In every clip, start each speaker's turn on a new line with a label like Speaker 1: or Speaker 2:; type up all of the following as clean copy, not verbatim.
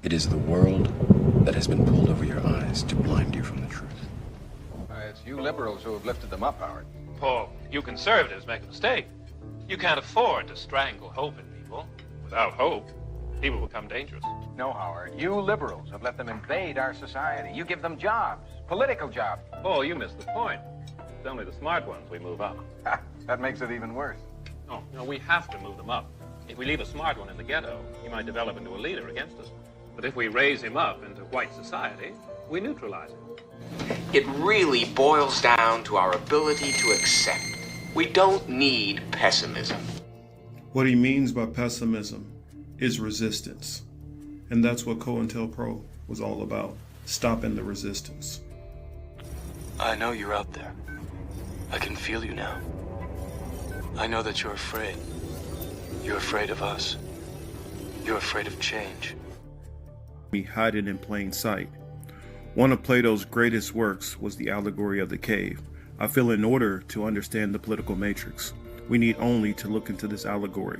Speaker 1: It is the world that has been pulled over your eyes to blind you from the truth.
Speaker 2: It's you liberals who have lifted them up, Howard.
Speaker 3: Paul, you conservatives make a mistake. You can't afford to strangle hope in people. Without hope, people become dangerous.
Speaker 2: No, Howard. You liberals have let them invade our society. You give them jobs, political jobs.
Speaker 3: Paul, you missed the point. It's only the smart ones we move up.
Speaker 2: That makes it even worse.
Speaker 3: No, we have to move them up. If we leave a smart one in the ghetto, he might develop into a leader against us. But if we raise him up into white society, we neutralize him.
Speaker 4: It really boils down to our ability to accept. We don't need pessimism.
Speaker 5: What he means by pessimism is resistance. And that's what COINTELPRO was all about, stopping the resistance.
Speaker 6: I know you're out there. I can feel you now. I know that you're afraid. You're afraid of us. You're afraid of change.
Speaker 5: We hide it in plain sight. One of Plato's greatest works was the allegory of the cave. I feel in order to understand the political matrix, we need only to look into this allegory.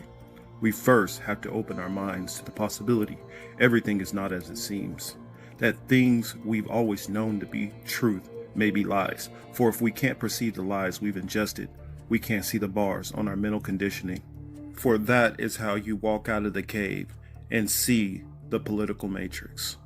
Speaker 5: We first have to open our minds to the possibility everything is not as it seems, that things we've always known to be truth may be lies. For if we can't perceive the lies we've ingested, we can't see the bars on our mental conditioning. For that is how you walk out of the cave and see the political matrix.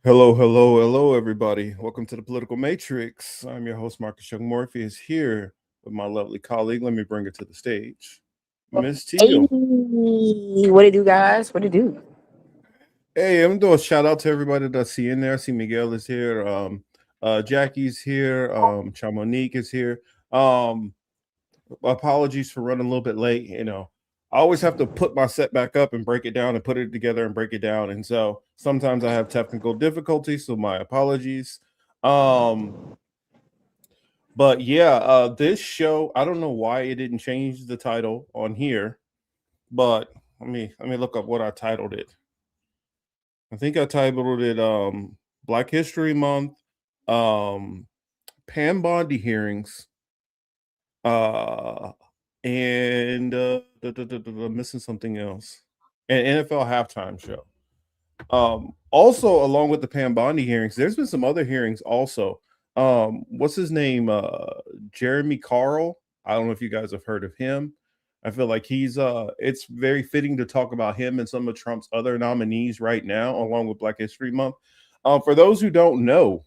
Speaker 5: Hello, everybody. Welcome to the Political Matrix. I'm your host, Marcus Young Morpheus, here with my lovely colleague. Let me bring her to the stage, Miss Teal.
Speaker 7: Hey, what it do, guys? What it do?
Speaker 5: Hey, I'm doing a shout out to everybody that I see in there. I see Miguel is here. Jackie's here. Chamonique is here. Apologies for running a little bit late. You know, I always have to put my set back up and break it down and put it together and break it down. And so sometimes I have technical difficulties, so my apologies. But yeah, this show, I don't know why it didn't change the title on here, but let me look up what I titled it. I think I titled it Black History Month, Pam Bondi hearings, and missing something else, an NFL halftime show. Also, along with the Pam Bondi hearings, there's been some other hearings also. What's his name? Jeremy Carl. I don't know if you guys have heard of him. I feel like he's it's very fitting to talk about him and some of Trump's other nominees right now, along with Black History Month. For those who don't know,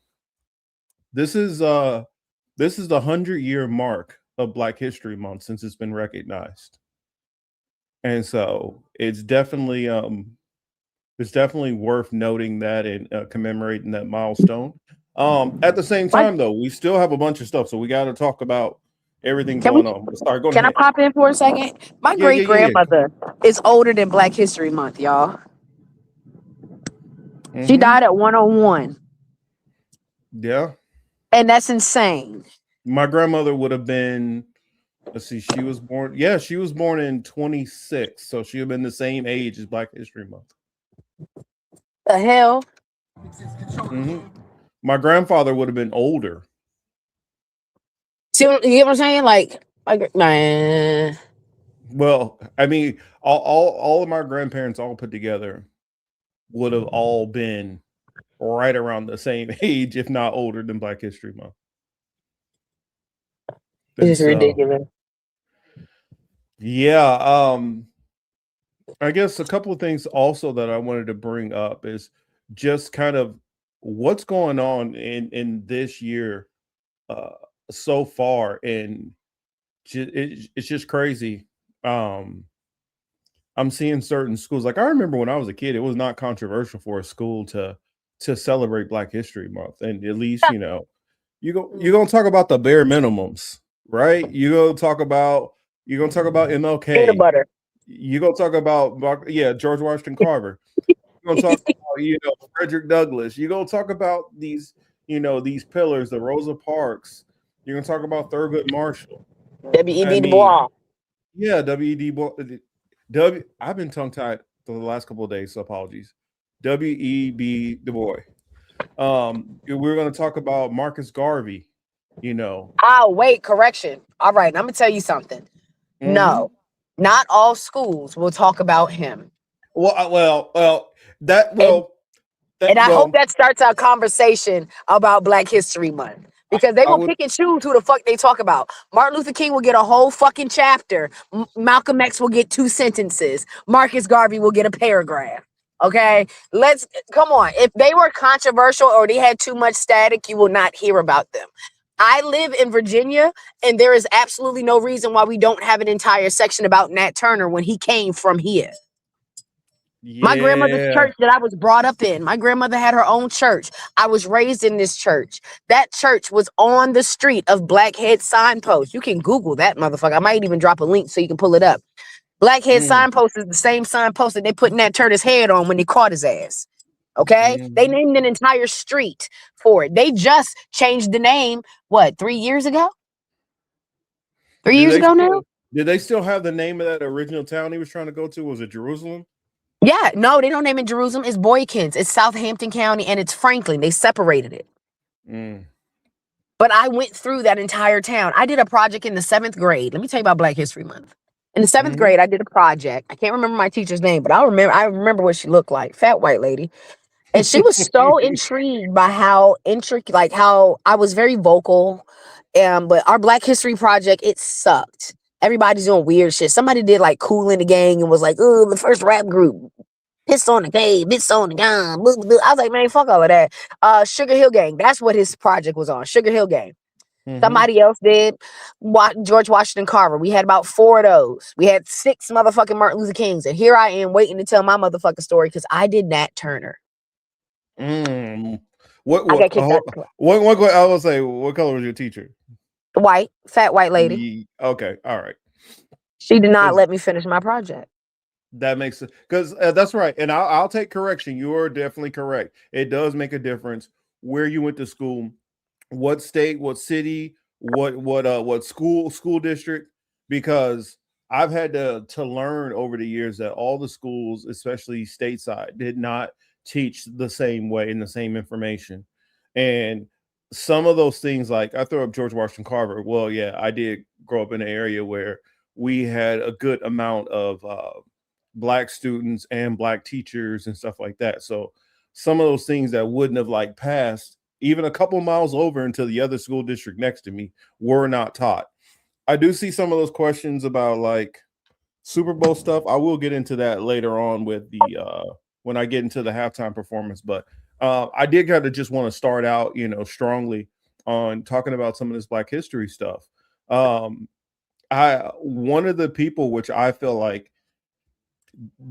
Speaker 5: this is the 100-year mark of Black History Month since it's been recognized. And so it's definitely worth noting that and commemorating that milestone. At the same time, though, we still have a bunch of stuff, so we got to talk about everything going on. Sorry, go
Speaker 7: Can
Speaker 5: ahead.
Speaker 7: I pop in for a second? My great grandmother is older than Black History Month, y'all.
Speaker 5: Mm-hmm.
Speaker 7: She died at 101.
Speaker 5: Yeah.
Speaker 7: And that's insane.
Speaker 5: My grandmother would have been, let's see, she was born in 26, so she would have been the same age as Black History Month.
Speaker 7: The hell?
Speaker 5: Mm-hmm. My grandfather would have been older.
Speaker 7: See, you get what I'm saying? Like man.
Speaker 5: Well, I mean, all of my grandparents all put together would have all been right around the same age, if not older than Black History Month.
Speaker 7: It's ridiculous.
Speaker 5: Yeah. I guess a couple of things also that I wanted to bring up is just kind of what's going on in this year so far, and it's just crazy. I'm seeing certain schools, like I remember when I was a kid, it was not controversial for a school to celebrate Black History Month, and at least you're gonna talk about the bare minimums, right? You're gonna talk about MLK.
Speaker 7: Peanut butter.
Speaker 5: You're gonna talk about George Washington Carver. You're gonna talk about Frederick Douglass. You're gonna talk about these pillars, the Rosa Parks. You're gonna talk about Thurgood Marshall,
Speaker 7: W.E.B. Du Bois.
Speaker 5: Yeah, W.E.B. I've been tongue tied for the last couple of days, so apologies. W.E.B. Du Bois. We're gonna talk about Marcus Garvey.
Speaker 7: Wait, correction. All right, I'm gonna tell you something. No, not all schools will talk about him. And I hope that starts our conversation about Black History Month. Because they will pick and choose who the fuck they talk about. Martin Luther King will get a whole fucking chapter. Malcolm X will get 2 sentences. Marcus Garvey will get a paragraph. Okay? Come on. If they were controversial or they had too much static, you will not hear about them. I live in Virginia, and there is absolutely no reason why we don't have an entire section about Nat Turner when he came from here. My grandmother's church that I was brought up in. My grandmother had her own church. I was raised in this church. That church was on the street of Blackhead Signpost. You can Google that motherfucker. I might even drop a link so you can pull it up. Blackhead Signpost is the same signpost that they put Nat Turner's head on when they caught his ass. Okay? They named an entire street for it. They just changed the name, 3 years ago? 3 years ago now?
Speaker 5: Did they still have the name of that original town he was trying to go to? Was it Jerusalem?
Speaker 7: Yeah, no, they don't name it Jerusalem. It's Boykins. It's Southampton County, and it's Franklin. They separated it. But I went through that entire town. I did a project in the 7th grade. Let me tell you about Black History Month. In the 7th grade, I did a project. I can't remember my teacher's name, but I remember what she looked like. Fat white lady. And she was so intrigued by how I was very vocal. But our Black History project, it sucked. Everybody's doing weird shit. Somebody did like Cool in the Gang and was like, oh, the first rap group. Pissed on the cave, bits on the gun. I was like, man, fuck all of that. Sugar Hill Gang. That's what his project was on. Sugar Hill Gang. Somebody else did George Washington Carver. We had about 4 of those. We had 6 motherfucking Martin Luther Kings. And here I am waiting to tell my motherfucking story because I did Nat Turner.
Speaker 5: I was say, what color was your teacher?
Speaker 7: White, fat white lady.
Speaker 5: Okay, all right.
Speaker 7: She did not let me finish my project.
Speaker 5: That makes sense because that's right. And I'll take correction. You are definitely correct. It does make a difference where you went to school, what state, what city, what school district, because I've had to learn over the years that all the schools, especially stateside, did not teach the same way and the same information. And some of those things, like I throw up George Washington Carver. Well, yeah, I did grow up in an area where we had a good amount of Black students and Black teachers and stuff like that. So some of those things that wouldn't have passed even a couple miles over into the other school district next to me were not taught. I do see some of those questions about Super Bowl stuff. I will get into that later on with the when I get into the halftime performance, but I did kind of just want to start out, strongly on talking about some of this Black history stuff. One of the people which I feel like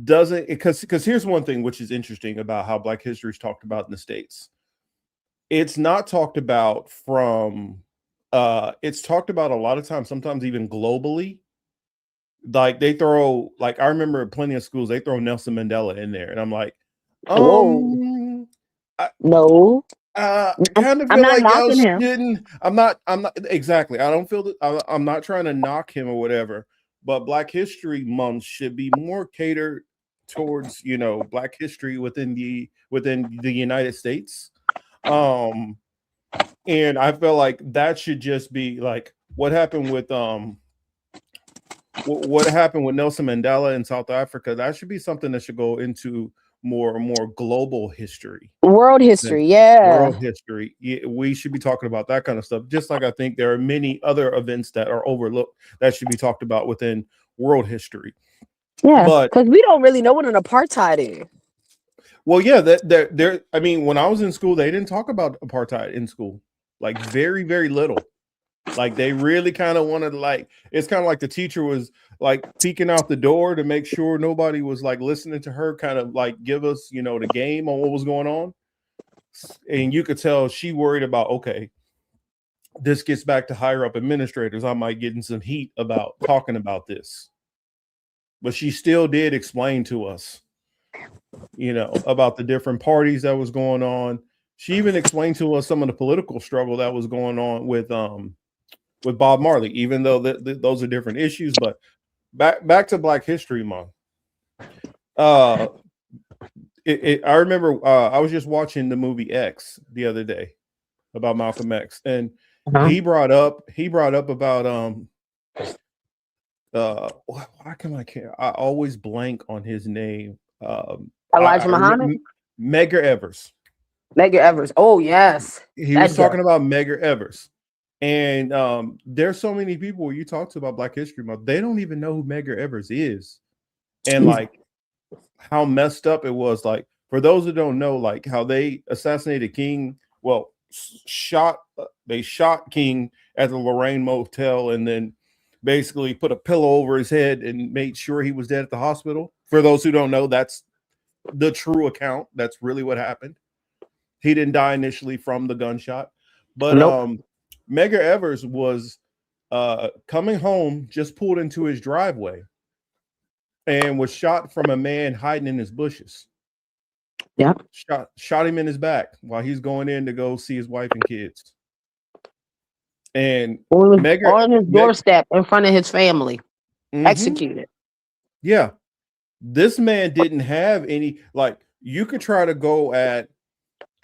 Speaker 5: doesn't, because here's one thing which is interesting about how Black history is talked about in the States. It's not talked about it's talked about a lot of times, sometimes even globally. They throw, I remember plenty of schools, they throw Nelson Mandela in there. And I'm like,
Speaker 7: no.
Speaker 5: I kind of feel like y'all shouldn't. I'm not exactly. I don't feel that I'm not trying to knock him or whatever, but Black History Month should be more catered towards, Black history within the United States. And I feel like that should just be what happened with Nelson Mandela in South Africa. That should be something that should go into more global history,
Speaker 7: world history.
Speaker 5: World history. Yeah, we should be talking about that kind of stuff. Just like I think there are many other events that are overlooked that should be talked about within world history.
Speaker 7: Yeah, but because we don't really know what an apartheid is.
Speaker 5: Well, yeah, there. I mean, when I was in school, they didn't talk about apartheid in school. Very, very little. They really kind of wanted it's kind of like the teacher was peeking out the door to make sure nobody was listening to her, kind of give us, the game on what was going on. And you could tell she worried about, okay, this gets back to higher up administrators. I might get in some heat about talking about this. But she still did explain to us, about the different parties that was going on. She even explained to us some of the political struggle that was going on with Bob Marley, even though those are different issues. But back to Black History Month. I remember I was just watching the movie X the other day about Malcolm X, and he brought up about why can I always blank on his name.
Speaker 7: Elijah
Speaker 5: I
Speaker 7: Muhammad,
Speaker 5: remember Medgar Evers.
Speaker 7: Medgar Evers. Oh yes,
Speaker 5: He
Speaker 7: that
Speaker 5: was
Speaker 7: guy.
Speaker 5: talking about Medgar Evers. And there's so many people you talk to about Black History Month, they don't even know who Medgar Evers is. And like how messed up it was. Like, for those who don't know, like how they assassinated King, well, they shot King at the Lorraine Motel and then basically put a pillow over his head and made sure he was dead at the hospital. For those who don't know, that's the true account. That's really what happened. He didn't die initially from the gunshot, but
Speaker 7: Nope.
Speaker 5: Medgar Evers was coming home, just pulled into his driveway and was shot from a man hiding in his bushes.
Speaker 7: Yeah.
Speaker 5: Shot him in his back while he's going in to go see his wife and kids. And
Speaker 7: on his doorstep in front of his family. Executed.
Speaker 5: Yeah. This man didn't have any, like, you could try to go at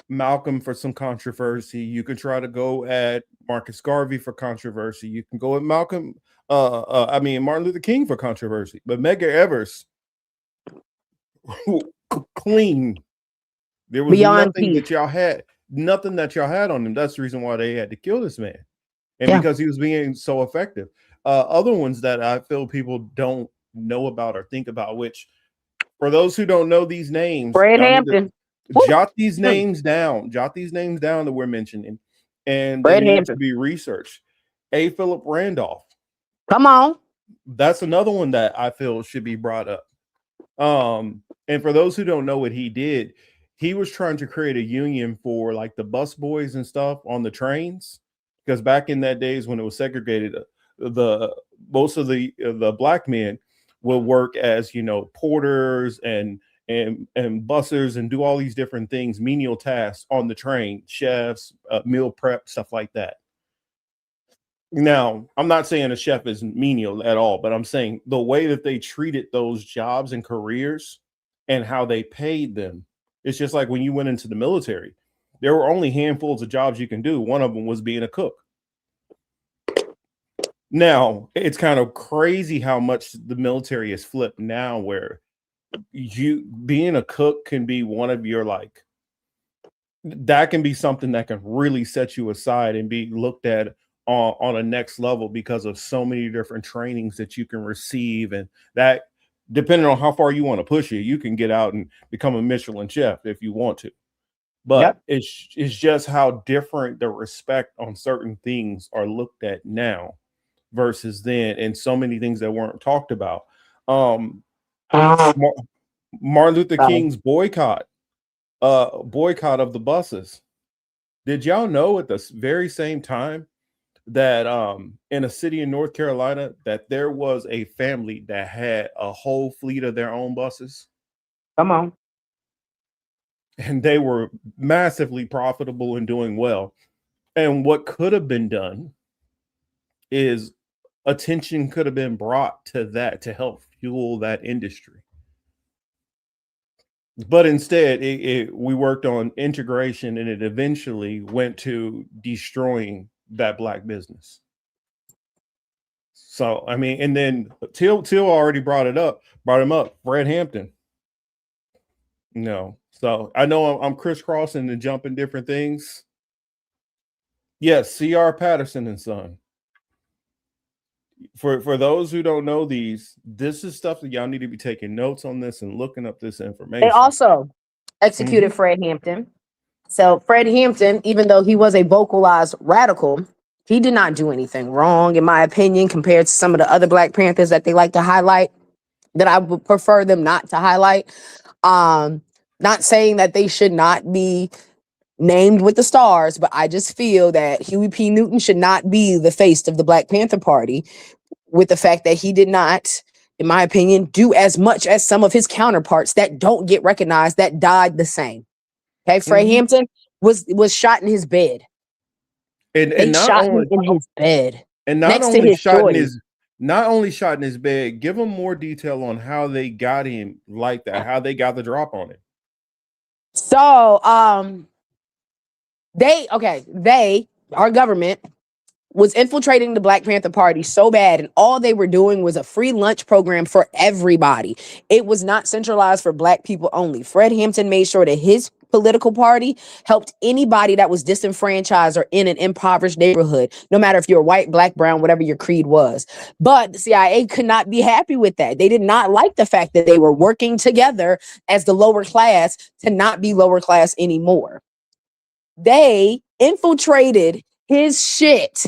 Speaker 5: Malcolm for some controversy. You could try to go at Marcus Garvey for controversy. You can go at Martin Luther King for controversy. But Medgar Evers, clean. There was nothing that y'all had on him. That's the reason why they had to kill this man. And because he was being so effective. Other ones that I feel people don't know about or think about, which for those who don't know these names,
Speaker 7: Fred Hampton.
Speaker 5: Jot these names down. Jot these names down that we're mentioning, and they need to be researched. A. Philip Randolph.
Speaker 7: Come on.
Speaker 5: That's another one that I feel should be brought up. And for those who don't know what he did, he was trying to create a union for like the bus boys and stuff on the trains, because back in that days when it was segregated, most of the black men will work as, you know, porters and bussers and do all these different things, menial tasks on the train, chefs, meal prep, stuff like that. Now, I'm not saying a chef is menial at all, but I'm saying the way that they treated those jobs and careers and how they paid them. It's just like when you went into the military, there were only handfuls of jobs you can do. One of them was being a cook. Now, it's kind of crazy how much the military is flipped now, where you being a cook can be one of your, like, that can be something that can really set you aside and be looked at on a next level because of so many different trainings that you can receive. And that, depending on how far you want to push it, you can get out and become a Michelin chef if you want to. But it's just how different the respect on certain things are looked at now versus then, and so many things that weren't talked about. Martin Luther King's boycott of the buses. Did y'all know at the very same time that in a city in North Carolina that there was a family that had a whole fleet of their own buses?
Speaker 7: Come on.
Speaker 5: And they were massively profitable and doing well. And what could have been done is attention could have been brought to that to help fuel that industry. But instead, we worked on integration, and it eventually went to destroying that black business. So, I mean, and then Till already brought him up, Fred Hampton. No. So I know I'm crisscrossing and jumping different things. Yes, C.R. Patterson and Son. For those who don't know these, this is stuff that y'all need to be taking notes on this and looking up this information.
Speaker 7: They also executed Fred Hampton. So Fred Hampton, even though he was a vocalized radical, he did not do anything wrong, in my opinion, compared to some of the other Black Panthers that they like to highlight, that I would prefer them not to highlight. Not saying that they should not be named with the stars, but I just feel that Huey P. Newton should not be the face of the Black Panther Party, with the fact that he did not, in my opinion, do as much as some of his counterparts that don't get recognized, that died the same. Okay, Fred Hampton was shot in his bed.
Speaker 5: And
Speaker 7: they
Speaker 5: not
Speaker 7: shot
Speaker 5: only
Speaker 7: him in his bed.
Speaker 5: And not
Speaker 7: next
Speaker 5: only
Speaker 7: to his
Speaker 5: shot
Speaker 7: shorty.
Speaker 5: in his not only shot in his bed, give him more detail on how they got him like that, how they got the drop on him.
Speaker 7: So our government was infiltrating the Black Panther Party so bad, and all they were doing was a free lunch program for everybody. It was not centralized for Black people only. Fred Hampton made sure that his political party helped anybody that was disenfranchised or in an impoverished neighborhood, no matter if you're white, Black, brown, whatever your creed was. But the CIA could not be happy with that. They did not like the fact that they were working together as the lower class to not be lower class anymore. They infiltrated his shit,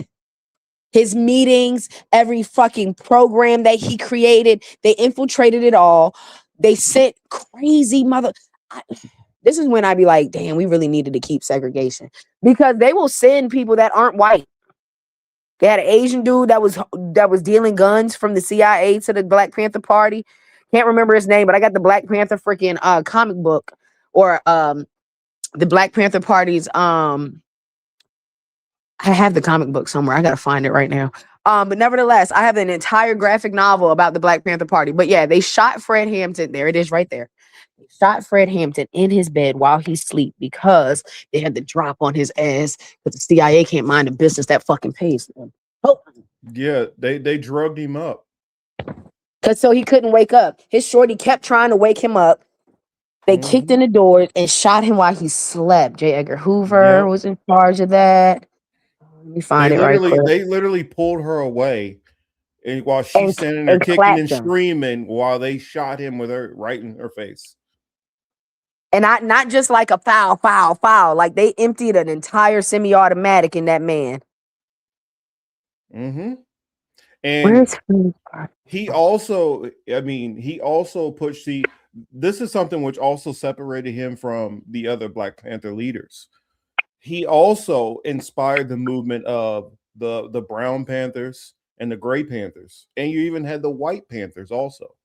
Speaker 7: his meetings, every fucking program that he created. They infiltrated it all. They sent crazy this is when I be like, damn, we really needed to keep segregation, because they will send people that aren't white. They had an Asian dude that was dealing guns from the CIA to the Black Panther Party. Can't remember his name, but I got the Black Panther freaking comic book, or the Black Panther Party's I have the comic book somewhere. I gotta find it right now. But nevertheless, I have an entire graphic novel about the Black Panther Party. But yeah, they shot Fred Hampton. There it is right there. They shot Fred Hampton in his bed while he sleep, because they had the drop on his ass, because the CIA can't mind the business that fucking pays them. Oh.
Speaker 5: Yeah, they drugged him up.
Speaker 7: Cause so he couldn't wake up. His shorty kept trying to wake him up. They kicked in the doors and shot him while he slept. J. Edgar Hoover was in charge of that. Let me find it right quick.
Speaker 5: They literally pulled her away, and while she's standing there kicking and screaming, while they shot him with her right in her face.
Speaker 7: And not just like a foul. Like they emptied an entire semi-automatic in that man.
Speaker 5: Mm-hmm. And he also pushed this is something which also separated him from the other Black Panther leaders. He also inspired the movement of the Brown Panthers and the Gray Panthers. And you even had the White Panthers also.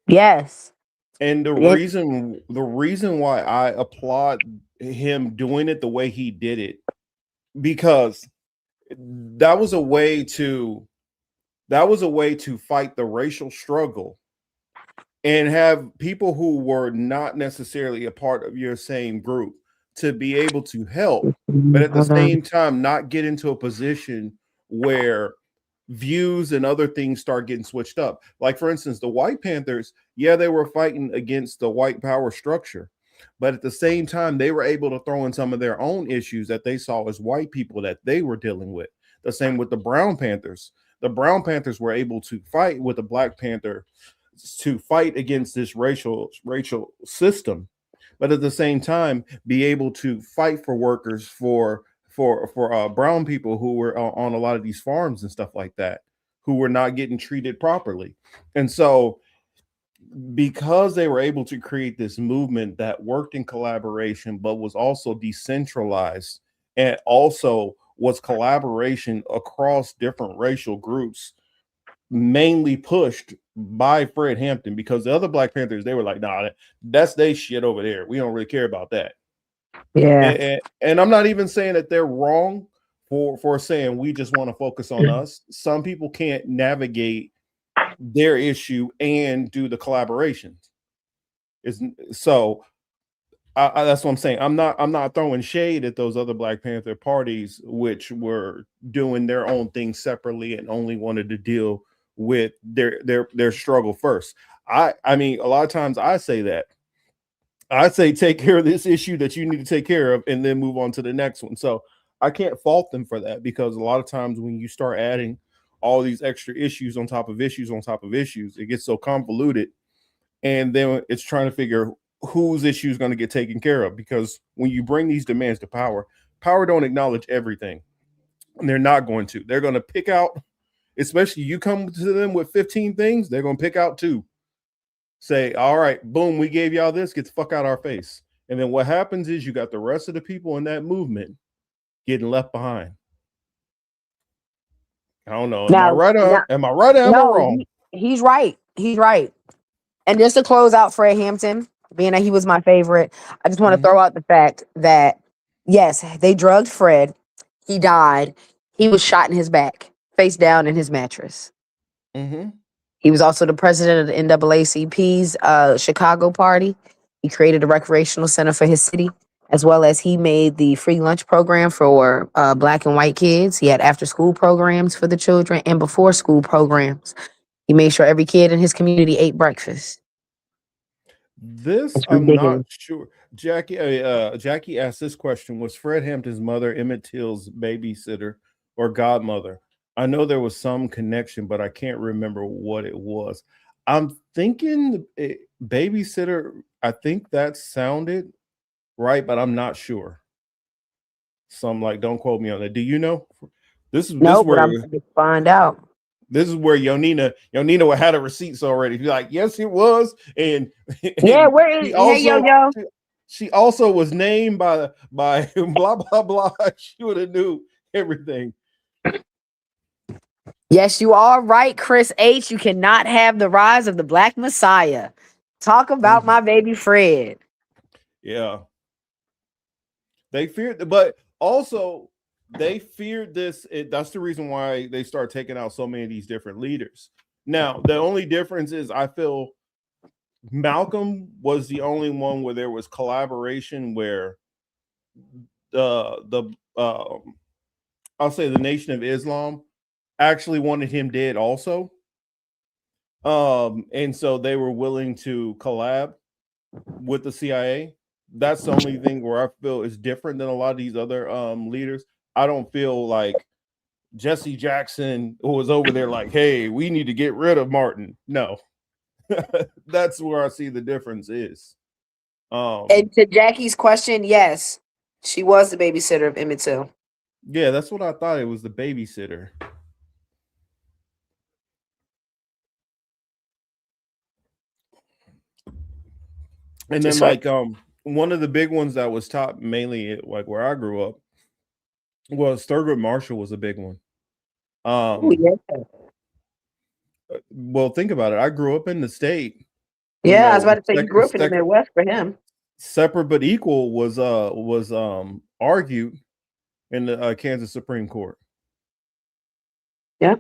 Speaker 7: Yes.
Speaker 5: And the reason why I applaud him doing it the way he did it, because that was a way to fight the racial struggle and have people who were not necessarily a part of your same group to be able to help, but at the same time not get into a position where views and other things start getting switched up. Like, for instance, the White Panthers, they were fighting against the white power structure, but at the same time they were able to throw in some of their own issues that they saw as white people that they were dealing with. The same with the Brown Panthers. The Brown Panthers were able to fight with the Black Panther to fight against this racial system, but at the same time be able to fight for workers, for brown people who were on a lot of these farms and stuff like that, who were not getting treated properly. And so because they were able to create this movement that worked in collaboration but was also decentralized, and also was collaboration across different racial groups, mainly pushed by Fred Hampton, because the other Black Panthers, they were like, nah, that's they shit over there. We don't really care about that.
Speaker 7: Yeah.
Speaker 5: And I'm not even saying that they're wrong for saying we just want to focus on us. Some people can't navigate their issue and do the collaborations. So that's what I'm saying. I'm not throwing shade at those other Black Panther parties which were doing their own thing separately and only wanted to deal with their struggle first. I mean, a lot of times I say that. I say take care of this issue that you need to take care of and then move on to the next one. So I can't fault them for that, because a lot of times when you start adding all these extra issues on top of issues on top of issues, it gets so convoluted, and then it's trying to figure whose issue is going to get taken care of. Because when you bring these demands to power don't acknowledge everything, and they're not going to. They're going to pick out, especially you come to them with 15 things, they're going to pick out 2. Say, all right, boom, we gave y'all this, get the fuck out our face. And then what happens is you got the rest of the people in that movement getting left behind. I don't know. Am I right or am I wrong?
Speaker 7: He's right. He's right. And just to close out Fred Hampton, being that he was my favorite, I just want to throw out the fact that, yes, they drugged Fred. He died. He was shot in his back, face down in his mattress.
Speaker 5: Mm-hmm.
Speaker 7: He was also the president of the NAACP's Chicago party. He created a recreational center for his city. as well as he made the free lunch program for black and white kids. He had after school programs for the children and before school programs. He made sure every kid in his community ate breakfast.
Speaker 5: This
Speaker 7: It's
Speaker 5: I'm not
Speaker 7: ridiculous.
Speaker 5: sure. Jackie asked this question: Was Fred Hampton's mother Emmett Till's babysitter or godmother? I know there was some connection, but I can't remember what it was. I'm thinking babysitter. I think that sounded right, but I'm not sure. So I'm like, don't quote me on that. Do you know? This is
Speaker 7: No, but I'm going to find out.
Speaker 5: This is where Yonina had her receipts already. She's like, yes, it was, and
Speaker 7: Yeah, where is hey yo?
Speaker 5: She also was named by blah blah blah. She would have knew everything.
Speaker 7: Yes, you are right, Chris H. You cannot have the rise of the Black Messiah. Talk about my baby Fred.
Speaker 5: Yeah. They feared, but also they feared this. That's the reason why they start taking out so many of these different leaders. Now, the only difference is I feel Malcolm was the only one where there was collaboration where I'll say the Nation of Islam actually wanted him dead also. And so they were willing to collab with the CIA. That's the only thing where I feel is different than a lot of these other leaders. I don't feel like Jesse Jackson was over there like, hey, we need to get rid of Martin. No. That's where I see the difference is.
Speaker 7: And to Jackie's question, yes, she was the babysitter of Emmett Till.
Speaker 5: Yeah, that's what I thought. It was the babysitter. And then like one of the big ones that was taught mainly like where I grew up was Thurgood Marshall was a big one. Well, think about it. I grew up in the state.
Speaker 7: Yeah, I was about to say you grew up in the Midwest for him.
Speaker 5: Separate but equal was argued in the Kansas Supreme Court.
Speaker 7: Yeah.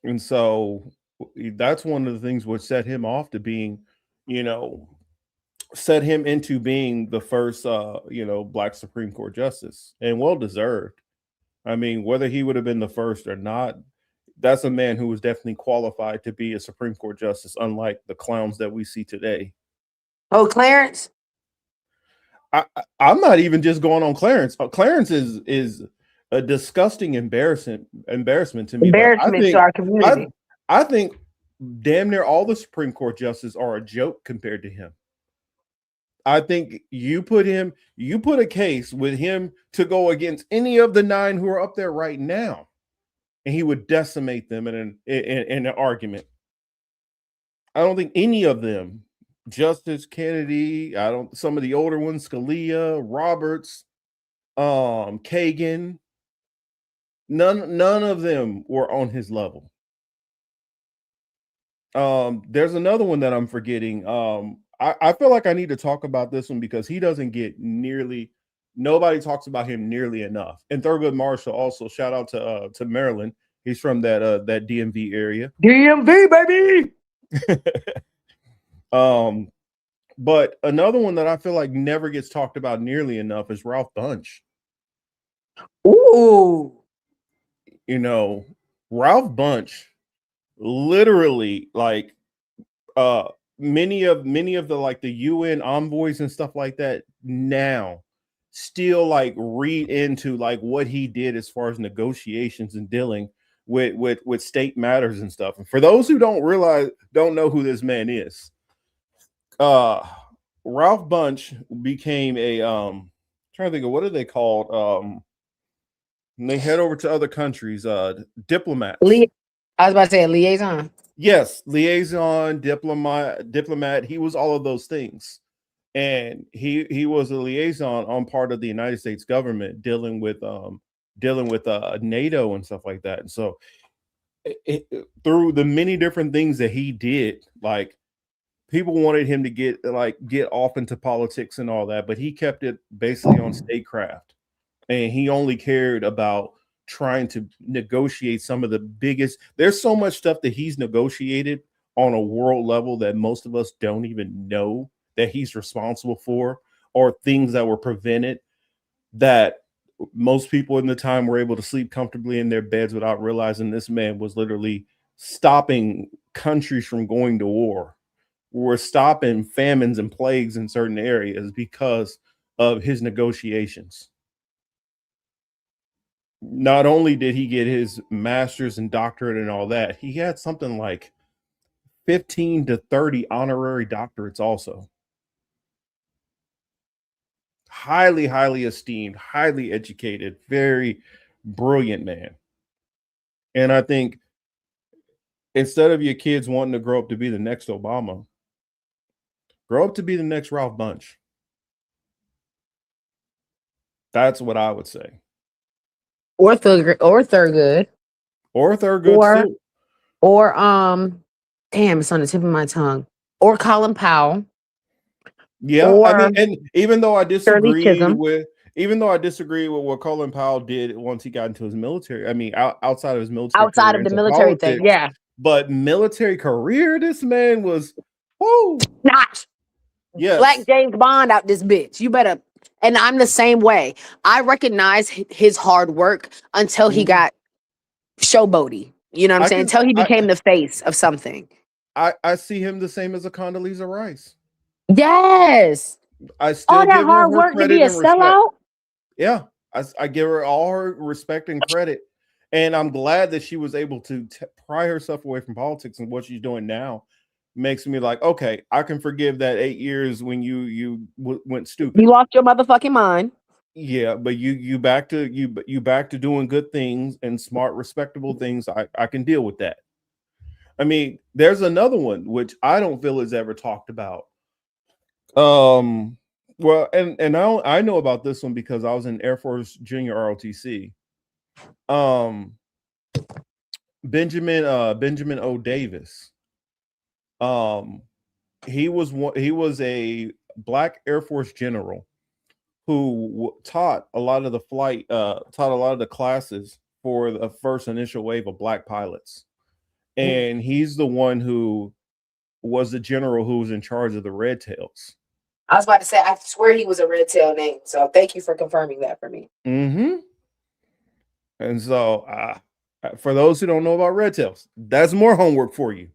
Speaker 5: And so that's one of the things which set him off to being, set him into being the first Black Supreme Court justice, and well deserved. I mean, whether he would have been the first or not, that's a man who was definitely qualified to be a Supreme Court justice, unlike the clowns that we see today.
Speaker 7: Oh, Clarence?
Speaker 5: I'm not even just going on Clarence. Clarence is a disgusting embarrassment to me.
Speaker 7: Embarrassment to our community.
Speaker 5: I think damn near all the Supreme Court justices are a joke compared to him. I think you put a case with him to go against any of the 9 who are up there right now, and he would decimate them in an argument. I don't think any of them, Justice Kennedy, some of the older ones, Scalia, Roberts, Kagan, none of them were on his level. There's another one that I'm forgetting. I feel like I need to talk about this one because he doesn't get nobody talks about him nearly enough. And Thurgood Marshall also, shout out to Maryland. He's from that DMV area.
Speaker 7: DMV, baby.
Speaker 5: But another one that I feel like never gets talked about nearly enough is Ralph Bunche.
Speaker 7: Ooh.
Speaker 5: Ralph Bunche literally like many of the like the UN envoys and stuff like that now still like read into like what he did as far as negotiations and dealing with state matters and stuff. And for those who don't know who this man is, Ralph Bunche became a trying to think of what are they called? They head over to other countries, diplomats.
Speaker 7: I was about to say a liaison.
Speaker 5: Yes, liaison, diplomat. He was all of those things, and he was a liaison on part of the United States government dealing with NATO and stuff like that. And so, through the many different things that he did, like people wanted him to get off into politics and all that, but he kept it basically on statecraft, and he only cared about trying to negotiate some of the biggest. There's so much stuff that he's negotiated on a world level that most of us don't even know that he's responsible for or things that were prevented that most people in the time were able to sleep comfortably in their beds without realizing this man was literally stopping countries from going to war. We're stopping famines and plagues in certain areas because of his negotiations. Not only did he get his master's and doctorate and all that, he had something like 15 to 30 honorary doctorates also. Highly, highly esteemed, highly educated, very brilliant man. And I think instead of your kids wanting to grow up to be the next Obama, grow up to be the next Ralph Bunche. That's what I would say.
Speaker 7: Or Thurgood.
Speaker 5: Or Thurgood too.
Speaker 7: Or damn, it's on the tip of my tongue. Or Colin Powell.
Speaker 5: Yeah,
Speaker 7: or
Speaker 5: I mean, and even though I
Speaker 7: Shirley Chisholm.
Speaker 5: with what Colin Powell did once he got into his military, I mean, outside of his military,
Speaker 7: outside of the military thing, yeah.
Speaker 5: But military career, this man was, whoo,
Speaker 7: Not
Speaker 5: yes,
Speaker 7: Black James Bond out this bitch. You better. And I'm the same way. I recognize his hard work until he got showboaty. You know what I'm saying? Until he became the face of something.
Speaker 5: I see him the same as a Condoleezza Rice.
Speaker 7: Yes.
Speaker 5: I still
Speaker 7: all that
Speaker 5: give
Speaker 7: hard
Speaker 5: her
Speaker 7: work to
Speaker 5: credit
Speaker 7: be a
Speaker 5: and respect.
Speaker 7: sellout.
Speaker 5: Yeah, I give her all her respect and credit, and I'm glad that she was able to pry herself away from politics, and what she's doing now makes me like, okay, I can forgive that 8 years when you went stupid.
Speaker 7: You lost your motherfucking mind.
Speaker 5: Yeah, but you back to doing good things and smart, respectable things. I can deal with that. I mean, there's another one which I don't feel is ever talked about. Well, and I know about this one because I was in Air Force Junior ROTC. Benjamin O. Davis. He was a Black Air Force general who taught a lot of the classes for the first initial wave of Black pilots. And he's the one who was the general who was in charge of the Red Tails.
Speaker 7: I was about to say, I swear he was a Red Tail name. So thank you for confirming that for me.
Speaker 5: Mm-hmm. And so, for those who don't know about Red Tails, that's more homework for you.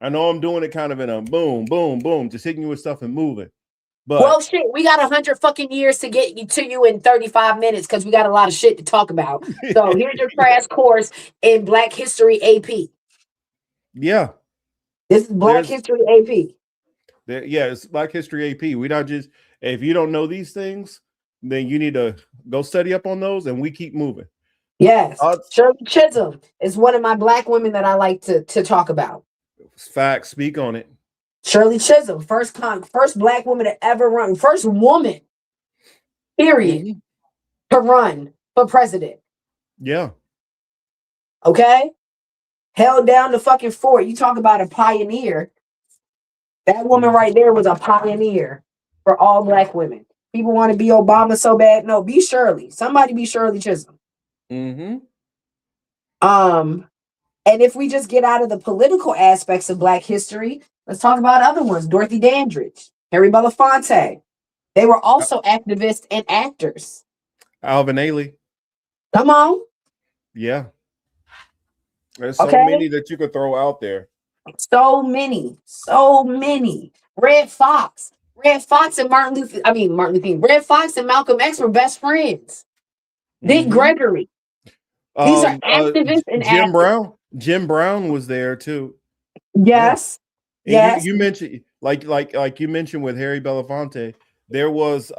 Speaker 5: I know I'm doing it kind of in a boom, boom, boom, just hitting you with stuff and moving. But
Speaker 7: well, shit, we got 100 fucking years to get you in 35 minutes because we got a lot of shit to talk about. So here's your crash course in Black History AP.
Speaker 5: Yeah.
Speaker 7: This is Black History AP.
Speaker 5: Yeah, it's Black History AP. We not just, if you don't know these things, then you need to go study up on those, and we keep moving.
Speaker 7: Yes. Shirley Chisholm is one of my Black women that I like to talk about.
Speaker 5: Facts, speak on it.
Speaker 7: Shirley Chisholm, first Black woman to ever run, first woman, period, to run for president.
Speaker 5: Yeah.
Speaker 7: Okay? Held down the fucking fort. You talk about a pioneer. That woman right there was a pioneer for all Black women. People want to be Obama so bad. No, be Shirley. Somebody be Shirley Chisholm.
Speaker 5: Mm-hmm.
Speaker 7: And if we just get out of the political aspects of Black history, let's talk about other ones. Dorothy Dandridge, Harry Belafonte. They were also activists and actors.
Speaker 5: Alvin Ailey.
Speaker 7: Come on.
Speaker 5: Yeah. There's so many that you could throw out there.
Speaker 7: So many. Red Fox and Martin Luther King. Red Fox and Malcolm X were best friends. Dick Gregory. These are activists and
Speaker 5: Jim Brown. Jim Brown was there too.
Speaker 7: Yes.
Speaker 5: Yeah. Yes. You mentioned like you mentioned with Harry Belafonte, there was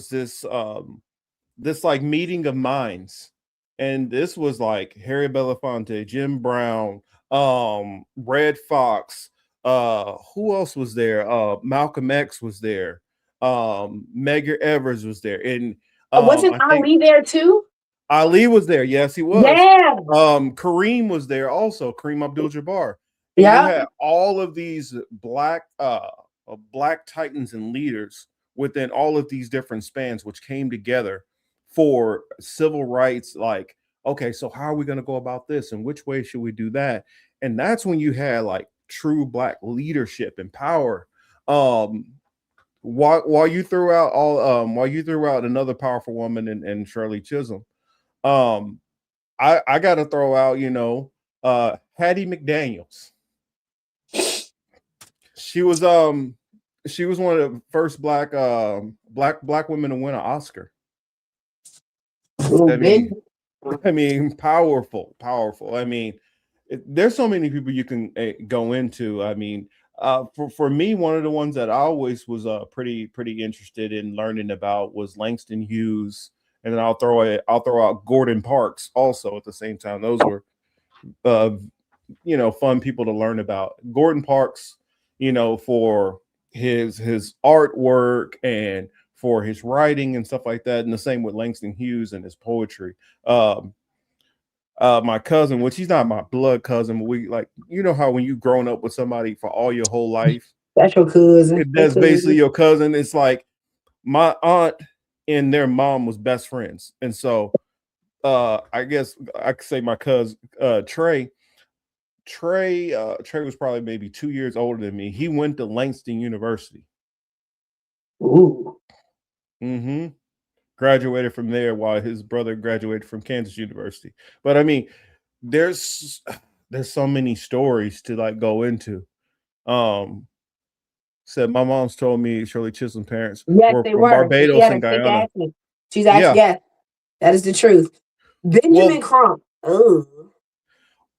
Speaker 5: this like meeting of minds. And this was like Harry Belafonte, Jim Brown, Red Fox, who else was there? Malcolm X was there. Medgar Evers was there. And
Speaker 7: wasn't Ali there too?
Speaker 5: Ali was there. Yes, he was.
Speaker 7: Yeah.
Speaker 5: Kareem was there also. Kareem Abdul-Jabbar.
Speaker 7: Yeah.
Speaker 5: You had all of these black titans and leaders within all of these different spans, which came together for civil rights. Like, okay, so how are we going to go about this, and which way should we do that? And that's when you had like true Black leadership and power. while you threw out another powerful woman in Shirley Chisholm, I got to throw out, Hattie McDaniels. She was one of the first black women to win an Oscar. I mean, powerful. I mean, there's so many people you can go into. I mean, for me, one of the ones that I always was pretty interested in learning about was Langston Hughes, and then I'll throw out Gordon Parks also at the same time. Those were fun people to learn about. Gordon Parks, for his artwork and for his writing and stuff like that, and the same with Langston Hughes and his poetry. My cousin, which he's not my blood cousin, but we how when you've grown up with somebody for all your whole life,
Speaker 7: that's your cousin.
Speaker 5: That's basically your cousin. It's like my aunt and their mom was best friends, and so I guess I could say my cousin Trey was probably maybe 2 years older than me. He went to Langston University.
Speaker 7: Ooh.
Speaker 5: Mm-hmm. Graduated from there while his brother graduated from Kansas University. But I mean, there's so many stories to go into. Said my mom's told me Shirley Chisholm's parents were from Barbados and Guyana.
Speaker 7: She's actually, yes, that is the truth. Benjamin Crump. Oh.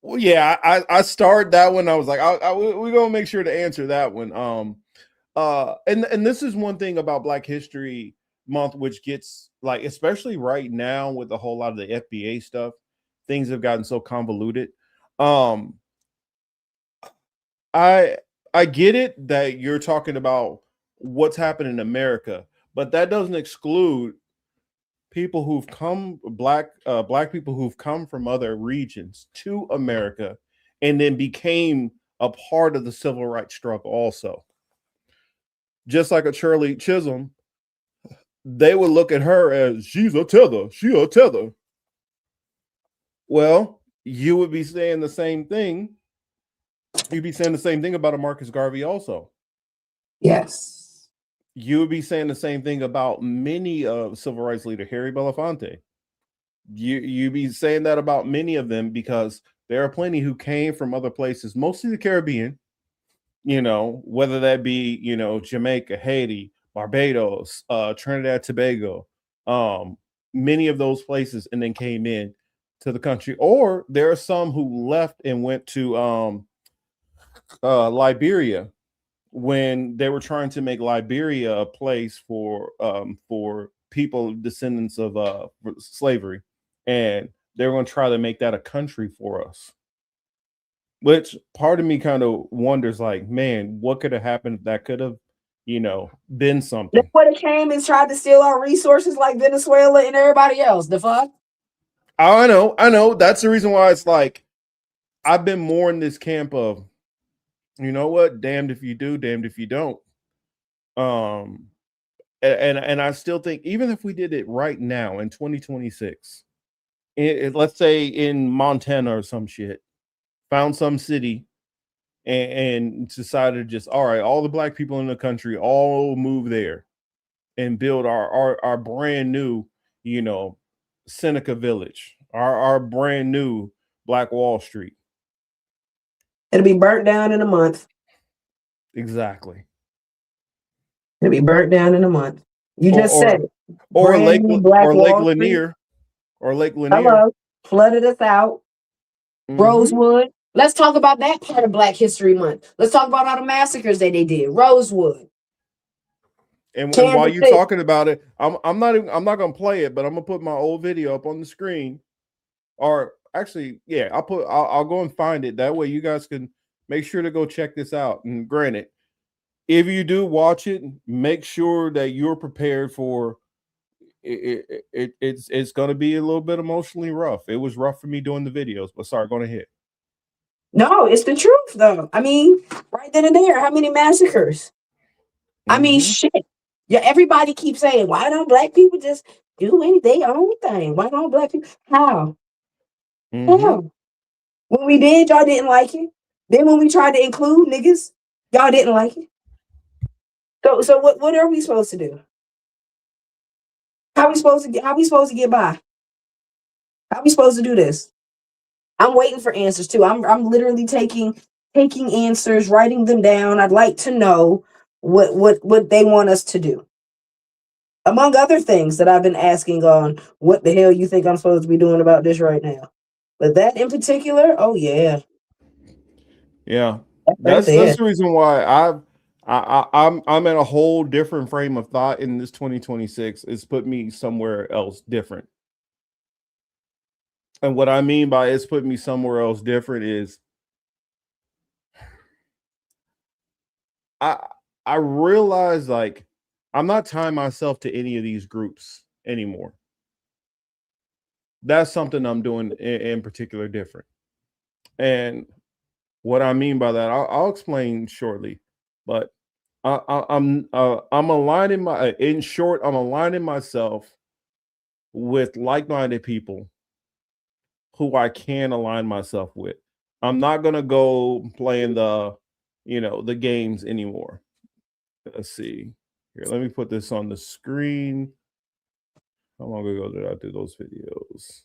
Speaker 5: Well, yeah, I started that one. I was like, we're gonna make sure to answer that one. And this is one thing about Black History Month, which gets especially right now with a whole lot of the FBA stuff, things have gotten so convoluted. I get it that you're talking about what's happened in America, but that doesn't exclude people who've come, black people who've come from other regions to America and then became a part of the civil rights struggle also. Just like a Shirley Chisholm, they would look at her as she's a tether. Well, you would be saying the same thing. You'd be saying the same thing about a Marcus Garvey also.
Speaker 7: Yes.
Speaker 5: You would be saying the same thing about many of civil rights leader Harry Belafonte. You'd be saying that about many of them because there are plenty who came from other places, mostly the Caribbean, whether that be, Jamaica, Haiti, Barbados, Trinidad, Tobago, many of those places, and then came in to the country. Or there are some who left and went to Liberia when they were trying to make Liberia a place for people descendants of slavery, and they were going to try to make that a country for us. Which part of me kind of wonders, man, what could have happened if that could have, been something?
Speaker 7: They would have came and tried to steal our resources like Venezuela and everybody else. The fuck?
Speaker 5: I know. That's the reason why it's I've been more in this camp of, you know what, damned if you do, damned if you don't. And I still think even if we did it right now in 2026, let's say in Montana or some shit, found some city and decided to just, all right, all the black people in the country all move there and build our brand new, Seneca Village, our brand new Black Wall Street.
Speaker 7: It'll be burnt down in a month.
Speaker 5: Exactly.
Speaker 7: It'll be burnt down in a month. You just said it.
Speaker 5: Or Lake Lanier. Or Lake Lanier.
Speaker 7: Hello. Flooded us out. Mm-hmm. Rosewood. Let's talk about that part of Black History Month. Let's talk about all the massacres that they did. Rosewood.
Speaker 5: And while you're talking about it, I'm not gonna play it, but I'm gonna put my old video up on the screen. Or actually, yeah, I'll go and find it. That way you guys can make sure to go check this out. And granted, if you do watch it, make sure that you're prepared for it's going to be a little bit emotionally rough. It was rough for me doing the videos, but sorry, going ahead.
Speaker 7: No, it's the truth though. I mean, right then and there, how many massacres? Mm-hmm. I mean, shit. Yeah, everybody keeps saying, why don't black people just do their own thing? Why don't black people? How? Mm-hmm. How? When we did, y'all didn't like it. Then when we tried to include niggas, y'all didn't like it. So what are we supposed to do? How we supposed to get by? How we supposed to do this? I'm waiting for answers too. I'm literally taking answers, writing them down. I'd like to know what they want us to do. Among other things that I've been asking on what the hell you think I'm supposed to be doing about this right now. But that in particular, oh yeah.
Speaker 5: Yeah.
Speaker 7: Right
Speaker 5: That's
Speaker 7: there.
Speaker 5: the reason why I'm in a whole different frame of thought in this 2026. It's put me somewhere else different. And what I mean by it's put me somewhere else different is I realize like I'm not tying myself to any of these groups anymore. That's something I'm doing in particular different. And what I mean by that, I'll explain shortly. But I'm aligning my in short, I'm aligning myself with like-minded people who I can align myself with. I'm not gonna go playing the games anymore. Let's see. Here, let me put this on the screen. How long ago did I do those videos?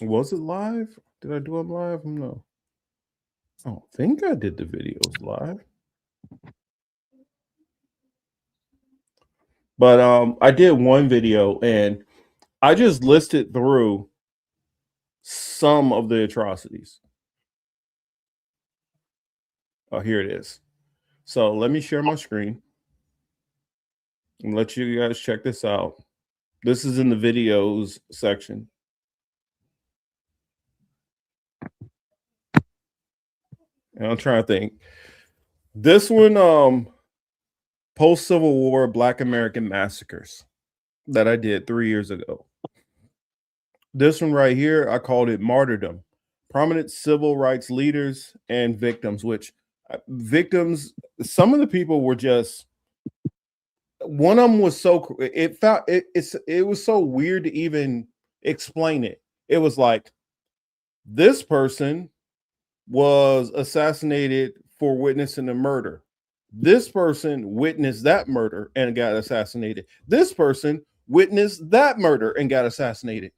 Speaker 5: Was it live? Did I do them live? No. I don't think I did the videos live. But I did one video and I just listed through some of the atrocities. Oh, here it is. So let me share my screen and let you guys check this out. This is in the videos section. And I'm trying to think. This one, post Civil War Black American massacres that I did 3 years ago. This one right here, I called it martyrdom. Prominent civil rights leaders and victims, which victims, some of the people were just one of them was so it was so weird to even explain it. It was like this person was assassinated for witnessing a murder. This person witnessed that murder and got assassinated. This person witnessed that murder and got assassinated.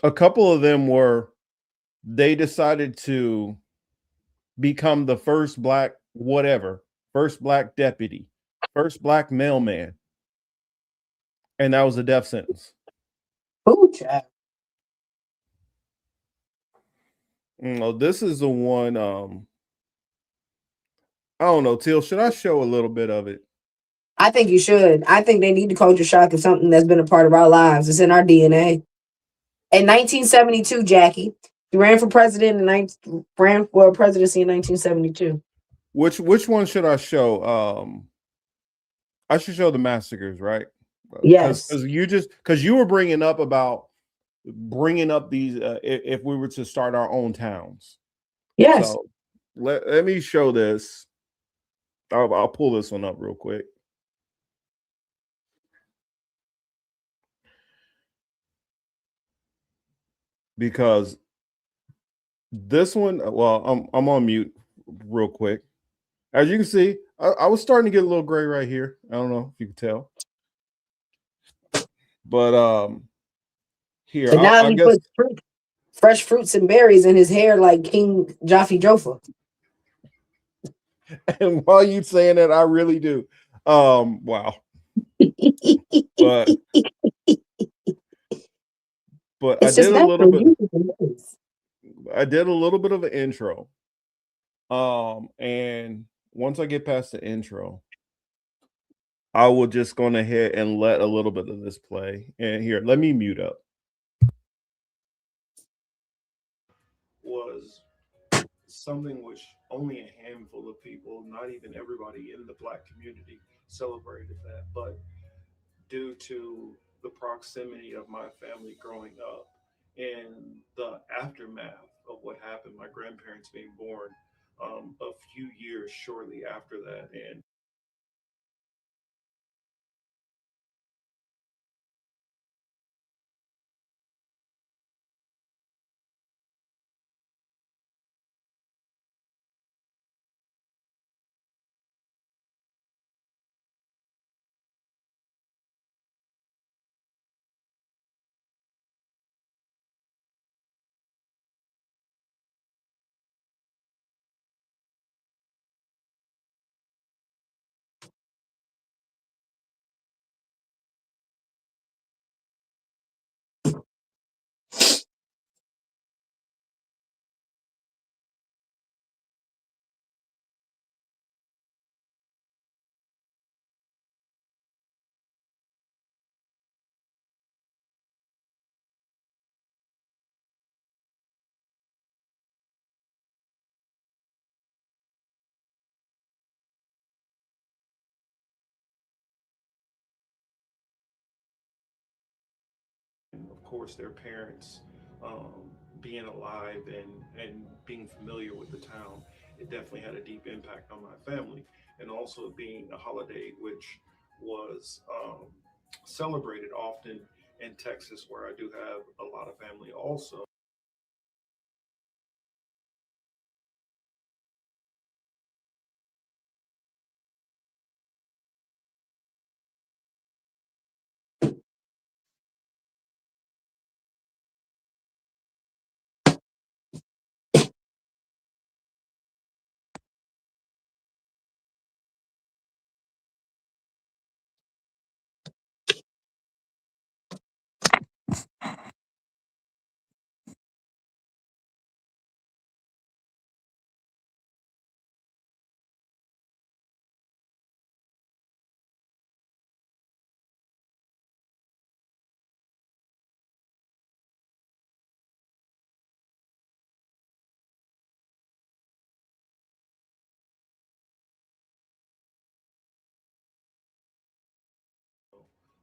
Speaker 5: A couple of them were they decided to become the first black whatever, first black deputy, first black mailman, and that was a death sentence.
Speaker 7: Ooh, child.
Speaker 5: This is the one. I don't know, Teal. Should I show a little bit of it?
Speaker 7: I think you should. I think they need to culture shock is something that's been a part of our lives. It's in our DNA. In 1972, Jackie, he ran for president ran for presidency in 1972.
Speaker 5: Which one should I show? I should show the massacres, right?
Speaker 7: Yes.
Speaker 5: Because you were bringing up these if we were to start our own towns.
Speaker 7: Yes.
Speaker 5: So let me show this. I'll pull this one up real quick. Because this one, well, I'm on mute real quick. As you can see, I was starting to get a little gray right here. I don't know if you can tell. But here,
Speaker 7: So now
Speaker 5: I
Speaker 7: he
Speaker 5: guess
Speaker 7: puts fresh fruits and berries in his hair like King Jaffe Joffa.
Speaker 5: and while you saying that, I really do. Wow. But I
Speaker 7: It's just
Speaker 5: did a little bit.
Speaker 7: natural.
Speaker 5: I did a little bit of an intro. And once I get past the intro, I will just go ahead and let a little bit of this play. And here, let me mute up. Was something which only a handful of people, not even everybody in the Black community, celebrated that. But due to the proximity of my family growing up and the aftermath of what happened, my grandparents being born a few years shortly after that, and course, their parents being alive and being familiar with the town, it definitely had a deep impact on my family. And also being a holiday which was celebrated often in Texas, where I do have a lot of family also.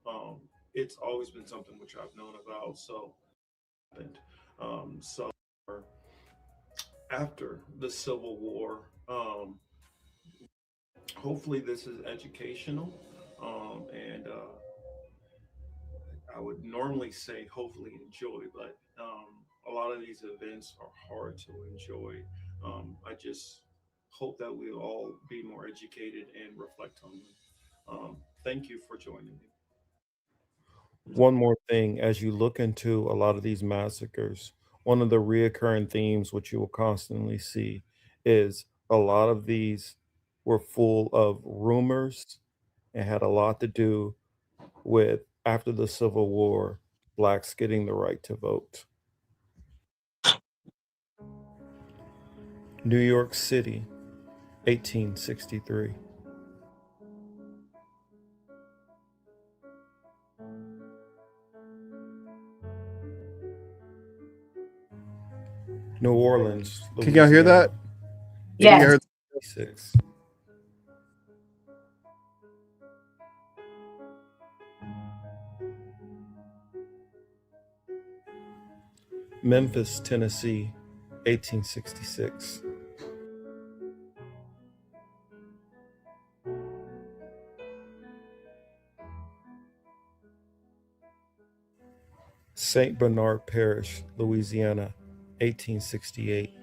Speaker 5: Um, it's always been something which I've known about. So, and so after the Civil War, hopefully this is educational, and I would normally say hopefully enjoy, but a lot of these events are hard to enjoy. I just hope that we'll all be more educated and reflect on them. Thank you for joining me. One more thing, as you look into a lot of these massacres, one of the reoccurring themes which you will constantly see is a lot of these were full of rumors and had a lot to do with, after the Civil War, blacks getting the right to vote. New York City, 1863. New Orleans,
Speaker 1: Can y'all hear that? Can you
Speaker 7: Yes.
Speaker 1: hear?
Speaker 5: 1866. Memphis, Tennessee, 1866. St. Bernard Parish, Louisiana, 1868.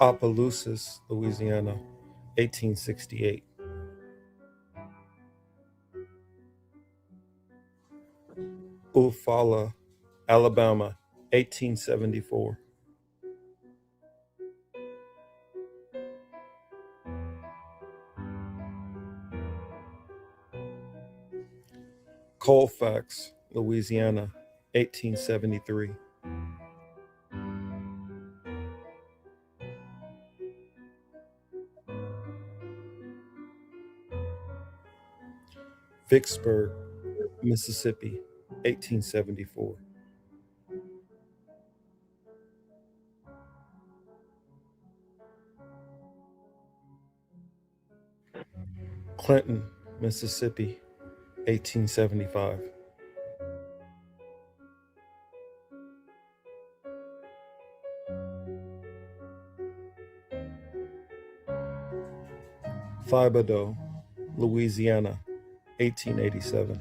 Speaker 5: Opelousas, Louisiana, 1868. Eufaula, Alabama, 1874. Colfax, Louisiana, 1873. Vicksburg, Mississippi, 1874. Clinton, Mississippi, 1875. Thibodaux, Louisiana, 1887.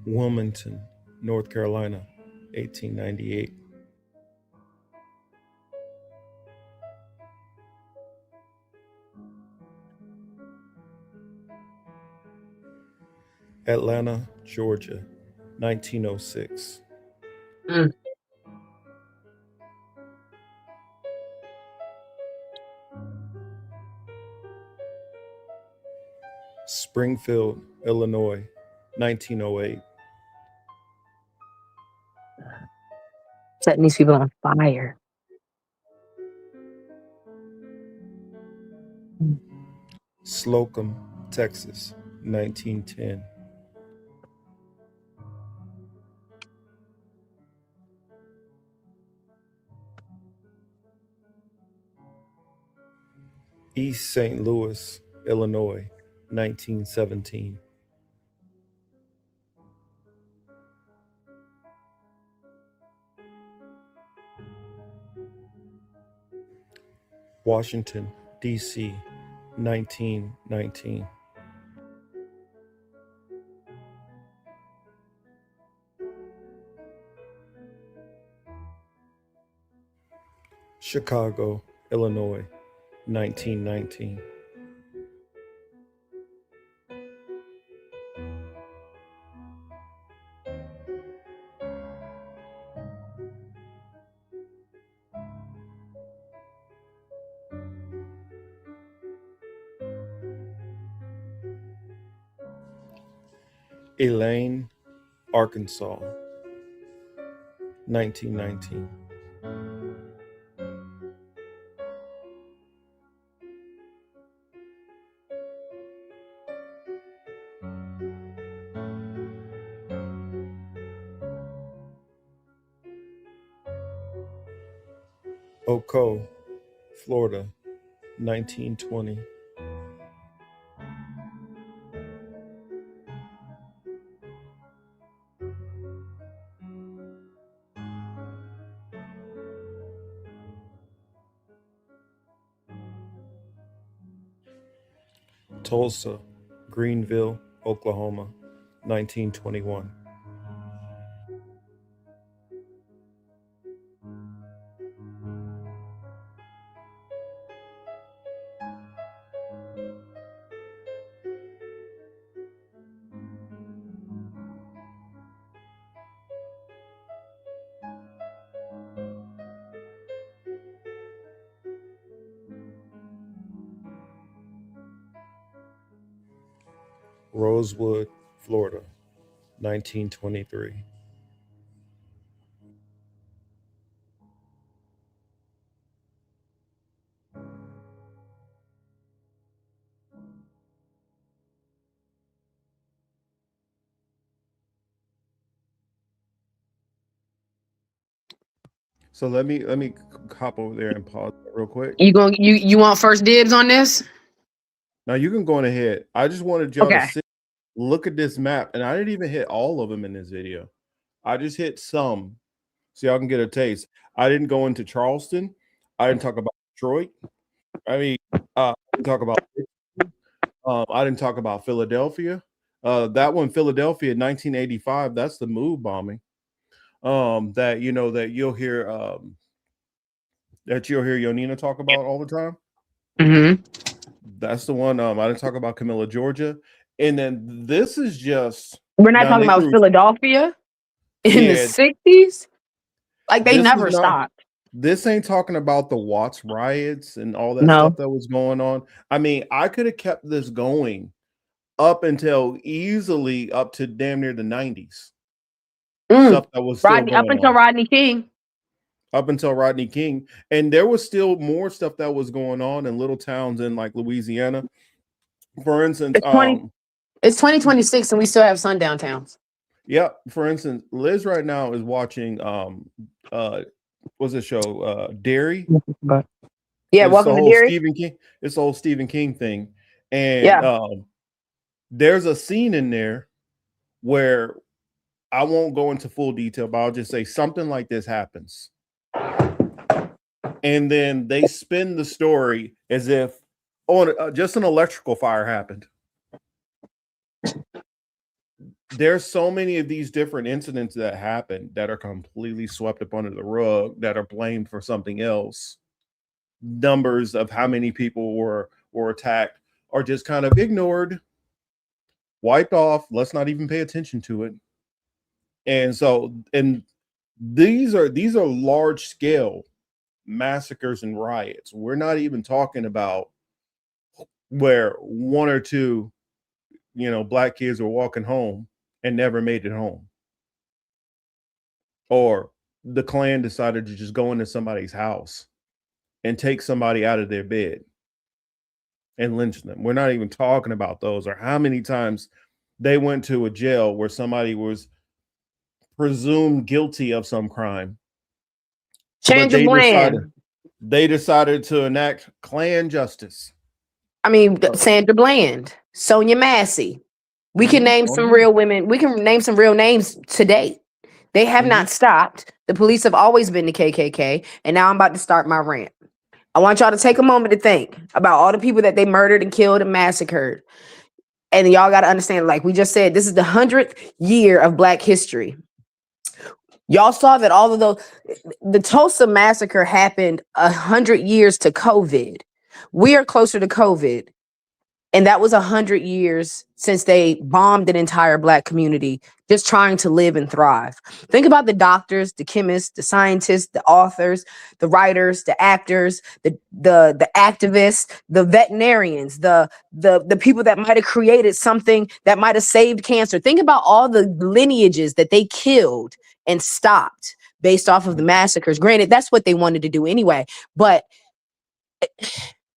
Speaker 5: Wilmington, North Carolina, 1898. Atlanta, Georgia, 1906.
Speaker 7: Mm.
Speaker 5: Springfield, Illinois, 1908.
Speaker 7: Setting these people on fire.
Speaker 5: Slocum, Texas, 1910. East St. Louis, Illinois, 1917. Washington, D.C., 1919. Chicago, Illinois, 1919. Elaine, Arkansas, 1919. Oco, Florida, 1920. Tulsa, Greenville, Oklahoma, 1921. Rosewood, Florida, 1923. So let me hop over there and pause real quick.
Speaker 7: You want first dibs on this?
Speaker 5: Now you can go on ahead. I just wanted y'all to
Speaker 7: Okay.
Speaker 5: look at this map, and I didn't even hit all of them in this video. I just hit some, so y'all can get a taste. I didn't go into Charleston. I didn't talk about Detroit. I mean, I didn't talk about. I didn't talk about Philadelphia. That one, Philadelphia, 1985. That's the move bombing. That you'll hear Yonina talk about all the time.
Speaker 7: Mm-hmm.
Speaker 5: That's the one. I didn't talk about Camilla, Georgia. And then this is just
Speaker 7: We're not
Speaker 5: now
Speaker 7: talking
Speaker 5: they
Speaker 7: about
Speaker 5: threw
Speaker 7: Philadelphia in the
Speaker 5: yeah,
Speaker 7: 60s. Like they
Speaker 5: this was
Speaker 7: never
Speaker 5: not
Speaker 7: stopped.
Speaker 5: this ain't talking about the Watts riots and all that
Speaker 7: No.
Speaker 5: stuff that was going on. I mean, I could have kept this going up until easily up to damn near the 90s. Stuff that was still
Speaker 7: Rodney, up
Speaker 5: going
Speaker 7: until
Speaker 5: on.
Speaker 7: Rodney King.
Speaker 5: Up until Rodney King. And there was still more stuff that was going on in little towns in like Louisiana. For instance,
Speaker 7: It's 2026 and we still have sundown towns.
Speaker 5: yeah, for instance, Liz right now is watching what's the show? Dairy.
Speaker 7: Yeah,
Speaker 5: It's the
Speaker 7: welcome to
Speaker 5: whole
Speaker 7: Deary.
Speaker 5: Stephen King, it's the whole Stephen King thing. And
Speaker 7: Yeah.
Speaker 5: there's a scene in there where I won't go into full detail, but I'll just say something like this happens. And then they spin the story as if just an electrical fire happened. There's so many of these different incidents that happen that are completely swept up under the rug, that are blamed for something else. Numbers of how many people were attacked are just kind of ignored, wiped off. Let's not even pay attention to it. And so, and these are large scale massacres and riots. We're not even talking about where one or two, black kids were walking home and never made it home, or the Klan decided to just go into somebody's house and take somebody out of their bed and lynch them. We're not even talking about those, or how many times they went to a jail where somebody was presumed guilty of some crime.
Speaker 7: Change of plan.
Speaker 5: They decided to enact Klan justice.
Speaker 7: I mean, Sandra Bland, Sonia Massey. We can name some real women. We can name some real names today. They have not stopped. The police have always been the KKK. And now I'm about to start my rant. I want y'all to take a moment to think about all the people that they murdered and killed and massacred. And y'all got to understand, like we just said, this is the 100th year of Black history. Y'all saw that all of those, the Tulsa massacre happened 100 years to COVID. We are closer to COVID. And that was 100 years since they bombed an entire Black community just trying to live and thrive. Think about the doctors, the chemists, the scientists, the authors, the writers, the actors, the activists, the veterinarians, the people that might have created something that might have saved cancer. Think about all the lineages that they killed and stopped based off of the massacres. Granted, that's what they wanted to do anyway, but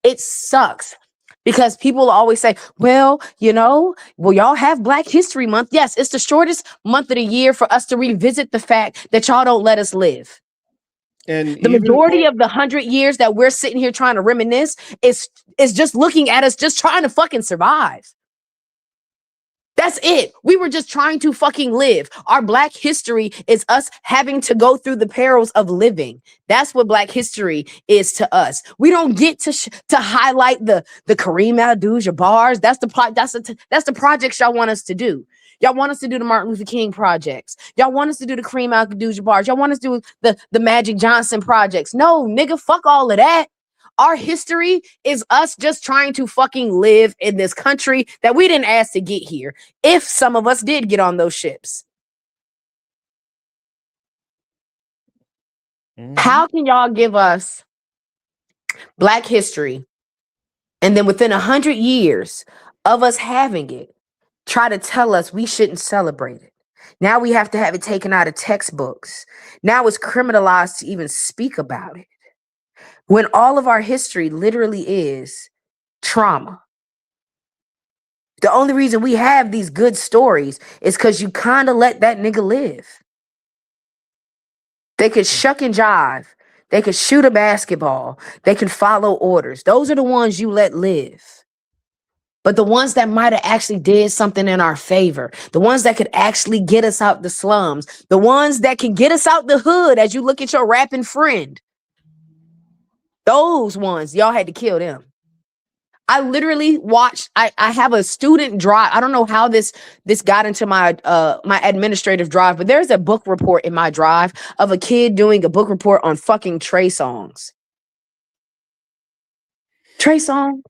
Speaker 7: it sucks. Because people always say, well, y'all have Black History Month. Yes, it's the shortest month of the year for us to revisit the fact that y'all don't let us live. And the majority of the 100 years that we're sitting here trying to reminisce is just looking at us just trying to fucking survive. That's it. We were just trying to fucking live. Our Black history is us having to go through the perils of living. That's what Black history is to us. We don't get to highlight the Kareem Abdul-Jabbar's. That's the projects y'all want us to do. Y'all want us to do the Martin Luther King projects. Y'all want us to do the Kareem Abdul-Jabbar's. Y'all want us to do the Magic Johnson projects. No, nigga, fuck all of that. Our history is us just trying to fucking live in this country that we didn't ask to get here. If some of us did get on those ships. How can y'all give us Black history and then within 100 years of us having it, try to tell us we shouldn't celebrate it? Now we have to have it taken out of textbooks. Now it's criminalized to even speak about it. When all of our history literally is trauma. The only reason we have these good stories is because you kind of let that nigga live. They could shuck and jive. They could shoot a basketball. They can follow orders. Those are the ones you let live. But the ones that might have actually did something in our favor, the ones that could actually get us out the slums, the ones that can get us out the hood as you look at your rapping friend, those ones, y'all had to kill them. I literally watched, I have a student drive. I don't know how this got into my my administrative drive, but there's a book report in my drive of a kid doing a book report on fucking Trey Songz. Trey Songz.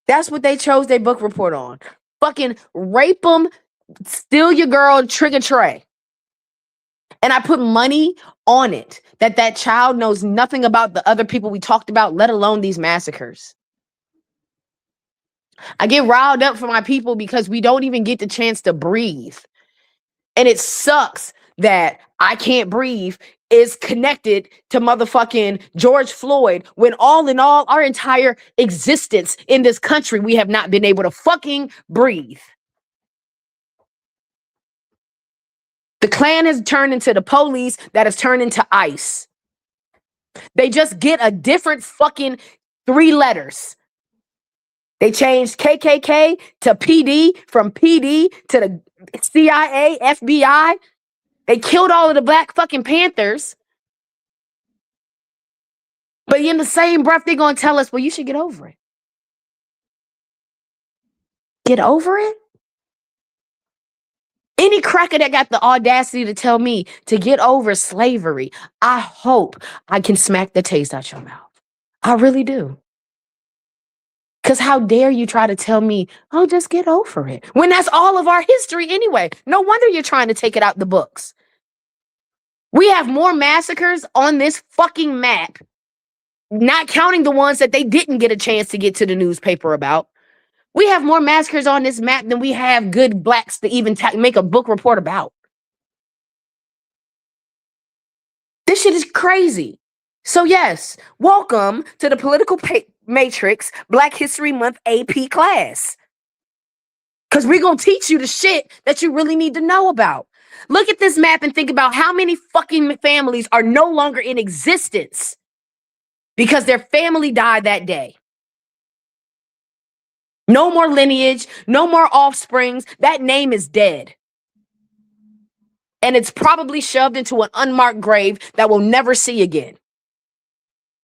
Speaker 7: That's what they chose their book report on. Fucking rape them, steal your girl, trigger Trey. And I put money on it that child knows nothing about the other people we talked about, let alone these massacres. I get riled up for my people because we don't even get the chance to breathe. And it sucks that I can't breathe is connected to motherfucking George Floyd when all in all, our entire existence in this country, we have not been able to fucking breathe. The Klan has turned into the police that has turned into ICE. They just get a different fucking 3 letters. They changed KKK to PD, from PD to the CIA, FBI. They killed all of the Black fucking Panthers. But in the same breath, they're going to tell us, well, you should get over it. Get over it? Any cracker that got the audacity to tell me to get over slavery, I hope I can smack the taste out your mouth. I really do. Because how dare you try to tell me, oh, just get over it, when that's all of our history anyway. No wonder you're trying to take it out the books. We have more massacres on this fucking map, not counting the ones that they didn't get a chance to get to the newspaper about. We have more massacres on this map than we have good Blacks to even make a book report about. This shit is crazy. So yes, welcome to the Political Matrix Black History Month AP class. Because we're going to teach you the shit that you really need to know about. Look at this map and think about how many fucking families are no longer in existence because their family died that day. No more lineage, no more offsprings. That name is dead. And it's probably shoved into an unmarked grave that we'll never see again.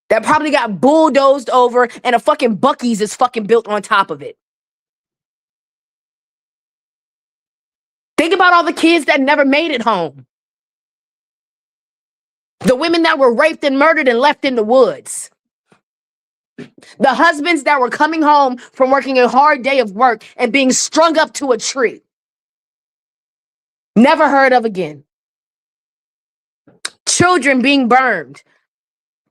Speaker 7: That probably got bulldozed over and a fucking Buc-ee's is fucking built on top of it. Think about all the kids that never made it home. The women that were raped and murdered and left in the woods. The husbands that were coming home from working a hard day of work and being strung up to a tree. Never heard of again. Children being burned.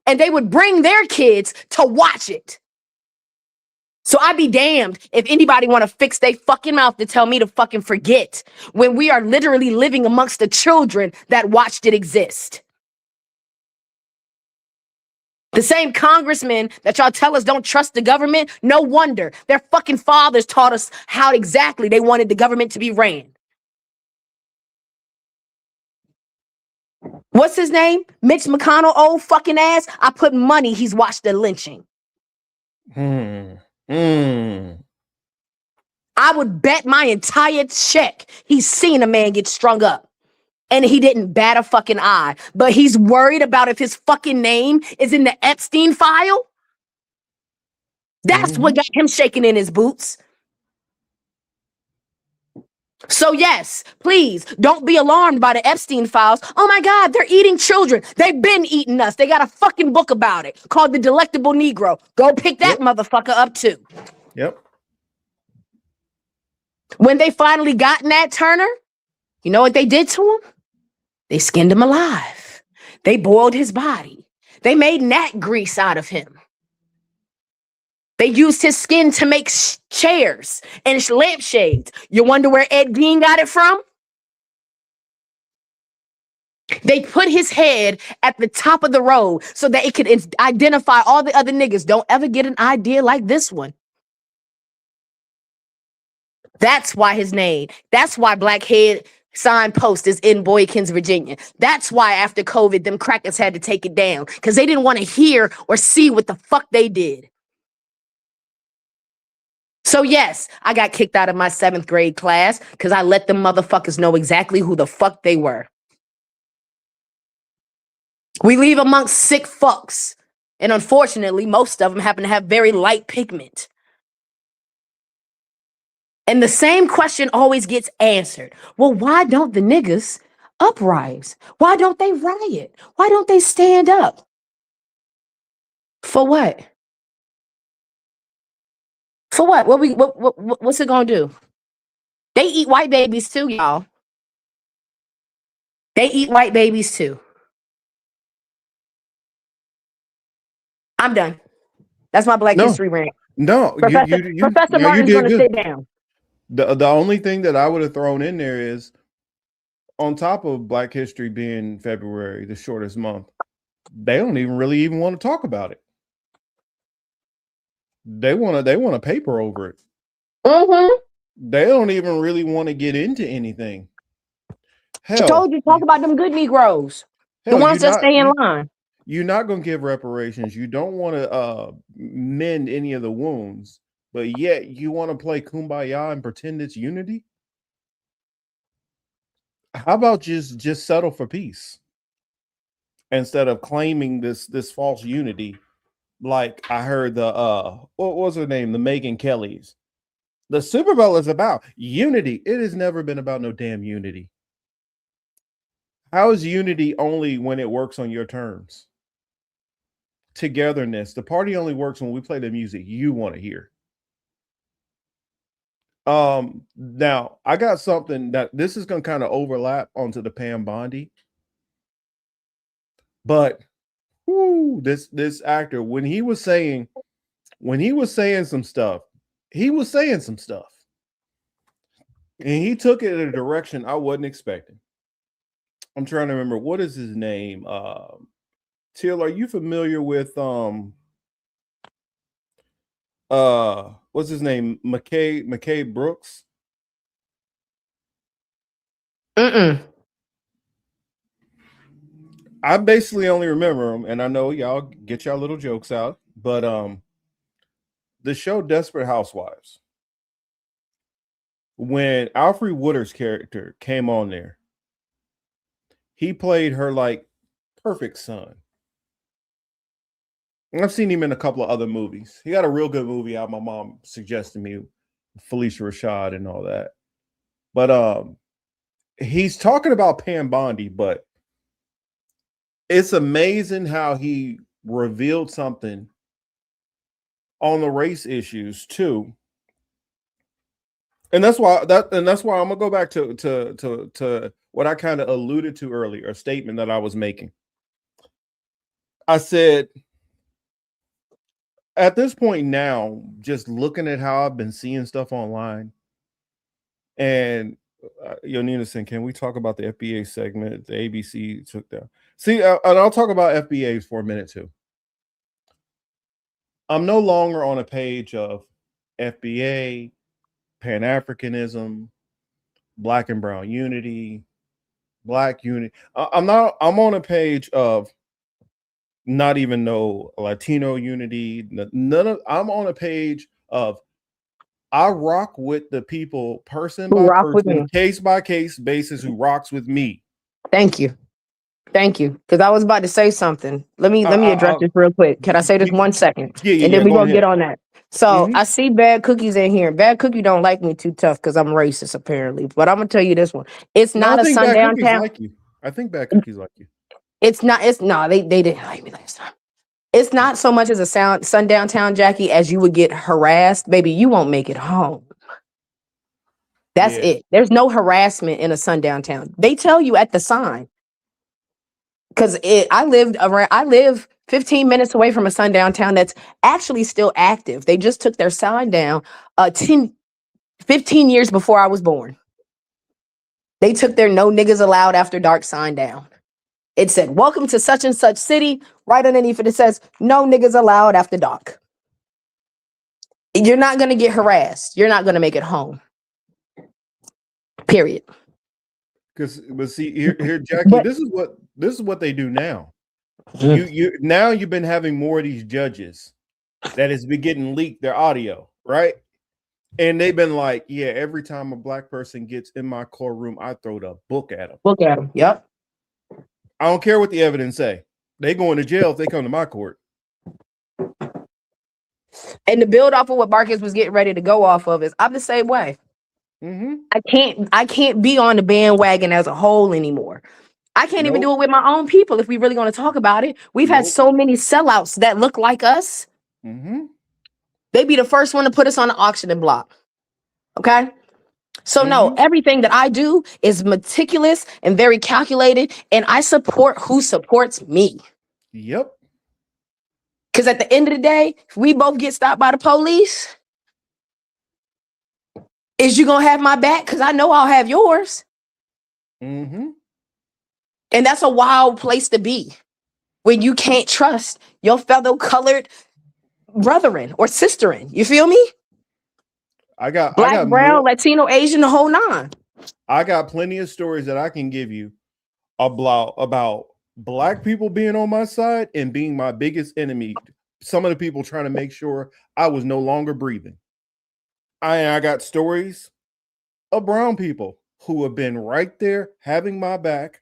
Speaker 7: And they would bring their kids to watch it. So I'd be damned if anybody want to fix their fucking mouth to tell me to fucking forget when we are literally living amongst the children that watched it exist. The same congressmen that y'all tell us don't trust the government, no wonder their fucking fathers taught us how exactly they wanted the government to be ran. What's his name? Mitch McConnell, old fucking ass. I put money he's watched the lynching. I would bet my entire check he's seen a man get strung up. And he didn't bat a fucking eye. But he's worried about if his fucking name is in the Epstein file. That's what got him shaking in his boots. So yes, please don't be alarmed by the Epstein files. Oh my God, they're eating children. They've been eating us. They got a fucking book about it called The Delectable Negro. Go pick that motherfucker up too.
Speaker 5: Yep.
Speaker 7: When they finally got Nat Turner, you know what they did to him? They skinned him alive. They boiled his body. They made gnat grease out of him. They used his skin to make chairs and lampshades. You wonder where Ed Gein got it from? They put his head at the top of the road so that it could identify all the other niggas. Don't ever get an idea like this one. That's why his name. That's why Blackhead signpost is in Boykins, Virginia. That's why after COVID, them crackers had to take it down because they didn't want to hear or see what the fuck they did. So yes, I got kicked out of my 7th grade class because I let them motherfuckers know exactly who the fuck they were. We live amongst sick fucks. And unfortunately, most of them happen to have very light pigment. And the same question always gets answered. Well, why don't the niggas uprise? Why don't they riot? Why don't they stand up? For what? For what? What's it gonna do? They eat white babies too, y'all. They eat white babies too. I'm done. That's my Black History rant.
Speaker 5: No,
Speaker 7: Professor Martin's gonna sit down.
Speaker 5: The only thing that I would have thrown in there is, on top of Black History being February, the shortest month, they don't even really want to talk about it. They want a paper over it. They don't even really want to get into anything. Hell, I told you, talk about them good Negroes, the ones that stay in line. You're not going to give reparations. You don't want to mend any of the wounds, but yet you want to play kumbaya and pretend it's unity. How about just settle for peace instead of claiming this false unity? Like I heard the what was her name? The Megyn Kellys. The Super Bowl is about unity. It has never been about no damn unity. How is unity only when it works on your terms? Togetherness. The party only works when we play the music you want to hear. Now I got something that this is going to kind of overlap onto the Pam Bondi, but this actor, when he was saying some stuff, and he took it in a direction I wasn't expecting. I'm trying to remember, what is his name? Till, are you familiar with what's his name? McKay Brooks? I basically only remember him, and I know y'all get y'all little jokes out, but the show Desperate Housewives. when Alfre Woodard's character came on there, he played her like perfect son. And I've seen him in a couple of other movies. He got a real good movie out. My mom suggested me, Felicia Rashad and all that. But he's talking about Pam Bondi, but it's amazing how he revealed something on the race issues too. And that's why I'm gonna go back to what I kind of alluded to earlier, a statement that I was making. I said, at this point now, just looking at how I've been seeing stuff online, and Yonina saying, can we talk about the FBA segment the ABC took down? See, and I'll talk about FBAs for a minute too. I'm no longer on a page of FBA, Pan-Africanism, Black and Brown unity, Black unity. I'm on a page of not even no Latino unity. I'm on a page of I rock with the people person by person, case by case basis who rocks with me.
Speaker 7: Thank you. Because I was about to say something. Let me address this real quick. Can I say this 1 second?
Speaker 5: Yeah,
Speaker 7: and then we're gonna get on that. So
Speaker 5: Mhm.
Speaker 7: I see Bad Cookies in here. Bad Cookie don't like me too tough because I'm racist, apparently. But I'm gonna tell you this one. It's not a sundown town.
Speaker 5: Like you. I think Bad Cookies like you.
Speaker 7: It's not. It's no. They didn't like me last time. It's not so much as a sundown town, Jackie, as you would get harassed. Baby, you won't make it home. That's it. There's no harassment in a sundown town. They tell you at the sign. Because I live 15 minutes away from a sundown town that's actually still active. They just took their sign down 15 years before I was born. They took their no niggas allowed after dark sign down. It said, welcome to such and such city. Right underneath it, it says, no niggas allowed after dark. You're not going to get harassed. You're not going to make it home. Period.
Speaker 5: But see here, Jackie, this is what they do now. You've been having more of these judges that has been getting leaked their audio, right? And they've been like, yeah, every time a Black person gets in my courtroom, I throw the book at them.
Speaker 7: Yep.
Speaker 5: I don't care what the evidence say. They going to jail if they come to my court.
Speaker 7: And to build off of what Marcus was getting ready to go off of is, I'm the same way.
Speaker 5: Mm-hmm.
Speaker 7: I can't be on the bandwagon as a whole anymore. I can't even do it with my own people if we really going to talk about it. We've had so many sellouts that look like us.
Speaker 5: Mm-hmm.
Speaker 7: They be the first one to put us on the auction block. Okay? So no, everything that I do is meticulous and very calculated, and I support who supports me.
Speaker 5: Yep.
Speaker 7: Because at the end of the day, if we both get stopped by the police, is you gonna have my back? Because I know I'll have yours.
Speaker 5: Mm-hmm.
Speaker 7: And that's a wild place to be when you can't trust your fellow colored brethren or sisterin. You feel me? Black, brown, Latino, Asian, the whole nine.
Speaker 5: I got plenty of stories that I can give you about Black people being on my side and being my biggest enemy. Some of the people trying to make sure I was no longer breathing. I got stories of brown people who have been right there having my back.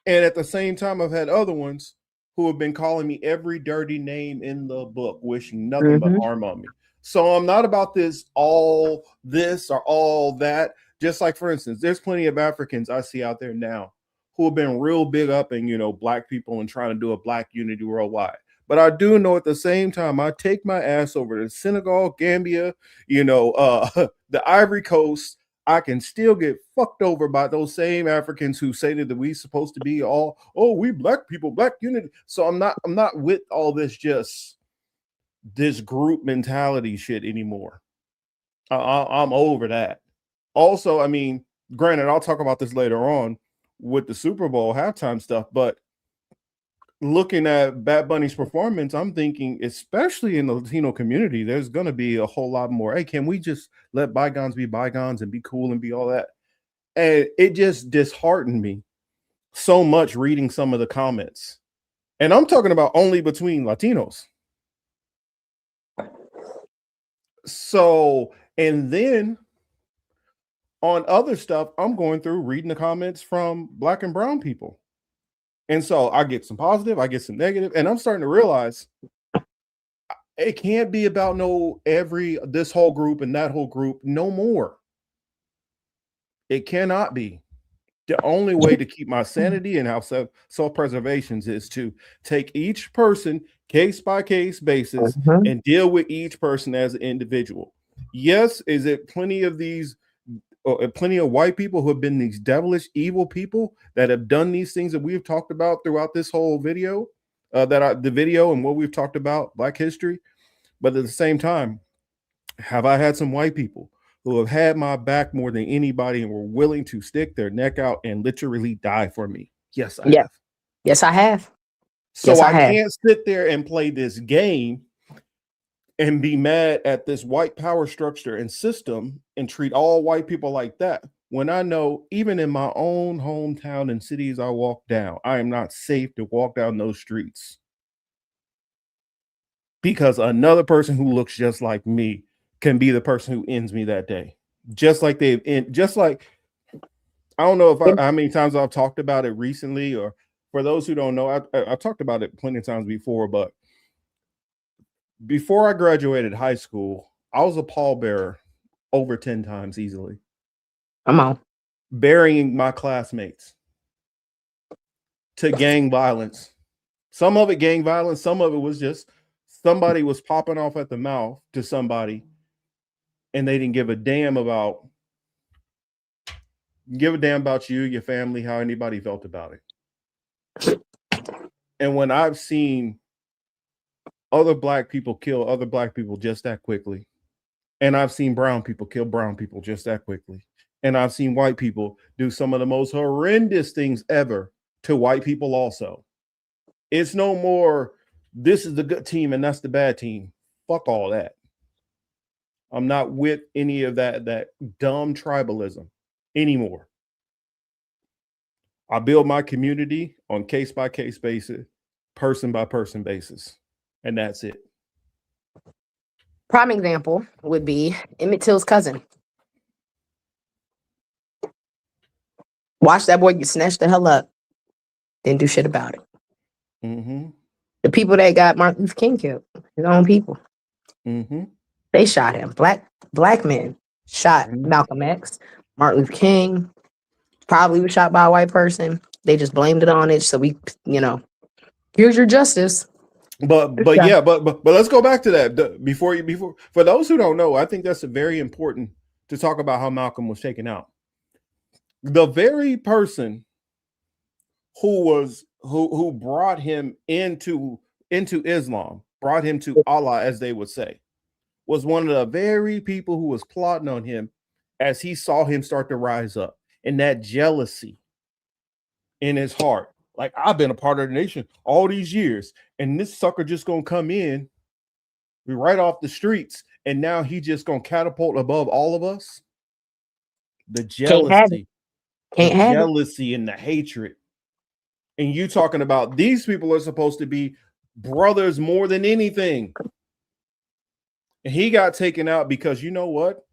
Speaker 5: And at the same time, I've had other ones who have been calling me every dirty name in the book, wishing nothing but harm on me. So I'm not about all this or all that. Just like, for instance, there's plenty of Africans I see out there now who have been real big up in, Black people and trying to do a Black unity worldwide. But I do know at the same time, I take my ass over to Senegal, Gambia, the Ivory Coast. I can still get fucked over by those same Africans who say that we supposed to be we Black people, Black unity. So I'm not with all this this group mentality shit anymore. I'm over that. Also, I mean, granted, I'll talk about this later on with the Super Bowl halftime stuff, but looking at Bad Bunny's performance, I'm thinking, especially in the Latino community, there's going to be a whole lot more. Hey, can we just let bygones be bygones and be cool and be all that? And it just disheartened me so much reading some of the comments. And I'm talking about only between Latinos. So, and then on other stuff, I'm going through reading the comments from Black and brown people. And so I get some positive, I get some negative, and I'm starting to realize it can't be about this whole group and that whole group no more. It cannot be. The only way to keep my sanity and have self-preservation is to take each person case by case basis and deal with each person as an individual. Yes, is it plenty of white people who have been these devilish, evil people that have done these things that we've talked about throughout this whole video, the video and what we've talked about, Black history. But at the same time, have I had some white people who have had my back more than anybody and were willing to stick their neck out and literally die for me? Yes, I have.
Speaker 7: Yes, I have.
Speaker 5: So yes, I can't sit there and play this game and be mad at this white power structure and system and treat all white people like that, when I know even in my own hometown and cities I walk down, I am not safe to walk down those streets because another person who looks just like me can be the person who ends me that day. Just like I don't know how many times I've talked about it recently, or for those who don't know, I've talked about it plenty of times before, but before I graduated high school, I was a pallbearer over 10 times easily.
Speaker 7: Come on.
Speaker 5: Burying my classmates to gang violence. Some of it gang violence, some of it was just somebody was popping off at the mouth to somebody and they didn't give a damn about you, your family, how anybody felt about it. And when I've seen other Black people kill other Black people just that quickly, and I've seen brown people kill brown people just that quickly, and I've seen white people do some of the most horrendous things ever to white people also. It's no more, this is the good team and that's the bad team. Fuck all that. I'm not with any of that dumb tribalism anymore. I build my community on case by case basis, person by person basis, and that's it.
Speaker 7: Prime example would be Emmett Till's cousin. Watch that boy get snatched the hell up. Didn't do shit about it.
Speaker 5: Mm-hmm.
Speaker 7: The people that got Martin Luther King killed, his own people.
Speaker 5: Mm-hmm. They
Speaker 7: shot him. Black men shot Malcolm X. Martin Luther King probably was shot by a white person. They just blamed it on it. So we, here's your justice.
Speaker 5: But let's go back to that before for those who don't know, I think that's very important to talk about how Malcolm was taken out. The very person who brought him into Islam, brought him to Allah, as they would say, was one of the very people who was plotting on him as he saw him start to rise up, and that jealousy in his heart. Like, I've been a part of the nation all these years, and this sucker just gonna come in right off the streets, and now he just gonna catapult above all of us. The jealousy, and the hatred. And you talking about these people are supposed to be brothers more than anything. And he got taken out because, you know what?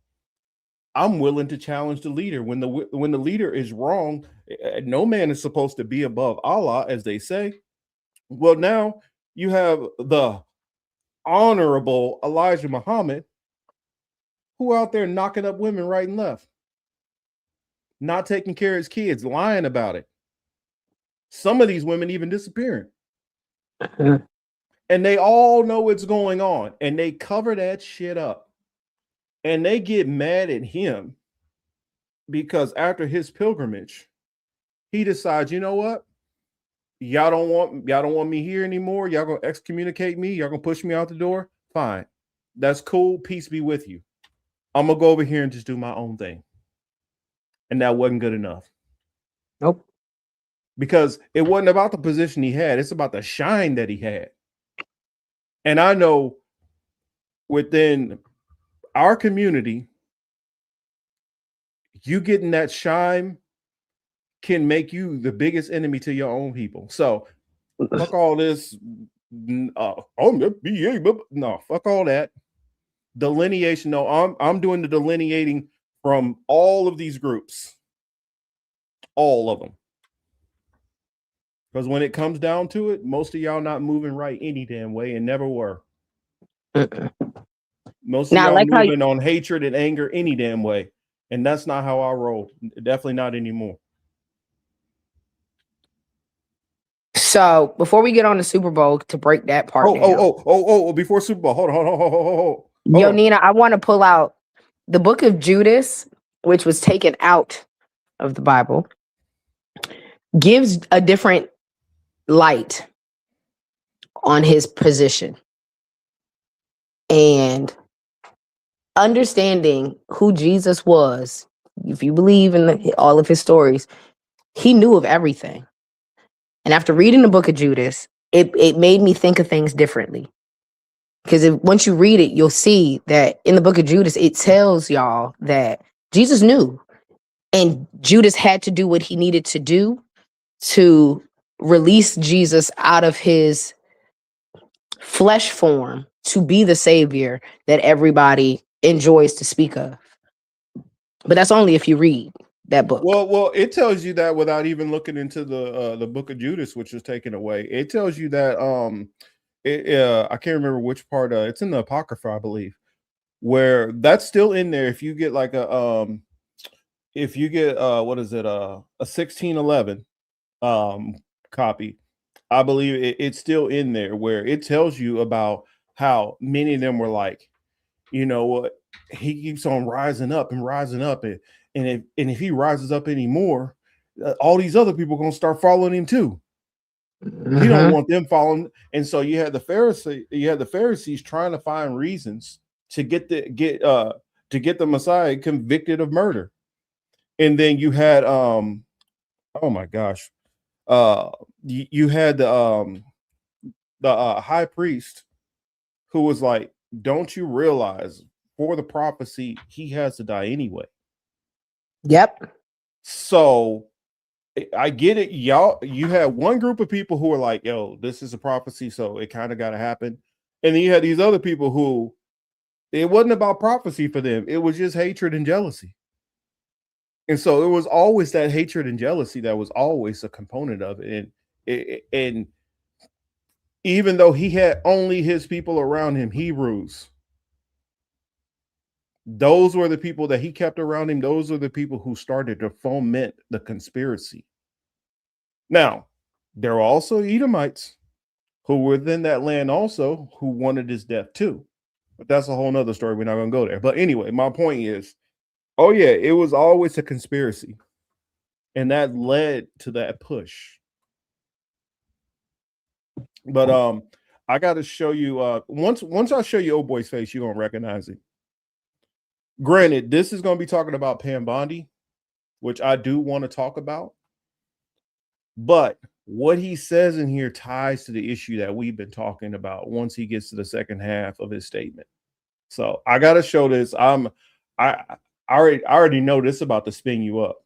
Speaker 5: I'm willing to challenge the leader. When the leader is wrong, no man is supposed to be above Allah, as they say. Well, now you have the honorable Elijah Muhammad, who out there knocking up women right and left, not taking care of his kids, lying about it. Some of these women even disappearing. And they all know what's going on, and they cover that shit up. And they get mad at him because after his pilgrimage, he decides, you know what? Y'all don't want me here anymore. Y'all gonna excommunicate me. Y'all gonna push me out the door. Fine. That's cool. Peace be with you. I'm gonna go over here and just do my own thing. And that wasn't good enough.
Speaker 7: Nope.
Speaker 5: Because it wasn't about the position he had. It's about the shine that he had. And I know within our community, you getting that shine can make you the biggest enemy to your own people. So fuck all this. No, fuck all that. Delineation. No, I'm doing the delineating from all of these groups. All of them. Because when it comes down to it, most of y'all not moving right any damn way and never were. Most of
Speaker 7: Now,
Speaker 5: y'all
Speaker 7: like how
Speaker 5: moving on hatred and anger any damn way. And that's not how I roll. Definitely not anymore.
Speaker 7: So before we get on the Super Bowl to break that part down.
Speaker 5: Before Super Bowl. Hold on.
Speaker 7: Yo, Nina, I want to pull out the book of Judas, which was taken out of the Bible, gives a different light on his position. And understanding who Jesus was, if you believe in all of his stories, he knew of everything. And after reading the book of Judas, it made me think of things differently. Because once you read it, you'll see that in the book of Judas, it tells y'all that Jesus knew. And Judas had to do what he needed to do to release Jesus out of his flesh form to be the savior that everybody enjoys to speak of. But that's only if you read that book.
Speaker 5: Well, it tells you that without even looking into the book of Judas, which was taken away. It tells you that I can't remember which part. It's in the Apocrypha, I believe, where that's still in there. If you get like a what is it, a 1611 copy, I believe it's still in there, where it tells you about how many of them were like, you know what, he keeps on rising up, and if he rises up anymore, all these other people are gonna start following him too. He don't want them following. And so you had the Pharisees trying to find reasons to get the Messiah convicted of murder. And then you had oh my gosh, you had the high priest who was like, don't you realize for the prophecy he has to die anyway?
Speaker 7: Yep.
Speaker 5: So I get it, y'all. You had one group of people who were like, yo, this is a prophecy, so it kind of got to happen. And then you had these other people who it wasn't about prophecy for them. It was just hatred and jealousy. And so it was always that hatred and jealousy that was always a component of it. And even though he had only his people around him, Hebrews, those were the people that he kept around him. Those are the people who started to foment the conspiracy. Now, there were also Edomites who were within that land also who wanted his death too. But that's a whole nother story. We're not going to go there. But anyway, my point is, oh yeah, it was always a conspiracy. And that led to that push. But I got to show you, once I show you old boy's face, you're going to recognize it. Granted, this is going to be talking about Pam Bondi, which I do want to talk about. But what he says in here ties to the issue that we've been talking about once he gets to the second half of his statement. So I got to show this. I already know this is about to spin you up.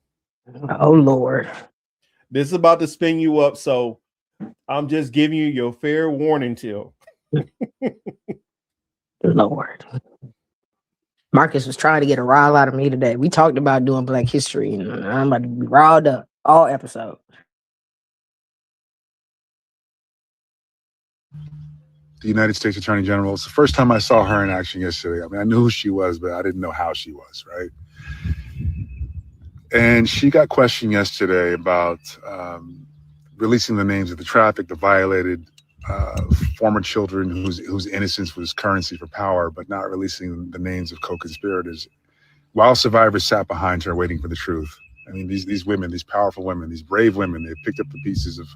Speaker 7: Oh, Lord.
Speaker 5: This is about to spin you up. So I'm just giving you your fair warning, Till.
Speaker 7: Lord. Marcus was trying to get a rile out of me today. We talked about doing Black History, and I'm about to be riled up all episode.
Speaker 8: The United States Attorney General. It's the first time I saw her in action yesterday. I mean, I knew who she was, but I didn't know how she was, right? And she got questioned yesterday about releasing the names of the trafficked, the violated, former children whose innocence was currency for power, but not releasing the names of co-conspirators, while survivors sat behind her waiting for the truth. I mean, these women, these powerful women, these brave women, they picked up the pieces of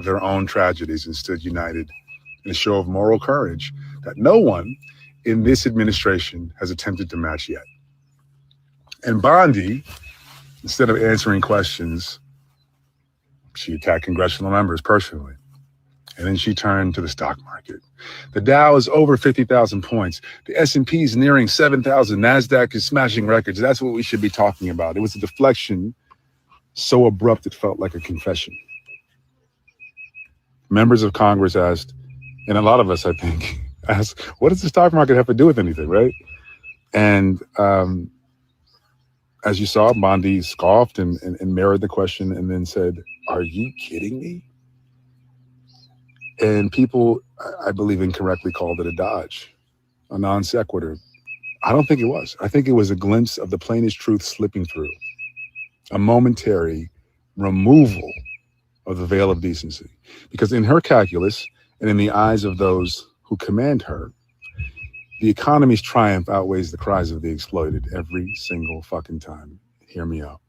Speaker 8: their own tragedies and stood united in a show of moral courage that no one in this administration has attempted to match yet. And Bondi, instead of answering questions, she attacked congressional members personally. And then she turned to the stock market. The Dow is over 50,000 points. The S&P is nearing 7,000. NASDAQ is smashing records. That's what we should be talking about. It was a deflection so abrupt it felt like a confession. Members of Congress asked, and a lot of us, I think, asked, what does the stock market have to do with anything, right? And as you saw, Bondi scoffed and mirrored the question and then said, "Are you kidding me?" And people, I believe, incorrectly called it a dodge, a non sequitur. I don't think it was. I think it was a glimpse of the plainest truth slipping through, a momentary removal of the veil of decency. Because in her calculus and in the eyes of those who command her, the economy's triumph outweighs the cries of the exploited every single fucking time. Hear me out.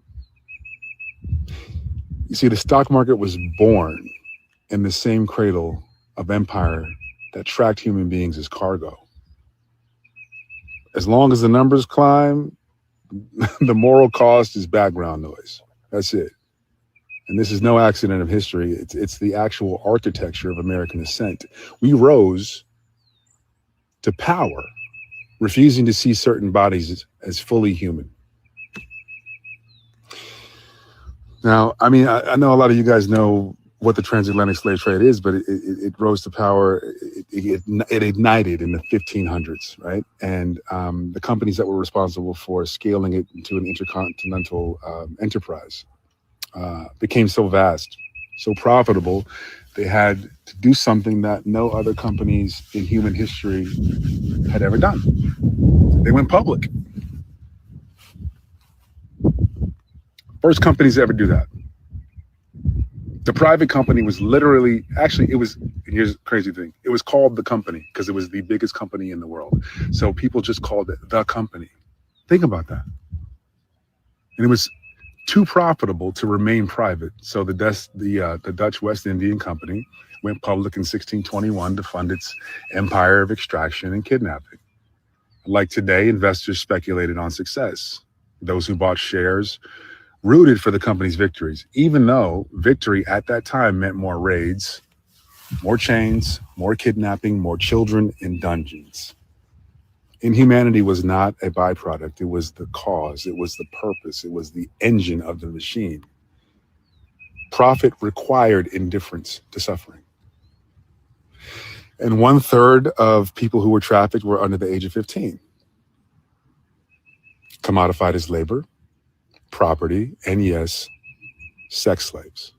Speaker 8: You see, the stock market was born in the same cradle of empire that tracked human beings as cargo. As long as the numbers climb, the moral cost is background noise. That's it. And this is no accident of history. It's the actual architecture of American ascent. We rose to power, refusing to see certain bodies as fully human. Now, I mean, I know a lot of you guys know what the transatlantic slave trade is, but it rose to power. It ignited in the 1500s, right? And the companies that were responsible for scaling it into an intercontinental enterprise became so vast, so profitable, they had to do something that no other companies in human history had ever done. They went public. First companies to ever do that. The private company was literally, actually, it was, here's the crazy thing, it was called The Company because it was the biggest company in the world. So people just called it The Company. Think about that. And it was too profitable to remain private. So the Dutch West Indian Company went public in 1621 to fund its empire of extraction and kidnapping. Like today, investors speculated on success. Those who bought shares rooted for the company's victories, even though victory at that time meant more raids, more chains, more kidnapping, more children in dungeons. Inhumanity was not a byproduct. It was the cause. It was the purpose. It was the engine of the machine. Profit required indifference to suffering. And 1/3 of people who were trafficked were under the age of 15. Commodified as labor, property, and yes, sex slaves.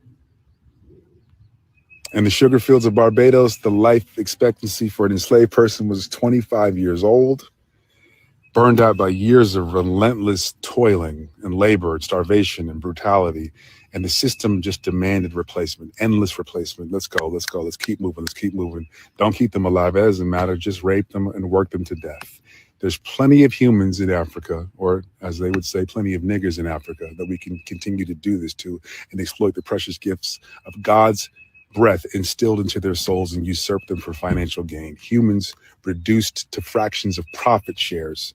Speaker 8: In the sugar fields of Barbados, the life expectancy for an enslaved person was 25 years old, burned out by years of relentless toiling and labor and starvation and brutality. And the system just demanded replacement, endless replacement. Let's go, let's go, let's keep moving, let's keep moving. Don't keep them alive. It doesn't matter. Just rape them and work them to death. There's plenty of humans in Africa, or as they would say, plenty of niggers in Africa that we can continue to do this to and exploit the precious gifts of God's breath instilled into their souls and usurp them for financial gain. Humans reduced to fractions of profit shares.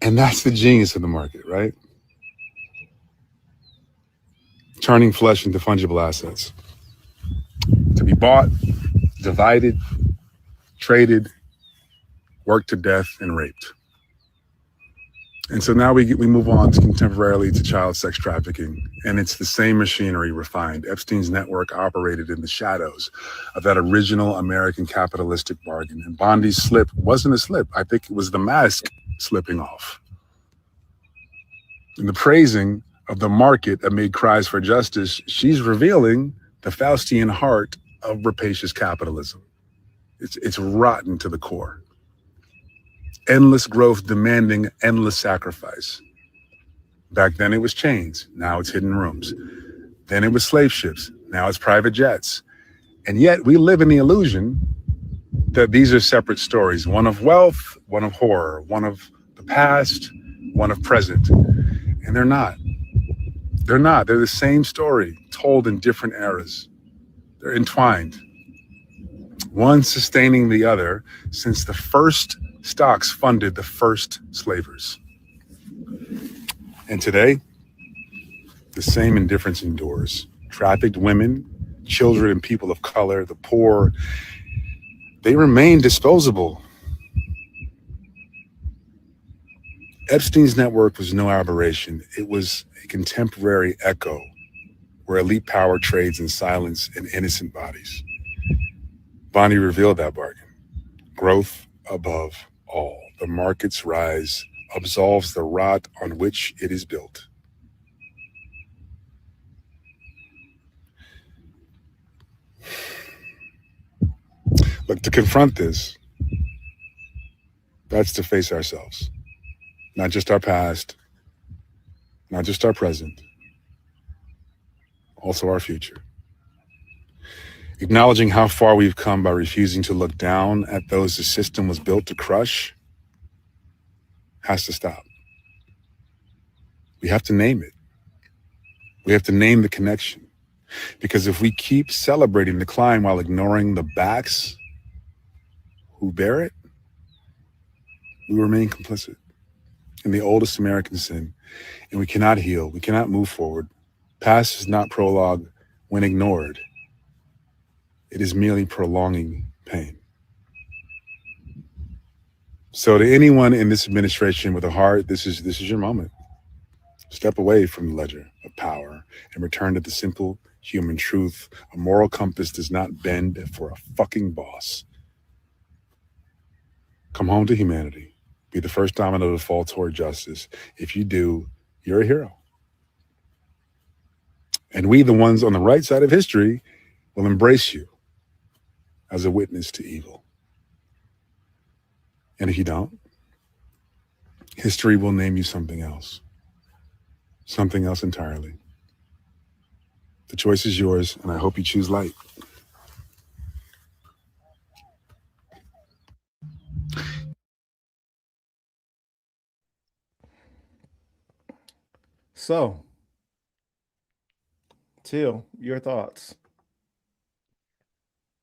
Speaker 8: And that's the genius of the market, right? Turning flesh into fungible assets to be bought, divided, traded, worked to death, and raped. And so now we move on to contemporarily to child sex trafficking, and it's the same machinery refined. Epstein's network operated in the shadows of that original American capitalistic bargain. And Bondi's slip wasn't a slip. I think it was the mask slipping off. In the praising of the market amid cries for justice, she's revealing the Faustian heart of rapacious capitalism. It's rotten to the core. Endless growth demanding endless sacrifice. Back then it was chains, now it's hidden rooms. Then it was slave ships, now it's private jets. And yet we live in the illusion that these are separate stories, one of wealth, one of horror, one of the past, one of present. And they're not. They're not. They're the same story, told in different eras. They're entwined. One sustaining the other since the first stocks funded the first slavers. And today, the same indifference endures. Trafficked women, children and people of color, the poor, they remain disposable. Epstein's network was no aberration. It was a contemporary echo where elite power trades in silence and innocent bodies. Bondi revealed that bargain. Growth above all. The market's rise absolves the rot on which it is built. Look, to confront this, that's to face ourselves, not just our past, not just our present, also our future. Acknowledging how far we've come by refusing to look down at those the system was built to crush has to stop. We have to name it. We have to name the connection. Because if we keep celebrating the climb while ignoring the backs who bear it, we remain complicit in the oldest American sin, and we cannot heal. We cannot move forward. Past is not prologue when ignored. It is merely prolonging pain. So to anyone in this administration with a heart, this is your moment. Step away from the ledger of power and return to the simple human truth. A moral compass does not bend for a fucking boss. Come home to humanity. Be the first domino to fall toward justice. If you do, you're a hero. And we, the ones on the right side of history, will embrace you as a witness to evil. And if you don't, history will name you something else entirely. The choice is yours, and I hope you choose light.
Speaker 5: So, Teal, your thoughts?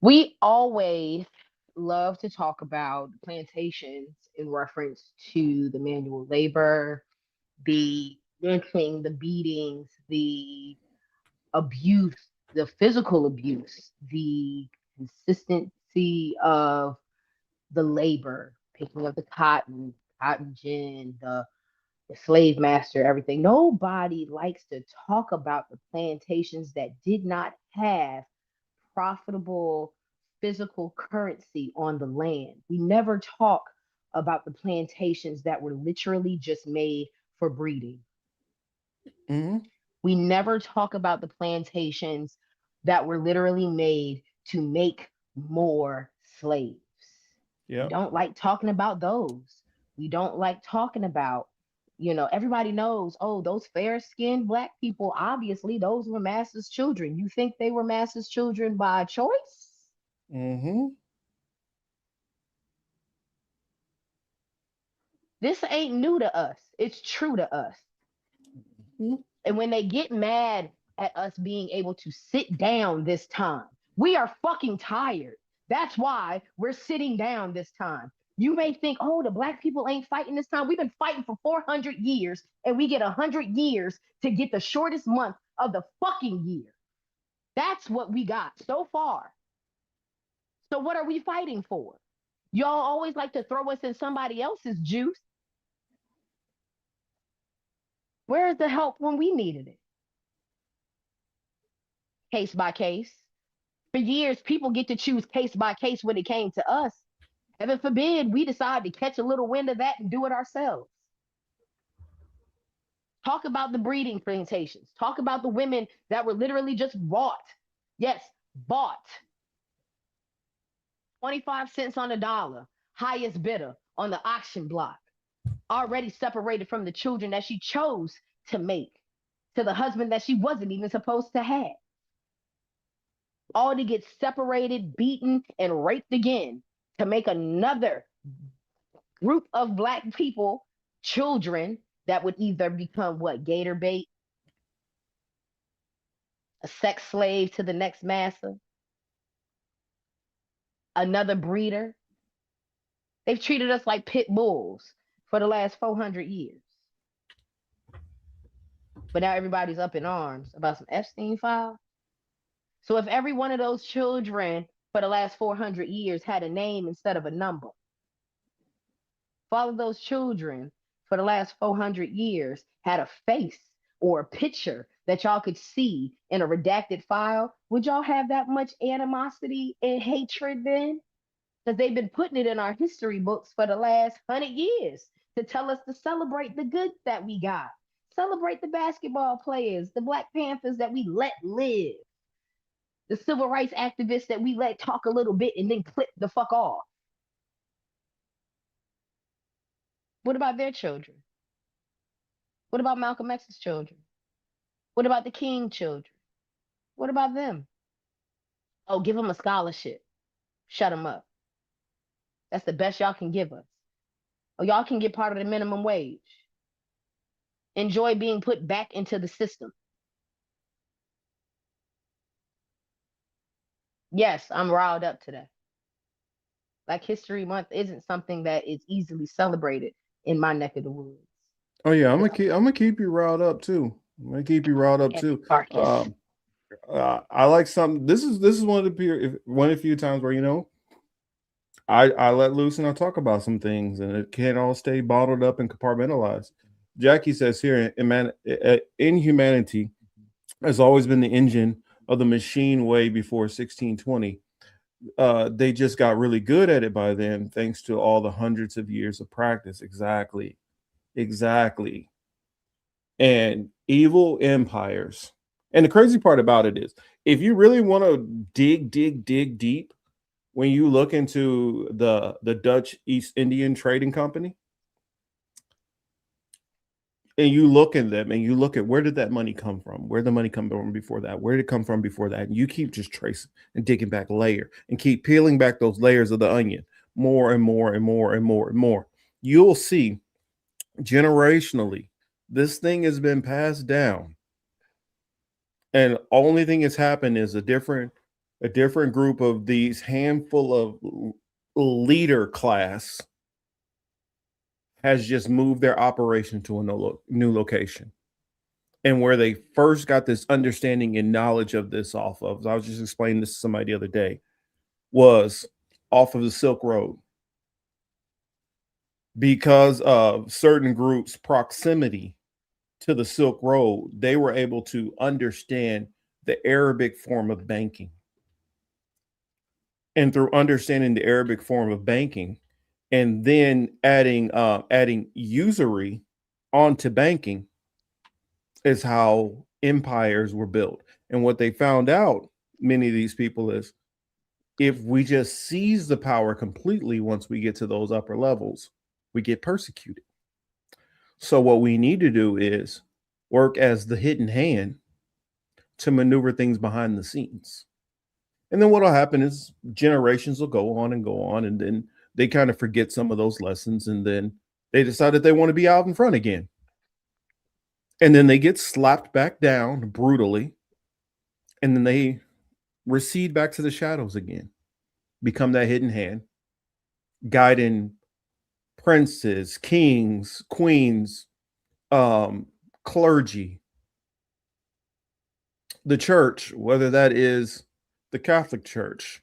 Speaker 7: We always love to talk about plantations in reference to the manual labor, the lynching, the beatings, the abuse, the physical abuse, the consistency of the labor, picking up the cotton gin, the slave master, everything. Nobody likes to talk about the plantations that did not have profitable physical currency on the land. We never talk about the plantations that were literally just made for breeding.
Speaker 5: Mm-hmm.
Speaker 7: We never talk about the plantations that were literally made to make more slaves.
Speaker 5: Yeah.
Speaker 7: We don't like talking about those. We don't like talking about, everybody knows, oh, those fair skinned Black people, obviously, those were Master's children. You think they were Master's children by choice?
Speaker 5: Mm-hmm.
Speaker 7: This ain't new to us. It's true to us.
Speaker 5: Mm-hmm.
Speaker 7: And when they get mad at us being able to sit down this time, we are fucking tired. That's why we're sitting down this time. You may think, oh, the Black people ain't fighting this time. We've been fighting for 400 years, and we get 100 years to get the shortest month of the fucking year. That's what we got so far. So what are we fighting for? Y'all always like to throw us in somebody else's juice. Where's the help when we needed it? Case by case. For years, people get to choose case by case when it came to us. Heaven forbid we decide to catch a little wind of that and do it ourselves. Talk about the breeding plantations. Talk about the women that were literally just bought. Yes, bought. 25 cents on the dollar, highest bidder on the auction block. Already separated from the children that she chose to make, to the husband that she wasn't even supposed to have. All to get separated, beaten, and raped again to make another group of Black people, children, that would either become what? Gator bait, a sex slave to the next master, another breeder. They've treated us like pit bulls for the last 400 years. But now everybody's up in arms about some Epstein files. So if every one of those children for the last 400 years had a name instead of a number, if all of those children for the last 400 years had a face
Speaker 9: or a picture that y'all could see in a redacted file, would y'all have that much animosity and hatred then? Because they've been putting it in our history books for the last 100 years to tell us to celebrate the good that we got. Celebrate the basketball players, the Black Panthers that we let live, the civil rights activists that we let talk a little bit and then clip the fuck off. What about their children? What about Malcolm X's children? What about the King children? What about them? Oh, give them a scholarship. Shut them up. That's the best y'all can give us. Or y'all can get part of the minimum wage. Enjoy being put back into the system. Yes, I'm riled up today. Black History Month isn't something that is easily celebrated in my neck of the woods.
Speaker 5: Oh yeah, I'm gonna keep you riled up too. I'm gonna keep you riled up too. I like some. This is one of the few times where I let loose and I talk about some things, and it can't all stay bottled up and compartmentalized. Jackie says here, inhumanity has always been the engine of the machine way before 1620. They just got really good at it by then, thanks to all the hundreds of years of practice. Exactly. And evil empires. And the crazy part about it is, if you really want to dig deep, when you look into the Dutch East Indian Trading Company, and you look at them and you look at where did that money come from? Where did the money come from before that? Where did it come from before that? And you keep just tracing and digging back layer and keep peeling back those layers of the onion more and more and more and more and more. You'll see generationally, this thing has been passed down. And only thing that's happened is a different group of these handful of leader class has just moved their operation to a new location. And where they first got this understanding and knowledge of this off of, I was just explaining this to somebody the other day, was off of the Silk Road. Because of certain groups' proximity to the Silk Road, they were able to understand the Arabic form of banking. And through understanding the Arabic form of banking, and then adding usury onto banking, is how empires were built. And what they found out, many of these people, is if we just seize the power completely once we get to those upper levels, we get persecuted. So what we need to do is work as the hidden hand to maneuver things behind the scenes. And then what will happen is generations will go on, and then they kind of forget some of those lessons, and then they decide that they want to be out in front again. And then they get slapped back down brutally, and then they recede back to the shadows again, become that hidden hand, guiding princes, kings, queens, clergy, the church, whether that is the Catholic Church,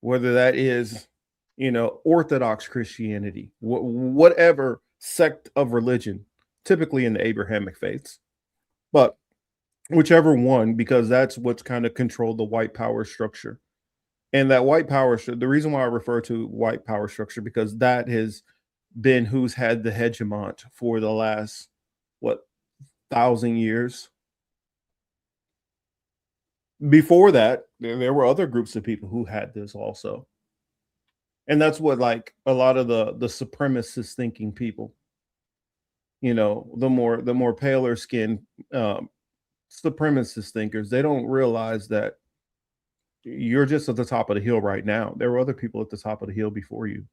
Speaker 5: whether that is, Orthodox Christianity, whatever sect of religion, typically in the Abrahamic faiths, but whichever one, because that's what's kind of controlled the white power structure. And that white power, the reason why I refer to white power structure, because that has been who's had the hegemon for the last, 1,000 years. Before that, there were other groups of people who had this also. And that's what, like, a lot of the supremacist thinking people, the more paler skinned supremacist thinkers, they don't realize that you're just at the top of the hill right now. There were other people at the top of the hill before you.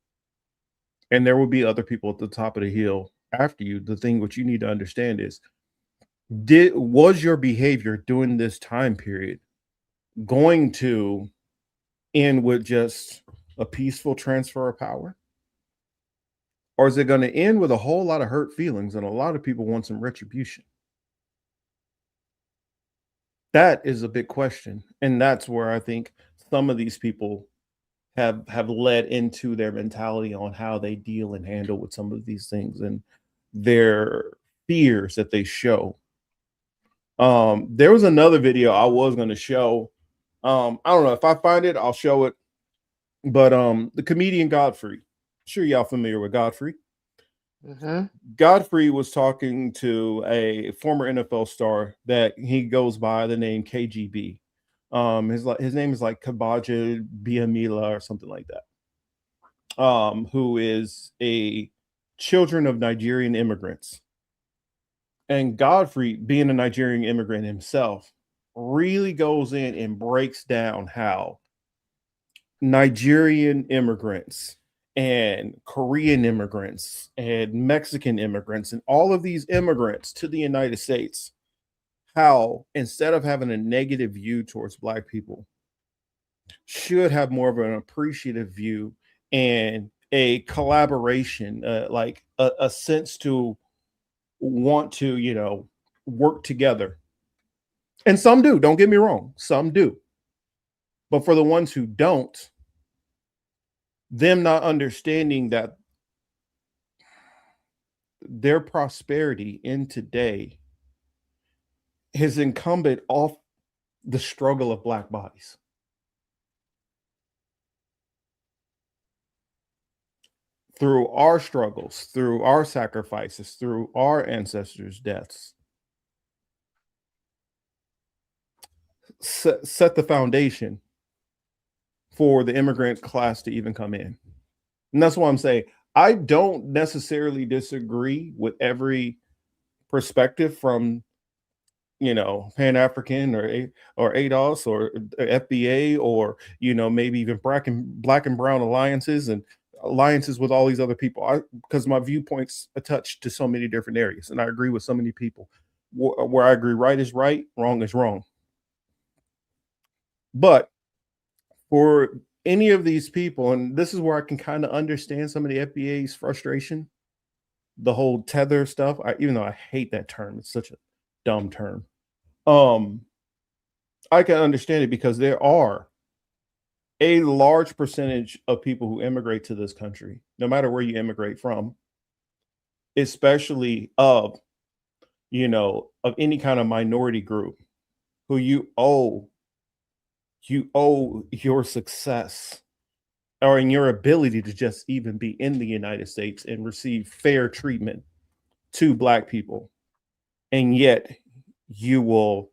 Speaker 5: And there will be other people at the top of the hill after you. The thing what you need to understand is, was your behavior during this time period going to end with just a peaceful transfer of power? Or is it going to end with a whole lot of hurt feelings and a lot of people want some retribution? That is a big question. And that's where I think some of these people have led into their mentality on how they deal and handle with some of these things, and their fears that they show There was another video I was going to show. I don't know if I find it, I'll show it. But the comedian Godfrey, sure y'all familiar with Godfrey. Godfrey was talking to a former NFL star that he goes by the name KGB. His name is like Kabaja Biamila or something like that. Who is a children of Nigerian immigrants. And Godfrey, being a Nigerian immigrant himself, really goes in and breaks down how Nigerian immigrants and Korean immigrants and Mexican immigrants and all of these immigrants to the United States, how instead of having a negative view towards Black people, should have more of an appreciative view and a collaboration, like a sense to want to, work together. And some do, don't get me wrong, some do. But for the ones who don't, them not understanding that their prosperity in today is incumbent off the struggle of Black bodies. Through our struggles, through our sacrifices, through our ancestors' deaths, set the foundation for the immigrant class to even come in. And that's why I'm saying I don't necessarily disagree with every perspective from, Pan-African or ADOS or FBA or, maybe even black and brown alliances and alliances with all these other people. Because my viewpoints attach to so many different areas. And I agree with so many people. Where I agree right is right, wrong is wrong. But for any of these people, and this is where I can kind of understand some of the FBA's frustration, the whole tether stuff. Even though I hate that term, it's such a dumb term. I can understand it because there are a large percentage of people who immigrate to this country, no matter where you immigrate from, especially of any kind of minority group, who you owe your success or in your ability to just even be in the United States and receive fair treatment to Black people. And yet you will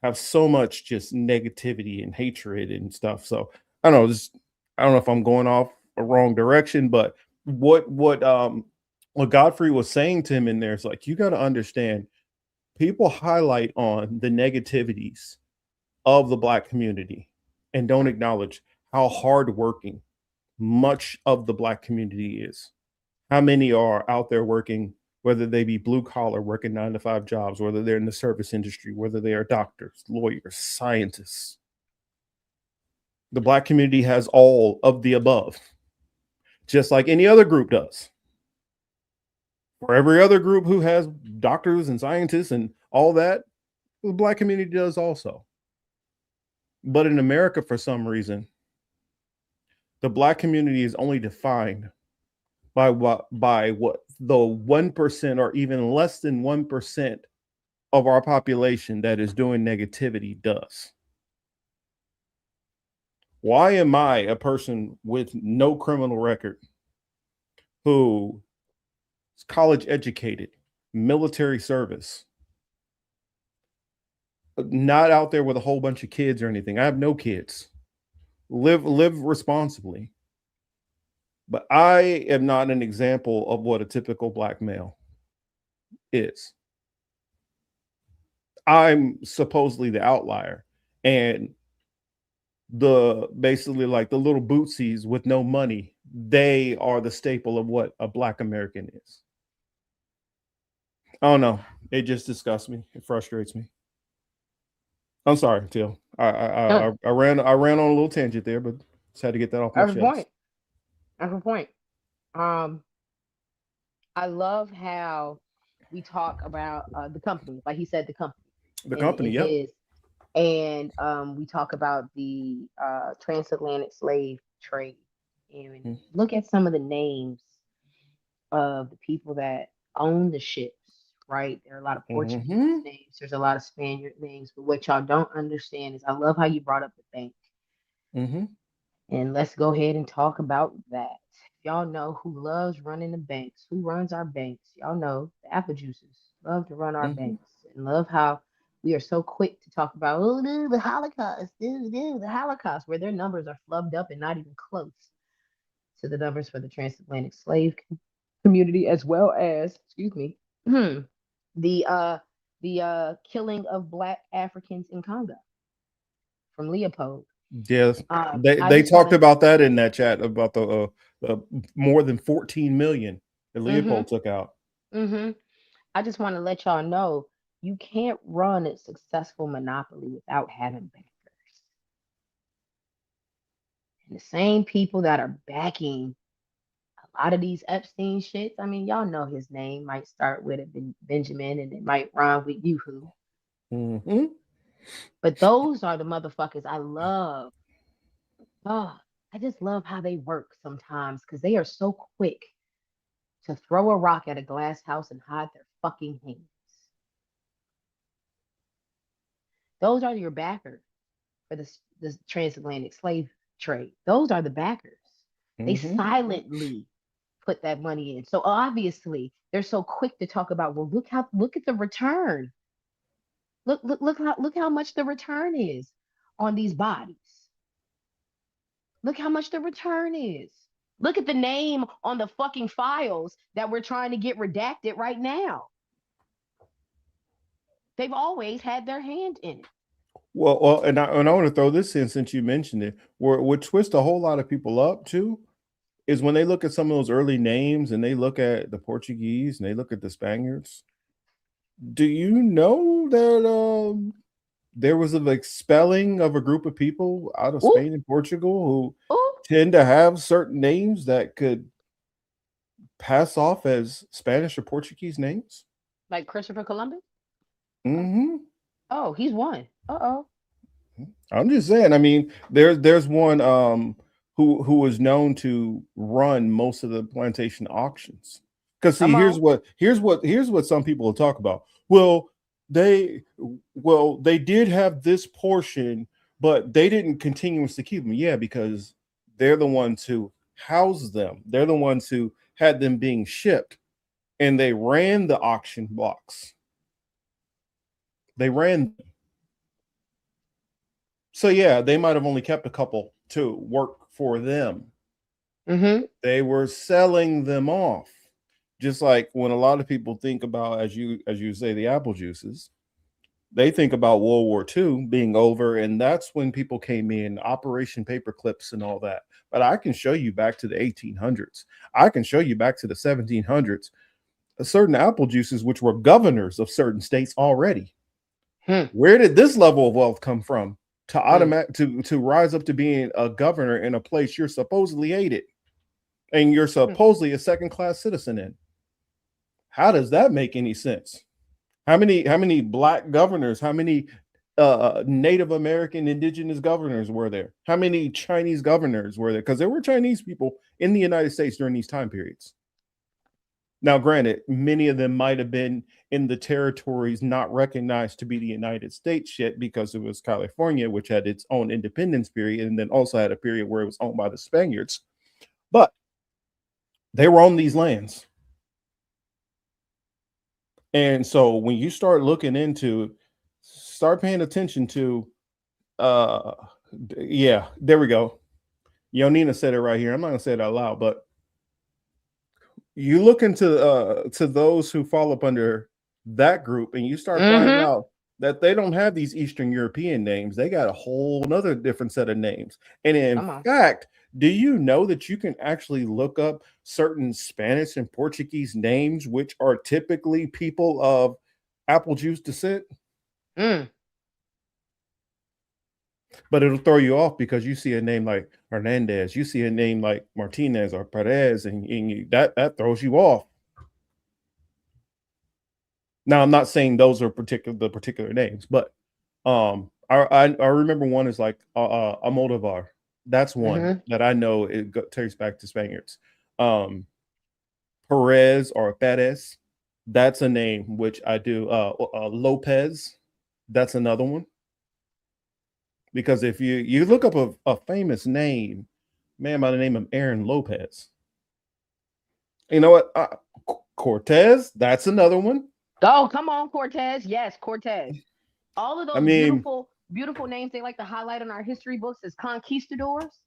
Speaker 5: have so much just negativity and hatred and stuff. So I don't know, I don't know if I'm going off a wrong direction, but what Godfrey was saying to him in there is like, you got to understand, people highlight on the negativities of the Black community and don't acknowledge how hardworking much of the Black community is. How many are out there working, whether they be blue collar, working 9-to-5 jobs, whether they're in the service industry, whether they are doctors, lawyers, scientists. The Black community has all of the above, just like any other group does. For every other group who has doctors and scientists and all that, the Black community does also. But in America, for some reason, the Black community is only defined by what the 1% or even less than 1% of our population that is doing negativity does. Why am I, a person with no criminal record, who is college educated, military service, not out there with a whole bunch of kids or anything? I have no kids. Live responsibly. But I am not an example of what a typical Black male is. I'm supposedly the outlier, and basically like the little bootsies with no money, they are the staple of what a Black American is. I don't know. It just disgusts me. It frustrates me. I'm sorry, Till. I ran on a little tangent there, but just had to get that off my chest.
Speaker 9: That's a point. I love how we talk about the company, like he said, the company.
Speaker 5: The company, yep.
Speaker 9: And we talk about the transatlantic slave trade. And look at some of the names of the people that own the ships, right? There are a lot of Portuguese
Speaker 5: Mm-hmm.
Speaker 9: names. There's a lot of Spaniard names. But what y'all don't understand is I love how you brought up the bank.
Speaker 5: Mm-hmm.
Speaker 9: And let's go ahead and talk about that. Y'all know who loves running the banks. Who runs our banks? Y'all know the apple juices love to run our
Speaker 5: Mm-hmm.
Speaker 9: banks and love how we are so quick to talk about, oh, dude, the Holocaust, dude, the Holocaust, where their numbers are flubbed up and not even close to the numbers for the transatlantic slave community, as well as, excuse me, the killing of Black Africans in Congo from Leopold.
Speaker 5: Yes,
Speaker 9: I
Speaker 5: they
Speaker 9: just want
Speaker 5: talked
Speaker 9: to.
Speaker 5: about that in that chat about the more than 14 million that
Speaker 9: Mm-hmm,
Speaker 5: Leopold took out.
Speaker 9: mm-hmm. I just want to let y'all know you can't run a successful monopoly without having backers. And the same people that are backing a lot of these Epstein shits, I mean, y'all know his name might start with a Benjamin and it might rhyme with Yoo-hoo.
Speaker 5: Mm-hmm.
Speaker 9: But those are the motherfuckers I love. Oh, I just love how they work sometimes because they are so quick to throw a rock at a glass house and hide their fucking hands. Those are your backers for this transatlantic slave trade. Those are the backers. They
Speaker 5: Mm-hmm.
Speaker 9: silently put that money in. So obviously they're so quick to talk about, well, look at the return. Look how much the return is on these bodies. Look how much the return is. Look at the name on the fucking files that we're trying to get redacted right now. They've always had their hand in it.
Speaker 5: Well, and I want to throw this in since you mentioned it. Where what twists a whole lot of people up too is when they look at some of those early names and they look at the Portuguese and they look at the Spaniards. Do you know that there was an expelling of a group of people out of
Speaker 9: Ooh,
Speaker 5: Spain and Portugal who
Speaker 9: ooh,
Speaker 5: tend to have certain names that could pass off as Spanish or Portuguese names?
Speaker 9: like Christopher Columbus?
Speaker 5: Mm-hmm.
Speaker 9: Oh, he's one. Uh-oh.
Speaker 5: I'm just saying. I mean, there's one who was known to run most of the plantation auctions. Because see,
Speaker 9: Come on.
Speaker 5: here's what some people will talk about. They they did have this portion, but they didn't continuously keep them. Yeah, because they're the ones who housed them. They're the ones who had them being shipped, and they ran the auction blocks. They ran. So yeah, they might have only kept a couple to work for them.
Speaker 9: Mm-hmm.
Speaker 5: They were selling them off. Just like when a lot of people think about, as you say, the apple juices, they think about World War II being over, and that's when people came in, Operation Paperclips and all that. But I can show you back to the 1800s. I can show you back to the 1700s. Certain apple juices, which were governors of certain states already. Where did this level of wealth come from? To rise up to being a governor in a place you're supposedly hated and you're supposedly a second-class citizen in. How does that make any sense? How many black governors, how many Native American indigenous governors were there? How many Chinese governors were there? Because there were Chinese people in the United States during these time periods. Now, granted, many of them might have been in the territories not recognized to be the United States yet because it was California, which had its own independence period, and then also had a period where it was owned by the Spaniards. But they were on these lands. And so when you start looking into, start paying attention to, yeah, there we go. Yonina said it right here. I'm not going to say it out loud, but you look into to those who fall up under that group and you start finding out that they don't have these Eastern European names. They got a whole another different set of names. And in fact, do you know that you can actually look up certain Spanish and Portuguese names, which are typically people of apple juice descent? But it'll throw you off because you see a name like Hernandez, you see a name like Martinez or Perez, and that throws you off. Now, I'm not saying those are the particular names, but I remember one is like Almodovar. That's one that I know it takes back to Spaniards. Perez or Perez, That's a name which I do. Lopez, that's another one. Because if you look up a famous name, man by the name of Aaron Lopez. You know what? Cortez, that's another one.
Speaker 9: Oh, come on, Cortez. Yes, Cortez. All of
Speaker 5: I
Speaker 9: those
Speaker 5: mean,
Speaker 9: beautiful names they like to highlight in our history books as conquistadors.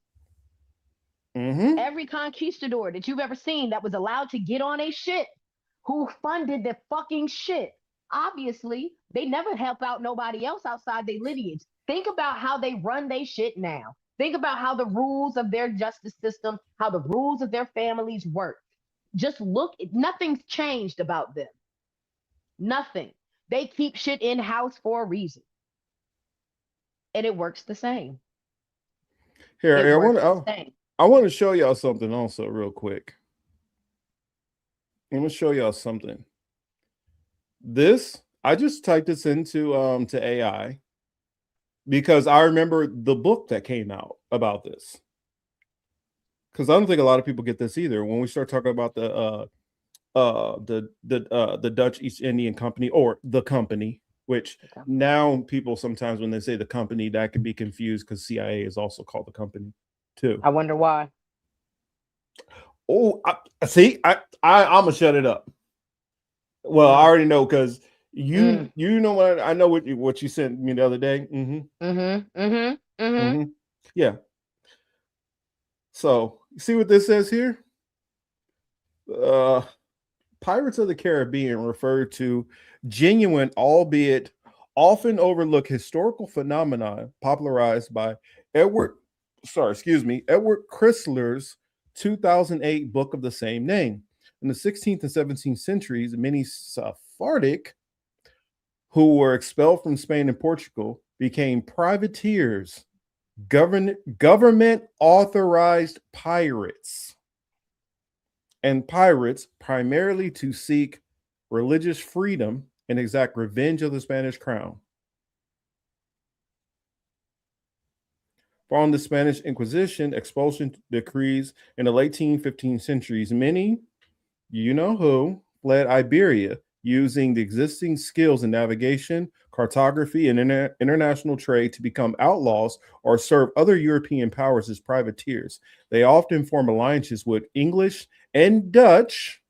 Speaker 5: mhm.
Speaker 9: Every conquistador that you've ever seen that was allowed to get on a ship, who funded the fucking shit. Obviously, they never help out nobody else outside their lineage. Think about how they run their shit now. Think about how the rules of their justice system, how the rules of their families work. Just look, nothing's changed about them. Nothing. They keep shit in house for a reason. And it works the same.
Speaker 5: Here,
Speaker 9: Same.
Speaker 5: I want to show y'all something also real quick. I'm gonna show y'all something. This, I just typed this into to AI because I remember the book that came out about this. Because I don't think a lot of people get this either. When we start talking about the Dutch East Indian Company, or the company, which now people sometimes when they say the company, that can be confused because CIA is also called the company too.
Speaker 9: I wonder why.
Speaker 5: Oh, I'm gonna shut it up. Well, I already know because you know what I know what you sent me the other day. Yeah. So see what this says here. Pirates of the Caribbean refer to genuine, albeit often overlooked historical phenomena popularized by Edward Chrysler's 2008 book of the same name. In the 16th and 17th centuries, many Sephardic who were expelled from Spain and Portugal became privateers, government authorized pirates, and pirates primarily to seek religious freedom and exact revenge of the Spanish crown. Following the Spanish Inquisition expulsion decrees in the late 15th centuries, many, you know who, fled Iberia using the existing skills in navigation, cartography, and international trade to become outlaws or serve other European powers as privateers. They often form alliances with English and Dutch,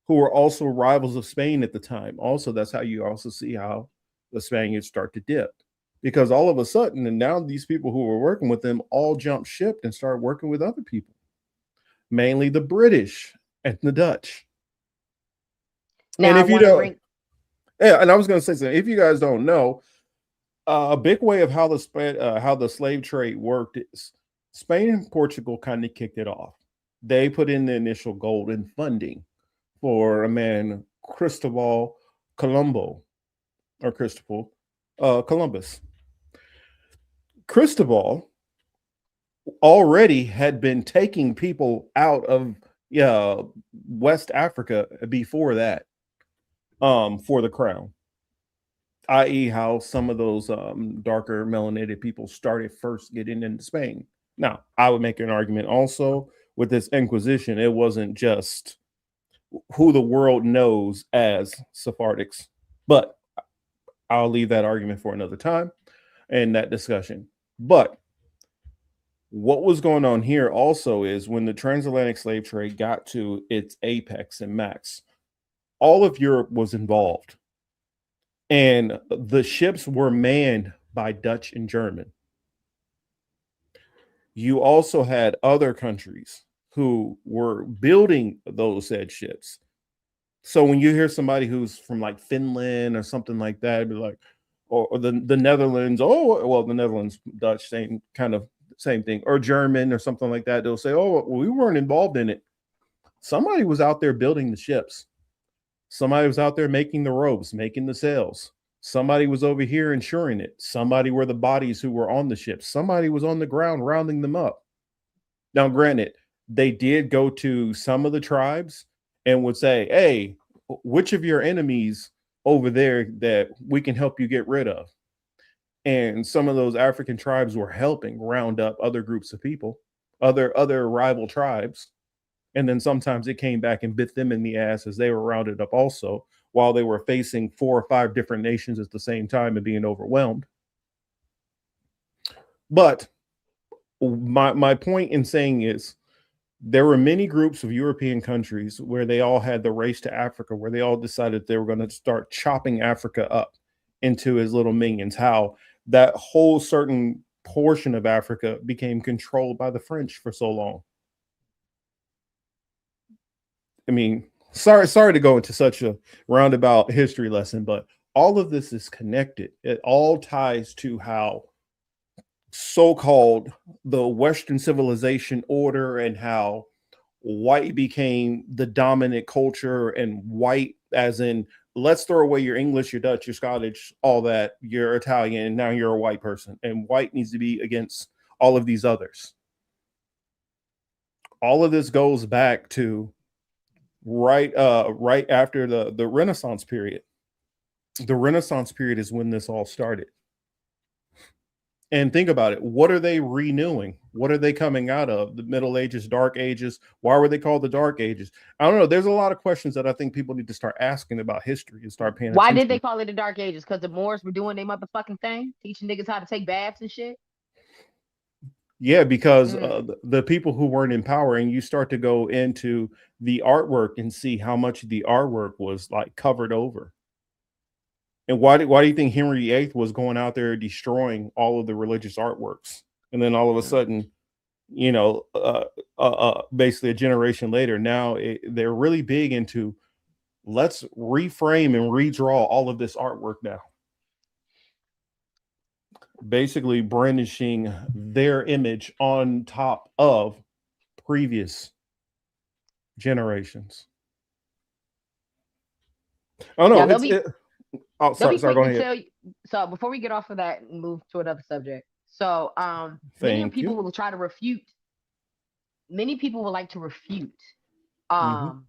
Speaker 5: who were also rivals of Spain at the time. Also, that's how you also see how the Spaniards start to dip. Because all of a sudden, and now these people who were working with them all jumped ship and started working with other people, mainly the British and the Dutch.
Speaker 9: Now,
Speaker 5: and if you don't, yeah, and I was going to say something. If you guys don't know, a big way of how the slave trade worked is Spain and Portugal kind of kicked it off. They put in the initial golden funding for a man, Cristobal Colombo, or Columbus. Cristobal already had been taking people out of West Africa before that, for the crown, i.e. how some of those darker melanated people started first getting into Spain. Now, I would make an argument also with this Inquisition, it wasn't just who the world knows as Sephardics, but I'll leave that argument for another time and that discussion. But what was going on here also is when the transatlantic slave trade got to its apex and max, all of Europe was involved. And the ships were manned by Dutch and German. You also had other countries who were building those said ships. So when you hear somebody who's from like Finland or something like that, be like, or the Netherlands, the Netherlands, Dutch, same thing, or German or something like that, they'll say, oh, well, we weren't involved in it. Somebody was out there building the ships. Somebody was out there making the ropes, making the sails. Somebody was over here insuring it. Somebody were the bodies who were on the ships. Somebody was on the ground rounding them up. Now, granted, they did go to some of the tribes and would say, hey, which of your enemies over there that we can help you get rid of? And some of those African tribes were helping round up other groups of people, other rival tribes. And then sometimes it came back and bit them in the ass as they were rounded up also, while they were facing 4 or 5 different nations at the same time and being overwhelmed. But my point in saying is there were many groups of European countries where they all had the race to Africa, where they all decided they were going to start chopping Africa up into his little minions. How that whole certain portion of Africa became controlled by the French for so long. I mean, sorry to go into such a roundabout history lesson, but all of this is connected. It all ties to how so-called the Western civilization order and how white became the dominant culture, and white as in let's throw away your English, your Dutch, your Scottish, all that, you're Italian, and now you're a white person, and white needs to be against all of these others. All of this goes back to right after the Renaissance period. The Renaissance period is when this all started. And think about it. What are they renewing? What are they coming out of? The Middle Ages, Dark Ages. Why were they called the Dark Ages? I don't know. There's a lot of questions that I think people need to start asking about history and start paying
Speaker 9: Why
Speaker 5: attention.
Speaker 9: did they call it the Dark Ages? Because the Moors were doing their motherfucking thing, teaching niggas how to take baths and shit.
Speaker 5: Yeah, because the people who weren't in power, and you start to go into the artwork and see how much the artwork was like covered over. And why do you think Henry VIII was going out there destroying all of the religious artworks? And then all of a sudden, you know, basically a generation later, now they're really big into let's reframe and redraw all of this artwork now. Basically brandishing their image on top of previous generations. Oh no, oh, sorry, go ahead.
Speaker 9: So before we get off of that and move to another subject, so many people will try to refute. Many people would like to refute the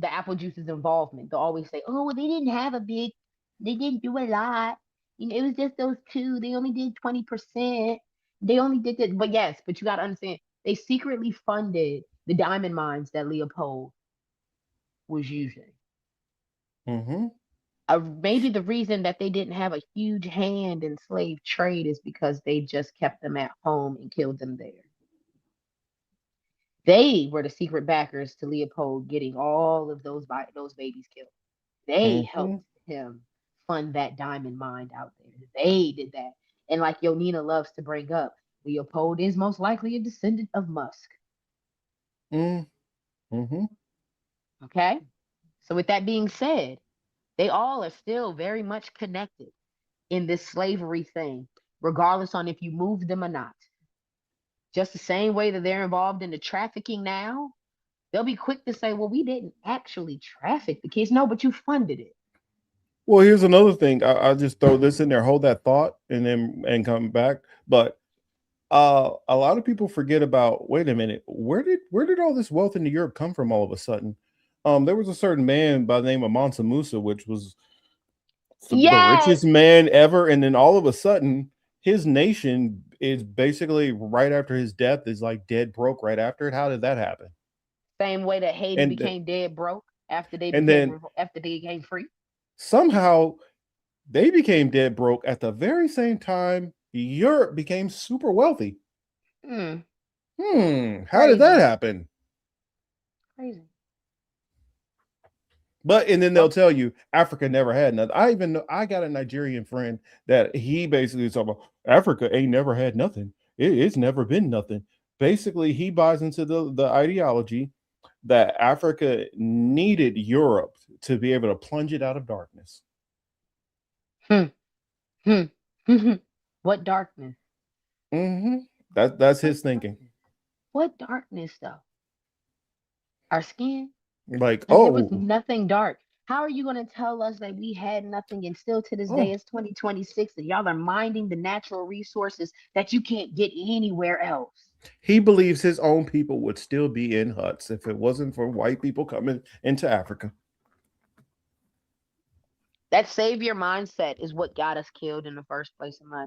Speaker 9: apple juice's involvement. They'll always say, "Oh, well, they didn't do a lot. You know, it was just those two. They only did 20%. They only did that." But yes, but you got to understand, they secretly funded the diamond mines that Leopold was using. Maybe the reason that they didn't have a huge hand in slave trade is because they just kept them at home and killed them there. They were the secret backers to Leopold getting all of those babies killed. They helped him fund that diamond mine out there. They did that. And like Yonina loves to bring up, Leopold is most likely a descendant of Musk. Okay? So with that being said, they all are still very much connected in this slavery thing, regardless on if you move them or not. Just the same way that they're involved in the trafficking now, they'll be quick to say, well, we didn't actually traffic the kids. No, but you funded it.
Speaker 5: Well, here's another thing. I'll just throw this in there, hold that thought, and come back. But a lot of people forget about, wait a minute, where did all this wealth into Europe come from all of a sudden? There was a certain man by the name of Mansa Musa, which was the richest man ever, and then all of a sudden his nation is basically right after his death is like dead broke right after it. How did that happen?
Speaker 9: Same way that Haiti became dead broke after they became free.
Speaker 5: Somehow they became dead broke at the very same time Europe became super wealthy. How did that happen?
Speaker 9: Crazy.
Speaker 5: But and then they'll tell you Africa never had nothing. I even know I got a Nigerian friend that he basically is talking about Africa ain't never had nothing. It's never been nothing. Basically, he buys into the ideology that Africa needed Europe to be able to plunge it out of darkness.
Speaker 9: What darkness?
Speaker 5: That's his thinking.
Speaker 9: What darkness though? Our skin?
Speaker 5: Like,
Speaker 9: there was nothing dark. How are you going to tell us that we had nothing and still to this day it's 2026 and y'all are minding the natural resources that you can't get anywhere else?
Speaker 5: He believes his own people would still be in huts if it wasn't for white people coming into Africa.
Speaker 9: That savior mindset is what got us killed in the first place, in my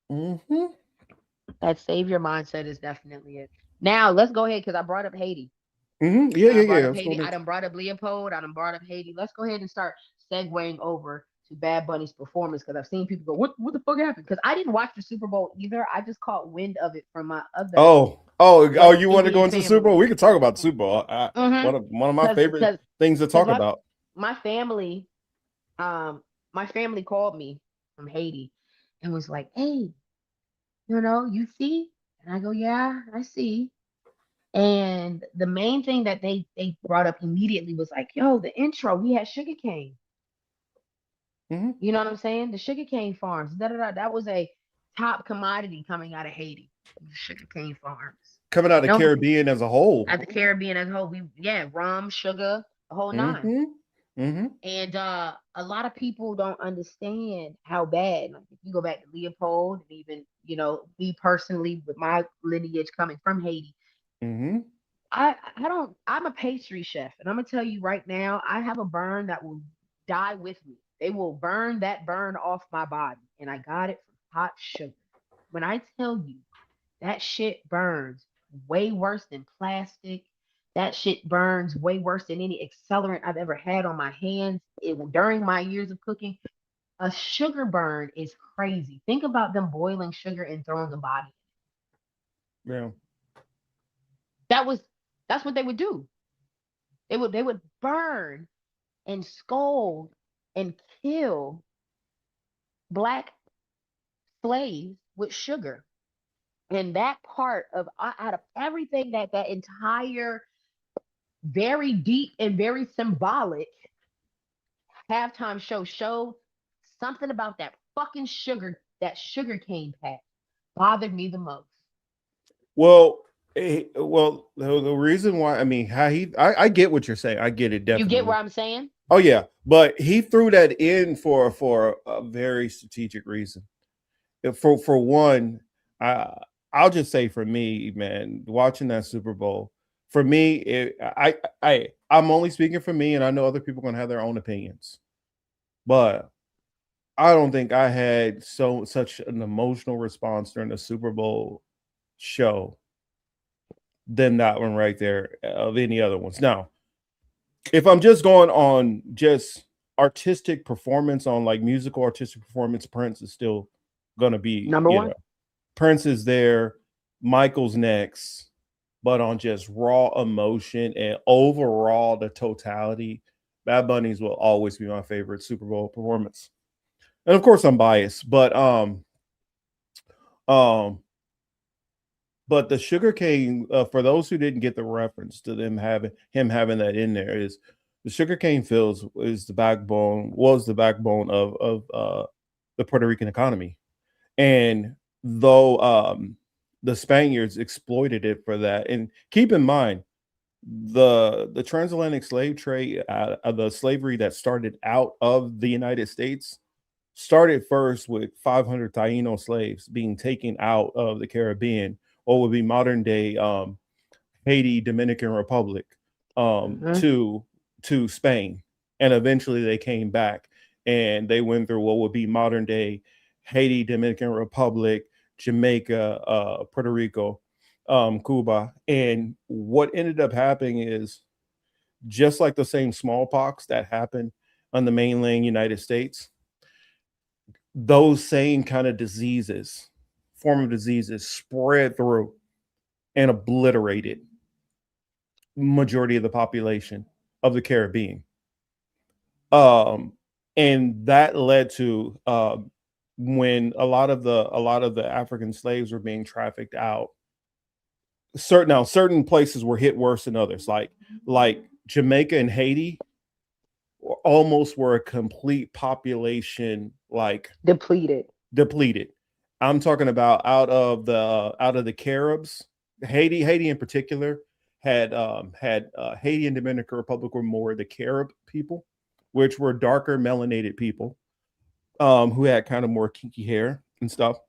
Speaker 9: opinion. That savior mindset is definitely it. Now let's go ahead because I brought up Haiti.
Speaker 5: Yeah.
Speaker 9: I brought up
Speaker 5: Let's
Speaker 9: Haiti.
Speaker 5: go
Speaker 9: I done brought up Leopold. I done brought up Haiti. Let's go ahead and start segueing over to Bad Bunny's performance because I've seen people go, "What the fuck happened?" Because I didn't watch the Super Bowl either. I just caught wind of it from my other
Speaker 5: Oh! You want to go
Speaker 9: Indian
Speaker 5: into the Super Bowl?
Speaker 9: family.
Speaker 5: We can talk about the Super Bowl. One of my favorite
Speaker 9: Because
Speaker 5: things to talk
Speaker 9: my
Speaker 5: about.
Speaker 9: my family, my family called me from Haiti and was like, "Hey, you see?" And I go, "Yeah, I see." And the main thing that they brought up immediately was like, "Yo, the intro, we had sugarcane." You know what I'm saying? The sugarcane farms. Da, da, da. That was a top commodity coming out of Haiti. Sugarcane farms.
Speaker 5: Coming out of the Caribbean as a whole.
Speaker 9: At the Caribbean as a whole, rum, sugar, the whole nine. And a lot of people don't understand how bad. Like if you go back to Leopold, and even me personally, with my lineage coming from Haiti, I don't. I'm a pastry chef, and I'm gonna tell you right now, I have a burn that will die with me. They will burn that burn off my body, and I got it from hot sugar. When I tell you that shit burns way worse than plastic. That shit burns way worse than any accelerant I've ever had on my hands during my years of cooking. A sugar burn is crazy. Think about them boiling sugar and throwing a body.
Speaker 5: Yeah.
Speaker 9: That's what they would do. They would burn and scold and kill black slaves with sugar. And that part of out of everything that entire very deep and very symbolic halftime show something about that fucking that sugar cane patch bothered me the most.
Speaker 5: Well, the reason why, I mean, I get what you're saying. I get it, definitely.
Speaker 9: You get what I'm saying?
Speaker 5: Oh yeah, but he threw that in for a very strategic reason. For one, I'll just say for me, man, watching that Super Bowl, for me, I'm only speaking for me, and I know other people are gonna have their own opinions, but I don't think I had such an emotional response during the Super Bowl show than that one right there of any other ones. Now, if I'm just going on just artistic performance, on like musical artistic performance, Prince is still gonna be
Speaker 9: number one.
Speaker 5: Prince is there, Michael's next, but on just raw emotion and overall the totality, Bad Bunny's will always be my favorite Super Bowl performance. And of course I'm biased, but but the sugarcane, for those who didn't get the reference to him having that in there, is the sugarcane fields was the backbone of the Puerto Rican economy. And though the Spaniards exploited it for that, and keep in mind the transatlantic slave trade, the slavery that started out of the United States, started first with 500 Taino slaves being taken out of the Caribbean, or would be modern day Haiti, Dominican Republic, to Spain, and eventually they came back and they went through what would be modern day Haiti, Dominican Republic, Jamaica, Puerto Rico, Cuba. And what ended up happening is, just like the same smallpox that happened on the mainland United States, those same kind of form of diseases spread through and obliterated majority of the population of the Caribbean. And that led to when a lot of the African slaves were being trafficked out. Certain places were hit worse than others, like Jamaica and Haiti almost were a complete population
Speaker 9: depleted.
Speaker 5: I'm talking about out of the Caribs. Haiti in particular had Haiti and Dominican Republic were more the Carib people, which were darker melanated people who had kind of more kinky hair and stuff.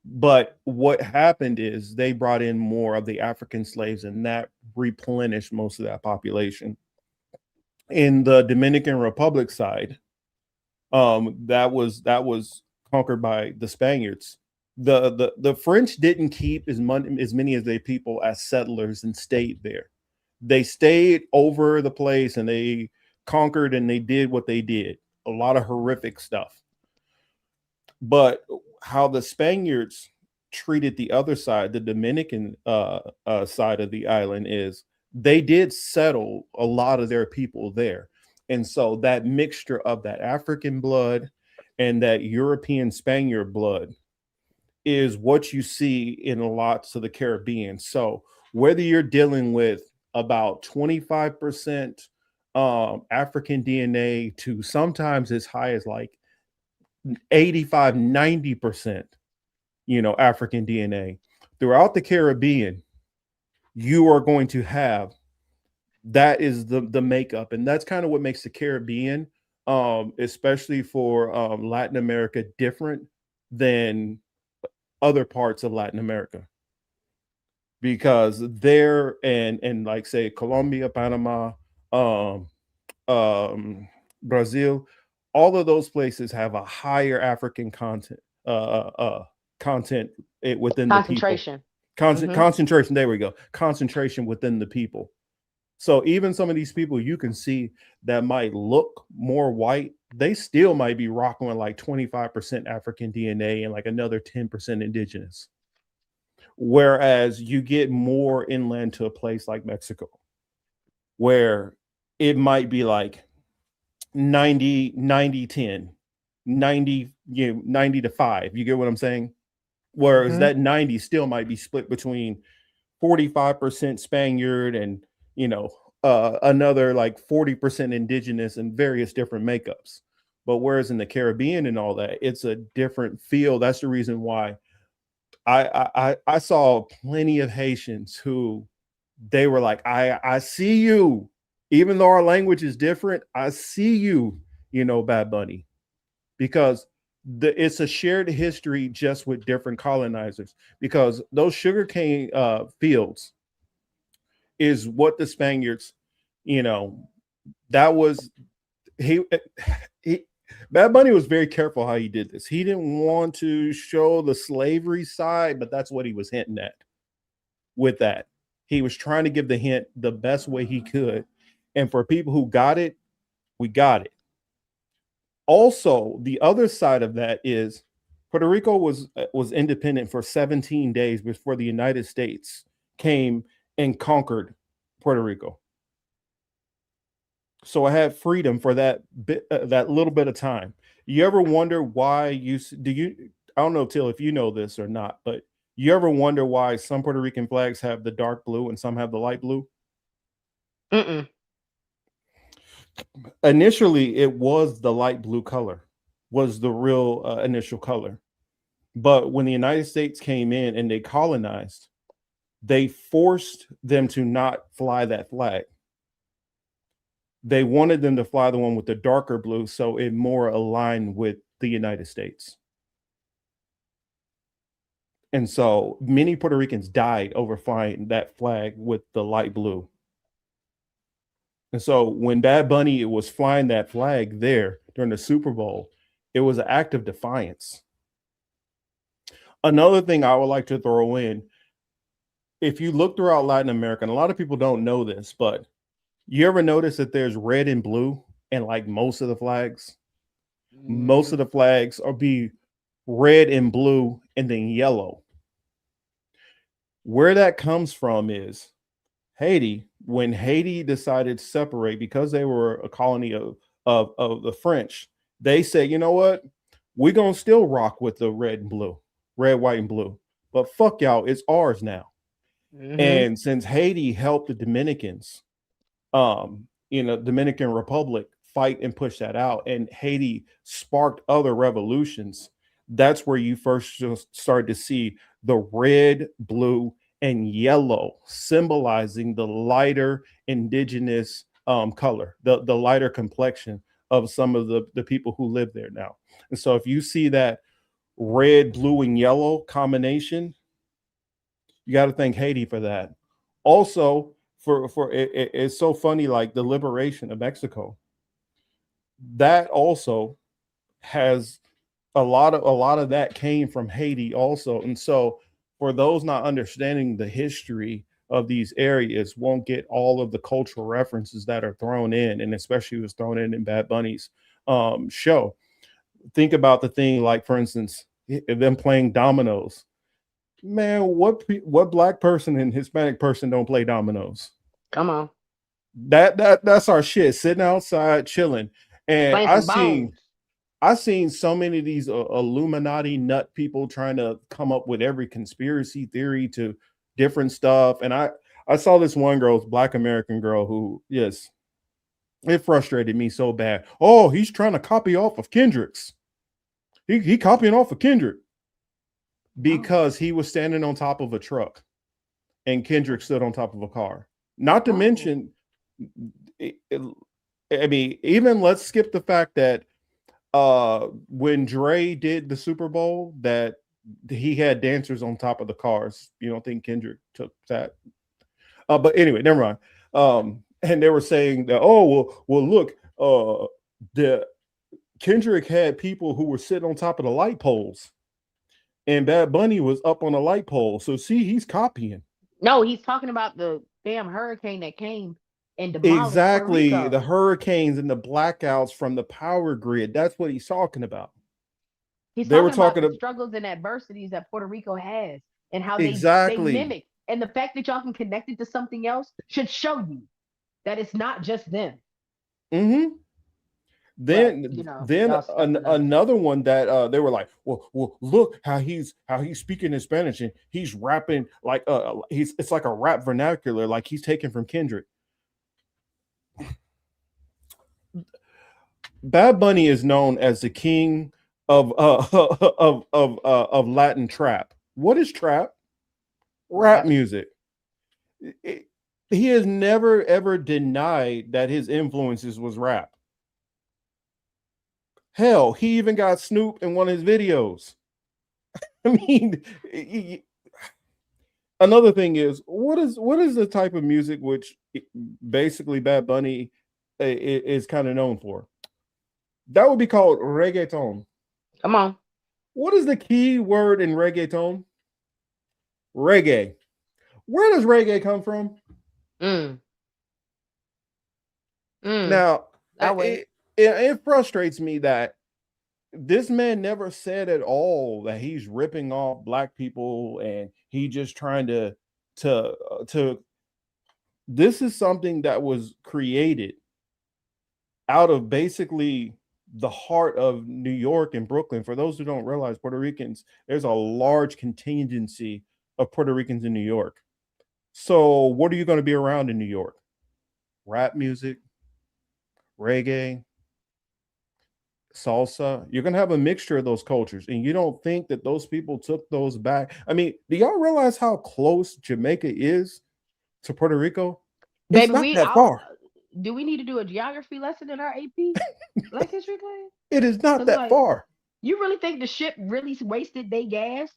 Speaker 5: But what happened is they brought in more of the African slaves, and that replenished most of that population. In the Dominican Republic side, that was conquered by the Spaniards. The French didn't keep as many as their people as settlers and stayed there. They stayed over the place and they conquered and they did what they did. A lot of horrific stuff. But how the Spaniards treated the other side, the Dominican side of the island, is they did settle a lot of their people there. And so that mixture of that African blood and that European Spaniard blood is what you see in lots of the Caribbean. So whether you're dealing with about 25% African DNA to sometimes as high as like 85, 90%, African DNA throughout the Caribbean, you are going to have that is the makeup. And that's kind of what makes the Caribbean, especially for Latin America, different than other parts of Latin America. Because there and like say Colombia, Panama, um, Brazil, all of those places have a higher African content within the people.
Speaker 9: Concentration.
Speaker 5: Concentration. There we go. Concentration within the people. So even some of these people you can see that might look more white, they still might be rocking with like 25% African DNA and like another 10% indigenous. Whereas you get more inland to a place like Mexico, where it might be like 90, 90, 10, 90, 90 to 5. You get what I'm saying? Whereas that 90 still might be split between 45% Spaniard and, another like 40% indigenous and various different makeups. But whereas in the Caribbean and all that, it's a different feel. That's the reason why I saw plenty of Haitians who they were like, I see you, even though our language is different. I see you, Bad Bunny, because it's a shared history just with different colonizers. Because those sugarcane fields is what the Spaniards, that was he Bad Bunny was very careful how he did this. He didn't want to show the slavery side, but that's what he was hinting at with that. He was trying to give the hint the best way he could. And for people who got it, we got it. Also, the other side of that is Puerto Rico was independent for 17 days before the United States came and conquered Puerto Rico. So I had freedom for that little bit of time. You ever wonder why I don't know, Till, if you know this or not, but you ever wonder why some Puerto Rican flags have the dark blue and some have the light blue? Initially, it was the light blue color was the real initial color. But when the United States came in and they colonized, they forced them to not fly that flag. They wanted them to fly the one with the darker blue, so it more aligned with the United States. And so many Puerto Ricans died over flying that flag with the light blue. And so when Bad Bunny was flying that flag there during the Super Bowl, it was an act of defiance. Another thing I would like to throw in, if you look throughout Latin America, and a lot of people don't know this, but you ever notice that there's red and blue and like most of the flags? Most of the flags are be red and blue and then yellow. Where that comes from is Haiti. When Haiti decided to separate because they were a colony of the French, they said, you know what? We're going to still rock with the red and blue, red, white, and blue. But fuck y'all, it's ours now. And since Haiti helped the Dominicans, Dominican Republic fight and push that out, and Haiti sparked other revolutions, that's where you first started to see the red, blue, and yellow symbolizing the lighter indigenous color, the lighter complexion of some of the people who live there now. And so if you see that red, blue, and yellow combination, you got to thank Haiti for that. Also, it's so funny, like the liberation of Mexico, that also has a lot of that came from Haiti also. And so for those not understanding the history of these areas won't get all of the cultural references that are thrown in, and especially was thrown in Bad Bunny's show. Think about the thing like, for instance, them playing dominoes. Man, what black person and Hispanic person don't play dominoes?
Speaker 9: Come on.
Speaker 5: That's our shit. Sitting outside chilling, and
Speaker 9: Playing some bones.
Speaker 5: I seen so many of these Illuminati nut people trying to come up with every conspiracy theory to different stuff, and I saw this one girl, Black American girl, who, yes, it frustrated me so bad. Oh, he's trying to copy off of Kendrick's. He copying off of Kendrick because he was standing on top of a truck, and Kendrick stood on top of a car. Not to mention, I mean, even let's skip the fact that when Dre did the Super Bowl, that he had dancers on top of the cars. You don't think Kendrick took that? But anyway, never mind. And they were saying that, oh, well, look, the Kendrick had people who were sitting on top of the light poles, and Bad Bunny was up on a light pole. So see, he's copying.
Speaker 9: No, he's talking about the damn hurricane that came and demolished
Speaker 5: Exactly,
Speaker 9: Puerto Rico.
Speaker 5: the hurricanes and the blackouts from the power grid. That's what he's talking about.
Speaker 9: He's
Speaker 5: They were
Speaker 9: talking about
Speaker 5: talking
Speaker 9: the struggles and adversities that Puerto Rico has and how
Speaker 5: exactly.
Speaker 9: they mimic. And the fact that y'all can connect it to something else should show you that it's not just them.
Speaker 5: Mm-hmm. Then,
Speaker 9: but, you know,
Speaker 5: another one that they were like, well, look how he's speaking in Spanish and he's rapping like it's like a rap vernacular, like he's taken from Kendrick. Bad Bunny is known as the king of Latin trap. What is trap? Rap music. He has never ever denied that his influences was rap. Hell, he even got Snoop in one of his videos. I mean, another thing is, what is the type of music which basically Bad Bunny is kind of known for? That would be called reggaeton.
Speaker 9: Come on.
Speaker 5: What is the key word in reggaeton? Reggae. Where does reggae come from? Now, it frustrates me that this man never said at all that he's ripping off black people and he just trying to this is something that was created out of basically the heart of New York and Brooklyn. For those who don't realize, Puerto Ricans, there's a large contingency of Puerto Ricans in New York. So what are you going to be around in New York? Rap music, reggae, salsa. You're going to have a mixture of those cultures, and you don't think that those people took those back. I mean, do y'all realize how close Jamaica is to Puerto Rico? It's not that far.
Speaker 9: Do we need to do a geography lesson in our AP Black History class?
Speaker 5: It is not that far.
Speaker 9: You really think the ship really wasted their gas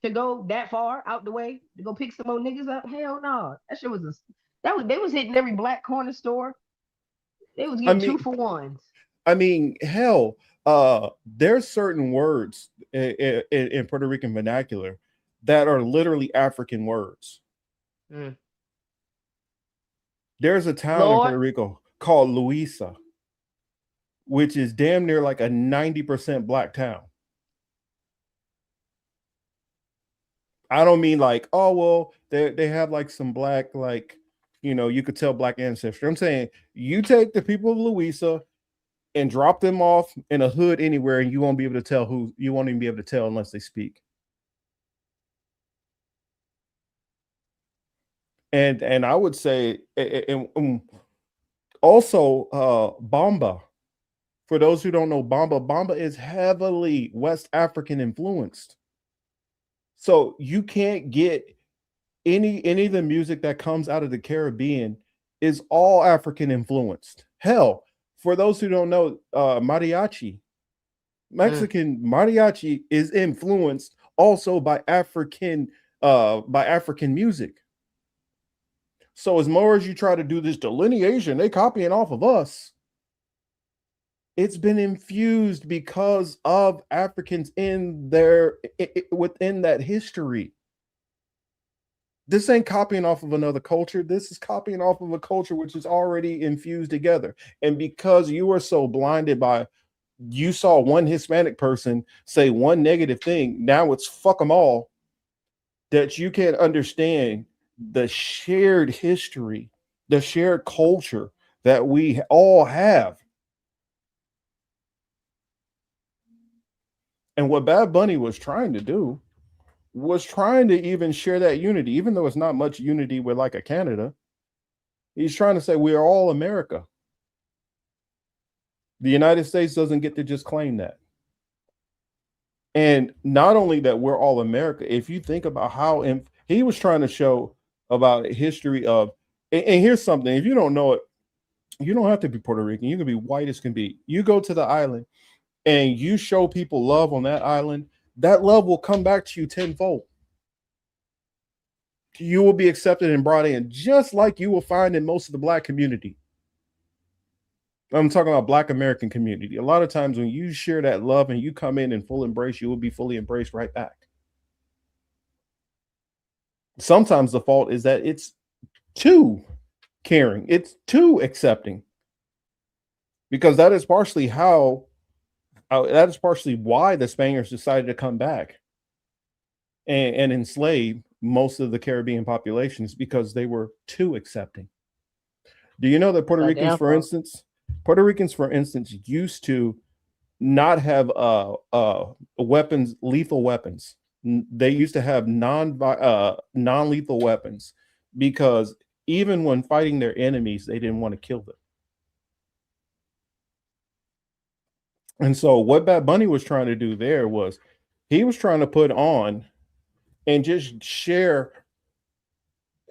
Speaker 9: to go that far out the way to go pick some more niggas up? Hell no. That shit was they was hitting every black corner store. They was getting 2 for 1s.
Speaker 5: I mean, hell, there's certain words in Puerto Rican vernacular that are literally African words. There's a town in Puerto Rico called Luisa, which is damn near like a 90% black town. I don't mean like, oh, well, they have like some black, like, you know, you could tell black ancestry. I'm saying you take the people of Luisa and drop them off in a hood anywhere, and you won't be able to tell you won't even be able to tell unless they speak. And I would say, and also Bamba. For those who don't know, Bamba is heavily West African influenced. So you can't get any of the music that comes out of the Caribbean is all African influenced. Hell, for those who don't know, mariachi, Mexican mariachi is influenced also by African music. So as more as you try to do this delineation, they copying off of us. It's been infused because of Africans in within that history. This ain't copying off of another culture. This is copying off of a culture which is already infused together. And because you are so blinded by, you saw one Hispanic person say one negative thing, now it's fuck them all, that you can't understand the shared history, the shared culture that we all have. And what Bad Bunny was trying to do was trying to even share that unity, even though it's not much unity with like a Canada. He's trying to say we are all America. The United States doesn't get to just claim that. And not only that we're all America, if you think about how he was trying to show about history of, and here's something, if you don't know it, you don't have to be Puerto Rican. You can be white as can be. You go to the island and you show people love on that island, that love will come back to you tenfold. You will be accepted and brought in, just like you will find in most of the Black community. I'm talking about Black American community. A lot of times when you share that love and you come in full embrace, you will be fully embraced right back. Sometimes the fault is that it's too caring. It's too accepting. Because that is partially that is partially why the Spaniards decided to come back and enslave most of the Caribbean populations, because they were too accepting. Do you know that Puerto Ricans, for instance, used to not have weapons, lethal weapons. They used to have non-lethal weapons, because even when fighting their enemies, they didn't want to kill them. And so what Bad Bunny was trying to do there was he was trying to put on and just share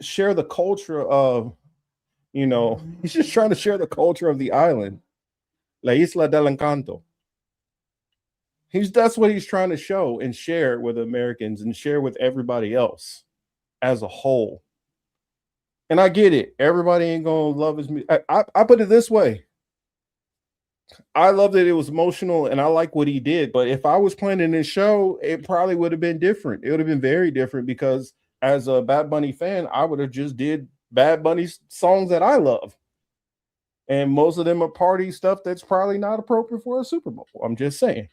Speaker 5: the culture of, he's just trying to share the culture of the island, La Isla del Encanto. That's what he's trying to show and share with Americans and share with everybody else as a whole. And I get it. Everybody ain't gonna love his music. I put it this way. I love that it was emotional and I like what he did. But if I was planning this show, it probably would have been different. It would have been very different, because as a Bad Bunny fan, I would have just did Bad Bunny songs that I love. And most of them are party stuff that's probably not appropriate for a Super Bowl. I'm just saying.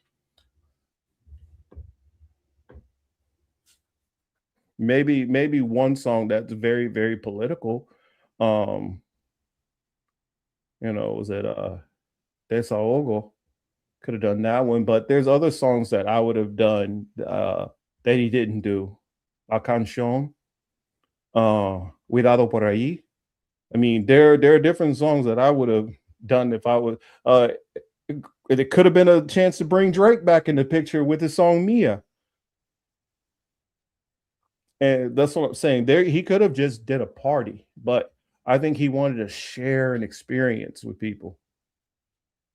Speaker 5: Maybe one song that's very, very political. Was it Desahogo? Could have done that one, but there's other songs that I would have done that he didn't do. La Canción, Cuidado por ahí. I mean, there are different songs that I would have done if I was. It could have been a chance to bring Drake back in the picture with his song Mia. And that's what I'm saying. There, he could have just did a party, but I think he wanted to share an experience with people.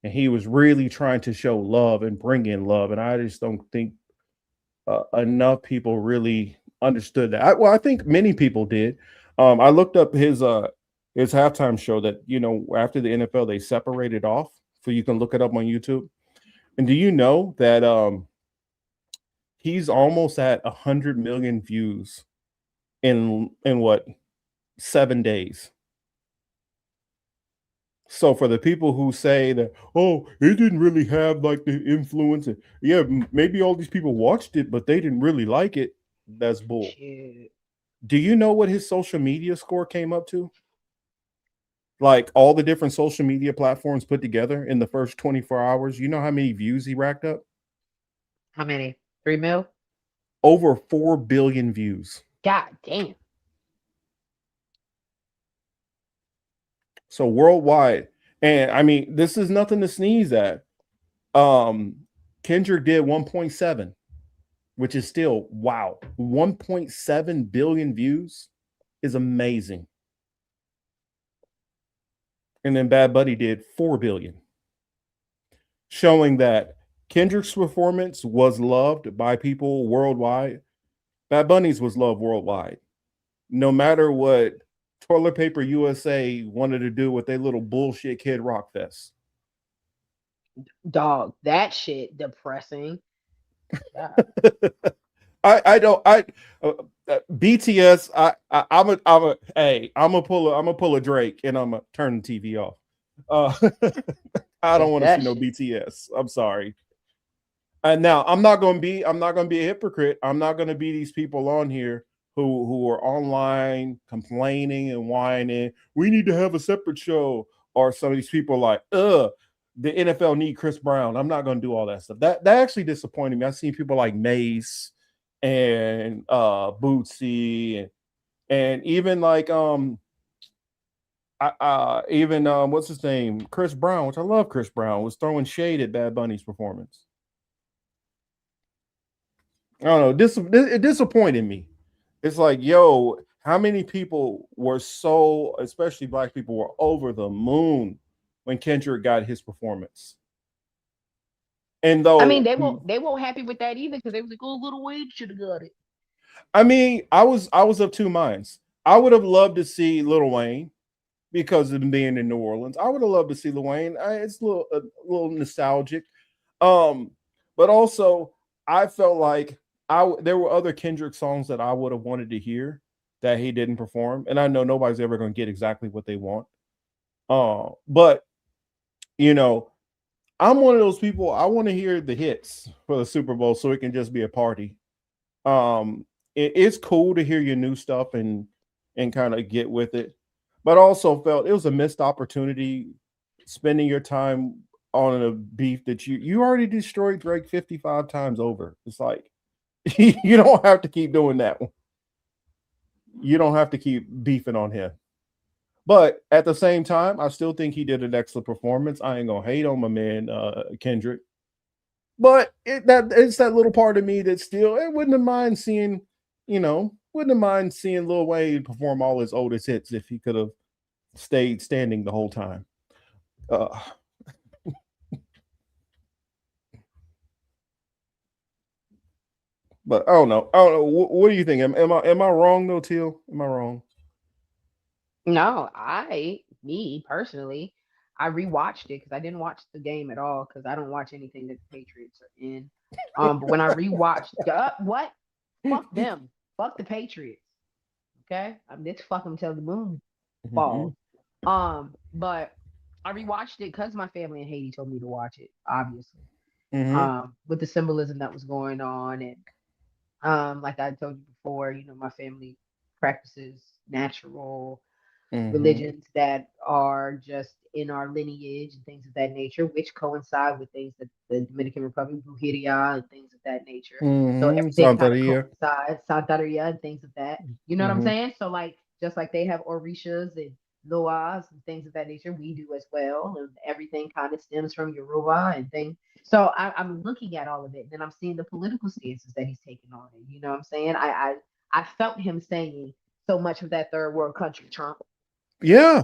Speaker 5: And he was really trying to show love and bring in love. And I just don't think enough people really understood that. I think many people did. I looked up his halftime show that, after the NFL, they separated off, so you can look it up on YouTube. And do you know that he's almost at 100 million views in what, 7 days? So for the people who say that, oh, it didn't really have like the influence, yeah, maybe all these people watched it, but they didn't really like it. That's bull. Shit. Do you know what his social media score came up to? Like all the different social media platforms put together in the first 24 hours. You know how many views he racked up?
Speaker 7: How many? 3 mil?
Speaker 5: Over 4 billion views.
Speaker 7: God damn.
Speaker 5: So worldwide. And I mean, this is nothing to sneeze at. Kendrick did 1.7, which is still, wow. 1.7 billion views is amazing. And then Bad Bunny did 4 billion, showing that Kendrick's performance was loved by people worldwide. Bad Bunny's was loved worldwide. No matter what Toilet Paper USA wanted to do with their little bullshit Kid Rock Fest.
Speaker 9: Dog, that shit depressing. Yeah.
Speaker 5: I don't uh, BTS. I'm gonna pull a Drake and I'm gonna turn the TV off. Uh, I don't want to see
Speaker 9: That
Speaker 5: no
Speaker 9: shit.
Speaker 5: BTS. I'm sorry. And now I'm not gonna be a hypocrite. I'm not gonna be these people on here who are online complaining and whining. We need to have a separate show. Or some of these people like, the NFL need Chris Brown. I'm not gonna do all that stuff. That actually disappointed me. I've seen people like Mace and Bootsy and even like even what's his name? Chris Brown, which I love Chris Brown, was throwing shade at Bad Bunny's performance. I don't know. It disappointed me. It's like, yo, how many people were so, especially black people, were over the moon when Kendrick got his performance? And
Speaker 9: I mean,
Speaker 5: though,
Speaker 9: they won't happy with that either because they was like, oh, Little Wayne should have got it.
Speaker 5: I mean, I was of two minds. I would have loved to see Lil Wayne because of him being in New Orleans. I would have loved to see Lil Wayne. It's a little nostalgic. Um, but also I felt like there were other Kendrick songs that I would have wanted to hear that he didn't perform, and I know nobody's ever going to get exactly what they want. But you know, I'm one of those people. I want to hear the hits for the Super Bowl so it can just be a party. It's cool to hear your new stuff and kind of get with it, but also felt it was a missed opportunity spending your time on a beef that you already destroyed Drake 55 times over. It's like you don't have to keep doing that one. You don't have to keep beefing on him. But at the same time, I still think he did an excellent performance. I ain't gonna hate on my man Kendrick. But it's that little part of me that still wouldn't have mind seeing, wouldn't have mind seeing Lil Wayne perform all his oldest hits if he could have stayed standing the whole time. Uh, but I don't know. I don't know. What do you think? Am I wrong though, Teal? Am I wrong?
Speaker 9: No, me personally, I rewatched it because I didn't watch the game at all because I don't watch anything that the Patriots are in. But when I rewatched, what? Fuck them. Fuck the Patriots. Okay, let's fuck them till the moon
Speaker 5: Mhm,
Speaker 9: falls. But I rewatched it because my family in Haiti told me to watch it, obviously.
Speaker 5: mhm,
Speaker 9: With the symbolism that was going on, and like I told you before, my family practices natural
Speaker 5: mhm,
Speaker 9: religions that are just in our lineage and things of that nature, which coincide with things that the Dominican Republic, Brujeria, and things of that nature. So
Speaker 5: mhm.
Speaker 9: everything kind of
Speaker 5: Santeria.
Speaker 9: coincides, Santeria and things of that. You know what I'm
Speaker 5: Mhm,
Speaker 9: saying? So like just like they have Orishas and Loas and things of that nature, we do as well. And everything kind of stems from Yoruba and things. So I'm looking at all of it, and then I'm seeing the political stances that he's taking on it. You know what I'm saying? I felt him saying so much of that third world country, Trump.
Speaker 5: yeah.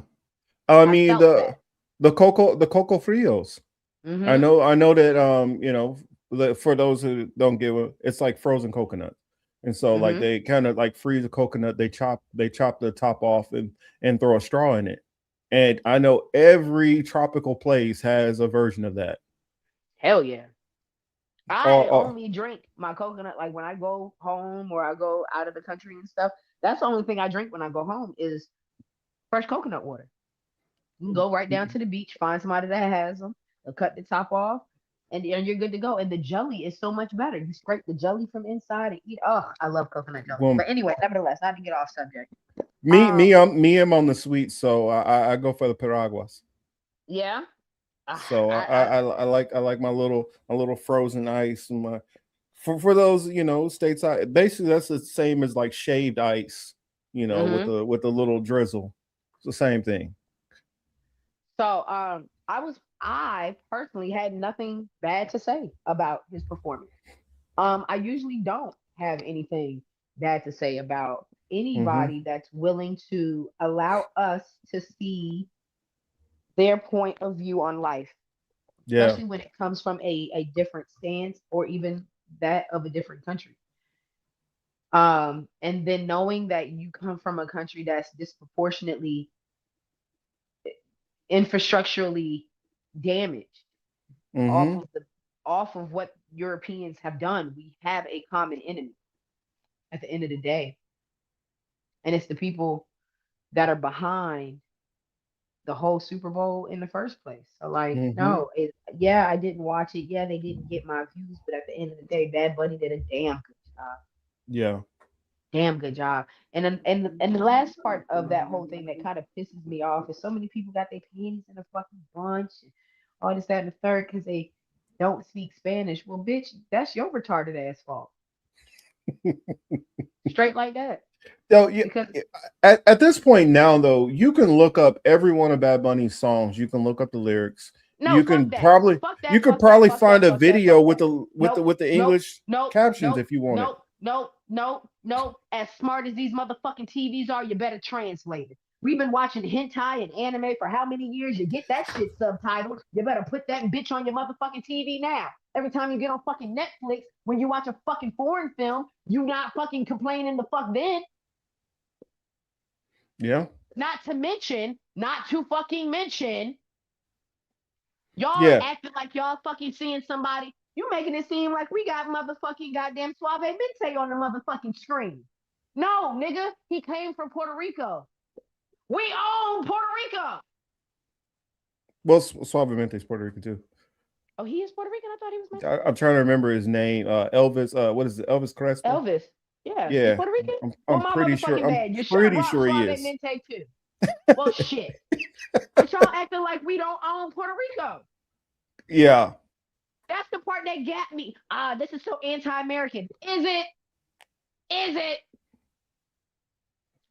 Speaker 5: I
Speaker 9: I
Speaker 5: mean
Speaker 9: felt that.
Speaker 5: the cocoa frios. I
Speaker 9: Hmm.
Speaker 5: know I know that for those who don't get it, it's like frozen coconut. And so like
Speaker 9: Hmm.
Speaker 5: they kind of like freeze a coconut, they chop the top off and throw a straw in it. And I know every tropical place has a version of that.
Speaker 9: Hell yeah. I
Speaker 5: Or
Speaker 9: only drink my coconut like when I go home or I go out of the country and stuff. That's the only thing I drink when I go home is fresh coconut water. You can go right down to the beach, find somebody that has them, they'll cut the top off, and you're good to go. And the jelly is so much better. You scrape the jelly from inside and eat. Oh, I love coconut jelly.
Speaker 5: well,
Speaker 9: But anyway, nevertheless, not to get off subject.
Speaker 5: me
Speaker 9: Um,
Speaker 5: me I'm on the sweet, so I go for the piraguas.
Speaker 9: yeah.
Speaker 5: So
Speaker 9: I
Speaker 5: I like my little frozen ice and my for those states. Basically that's the same as like shaved ice, with
Speaker 9: hmm
Speaker 5: the little drizzle. It's the same thing.
Speaker 9: So I personally had nothing bad to say about his performance. I usually don't have anything bad to say about
Speaker 5: Hmm.
Speaker 9: anybody that's willing to allow us to see their point of view on life,
Speaker 5: Yeah,
Speaker 9: especially when it comes from a different stance or even that of a different country. And then knowing that you come from a country that's disproportionately infrastructurally damaged,
Speaker 5: Mm-hmm.
Speaker 9: Off of what Europeans have done. We have a common enemy at the end of the day, and it's the people that are behind the whole Super Bowl in the first place. So like,
Speaker 5: Mm-hmm.
Speaker 9: no, yeah, I didn't watch it. Yeah, they didn't get my views, but at the end of the day, Bad Bunny did a damn good job.
Speaker 5: Yeah.
Speaker 9: Damn good job. And the last part of that whole thing that kind of pisses me off is so many people got their panties in a fucking bunch and all this, that, and the third because they don't speak Spanish. Well, bitch, that's your retarded ass fault. Straight like that.
Speaker 5: So yeah,
Speaker 9: Because
Speaker 5: at this point now, though, you can look up every one of Bad Bunny's songs. You can look up the lyrics.
Speaker 9: no, fuck that. Fuck
Speaker 5: You
Speaker 9: that.
Speaker 5: could
Speaker 9: Fuck that.
Speaker 5: probably
Speaker 9: Fuck that.
Speaker 5: find a
Speaker 9: Fuck that.
Speaker 5: video
Speaker 9: Fuck
Speaker 5: with
Speaker 9: that. Nope.
Speaker 5: with the
Speaker 9: Nope.
Speaker 5: English
Speaker 9: Nope.
Speaker 5: captions
Speaker 9: Nope.
Speaker 5: if you want it.
Speaker 9: Nope. Nope. Nope. Nope. As smart as these motherfucking TVs are, you better translate it. We've been watching hentai and anime for how many years? You get that shit subtitled. You better put that bitch on your motherfucking TV now. Every time you get on fucking Netflix, when you watch a fucking foreign film, you not fucking complaining the fuck then.
Speaker 5: Yeah.
Speaker 9: Not to fucking mention, y'all
Speaker 5: Yeah.
Speaker 9: acting like y'all fucking seeing somebody. You making it seem like we got motherfucking goddamn Suave Mente on the motherfucking screen. No, nigga, he came from Puerto Rico. We own Puerto Rico.
Speaker 5: Well, Suavemente is Puerto Rican too.
Speaker 9: Oh, he is Puerto Rican? I thought he was Mexican.
Speaker 5: I'm trying to remember his name. Elvis. What is it? Elvis Crespo.
Speaker 9: Elvis. Yeah.
Speaker 5: Yeah.
Speaker 9: He's Puerto Rican?
Speaker 5: I'm
Speaker 9: my
Speaker 5: pretty sure.
Speaker 9: motherfucking bad. You
Speaker 5: pretty
Speaker 9: rock
Speaker 5: sure he
Speaker 9: Suave
Speaker 5: is.
Speaker 9: Mente too. Well, shit. But y'all acting like we don't own Puerto Rico.
Speaker 5: Yeah.
Speaker 9: That's the part that got me. This is so anti-American. Is it? Is it?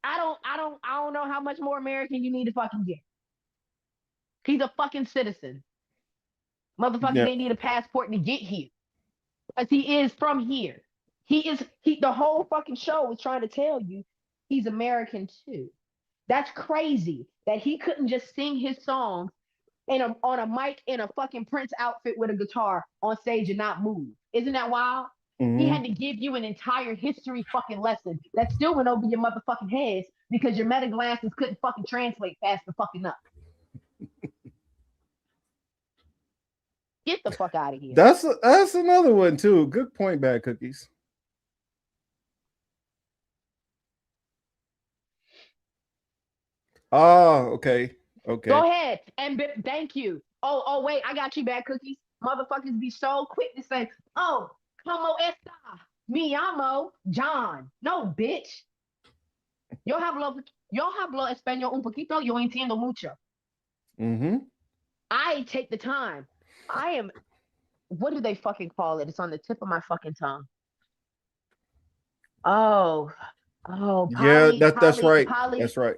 Speaker 9: I don't know how much more American you need to fucking get. He's a fucking citizen. Motherfucker,
Speaker 5: Yeah.
Speaker 9: they need a passport to get here. Because he is from here. The whole fucking show is trying to tell you he's American too. That's crazy that he couldn't just sing his songs on a mic in a fucking Prince outfit with a guitar on stage and not move. Isn't that wild?
Speaker 5: Mm-hmm.
Speaker 9: He had to give you an entire history fucking lesson that still went over your motherfucking heads because your meta glasses couldn't fucking translate fast the fucking up. Get the fuck out of here.
Speaker 5: That's another one too. Good point, Bad Cookies. Oh, okay. Okay.
Speaker 9: Go ahead and thank you. Oh, wait, I got you, Bad Cookies. Motherfuckers be so quick to say, oh, como esta? Me llamo John. No, bitch. Yo hablo español un poquito. Yo entiendo mucho.
Speaker 5: Mm-hmm.
Speaker 9: I take the time. What do they fucking call it? It's on the tip of my fucking tongue. Oh,
Speaker 5: Yeah, that's right. That's right.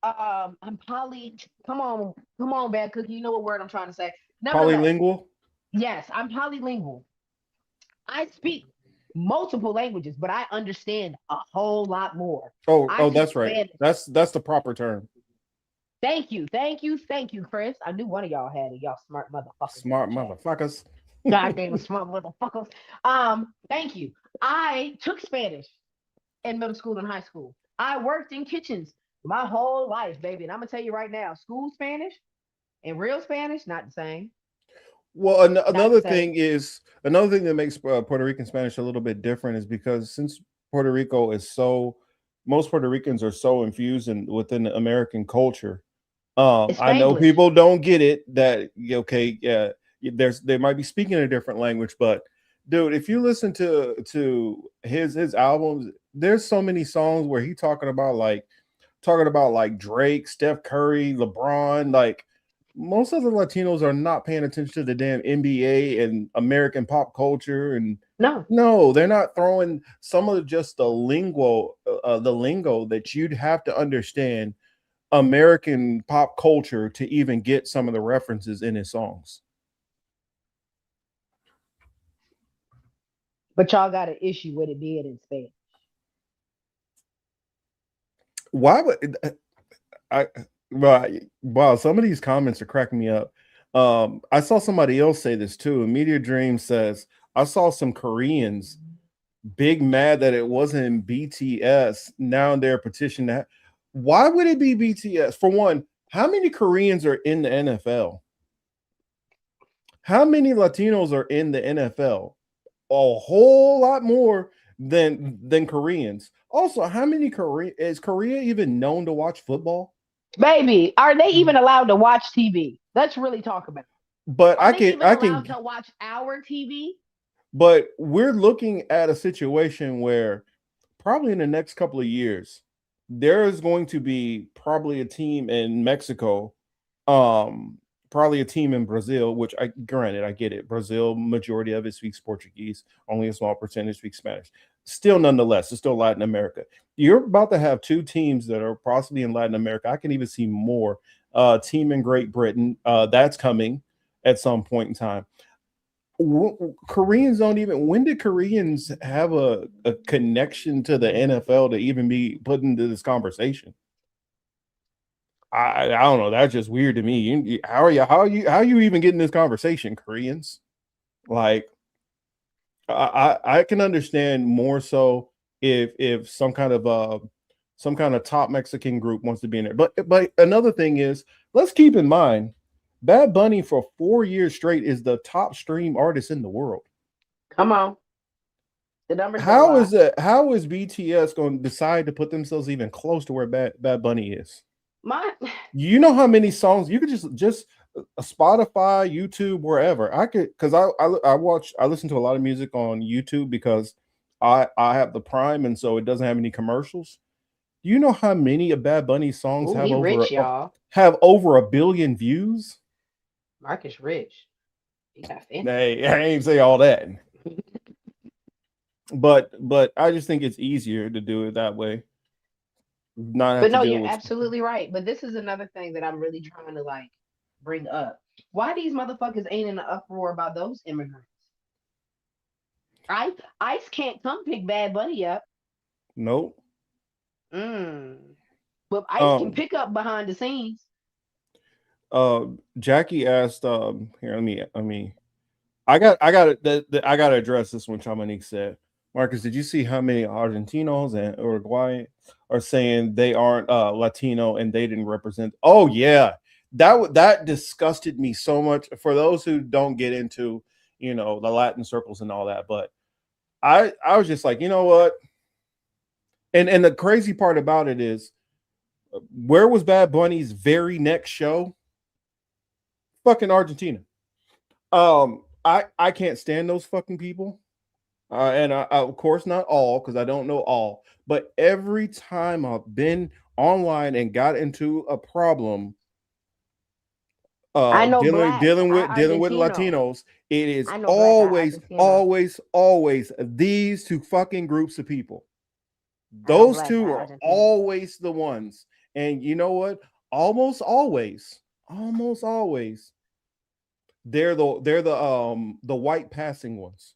Speaker 9: I'm poly. Come on, Bad Cookie. You know what word I'm trying to say.
Speaker 5: Polylingual?
Speaker 9: Yes, I'm polylingual. I speak multiple languages, but I understand a whole lot more.
Speaker 5: Oh, that's right. That's the proper term.
Speaker 9: Thank you, Chris. I knew one of y'all had it. Y'all smart motherfuckers.
Speaker 5: Smart motherfuckers.
Speaker 9: Goddamn smart motherfuckers. Thank you. I took Spanish in middle school and high school. I worked in kitchens my whole life, baby. And I'm gonna tell you right now, school Spanish and real Spanish, not the same.
Speaker 5: Well, another thing that makes Puerto Rican Spanish a little bit different is because since Puerto Rico is most Puerto Ricans are so infused within the American culture. I know people don't get it that okay, yeah, they might be speaking a different language, but dude, if you listen to his albums, there's so many songs where he talking about like Drake, Steph Curry, LeBron. Like most of the Latinos are not paying attention to the damn NBA and American pop culture, and no, they're not throwing some of just the lingo that you'd have to understand American pop culture to even get some of the references in his songs.
Speaker 9: But y'all got an issue with it being in Spanish.
Speaker 5: Why would wow, some of these comments are cracking me up. I saw somebody else say this too. Media Dream says, I saw some Koreans big mad that it wasn't BTS. Now they're petitioning that. Why would it be BTS? For one, how many Koreans are in the NFL? How many Latinos are in the NFL? A whole lot more than Koreans. Also, how many is Korea even known to watch football?
Speaker 9: Baby, are they even allowed to watch TV? Let's really talk about it.
Speaker 5: But
Speaker 9: Are they even allowed to watch our TV?
Speaker 5: But we're looking at a situation where probably in the next couple of years, there is going to be probably a team in Mexico, probably a team in Brazil, which I get it. Brazil, majority of it speaks Portuguese, only a small percentage speaks Spanish. Still, nonetheless, it's still Latin America. You're about to have two teams that are possibly in Latin America. I can even see more. Team in Great Britain, that's coming at some point in time. Koreans don't even. When did Koreans have a connection to the NFL to even be put into this conversation? I don't know. That's just weird to me. How are you even getting this conversation, Koreans? Like, I can understand more so if some kind of top Mexican group wants to be in there. But another thing is, let's keep in mind, Bad Bunny for 4 years straight is the top stream artist in the world.
Speaker 9: Come on. The numbers
Speaker 5: How is that? How is BTS going to decide to put themselves even close to where Bad Bunny is? You know how many songs you could just Spotify, YouTube, wherever. I could, because I listen to a lot of music on YouTube because I have the Prime, and so it doesn't have any commercials. Do you know how many of Bad Bunny songs have over 1 billion views?
Speaker 9: Marcus rich. He got fancy.
Speaker 5: Hey, I ain't say all that. But I just think it's easier to do it that way.
Speaker 9: But no, you're absolutely right. But this is another thing that I'm really trying to like bring up. Why these motherfuckers ain't in an uproar about those immigrants? ICE can't come pick Bad Bunny up.
Speaker 5: Nope.
Speaker 9: But ICE can pick up behind the scenes.
Speaker 5: Jackie asked, here, I gotta address this one. Chamonique said, Marcus, did you see how many Argentinos and Uruguay are saying they aren't Latino and they didn't represent? Oh yeah, that disgusted me so much. For those who don't get into, the Latin circles and all that, but I was just like, you know what? And the crazy part about it is, where was Bad Bunny's very next show? Fucking Argentina. I can't stand those fucking people. And I, of course, not all, because I don't know all, but every time I've been online and got into a problem, dealing with Latinos, it is always these two fucking groups of people. Those two are always the ones. And you know what? Almost always, they're the white passing ones.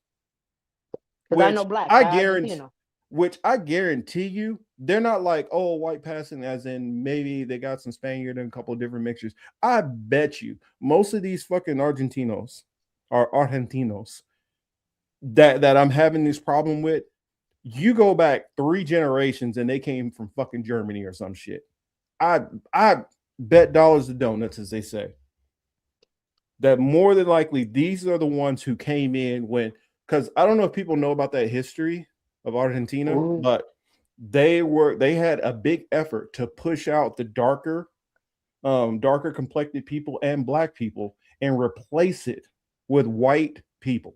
Speaker 9: Because I know black.
Speaker 5: I guarantee you, they're not like, oh, white passing, as in maybe they got some Spaniard and a couple of different mixtures. I bet you most of these fucking Argentinos that I'm having this problem with. You go back 3 generations and they came from fucking Germany or some shit. I bet dollars to donuts, as they say, that more than likely these are the ones who came in when, because I don't know if people know about that history of Argentina, but they had a big effort to push out the darker complected people and black people and replace it with white people.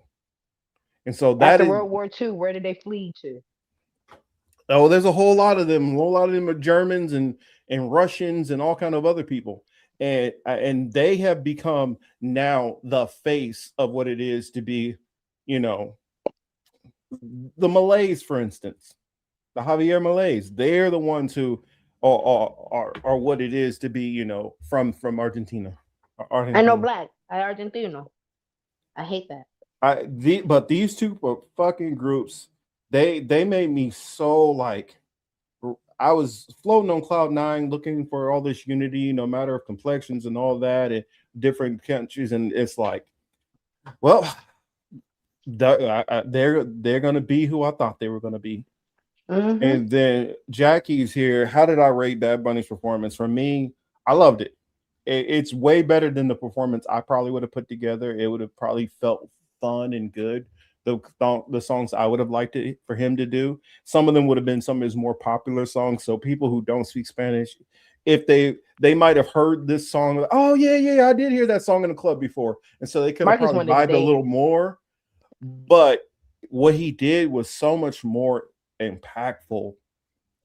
Speaker 5: And so that
Speaker 9: after World War II, where did they flee to?
Speaker 5: Oh, there's a whole lot of them. A whole lot of them are Germans and Russians and all kind of other people. And they have become now the face of what it is to be, the Malays, for instance, the Javier Malays. They're the ones who are what it is to be, from Argentina.
Speaker 9: I know black. I Argentino. I hate that.
Speaker 5: But these two fucking groups, they made me so like, I was floating on cloud 9 looking for all this unity, no matter of complexions and all that, and different countries, and it's like, well, they're gonna be who I thought they were gonna be. Mm-hmm. And then Jackie's here. How did I rate Bad Bunny's performance? For me, I loved it. it's way better than the performance I probably would have put together. It would have probably felt fun and good. The songs I would have liked it for him to do. Some of them would have been some of his more popular songs. So people who don't speak Spanish, if they might have heard this song, like, oh yeah, I did hear that song in the club before, and so they could have
Speaker 9: Marcus
Speaker 5: probably
Speaker 9: wanted to
Speaker 5: vibed a little
Speaker 9: dance.
Speaker 5: more. But what he did was so much more impactful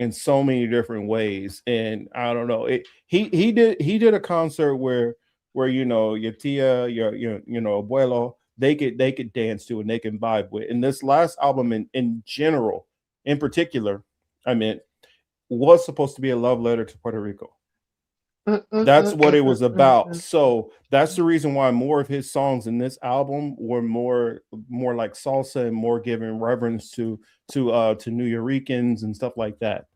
Speaker 5: in so many different ways. And I don't know, he did a concert where your tia, your abuelo, they could dance to and they can vibe with. And this last album in general, in particular, I mean, was supposed to be a love letter to Puerto Rico. That's what it was about. So that's the reason why more of his songs in this album were more like salsa and more giving reverence to New Yorkers and stuff like that.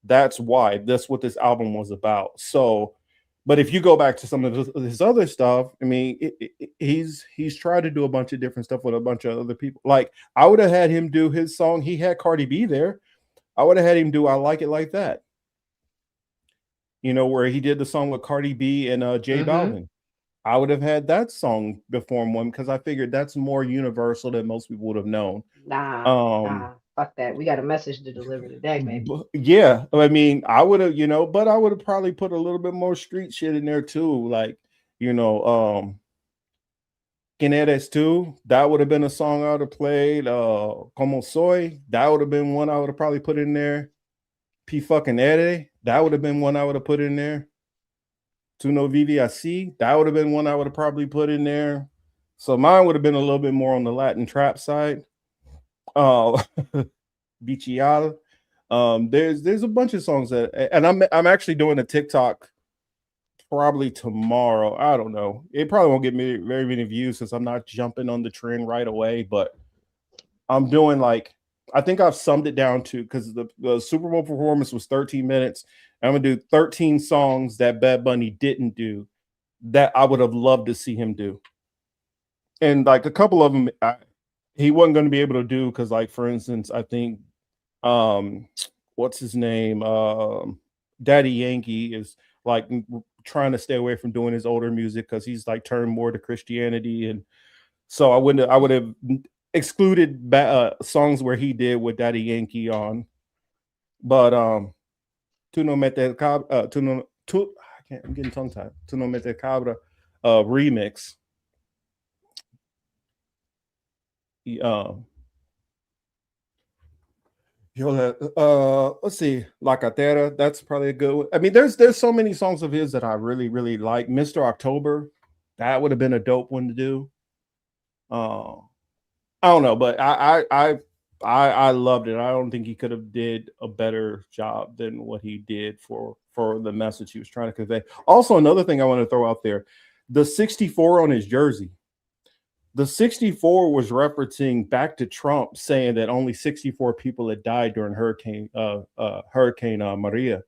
Speaker 5: That's why. That's what this album was about. So, but if you go back to some of his other stuff, I mean, he's tried to do a bunch of different stuff with a bunch of other people. Like I would have had him do his song. He had Cardi B there. I would have had him do "I Like It Like That." Where he did the song with Cardi B and J Balvin. I would have had that song perform one because I figured that's more universal than most people would have known.
Speaker 9: Nah, fuck that. We got a message to deliver today, baby.
Speaker 5: Yeah, I mean, I would have, but I would have probably put a little bit more street shit in there too, like, "Quien Eres Tú." That would have been a song I would have played. "Como Soy." That would have been one I would have probably put in there. "P fucking Ere." That would have been one I would have put in there. "Tu no vivi así." That would have been one I would have probably put in there. So mine would have been a little bit more on the Latin trap side. Bichial. There's a bunch of songs and I'm actually doing a TikTok probably tomorrow. I don't know. It probably won't get me very many views since I'm not jumping on the trend right away, but I'm doing like I think I've summed it down to because the Super Bowl performance was 13 minutes. I'm gonna do 13 songs that Bad Bunny didn't do that I would have loved to see him do. And like a couple of them, he wasn't going to be able to do because, like, for instance, I think what's his name? Daddy Yankee is like trying to stay away from doing his older music because he's like turned more to Christianity, and so I would have excluded songs where he did with Daddy Yankee on. But Tu no mete cabra, tu no tu, I can't, I'm getting tongue tied. Tu no mete cabra remix. Um, let's see, La Catera. That's probably a good one. I mean, there's so many songs of his that I really really like. Mr. October, that would have been a dope one to do. Uh, I don't know, but I loved it. I don't think he could have did a better job than what he did for the message he was trying to convey. Also, another thing I want to throw out there, the 64 on his jersey. The 64 was referencing back to Trump saying that only 64 people had died during Hurricane Maria,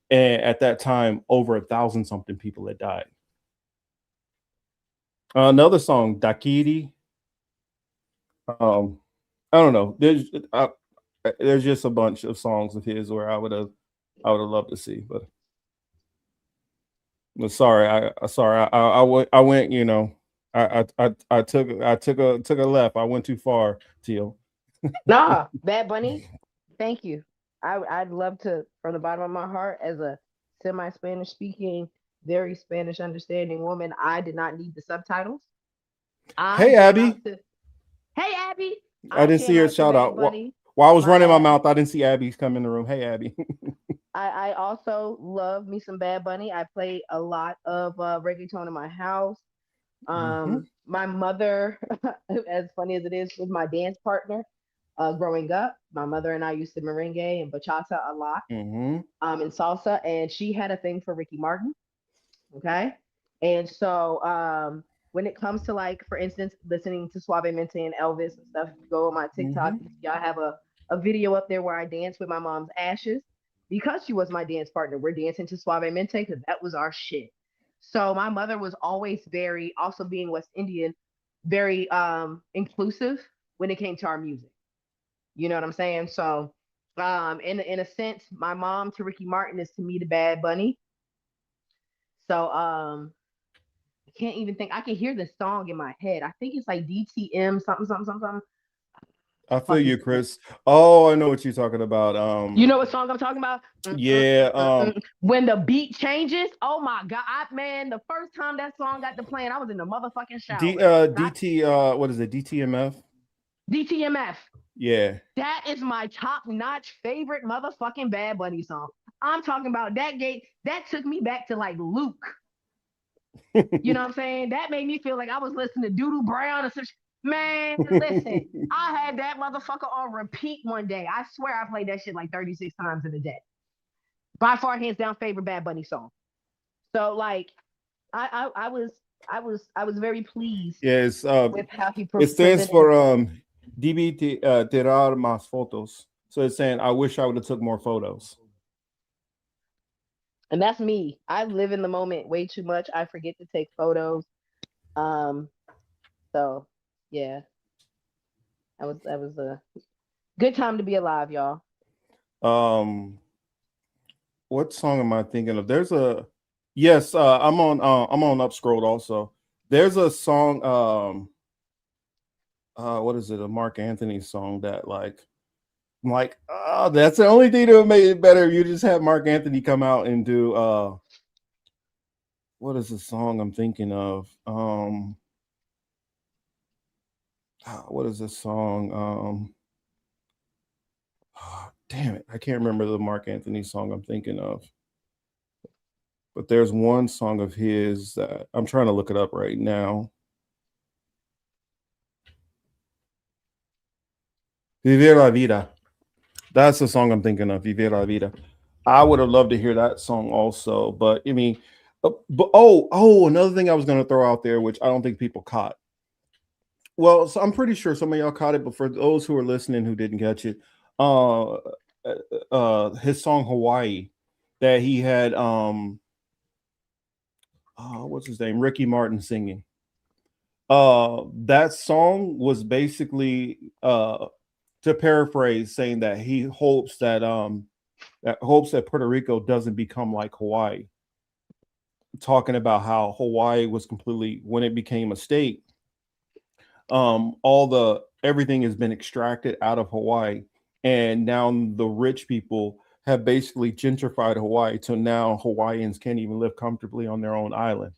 Speaker 5: and at that time, over 1,000 something people had died. Another song, Dakiti. I don't know. There's just a bunch of songs of his where I would have loved to see, but sorry, I went, I took a left. I went too far, Teal.
Speaker 9: Nah, Bad Bunny, thank you. I'd love to, from the bottom of my heart, as a semi-Spanish speaking, very Spanish understanding woman, I did not need the subtitles. I
Speaker 5: Hey,
Speaker 9: came out
Speaker 5: Abby.
Speaker 9: to, hey Abby,
Speaker 5: I
Speaker 9: I
Speaker 5: didn't see
Speaker 9: came
Speaker 5: her
Speaker 9: out to
Speaker 5: shout
Speaker 9: Bad
Speaker 5: out.
Speaker 9: Bunny.
Speaker 5: While I was
Speaker 9: My
Speaker 5: running my
Speaker 9: ass.
Speaker 5: mouth, I didn't see Abby's come in the room. Hey, Abby.
Speaker 9: I also love me some Bad Bunny. I play a lot of reggaeton in my house.
Speaker 5: Mhm,
Speaker 9: My mother, as funny as it is, was my dance partner growing up. My mother and I used to merengue and bachata a lot,
Speaker 5: mhm,
Speaker 9: and salsa, and she had a thing for Ricky Martin. Okay. And so when it comes to, like, for instance, listening to Suavemente and Elvis and stuff, if you go on my TikTok,
Speaker 5: mhm.
Speaker 9: you see I have a video up there where I dance with my mom's ashes because she was my dance partner. We're dancing to Suavemente because that was our shit. So my mother was always very, also being West Indian, very inclusive when it came to our music. You know what I'm saying? So in a sense, my mom to Ricky Martin is to me the Bad Bunny. So can't even think. I can hear the song in my head. I think it's like DTM something something something. Something.
Speaker 5: I feel you, Chris. Oh, I know what you're talking about.
Speaker 9: You know what song I'm talking about?
Speaker 5: Yeah.
Speaker 9: When the beat changes, oh my god, man! The first time that song got to playing, I was in the motherfucking shower.
Speaker 5: DT. What is it? DTMF.
Speaker 9: DTMF.
Speaker 5: Yeah.
Speaker 9: That is my top-notch favorite motherfucking Bad Bunny song. I'm talking about that gate. That took me back to like Luke. You know what I'm saying? That made me feel like I was listening to Doodoo Brown or some. Man, listen, I had that motherfucker on repeat one day. I swear I played that shit like 36 times in a day. By far, hands down, favorite Bad Bunny song. So like, I was very pleased.
Speaker 5: Yes.
Speaker 9: With how he
Speaker 5: it stands for DB tirar más fotos. So it's saying I wish I would have took more photos.
Speaker 9: And that's me. I live in the moment way too much. I forget to take photos. So yeah. That was a good time to be alive, y'all.
Speaker 5: What song am I thinking of? There's a yes, I'm on Upscrolled also. There's a song, what is it? A Mark Anthony song that that's the only thing that would make it better. You just have Mark Anthony come out and do what is the song I'm thinking of? What is this song? Damn it, I can't remember the Mark Anthony song I'm thinking of. But there's one song of his that I'm trying to look it up right now. Vivir la Vida. That's the song I'm thinking of, Vivir la Vida. I would have loved to hear that song also. But I mean, another thing I was going to throw out there, which I don't think people caught. Well, so I'm pretty sure some of y'all caught it, but for those who are listening who didn't catch it, his song Hawaii that he had what's his name, Ricky Martin singing, that song was basically to paraphrase saying that he hopes that Puerto Rico doesn't become like Hawaii, talking about how Hawaii was completely, when it became a state, everything has been extracted out of Hawaii, and now the rich people have basically gentrified Hawaii to now Hawaiians can't even live comfortably on their own island.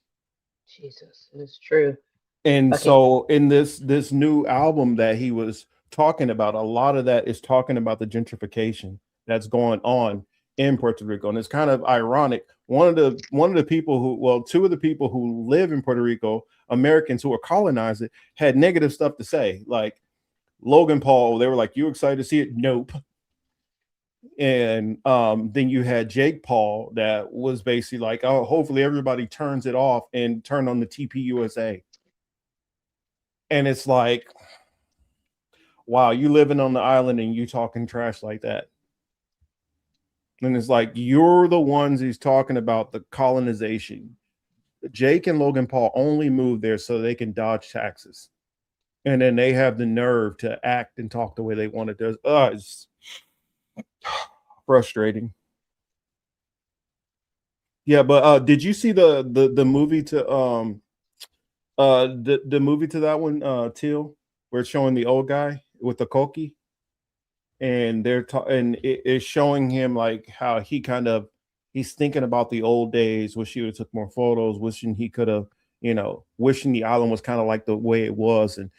Speaker 9: Jesus, it's true.
Speaker 5: And so in this new album that he was talking about, a lot of that is talking about the gentrification that's going on in Puerto Rico. And it's kind of ironic. One of the people two of the people who live in Puerto Rico, Americans who are colonized it, had negative stuff to say. Like Logan Paul, they were like, "You excited to see it?" Nope. And then you had Jake Paul that was basically like, "Oh, hopefully everybody turns it off and turn on the TPUSA." And it's like, wow, you living on the island and you talking trash like that. And it's like, you're the ones who's talking about the colonization. Jake and Logan Paul only moved there so they can dodge taxes. And then they have the nerve to act and talk the way they want to do. It's frustrating. Yeah, but did you see the movie to the movie to that one, Teal, where it's showing the old guy with the koki, and and it's showing him like how he's thinking about the old days, wish he would have took more photos, wishing he could have, wishing the island was kind of like the way it was. And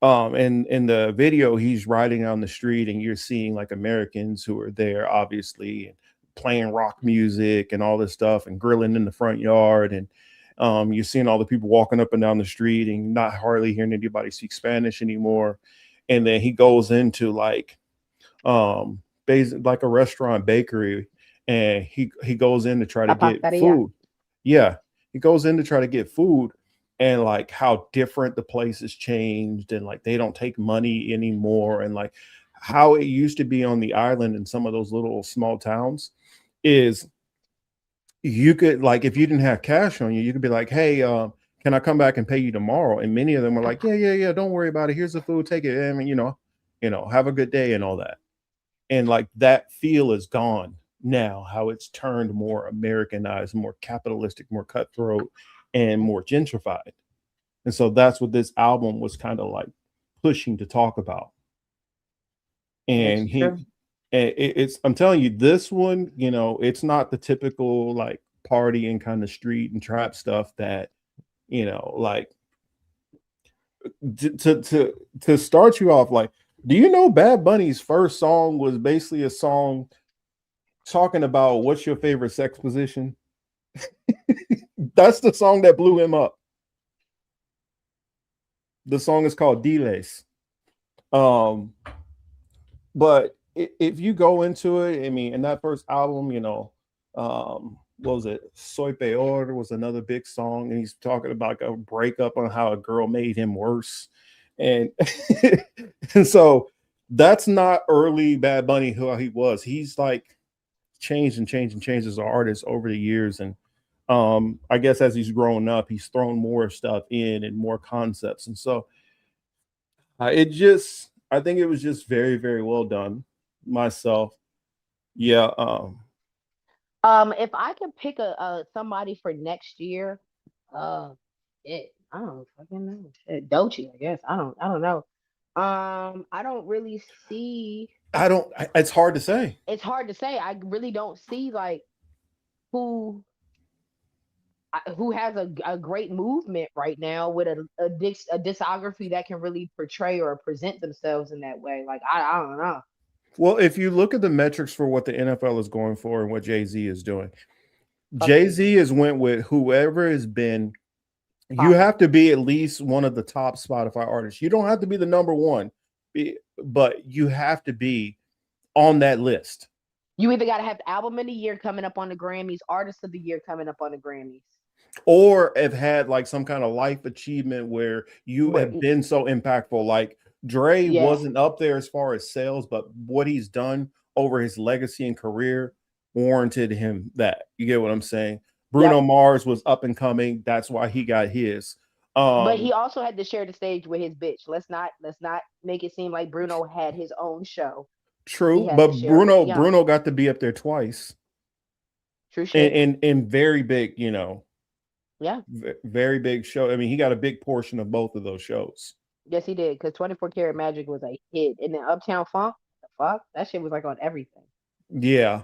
Speaker 5: in the video, he's riding down the street and you're seeing like Americans who are there, obviously, and playing rock music and all this stuff and grilling in the front yard. And you're seeing all the people walking up and down the street and not hardly hearing anybody speak Spanish anymore. And then he goes into like a restaurant bakery, and he goes in to try to get food. Yeah, he goes in to try to get food, and like how different the place has changed, and like they don't take money anymore, and like how it used to be on the island in some of those little small towns is you could, like, if you didn't have cash on you, you could be like, "Hey, can I come back and pay you tomorrow?" And many of them were like, yeah, don't worry about it, here's the food, take it, I mean, have a good day and all that. And like that feel is gone now, how it's turned more Americanized, more capitalistic, more cutthroat, and more gentrified. And so that's what this album was kind of like pushing to talk about. And it's I'm telling you, this one, you know, it's not the typical like party and kind of street and trap stuff that, you know, like to start you off, like, do you know Bad Bunny's first song was basically a song talking about what's your favorite sex position? That's the song that blew him up. The song is called Diles. But if you go into it, I mean, in that first album, you know, what was it? Soy Peor was another big song, and he's talking about a breakup on how a girl made him worse. And, and so that's not early Bad Bunny who he was. He's like changed and changed and changed as an artist over the years. And I guess as he's grown up, he's thrown more stuff in and more concepts. And so I think it was just very, very well done myself. Yeah.
Speaker 9: If I can pick a somebody for next year, I don't fucking know. Doechii, I guess. I don't know. I don't really see.
Speaker 5: It's hard to say.
Speaker 9: It's hard to say. I really don't see like who has a great movement right now with a discography that can really portray or present themselves in that way. Like I don't know.
Speaker 5: Well, if you look at the metrics for what the NFL is going for and what Jay-Z is doing, Jay-Z has went with whoever has been. You have to be at least one of the top Spotify artists. You don't have to be the number one, but you have to be on that list.
Speaker 9: You either got to have album of the year coming up on the Grammys, artist of the year coming up on the Grammys,
Speaker 5: or have had like some kind of life achievement where you have been so impactful. Like Dre wasn't up there as far as sales, but what he's done over his legacy and career warranted him that. You get what I'm saying? Bruno Mars was up and coming. That's why he got his.
Speaker 9: But he also had to share the stage with his bitch. Let's not make it seem like Bruno had his own show.
Speaker 5: True, but Bruno got to be up there twice.
Speaker 9: True shit.
Speaker 5: And very big, you know.
Speaker 9: Yeah.
Speaker 5: Very big show. I mean, he got a big portion of both of those shows.
Speaker 9: Yes, he did. Because 24 Karat Magic was a hit. And then Uptown Funk, the fuck? That shit was like on everything.
Speaker 5: Yeah.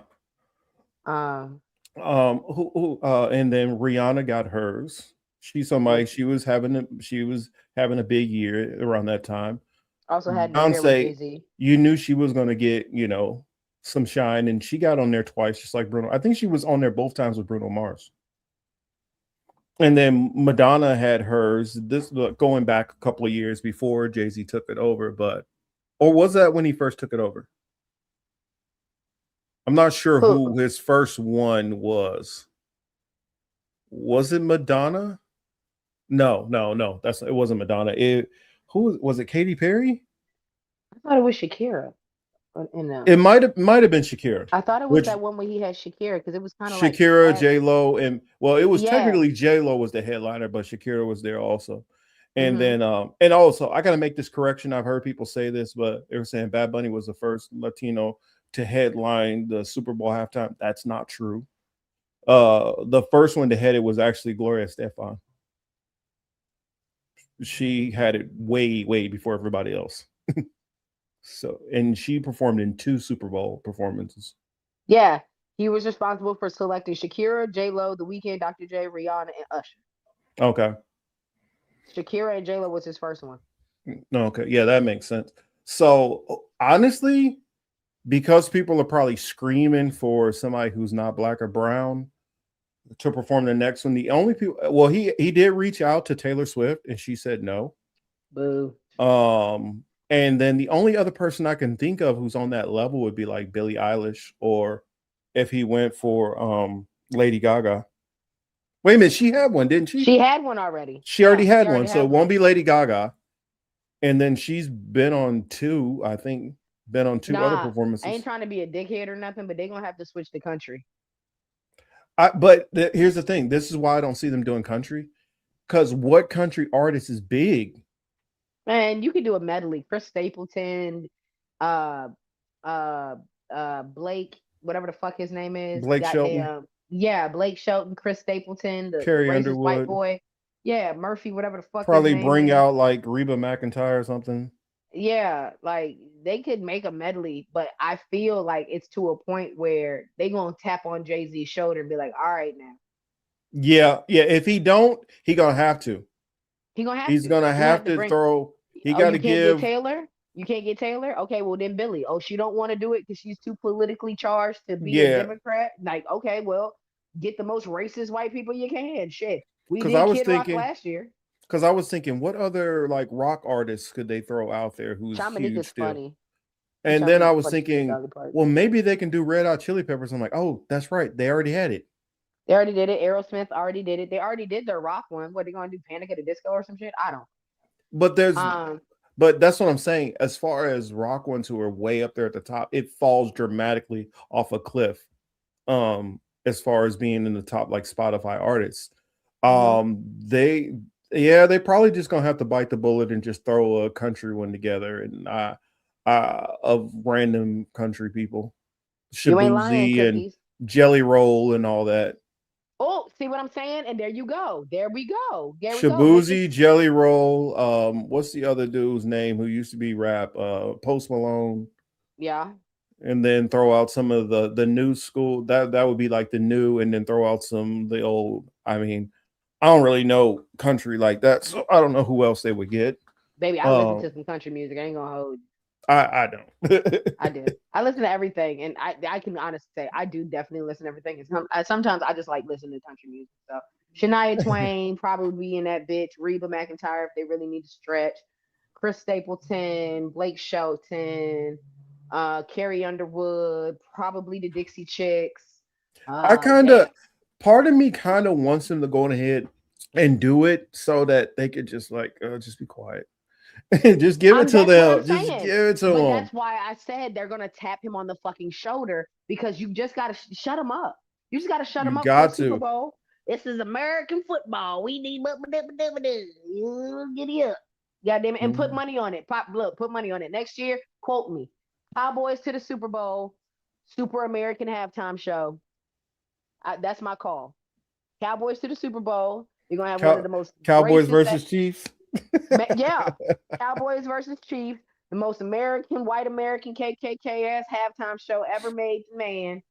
Speaker 5: And then Rihanna got hers. She's somebody, she was having a big year around that time.
Speaker 9: Also had Beyonce,
Speaker 5: you knew she was going to get, you know, some shine, and she got on there twice, just like Bruno. I think she was on there both times with Bruno Mars. And then Madonna had hers. This going back a couple of years before Jay-Z took it over, or was that when he first took it over? I'm not sure who his first one was. Was it Madonna? No. It wasn't Madonna. Who was it? Katy Perry?
Speaker 9: I thought it was Shakira.
Speaker 5: It might have been Shakira.
Speaker 9: I thought it was that one where he had Shakira because it was kind of like
Speaker 5: Shakira, J-Lo, and it was technically J-Lo was the headliner, but Shakira was there also. And then and also I gotta make this correction. I've heard people say this, but they were saying Bad Bunny was the first Latino to headline the Super Bowl halftime. That's not true. The first one to head it was actually Gloria Estefan. She had it way before everybody else. So, and she performed in 2 Super Bowl performances.
Speaker 9: Yeah, he was responsible for selecting Shakira, J-Lo, The Weeknd, Dr. J, Rihanna, and Usher.
Speaker 5: Okay.
Speaker 9: Shakira and J-Lo was his first one.
Speaker 5: Okay, yeah, that makes sense. So, honestly, because people are probably screaming for somebody who's not black or brown to perform the next one, the only people, well, he did reach out to Taylor Swift, and she said no.
Speaker 9: Boo.
Speaker 5: And then the only other person I can think of who's on that level would be like Billie Eilish, or if he went for Lady Gaga. Wait a minute, she had one, didn't she?
Speaker 9: She had one already.
Speaker 5: She already had one, so it won't be Lady Gaga. And then she's been on 2, I think, other performances.
Speaker 9: I ain't trying to be a dickhead or nothing, but they're gonna have to switch the country.
Speaker 5: But here's the thing. This is why I don't see them doing country, because what country artist is big?
Speaker 9: Man, you could do a medley. Chris Stapleton, Blake, whatever the fuck his name is.
Speaker 5: Blake Shelton.
Speaker 9: Yeah, Blake Shelton, Chris Stapleton, the
Speaker 5: Carrie
Speaker 9: racist white
Speaker 5: Underwood.
Speaker 9: boy. Yeah, Murphy, whatever the fuck his
Speaker 5: Probably
Speaker 9: name
Speaker 5: bring
Speaker 9: is.
Speaker 5: out like Reba McEntire or something.
Speaker 9: Yeah, like they could make a medley, but I feel like it's to a point where they gonna tap on Jay-Z's shoulder and be like, all right now.
Speaker 5: Yeah, yeah. If he don't, he gonna have to.
Speaker 9: He gonna have
Speaker 5: He's
Speaker 9: to.
Speaker 5: gonna
Speaker 9: He gonna
Speaker 5: have
Speaker 9: have to
Speaker 5: to
Speaker 9: bring.
Speaker 5: throw. He
Speaker 9: Oh,
Speaker 5: got
Speaker 9: you
Speaker 5: to
Speaker 9: can't get
Speaker 5: give.
Speaker 9: Taylor. You can't get Taylor. Okay, well then Billy. Oh, she don't want to do it because she's too politically charged to be a
Speaker 5: Yeah,
Speaker 9: Democrat. Like, okay, well, get the most racist white people you can. Shit, we
Speaker 5: because I
Speaker 9: did
Speaker 5: was
Speaker 9: Kid Rock
Speaker 5: thinking.
Speaker 9: last year.
Speaker 5: Because I was thinking, what other like rock artists could they throw out there who's
Speaker 9: Shamanique
Speaker 5: huge
Speaker 9: is
Speaker 5: still?
Speaker 9: funny.
Speaker 5: And then I
Speaker 9: Shamanique is
Speaker 5: was
Speaker 9: funny. She's
Speaker 5: thinking,
Speaker 9: Dolly Parton.
Speaker 5: well, maybe they can do Red Hot Chili Peppers. I'm like, oh, that's right, they already had it.
Speaker 9: They already did it. Aerosmith already did it. They already did their rock one. What, they gonna do Panic at the Disco or some shit? I don't.
Speaker 5: But there's,
Speaker 9: Um,
Speaker 5: but that's what I'm saying. As far as rock ones who are way up there at the top, it falls dramatically off a cliff. As far as being in the top like Spotify artists,
Speaker 9: mhm.
Speaker 5: they, yeah, they probably just gonna have to bite the bullet and just throw a country one together and of random country people,
Speaker 9: You ain't lying,
Speaker 5: Shabuzi and
Speaker 9: cookies.
Speaker 5: Jelly Roll and all that.
Speaker 9: Oh, see what I'm saying? And there you go. There we go. There we go. Make it.
Speaker 5: Shabuzi, Jelly Roll. What's the other dude's name who used to be rap? Post Malone.
Speaker 9: Yeah.
Speaker 5: And then throw out some of the new school. That would be like the new, and then throw out some of the old. I mean, I don't really know country like that, so I don't know who else they would get.
Speaker 9: Baby, I listen to some country music. I ain't gonna hold you.
Speaker 5: I don't.
Speaker 9: I do. I listen to everything, and I can honestly say I do definitely listen to everything. And sometimes I just like listening to country music. So Shania Twain probably would be in that bitch. Reba McEntire if they really need to stretch. Chris Stapleton, Blake Shelton, Carrie Underwood, probably the Dixie Chicks.
Speaker 5: I kind
Speaker 9: Damn.
Speaker 5: of, part of me kind of wants them to go ahead and do it so that they could just like just be quiet. Just give it to
Speaker 9: That's what
Speaker 5: them.
Speaker 9: I'm
Speaker 5: Just
Speaker 9: saying.
Speaker 5: give it to
Speaker 9: But
Speaker 5: them.
Speaker 9: that's why I said they're gonna tap him on the fucking shoulder because you just gotta shut him up. You just gotta shut
Speaker 5: You
Speaker 9: him up for a
Speaker 5: got
Speaker 9: Super
Speaker 5: to.
Speaker 9: Bowl. This is American football. We need giddy up. Goddamn it. And put
Speaker 5: Mhm.
Speaker 9: money on it. Put money on it. Next year, quote me. Cowboys to the Super Bowl, Super American halftime show. That's my call. Cowboys to the Super Bowl. You're gonna have one of the most
Speaker 5: Cowboys
Speaker 9: racist
Speaker 5: versus Chiefs.
Speaker 9: yeah, Cowboys versus Chiefs, the most American, white American KKK ass halftime show ever made to man.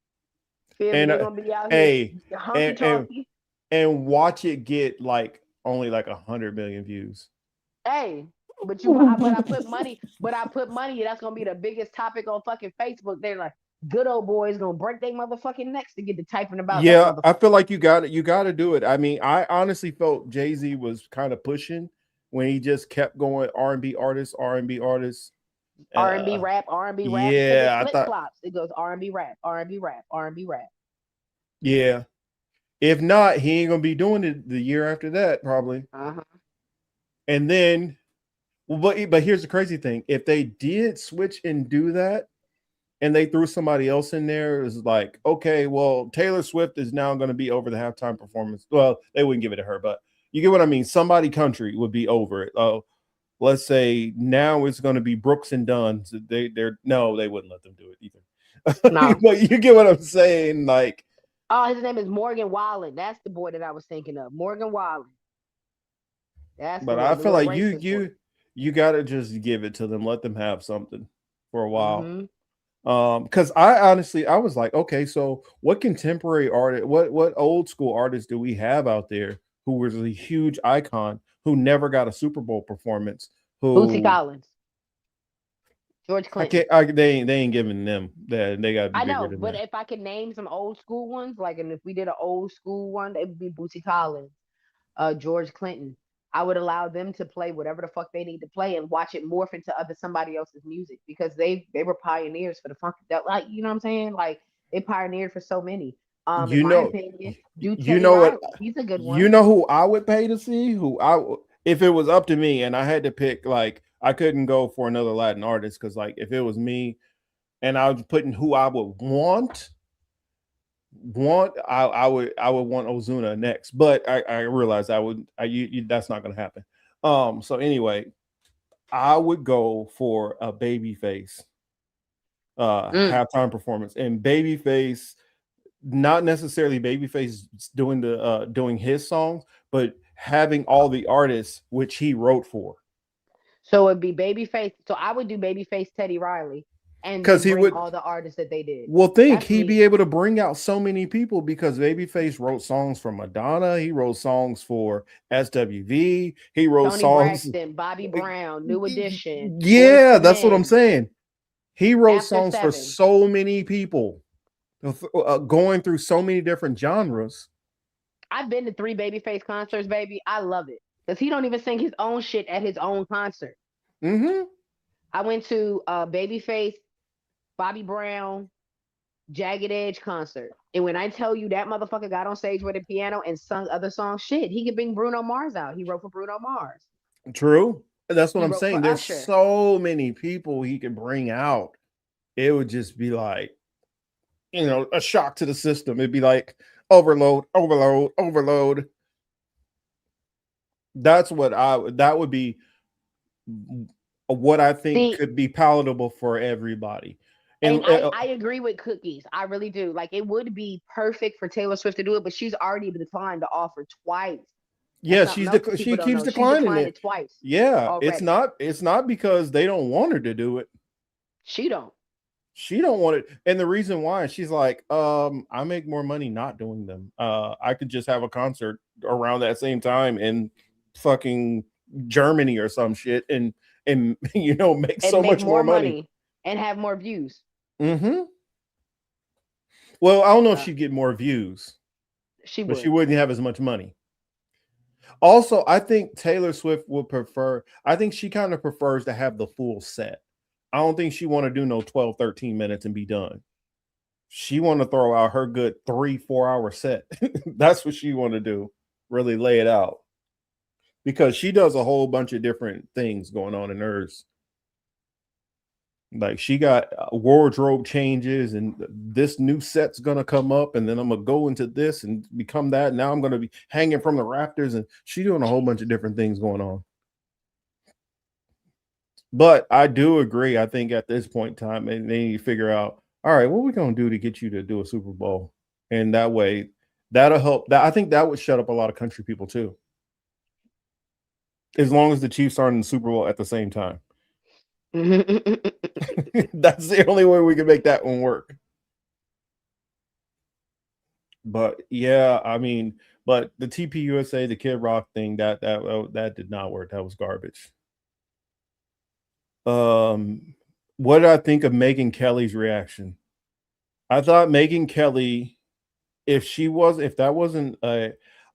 Speaker 9: Feel me?
Speaker 5: And
Speaker 9: They're gonna be out here
Speaker 5: hey,
Speaker 9: hunky
Speaker 5: and, and
Speaker 9: talky.
Speaker 5: and watch it get like only like 100 million views.
Speaker 9: Hey, but I put money. That's gonna be the biggest topic on fucking Facebook. They're like, good old boys gonna break their motherfucking necks to get to typing about that
Speaker 5: Yeah,
Speaker 9: motherfucker.
Speaker 5: I feel like you got it. You got to do it. I mean, I honestly felt Jay-Z was kind of pushing when he just kept going R&B artists, R&B artists.
Speaker 9: R&B rap, R&B rap, because it
Speaker 5: Yeah, I
Speaker 9: flip
Speaker 5: thought.
Speaker 9: flops. It goes R&B rap, R&B rap, R&B rap.
Speaker 5: Yeah, if not, he ain't gonna be doing it the year after that probably.
Speaker 9: Uh-huh.
Speaker 5: And then, well, but here's the crazy thing: if they did switch and do that, and they threw somebody else in there, it's like, okay, well, Taylor Swift is now going to be over the halftime performance. Well, they wouldn't give it to her, but you get what I mean. Somebody country would be over it. Oh, let's say now it's going to be Brooks and Dunn. So they're no, they wouldn't let them do it either.
Speaker 9: No.
Speaker 5: But you get what I'm saying, like.
Speaker 9: Oh, his name is Morgan Wallen. That's the boy that I was thinking of. Morgan Wallen. That's the
Speaker 5: But
Speaker 9: one,
Speaker 5: I
Speaker 9: the
Speaker 5: feel
Speaker 9: little
Speaker 5: like
Speaker 9: racist boy.
Speaker 5: you got to just give it to them, let them have something for a while.
Speaker 9: Mm-hmm.
Speaker 5: Because I was like, okay, so what contemporary artist, what old school artists do we have out there who was a huge icon who never got a Super Bowl performance?
Speaker 9: Bootsy
Speaker 5: Who
Speaker 9: Collins. George Clinton.
Speaker 5: they ain't giving them that. They got to be
Speaker 9: I
Speaker 5: bigger
Speaker 9: know,
Speaker 5: than
Speaker 9: but
Speaker 5: that.
Speaker 9: if I could name some old school ones, like, and if we did an old school one, it would be Bootsy Collins, George Clinton. I would allow them to play whatever the fuck they need to play and watch it morph into other somebody else's music because they were pioneers for the funk. That, like, you know what I'm saying? Like, they pioneered for so many. In
Speaker 5: You
Speaker 9: my
Speaker 5: know,
Speaker 9: opinion, do
Speaker 5: you
Speaker 9: Teddy
Speaker 5: know what?
Speaker 9: Riley. He's a good
Speaker 5: You
Speaker 9: one.
Speaker 5: know who I would pay to see? If it was up to me and I had to pick, like, I couldn't go for another Latin artist because, like, if it was me and I was putting who I would I would want Ozuna next, but I realized that's not going to happen. So anyway, I would go for a Babyface halftime performance, and Babyface not necessarily Babyface doing his songs, but having all the artists which he wrote for.
Speaker 9: So it'd be Babyface. So I would do Babyface, Teddy Riley, and
Speaker 5: Because
Speaker 9: then
Speaker 5: he
Speaker 9: bring
Speaker 5: would,
Speaker 9: all the artists that they did.
Speaker 5: well,
Speaker 9: That's
Speaker 5: he'd be
Speaker 9: me.
Speaker 5: able to bring out so many people because Babyface wrote songs for Madonna, he wrote songs for SWV, he wrote
Speaker 9: Tony
Speaker 5: songs.
Speaker 9: Braxton, Bobby Brown, New Edition, Boys
Speaker 5: Yeah,
Speaker 9: to
Speaker 5: that's what I'm
Speaker 9: Men,
Speaker 5: saying. He wrote
Speaker 9: After
Speaker 5: songs for
Speaker 9: Seven.
Speaker 5: so many people, going through so many different genres.
Speaker 9: I've been to 3 Babyface concerts, baby. I love it because he don't even sing his own shit at his own concert.
Speaker 5: Mm-hmm.
Speaker 9: I went to Babyface, Bobby Brown, Jagged Edge concert, and when I tell you that motherfucker got on stage with a piano and sung other songs, shit, he could bring Bruno Mars out. He wrote for Bruno Mars.
Speaker 5: True. That's what
Speaker 9: He
Speaker 5: I'm
Speaker 9: wrote
Speaker 5: saying.
Speaker 9: for
Speaker 5: There's
Speaker 9: Usher.
Speaker 5: so many people he could bring out. It would just be like, a shock to the system. It'd be like overload, overload, overload. That would be what I think
Speaker 9: See,
Speaker 5: could be palatable for everybody.
Speaker 9: and
Speaker 5: And
Speaker 9: I agree with Cookies. I really do. Like it would be perfect for Taylor Swift to do it, but she's already declined the offer twice. That's
Speaker 5: yeah,
Speaker 9: something else that
Speaker 5: she
Speaker 9: people don't
Speaker 5: keeps
Speaker 9: know. She's
Speaker 5: declining
Speaker 9: declined
Speaker 5: it.
Speaker 9: it twice
Speaker 5: Yeah,
Speaker 9: already.
Speaker 5: it's not because they don't want her to do it.
Speaker 9: She don't.
Speaker 5: She don't want it. And the reason why, she's like, I make more money not doing them. I could just have a concert around that same time in fucking Germany or some shit and make
Speaker 9: And
Speaker 5: so
Speaker 9: make
Speaker 5: much
Speaker 9: more
Speaker 5: more money.
Speaker 9: money and have more views.
Speaker 5: Mm-hmm. Well, I don't know if she'd get more views,
Speaker 9: She
Speaker 5: but she
Speaker 9: would.
Speaker 5: wouldn't have as much money. Also, I think Taylor Swift would prefer, I think she kind of prefers to have the full set. I don't think she want to do no 12, 13 minutes and be done. She want to throw out her good 3-4 hour set. That's what she want to do. Really lay it out. Because she does a whole bunch of different things going on in hers. Like she got wardrobe changes and this new set's gonna come up and then I'm gonna go into this and become that. Now I'm gonna be hanging from the rafters and she doing a whole bunch of different things going on. But I do agree. I think at this point in time, they need to figure out, all right, what are we gonna do to get you to do a Super Bowl? And that way, that'll help. That I think that would shut up a lot of country people too. As long as the Chiefs aren't in the Super Bowl at the same time. That's the only way we can make that one work. But yeah, I mean, but the TPUSA, the Kid Rock thing, that did not work. That was garbage. What did I think of Megyn Kelly's reaction? I thought Megyn Kelly, if that wasn't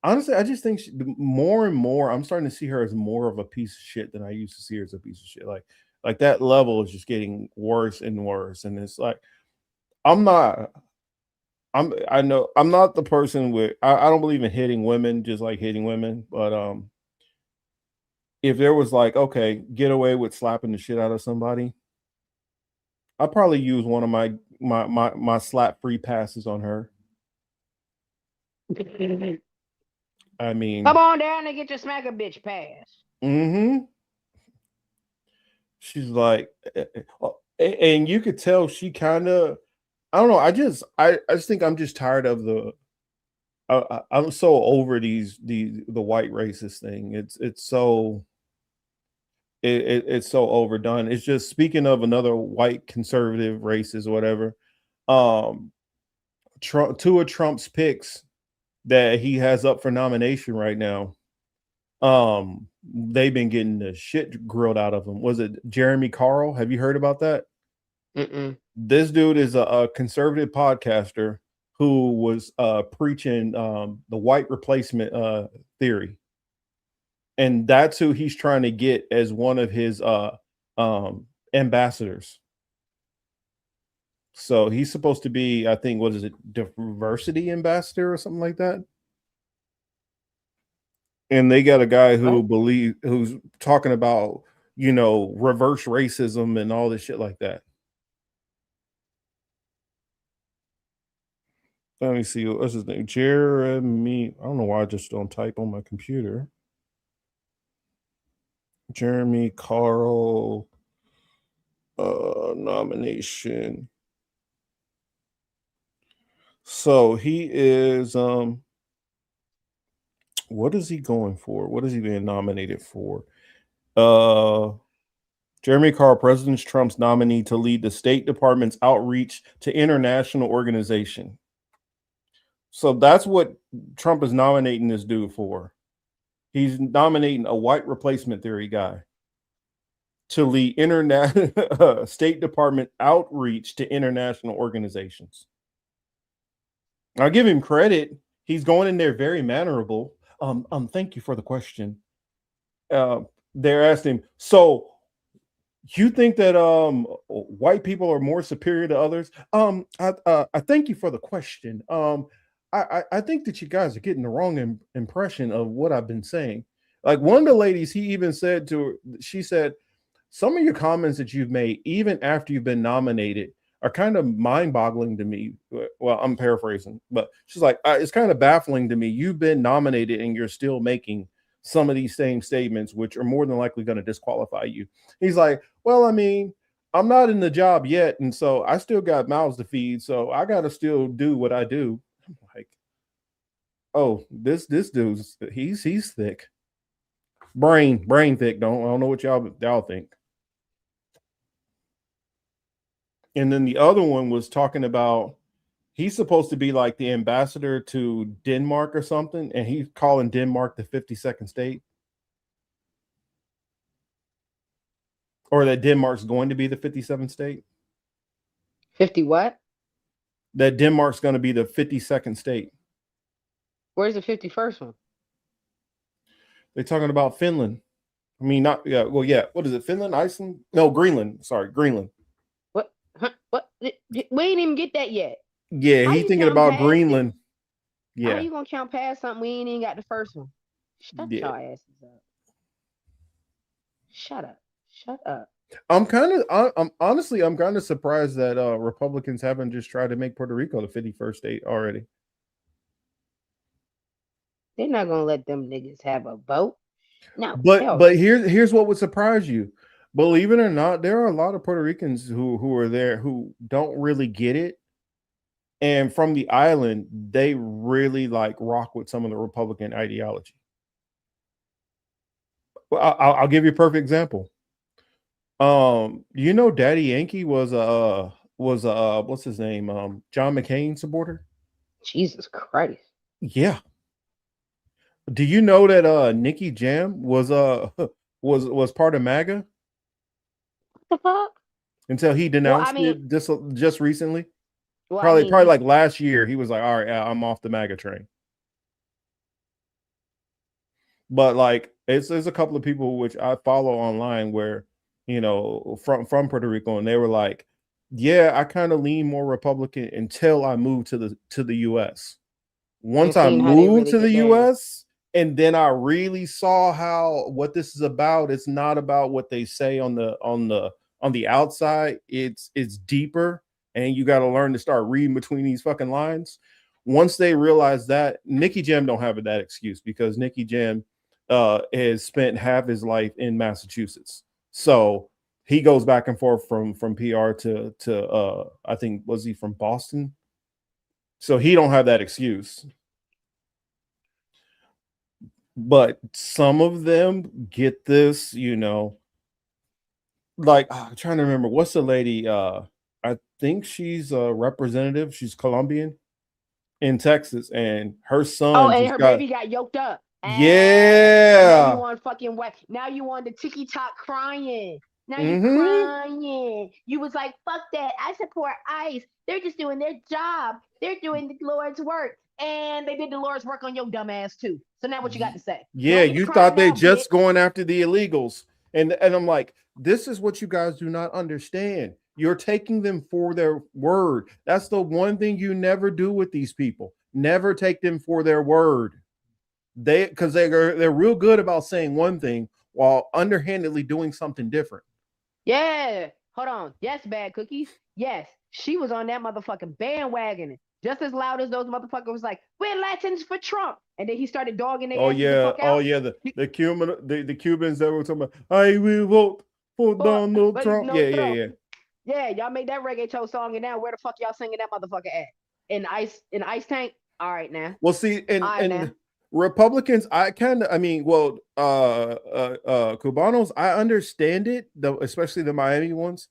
Speaker 5: honestly, I just think more and more, I'm starting to see her as more of a piece of shit than I used to see her as a piece of shit. Like that level is just getting worse and worse. And it's like, I know I'm not the person with, I don't believe in hitting women, just like hitting women. But if there was like, okay, get away with slapping the shit out of somebody, I'll probably use one of my slap free passes on her. I mean,
Speaker 9: come on down and get your smack a bitch pass.
Speaker 5: Mm-hmm. She's like, and you could tell she kind of, I don't know. I just think I'm just tired of the. I'm so over the white racist thing. It's so. It's so overdone. It's just, speaking of another white conservative racist or whatever. Two of Trump's picks that he has up for nomination right now. They've been getting the shit grilled out of him. Was it Jeremy Carl? Have you heard about that?
Speaker 9: Mm-mm.
Speaker 5: This dude is a conservative podcaster who was preaching the white replacement theory, and that's who he's trying to get as one of his ambassadors. So he's supposed to be, I think, what is it, diversity ambassador or something like that. And they got a guy who's talking about, reverse racism and all this shit like that. Let me see. What's his name? Jeremy. I don't know why I just don't type on my computer. Jeremy Carl nomination. So he is what is he going for? What is he being nominated for? Jeremy Carr, President Trump's nominee to lead the State Department's outreach to international organization. So that's what Trump is nominating this dude for. He's nominating a white replacement theory guy to lead State Department outreach to international organizations. I'll give him credit. He's going in there very mannerable. Thank you for the question. They're asking him, so you think that white people are more superior to others? I thank you for the question. I think that you guys are getting the wrong impression of what I've been saying. Like one of the ladies, he even said to her, she said, some of your comments that you've made, even after you've been nominated, are kind of mind-boggling to me. Well, I'm paraphrasing, but she's like, it's kind of baffling to me. You've been nominated and you're still making some of these same statements, which are more than likely going to disqualify you. He's like, well, I mean, I'm not in the job yet, and so I still got mouths to feed, so I got to still do what I do. I'm like, oh, this dude's he's thick, brain thick. I don't know what y'all think. And then the other one was talking about he's supposed to be like the ambassador to Denmark or something, and he's calling Denmark the 52nd state. Or that Denmark's going to be the 57th state.
Speaker 9: 50 what?
Speaker 5: That Denmark's going to be the 52nd state.
Speaker 9: Where's the 51st one?
Speaker 5: They're talking about Finland. I mean, not, yeah, well, yeah. What is it? Finland, Iceland? No, Greenland. Sorry, Greenland.
Speaker 9: What? Huh? What? We ain't even get that yet.
Speaker 5: Yeah, he's thinking about Greenland. Yeah.
Speaker 9: How you going to count past something we ain't even got the first one? Shut your asses up. Shut up. Shut up.
Speaker 5: I'm honestly kind of surprised that Republicans haven't just tried to make Puerto Rico the 51st state already.
Speaker 9: They're not gonna let them niggas have a vote. No.
Speaker 5: But here's what would surprise you. Believe it or not, there are a lot of Puerto Ricans who are there who don't really get it. And from the island, they really like rock with some of the Republican ideology. Well, I'll give you a perfect example. You know, Daddy Yankee was what's his name? John McCain supporter.
Speaker 9: Jesus Christ.
Speaker 5: Yeah. Do you know that Nicky Jam was part of MAGA?
Speaker 9: What the fuck?
Speaker 5: Until he denounced it just recently.
Speaker 9: Well,
Speaker 5: probably like last year, he was like, all right, I'm off the MAGA train. But like there's a couple of people which I follow online where, you know, from Puerto Rico, and they were like, yeah, I kind of lean more Republican until I moved to the US. Once I moved to the US, and then I really saw what this is about. It's not about what they say on the outside. It's deeper, and you got to learn to start reading between these fucking lines. Once they realize that, Nicky Jam don't have that excuse because Nicky Jam has spent half his life in Massachusetts. So he goes back and forth from PR to I think, was he from Boston? So he don't have that excuse. But some of them get this, you know, like I'm trying to remember what's the lady. I think she's a representative. She's Colombian in Texas, and her son.
Speaker 9: Oh, and her baby got yoked up.
Speaker 5: Yeah.
Speaker 9: Now you on fucking what? Now you on the TikTok crying. Now you crying. You was like, fuck that. I support ICE. They're just doing their job. They're doing the Lord's work. And they did the Lord's work on your dumb ass too. So now what you got to say?
Speaker 5: Yeah, you thought they just going after the illegals. And I'm like, this is what you guys do not understand. You're taking them for their word. That's the one thing you never do with these people. Never take them for their word. Because they're real good about saying one thing while underhandedly doing something different.
Speaker 9: Yeah. Hold on. Yes, bad cookies. Yes. She was on that motherfucking bandwagon. Just as loud as those motherfuckers was like, we're Latins for Trump. And then he started dogging their asses the fuck out.
Speaker 5: Oh yeah, the Cubans that were talking about, I will vote for Donald Trump. Yeah.
Speaker 9: Yeah, y'all made that reggaeton song, and now where the fuck y'all singing that motherfucker at? in ice tank. All right now.
Speaker 5: Well, see,
Speaker 9: All right now.
Speaker 5: and Republicans, Cubanos, I understand it, though, especially the Miami ones.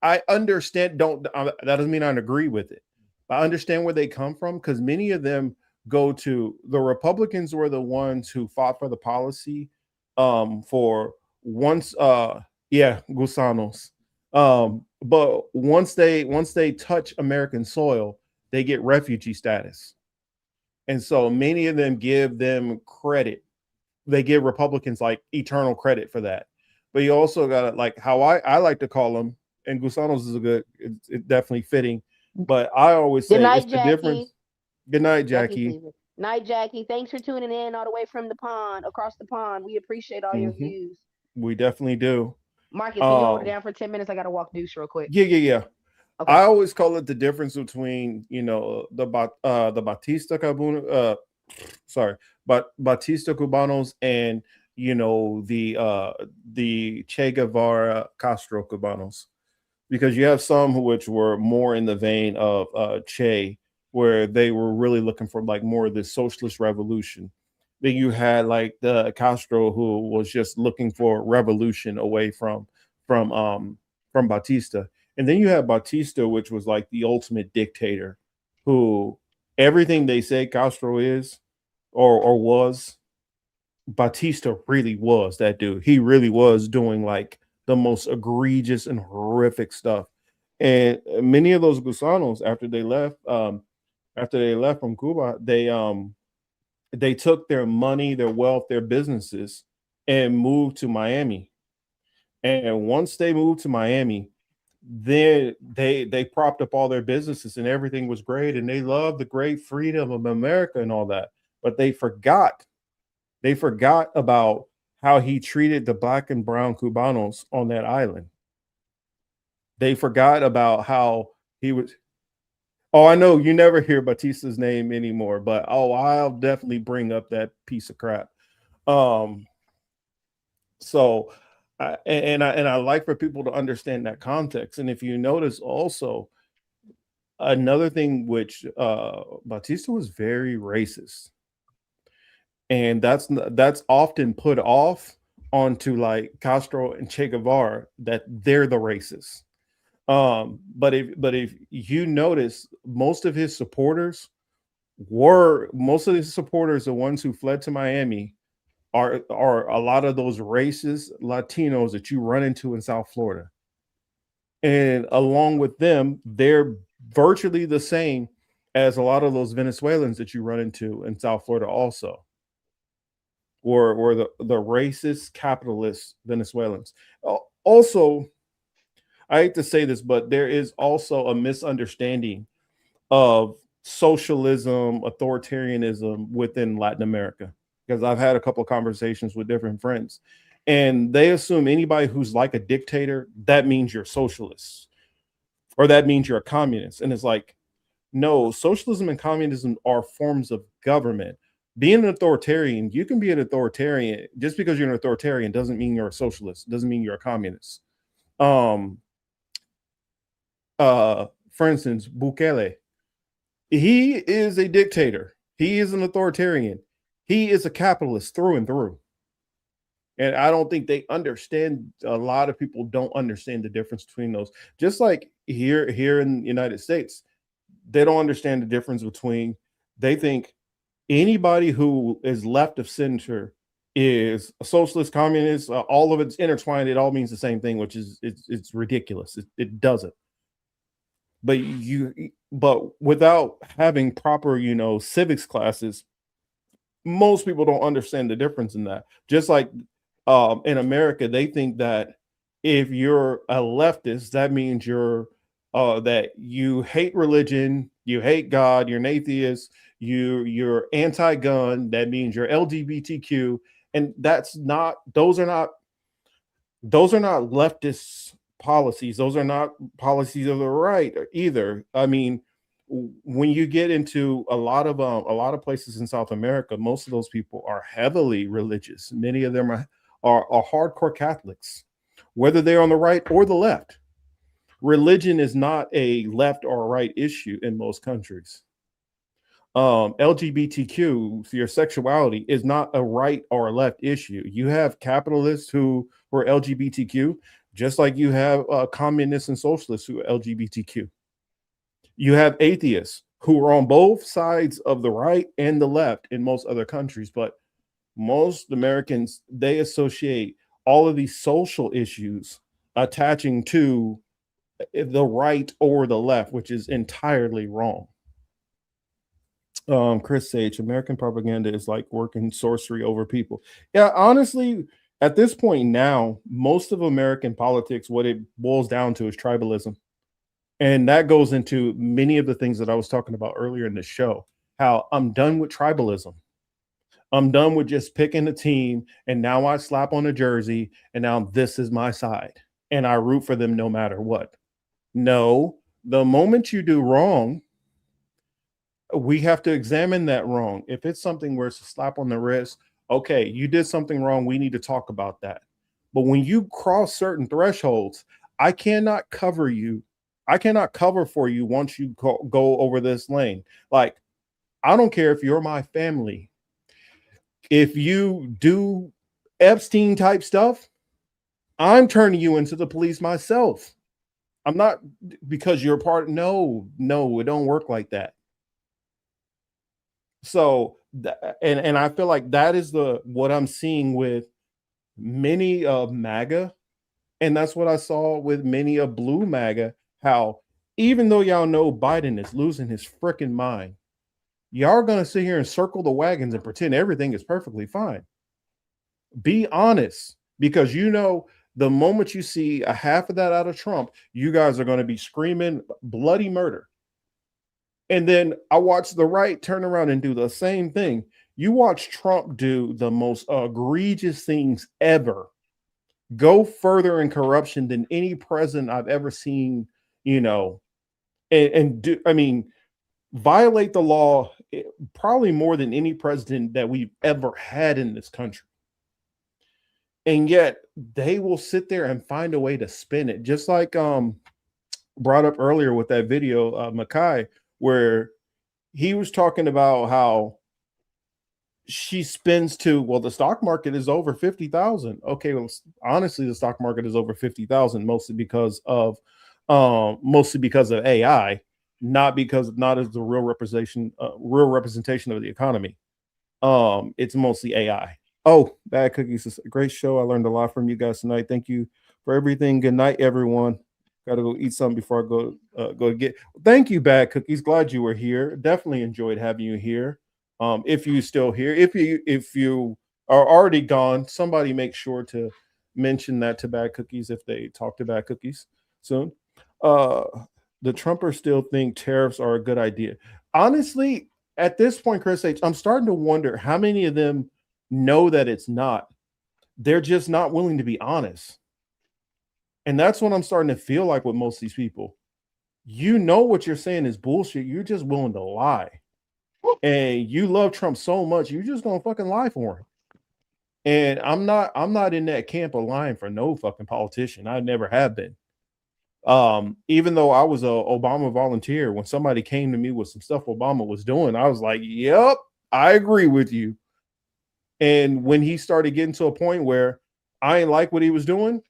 Speaker 5: I understand. That doesn't mean I agree with it. I understand where they come from because many of them go to the Republicans were the ones who fought for the policy for once yeah, gusanos. But once they touch American soil, they get refugee status. And so many of them give them credit. They give Republicans like eternal credit for that. But you also got like how I like to call them, and Gusanos is a good, it's definitely fitting. But I always
Speaker 9: Good
Speaker 5: say
Speaker 9: night,
Speaker 5: it's the difference.
Speaker 9: Jackie.
Speaker 5: Good night,
Speaker 9: Jackie's
Speaker 5: Jackie.
Speaker 9: leaving. Night, Jackie. Thanks for tuning in all the way from the pond, across the pond. We appreciate all your
Speaker 5: Hmm.
Speaker 9: views.
Speaker 5: We definitely do.
Speaker 9: Marcus, can you hold it down for 10 minutes? I gotta walk Deuce real quick.
Speaker 5: Yeah.
Speaker 9: Okay.
Speaker 5: I always call it the difference between the Batista Batista Cubanos and the Che Guevara Castro Cubanos, because you have some which were more in the vein of Che, where they were really looking for like more of this socialist revolution. Then you had like the Castro who was just looking for revolution away from um from Batista. And then you have Batista, which was like the ultimate dictator, who everything they say Castro is or was, Batista really was that dude. He really was doing like the most egregious and horrific stuff. And many of those gusanos, after they left from Cuba, they took their money, their wealth, their businesses, and moved to Miami. And once they moved to Miami, then they propped up all their businesses and everything was great. And they loved the great freedom of America and all that. But they forgot about how he treated the black and brown Cubanos on that island. They forgot about how he was. Oh, I know you never hear Batista's name anymore, but I'll definitely bring up that piece of crap. Um, so, I like for people to understand that context. And if you notice, also another thing which Batista was very racist, and that's often put off onto like Castro and Che Guevara that they're the racists. But if you notice, most of his supporters, the ones who fled to Miami, are a lot of those racist Latinos that you run into in South Florida. And along with them, they're virtually the same as a lot of those Venezuelans that you run into in South Florida also. Or the racist capitalist Venezuelans. Also, I hate to say this, but there is also a misunderstanding of socialism, authoritarianism within Latin America. Because I've had a couple of conversations with different friends, and they assume anybody who's like a dictator, that means you're socialist, or that means you're a communist. And it's like, no, socialism and communism are forms of government. Being an authoritarian, you can be an authoritarian. Just because you're an authoritarian doesn't mean you're a socialist, doesn't mean you're a communist. For instance, Bukele, he is a dictator. He is an authoritarian. He is a capitalist through and through. And I don't think they understand. A lot of people don't understand the difference between those. Just like here in the United States, they don't understand the difference between. They think anybody who is left of center is a socialist, communist. All of it's intertwined. It all means the same thing, which is it's ridiculous. It doesn't. But without having proper, civics classes, most people don't understand the difference in that. Just like in America, they think that if you're a leftist, that means that you hate religion, you hate God, you're an atheist, you're anti-gun. That means you're LGBTQ, and those are not leftist policies. Those are not policies of the right either. I mean, when you get into a lot of places in South America, most of those people are heavily religious. Many of them are hardcore Catholics, whether they're on the right or the left. Religion is not a left or right issue in most countries. LGBTQ, your sexuality is not a right or a left issue. You have capitalists who are LGBTQ, just like you have communists and socialists who are LGBTQ. You have atheists who are on both sides of the right and the left in most other countries, but most Americans, they associate all of these social issues attaching to the right or the left, which is entirely wrong. Chris Sage, American propaganda is like working sorcery over people. Yeah, honestly, at this point now, most of American politics, what it boils down to is tribalism. And that goes into many of the things that I was talking about earlier in the show, how I'm done with tribalism. I'm done with just picking a team and now I slap on a jersey and now this is my side and I root for them no matter what. No, the moment you do wrong, we have to examine that wrong. If it's something where it's a slap on the wrist, okay, you did something wrong. We need to talk about that. But when you cross certain thresholds, I cannot cover you. I cannot cover for you once you go over this lane. Like, I don't care if you're my family. If you do Epstein type stuff, I'm turning you into the police myself. I'm not because you're part. No, it don't work like that. So, and I feel like that is what I'm seeing with many of MAGA, and that's what I saw with many of blue MAGA. How even though y'all know Biden is losing his freaking mind, y'all are gonna sit here and circle the wagons and pretend everything is perfectly fine. Be honest, because you know the moment you see a half of that out of Trump, you guys are going to be screaming bloody murder. And then I watch the right turn around and do the same thing. You watch Trump do the most egregious things ever, go further in corruption than any president I've ever seen, and do, I mean, violate the law probably more than any president that we've ever had in this country. And yet they will sit there and find a way to spin it, just like brought up earlier with that video, Makai, where he was talking about how she spins to, well, the stock market is over 50,000. Okay, well, honestly, the stock market is over 50,000 mostly because of AI, not as the real representation of the economy. It's mostly AI. Oh, Bad Cookies is a great show. I learned a lot from you guys tonight. Thank you for everything. Good night, everyone. Got to go eat something before I go to get. Thank you, Bad Cookies. Glad you were here. Definitely enjoyed having you here. If you still here, if you are already gone, somebody make sure to mention that to Bad Cookies if they talk to Bad Cookies soon. The Trumpers still think tariffs are a good idea. Honestly, at this point, Chris H., I'm starting to wonder how many of them know that it's not. They're just not willing to be honest. And that's what I'm starting to feel like with most of these people. You know what you're saying is bullshit. You're just willing to lie. And you love Trump so much, you're just gonna fucking lie for him. And I'm not in that camp of lying for no fucking politician. I never have been. Even though I was a Obama volunteer, when somebody came to me with some stuff Obama was doing, I was like, yep, I agree with you. And when he started getting to a point where I ain't like what he was doing,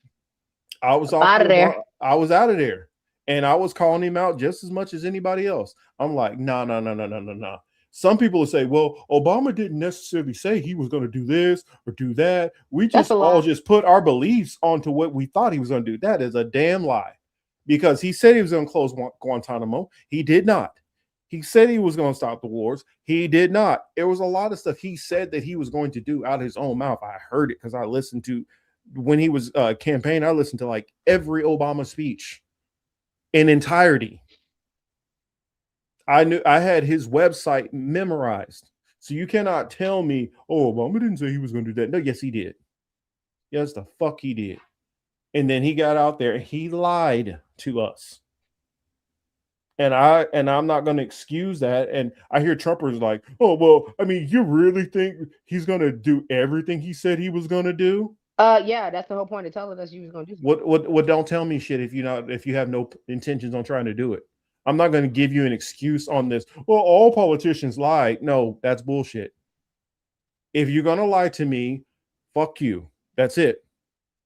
Speaker 5: I was out of there. I was out of there. And I was calling him out just as much as anybody else. I'm like, no. Some people will say, well, Obama didn't necessarily say he was going to do this or do that. We just all just put our beliefs onto what we thought he was going to do. That is a damn lie. Because he said he was going to close Guantanamo. He did not. He said he was going to stop the wars. He did not. There was a lot of stuff he said that he was going to do out of his own mouth. I heard it because I listened to, when he was campaigning, I listened to like every Obama speech in entirety. I had his website memorized. So you cannot tell me, oh, Obama didn't say he was going to do that. No, yes, he did. Yes, the fuck he did. And then he got out there and he lied to us. And I'm not going to excuse that. And I hear Trumpers like, oh, well, I mean, you really think he's going to do everything he said he was going to do?
Speaker 9: Yeah, that's the whole point of telling us you was gonna do something.
Speaker 5: What don't tell me shit if you have no intentions on trying to do it. I'm not going to give you an excuse on this. Well, all politicians lie. No, that's bullshit. If you're going to lie to me, fuck you. That's it.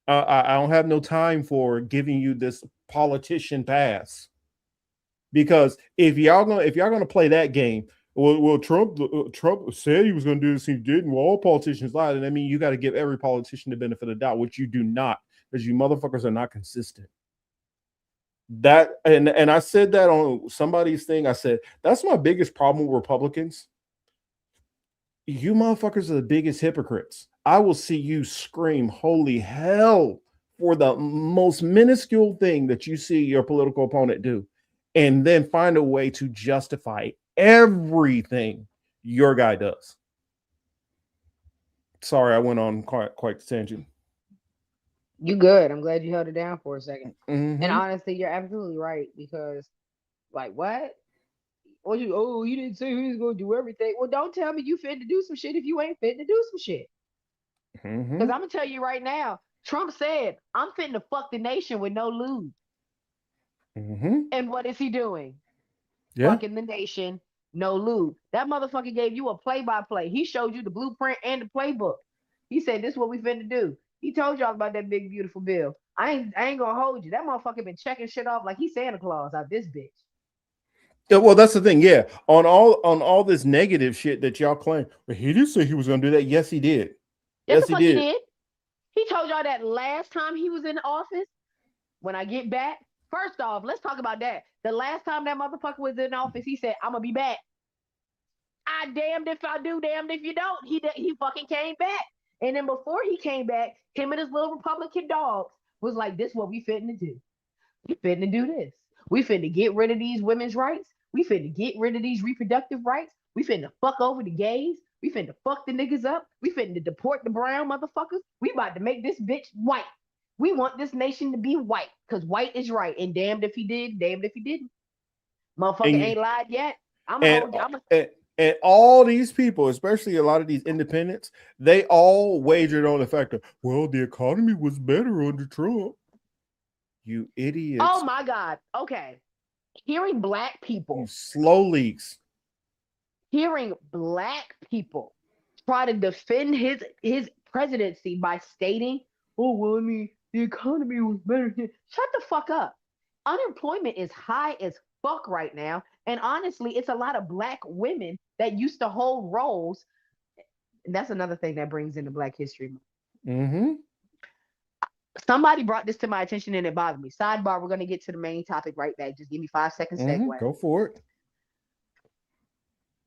Speaker 5: I don't have no time for giving you this politician pass. Because if y'all gonna play that game, well, Trump said he was gonna do this, he didn't. Well, all politicians lied, and I mean you got to give every politician the benefit of the doubt, which you do not, because you motherfuckers are not consistent. That and I said that on somebody's thing. I said that's my biggest problem with Republicans. You motherfuckers are the biggest hypocrites. I will see you scream holy hell for the most minuscule thing that you see your political opponent do, and then find a way to justify everything your guy does. Sorry, I went on quite the tangent.
Speaker 9: You good. I'm glad you held it down for a second.
Speaker 5: Mm-hmm.
Speaker 9: And honestly, you're absolutely right, because like what? You didn't say he was gonna do everything. Well, don't tell me you fit to do some shit if you ain't fit to do some shit.
Speaker 5: Mm-hmm.
Speaker 9: Because I'm gonna tell you right now, Trump said, I'm fitting to fuck the nation with no lube.
Speaker 5: Mm-hmm.
Speaker 9: And what is he doing?
Speaker 5: Yeah.
Speaker 9: Fucking the nation, no lube. That motherfucker gave you a play-by-play. He showed you the blueprint and the playbook. He said, this is what we finna do. He told y'all about that big, beautiful bill. I ain't gonna hold you. That motherfucker been checking shit off like he's Santa Claus out this bitch.
Speaker 5: Yeah, well, that's the thing. Yeah, on all this negative shit that y'all claim, but he didn't say he was gonna do that. Yes, he did.
Speaker 9: Yes, he did. He told y'all that last time he was in office. When I get back, first off, let's talk about that. The last time that motherfucker was in office, he said, "I'm gonna be back." I damned if I do, damned if you don't. He fucking came back, and then before he came back, him and his little Republican dogs was like, "This is what we fitting to do. We fitting to do this. We finna get rid of these women's rights. We finna get rid of these reproductive rights. We finna fuck over the gays. We finna fuck the niggas up. We finna deport the brown motherfuckers. We about to make this bitch white. We want this nation to be white, because white is right. And damned if he did, damned if he didn't. Motherfucker ain't lied yet.
Speaker 5: And all these people, especially a lot of these independents, they all wagered on the fact that, well, the economy was better under Trump. You idiots.
Speaker 9: Oh my God. Okay. Hearing black people.
Speaker 5: You slow leaks.
Speaker 9: Hearing black people try to defend his presidency by stating, oh, well, I mean, the economy was better. Shut the fuck up. Unemployment is high as fuck right now. And honestly, it's a lot of black women that used to hold roles. And that's another thing that brings into Black History Month.
Speaker 5: Mm-hmm.
Speaker 9: Somebody brought this to my attention and it bothered me. Sidebar, we're going to get to the main topic right back. Just give me 5 seconds segue.
Speaker 5: Go for it.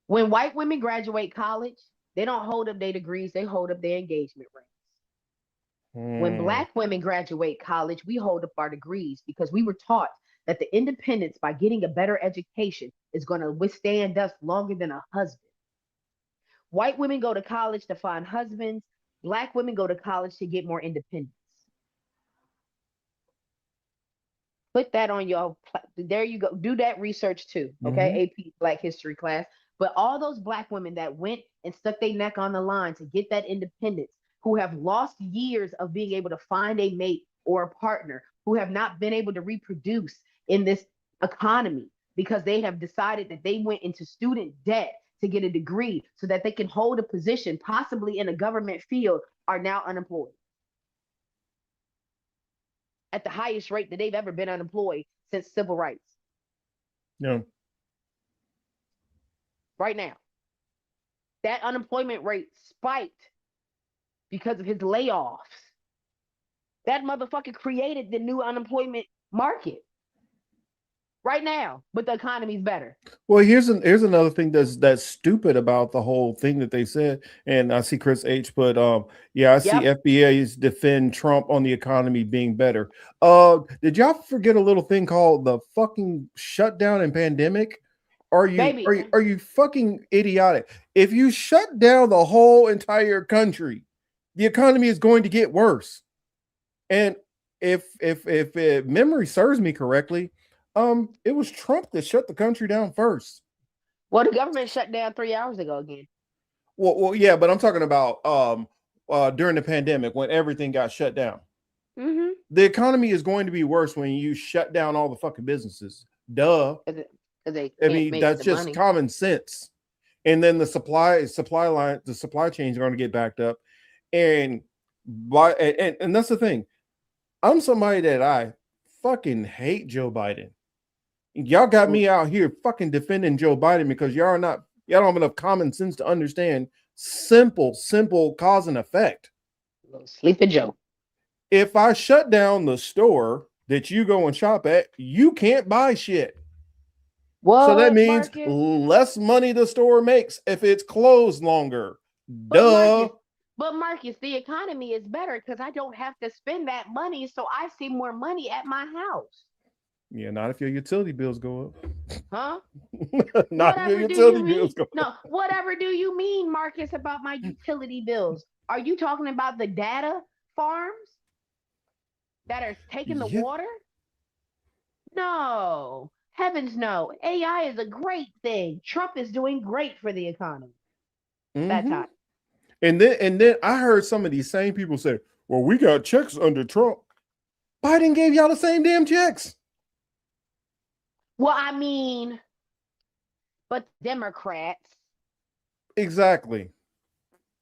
Speaker 9: When white women graduate college, they don't hold up their degrees, they hold up their engagement rings. When black women graduate college, we hold up our degrees because we were taught that the independence by getting a better education is going to withstand us longer than a husband. White women go to college to find husbands. Black women go to college to get more independence. Put that on your, there you go. Do that research too, okay? AP Black History class. But all those black women that went and stuck their neck on the line to get that independence, who have lost years of being able to find a mate or a partner, who have not been able to reproduce in this economy because they have decided that they went into student debt to get a degree so that they can hold a position, possibly in a government field, are now unemployed at the highest rate that they've ever been unemployed since civil rights.
Speaker 5: Yeah.
Speaker 9: Right now. That unemployment rate spiked because of his layoffs. That motherfucker created the new unemployment market right now, but the economy's better.
Speaker 5: Well, here's another thing that's stupid about the whole thing that they said. And I see Chris H put, I see FBA's defend Trump on the economy being better. Did y'all forget a little thing called the fucking shutdown and pandemic? Are you fucking idiotic? If you shut down the whole entire country, the economy is going to get worse. And if memory serves me correctly, it was Trump that shut the country down first.
Speaker 9: Well, the government shut down 3 hours ago again.
Speaker 5: Well, yeah, but I'm talking about during the pandemic when everything got shut down.
Speaker 9: Mm-hmm.
Speaker 5: The economy is going to be worse when you shut down all the fucking businesses. Duh.
Speaker 9: Because they
Speaker 5: I
Speaker 9: can't
Speaker 5: mean,
Speaker 9: make
Speaker 5: that's
Speaker 9: the
Speaker 5: just
Speaker 9: money.
Speaker 5: common sense. And then the supply chains are going to get backed up. And that's the thing. I'm somebody that I fucking hate Joe Biden. Y'all got me out here fucking defending Joe Biden because y'all don't have enough common sense to understand simple cause and effect.
Speaker 9: Sleepy Joe.
Speaker 5: If I shut down the store that you go and shop at, you can't buy shit.
Speaker 9: What,
Speaker 5: so that means
Speaker 9: Marcus?
Speaker 5: less money the store makes if it's closed longer. Duh.
Speaker 9: But Marcus, the economy is better because I don't have to spend that money, so I see more money at my house.
Speaker 5: Yeah, not if your utility bills go up.
Speaker 9: Huh?
Speaker 5: Not if your utility bills go up.
Speaker 9: No, whatever do you mean, Marcus, about my utility bills? Are you talking about the data farms that are taking the water? No. Heavens no. AI is a great thing. Trump is doing great for the economy. That time.
Speaker 5: And then I heard some of these same people say, well, we got checks under Trump. Biden gave y'all the same damn checks.
Speaker 9: Well, I mean, but Democrats.
Speaker 5: Exactly.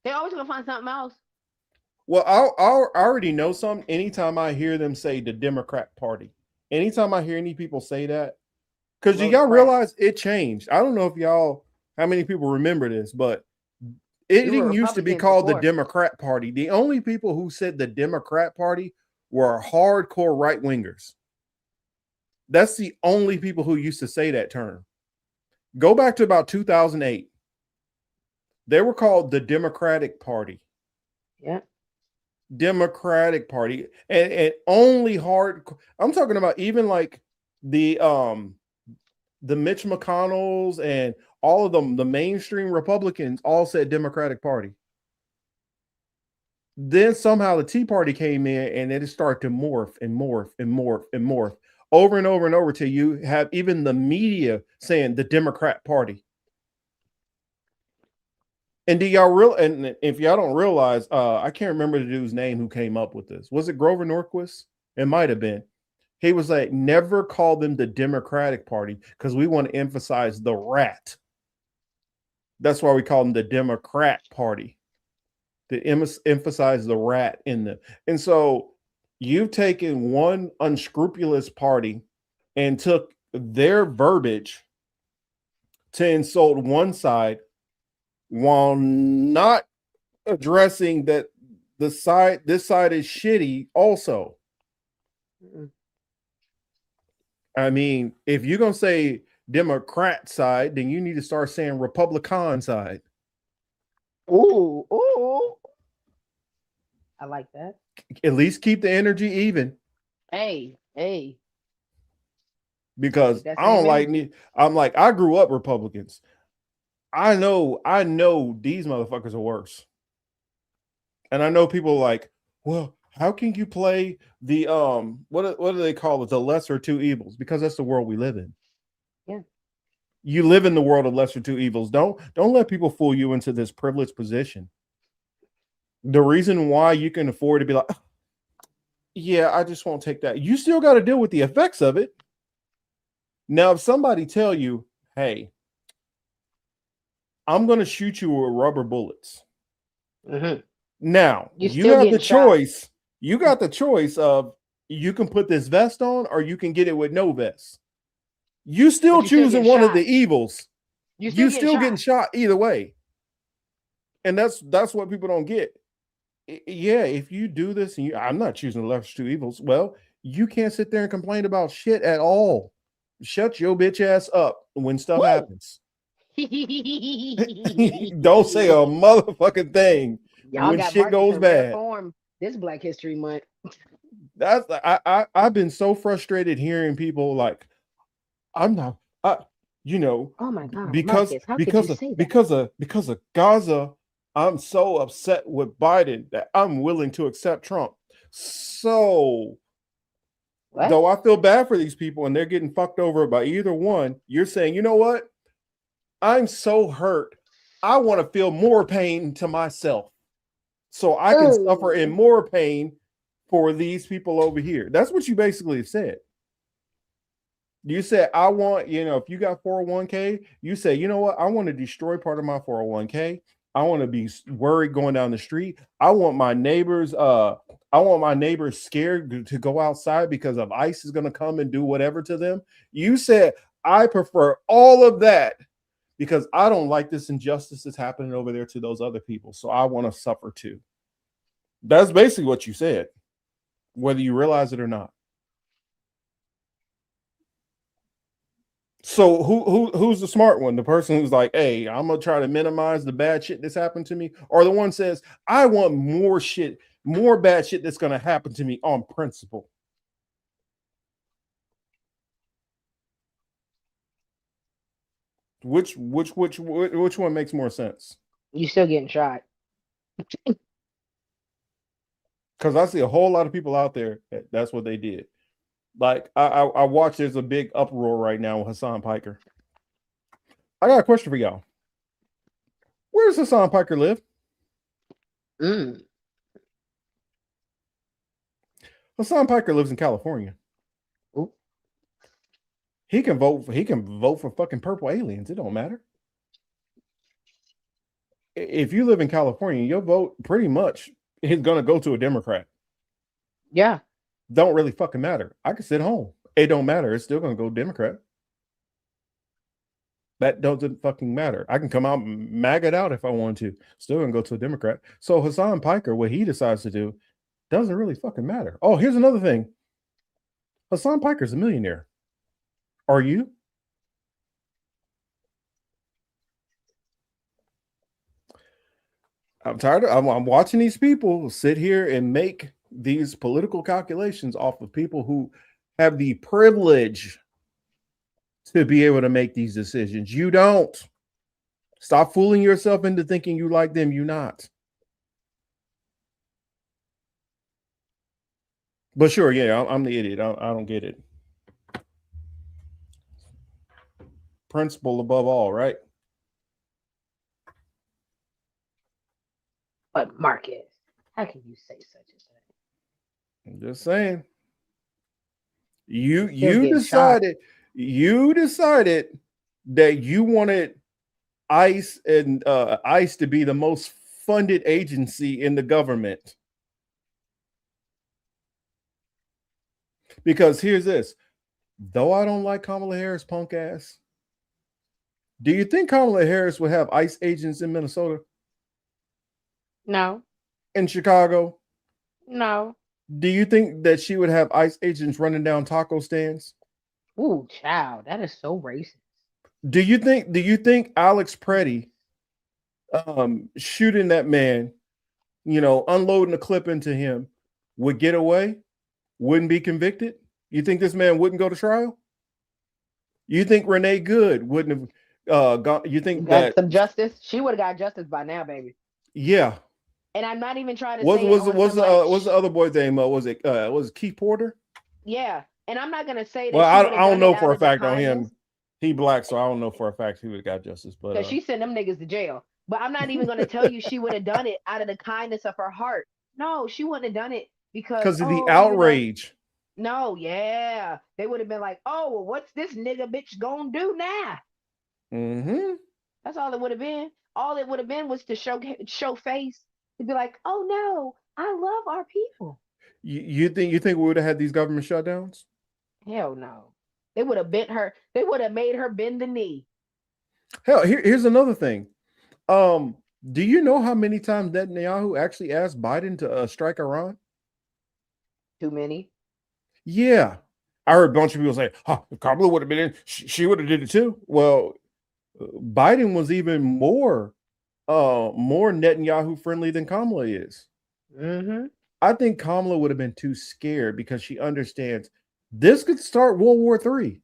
Speaker 9: They're always going to find something else.
Speaker 5: Well, I already know something. Anytime I hear them say the Democrat Party, anytime I hear any people say that, because do y'all realize it changed? I don't know if how many people remember this, but it didn't used to be called the Democrat Party. The only people who said the Democrat Party were hardcore right wingers. That's the only people who used to say that term. Go back to about 2008. They were called the Democratic Party.
Speaker 9: Yeah.
Speaker 5: Democratic Party. And only I'm talking about even like the Mitch McConnells and all of them, the mainstream Republicans all said Democratic Party. Then somehow the Tea Party came in and it started to morph and morph and morph and morph over and over and over till you have even the media saying the Democrat Party. And do y'all and if y'all don't realize, I can't remember the dude's name who came up with this. Was it Grover Norquist? It might have been. He was like, never call them the Democratic Party because we want to emphasize the rat. That's why we call them the Democrat Party. To emphasize the rat in them. And so you've taken one unscrupulous party and took their verbiage to insult one side while not addressing that this side is shitty also. I mean, if you're going to say Democrat side, then you need to start saying Republican side.
Speaker 9: Ooh. I like that.
Speaker 5: At least keep the energy even.
Speaker 9: Hey.
Speaker 5: Because I don't I grew up Republicans. I know these motherfuckers are worse. And I know people like, well, how can you play the what do they call it? The lesser two evils, because that's the world we live in.
Speaker 9: Yeah.
Speaker 5: You live in the world of lesser two evils. Don't let people fool you into this privileged position. The reason why you can afford to be like, yeah, I just won't take that. You still got to deal with the effects of it. Now, if somebody tell you, hey, I'm going to shoot you with rubber bullets.
Speaker 9: Mm-hmm.
Speaker 5: Now, you have the choice. You got the choice of you can put this vest on or you can get it with no vest. You still choosing one of the evils. You still getting shot either way. And that's what people don't get. Yeah, if you do this and I'm not choosing the lesser two evils. Well, you can't sit there and complain about shit at all. Shut your bitch ass up when stuff happens. Don't say a motherfucking thing when shit goes bad.
Speaker 9: This Black History Month.
Speaker 5: That's I've been so frustrated hearing people like, I'm not, oh my God, because of Gaza, I'm so upset with Biden that I'm willing to accept Trump. So though I feel bad for these people and they're getting fucked over by either one, you're saying, you know what? I'm so hurt. I want to feel more pain to myself. so I can suffer in more pain for these people over here. That's what you basically said. You said, I want, if you got 401k, you say, you know what? I want to destroy part of my 401k. I want to be worried going down the street. I want my neighbors scared to go outside because of ICE is going to come and do whatever to them. You said, I prefer all of that because I don't like this injustice that's happening over there to those other people. So I want to suffer too. That's basically what you said, whether you realize it or not. So who's the smart one? The person who's like, hey, I'm gonna try to minimize the bad shit that's happened to me, or the one says, I want more bad shit that's gonna happen to me on principle. Which one makes more sense?
Speaker 9: You still getting shot.
Speaker 5: Because I see a whole lot of people out there that's what they did. Like I watch, there's a big uproar right now with Hassan Piker. I got a question for y'all. Where does Hassan Piker live? Hassan Piker lives in California.
Speaker 9: Ooh.
Speaker 5: He can vote for fucking purple aliens. It don't matter. If you live in California, your vote pretty much is gonna go to a Democrat.
Speaker 9: Yeah.
Speaker 5: Don't really fucking matter. I can sit home. It don't matter. It's still gonna go Democrat. That doesn't fucking matter. I can come out and mag it out if I want to. Still gonna go to a Democrat. So Hassan Piker, what he decides to do, doesn't really fucking matter. Oh, here's another thing. Hassan Piker's a millionaire. Are you? I'm tired of I'm watching these people sit here and make these political calculations off of people who have the privilege to be able to make these decisions. You don't. Stop fooling yourself into thinking you like them. You not. But sure, yeah, I'm the idiot. I don't get it. Principle above all, right?
Speaker 9: But Marcus, how can you say such a thing?
Speaker 5: I'm just saying. You decided that you wanted ICE and ICE to be the most funded agency in the government. Because here's this. Though I don't like Kamala Harris, punk ass, do you think Kamala Harris would have ICE agents in Minnesota?
Speaker 9: No.
Speaker 5: In Chicago?
Speaker 9: No.
Speaker 5: Do you think that she would have ICE agents running down taco stands?
Speaker 9: Ooh, child, that is so racist.
Speaker 5: Do you think Alex Preddy shooting that man, unloading a clip into him, would get away? Wouldn't be convicted? You think this man wouldn't go to trial? You think Renee Good wouldn't have gone? You think
Speaker 9: got some justice? She would have got justice by now, baby.
Speaker 5: Yeah.
Speaker 9: And I'm not even trying to
Speaker 5: what's
Speaker 9: say
Speaker 5: the other boy's name? Was it Keith Porter?
Speaker 9: Yeah. And I'm not gonna say that.
Speaker 5: Well, I don't know for a fact on him. He black, so I don't know for a fact he would have got justice. But
Speaker 9: because she sent them niggas to jail. But I'm not even gonna tell you she would have done it out of the kindness of her heart. No, she wouldn't have done it because
Speaker 5: of the outrage.
Speaker 9: No, yeah. They would have been like, oh, well, what's this nigga bitch gonna do now?
Speaker 5: Mm-hmm.
Speaker 9: That's all it would have been. All it would have been was to show face, to be like, oh no, I love our people.
Speaker 5: You think we would have had these government shutdowns?
Speaker 9: Hell no. They would have bent her. They would have made her bend the knee.
Speaker 5: Hell, here's another thing. Do you know how many times Netanyahu actually asked Biden to strike Iran?
Speaker 9: Too many.
Speaker 5: Yeah. I heard a bunch of people say, Kamala would have been in. She would have did it too. Well, Biden was even more Netanyahu friendly than Kamala is.
Speaker 9: Mm-hmm.
Speaker 5: I think Kamala would have been too scared because she understands this could start World War III.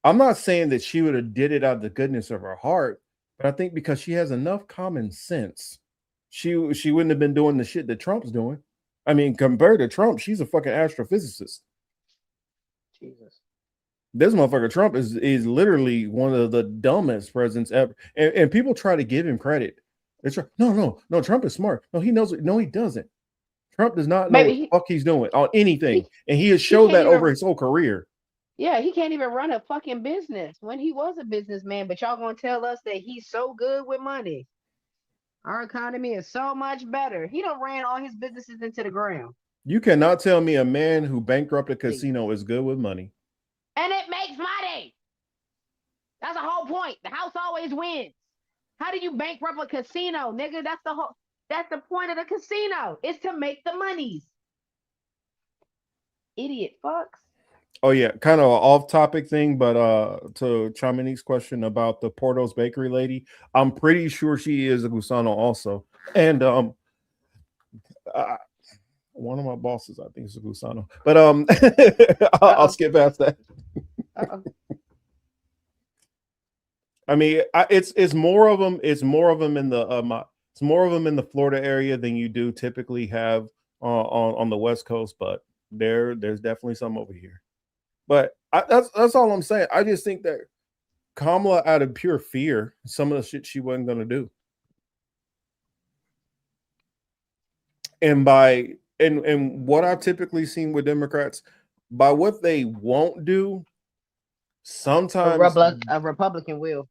Speaker 5: I'm not saying that she would have did it out of the goodness of her heart, but I think because she has enough common sense, she wouldn't have been doing the shit that Trump's doing. I mean, compared to Trump, she's a fucking astrophysicist.
Speaker 9: Jesus.
Speaker 5: This motherfucker Trump is literally one of the dumbest presidents ever. And people try to give him credit It's no. Trump is smart. No, he knows it. No, he doesn't. Trump does not know
Speaker 9: Maybe
Speaker 5: what the fuck he's doing on anything, and he has
Speaker 9: he
Speaker 5: showed
Speaker 9: can't
Speaker 5: that over
Speaker 9: even.
Speaker 5: his whole career.
Speaker 9: Yeah, he can't even run a fucking business when he was a businessman. But y'all gonna tell us that he's so good with money. Our economy is so much better. He done ran all his businesses into the ground.
Speaker 5: You cannot tell me a man who bankrupted a
Speaker 9: Please.
Speaker 5: casino is good with money.
Speaker 9: And it makes money. That's the whole point. The house always wins. How do you bankrupt a casino, nigga? That's the point of the casino. Is to make the monies. Idiot fucks.
Speaker 5: Oh yeah, kind of an off-topic thing, but to Chaminique's question about the Porto's Bakery lady, I'm pretty sure she is a Gusano also, and one of my bosses I think is a Gusano, but I'll skip past that. I mean, it's more of them. It's more of them in the it's more of them in the Florida area than you do typically have on the West Coast, but there's definitely some over here. But that's all I'm saying. I just think that Kamala, out of pure fear, some of the shit she wasn't going to do, and what I've typically seen with Democrats, by what they won't do, sometimes
Speaker 9: a Republican will.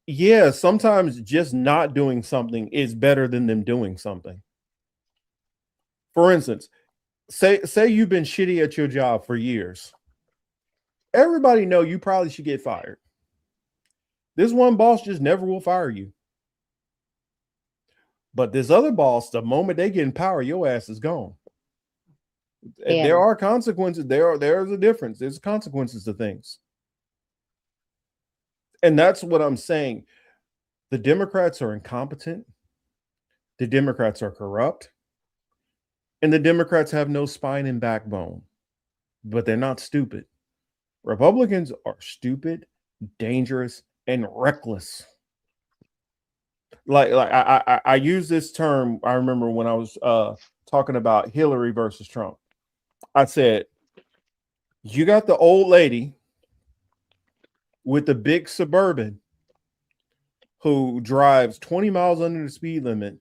Speaker 5: Yeah, sometimes just not doing something is better than them doing something. For instance, say you've been shitty at your job for years. Everybody know you probably should get fired. This one boss just never will fire you. But this other boss, the moment they get in power, your ass is gone. Yeah. There are consequences. There's a difference. There's consequences to things. And that's what I'm saying. The Democrats are incompetent. The Democrats are corrupt. And the Democrats have no spine and backbone. But they're not stupid. Republicans are stupid, dangerous, and reckless. Like I use this term. I remember when I was talking about Hillary versus Trump. I said, you got the old lady with the big Suburban who drives 20 miles under the speed limit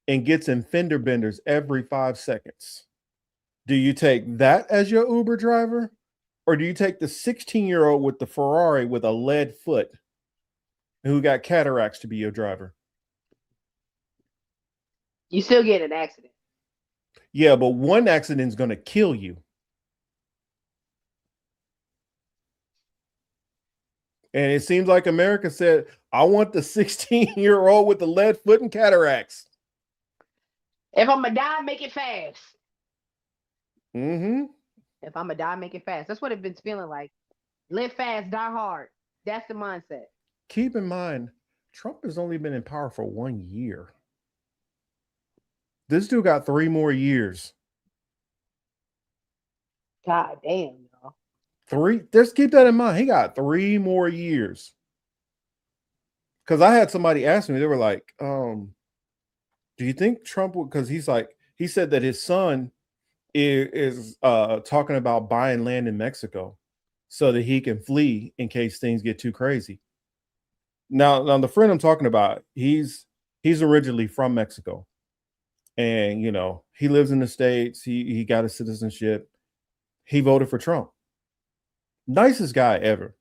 Speaker 5: and gets in fender benders every 5 seconds. Do you take that as your Uber driver? Or do you take the 16-year-old with the Ferrari with a lead foot who got cataracts to be your driver?
Speaker 9: You still get an accident.
Speaker 5: Yeah, but one accident is going to kill you. And it seems like America said, I want the 16-year-old with the lead foot and cataracts.
Speaker 9: If I'm going to die, make it fast.
Speaker 5: Mm-hmm.
Speaker 9: If I'm going to die, make it fast. That's what it's been feeling like. Live fast, die hard. That's the mindset.
Speaker 5: Keep in mind, Trump has only been in power for 1 year. This dude got 3 more years.
Speaker 9: God damn, y'all.
Speaker 5: 3? Just keep that in mind. He got 3 more years. Because I had somebody ask me, they were like, do you think Trump would, because he said that his son is talking about buying land in Mexico so that he can flee in case things get too crazy. Now the friend I'm talking about, he's originally from Mexico, and he lives in the States. He got a citizenship. He voted for Trump. Nicest guy ever.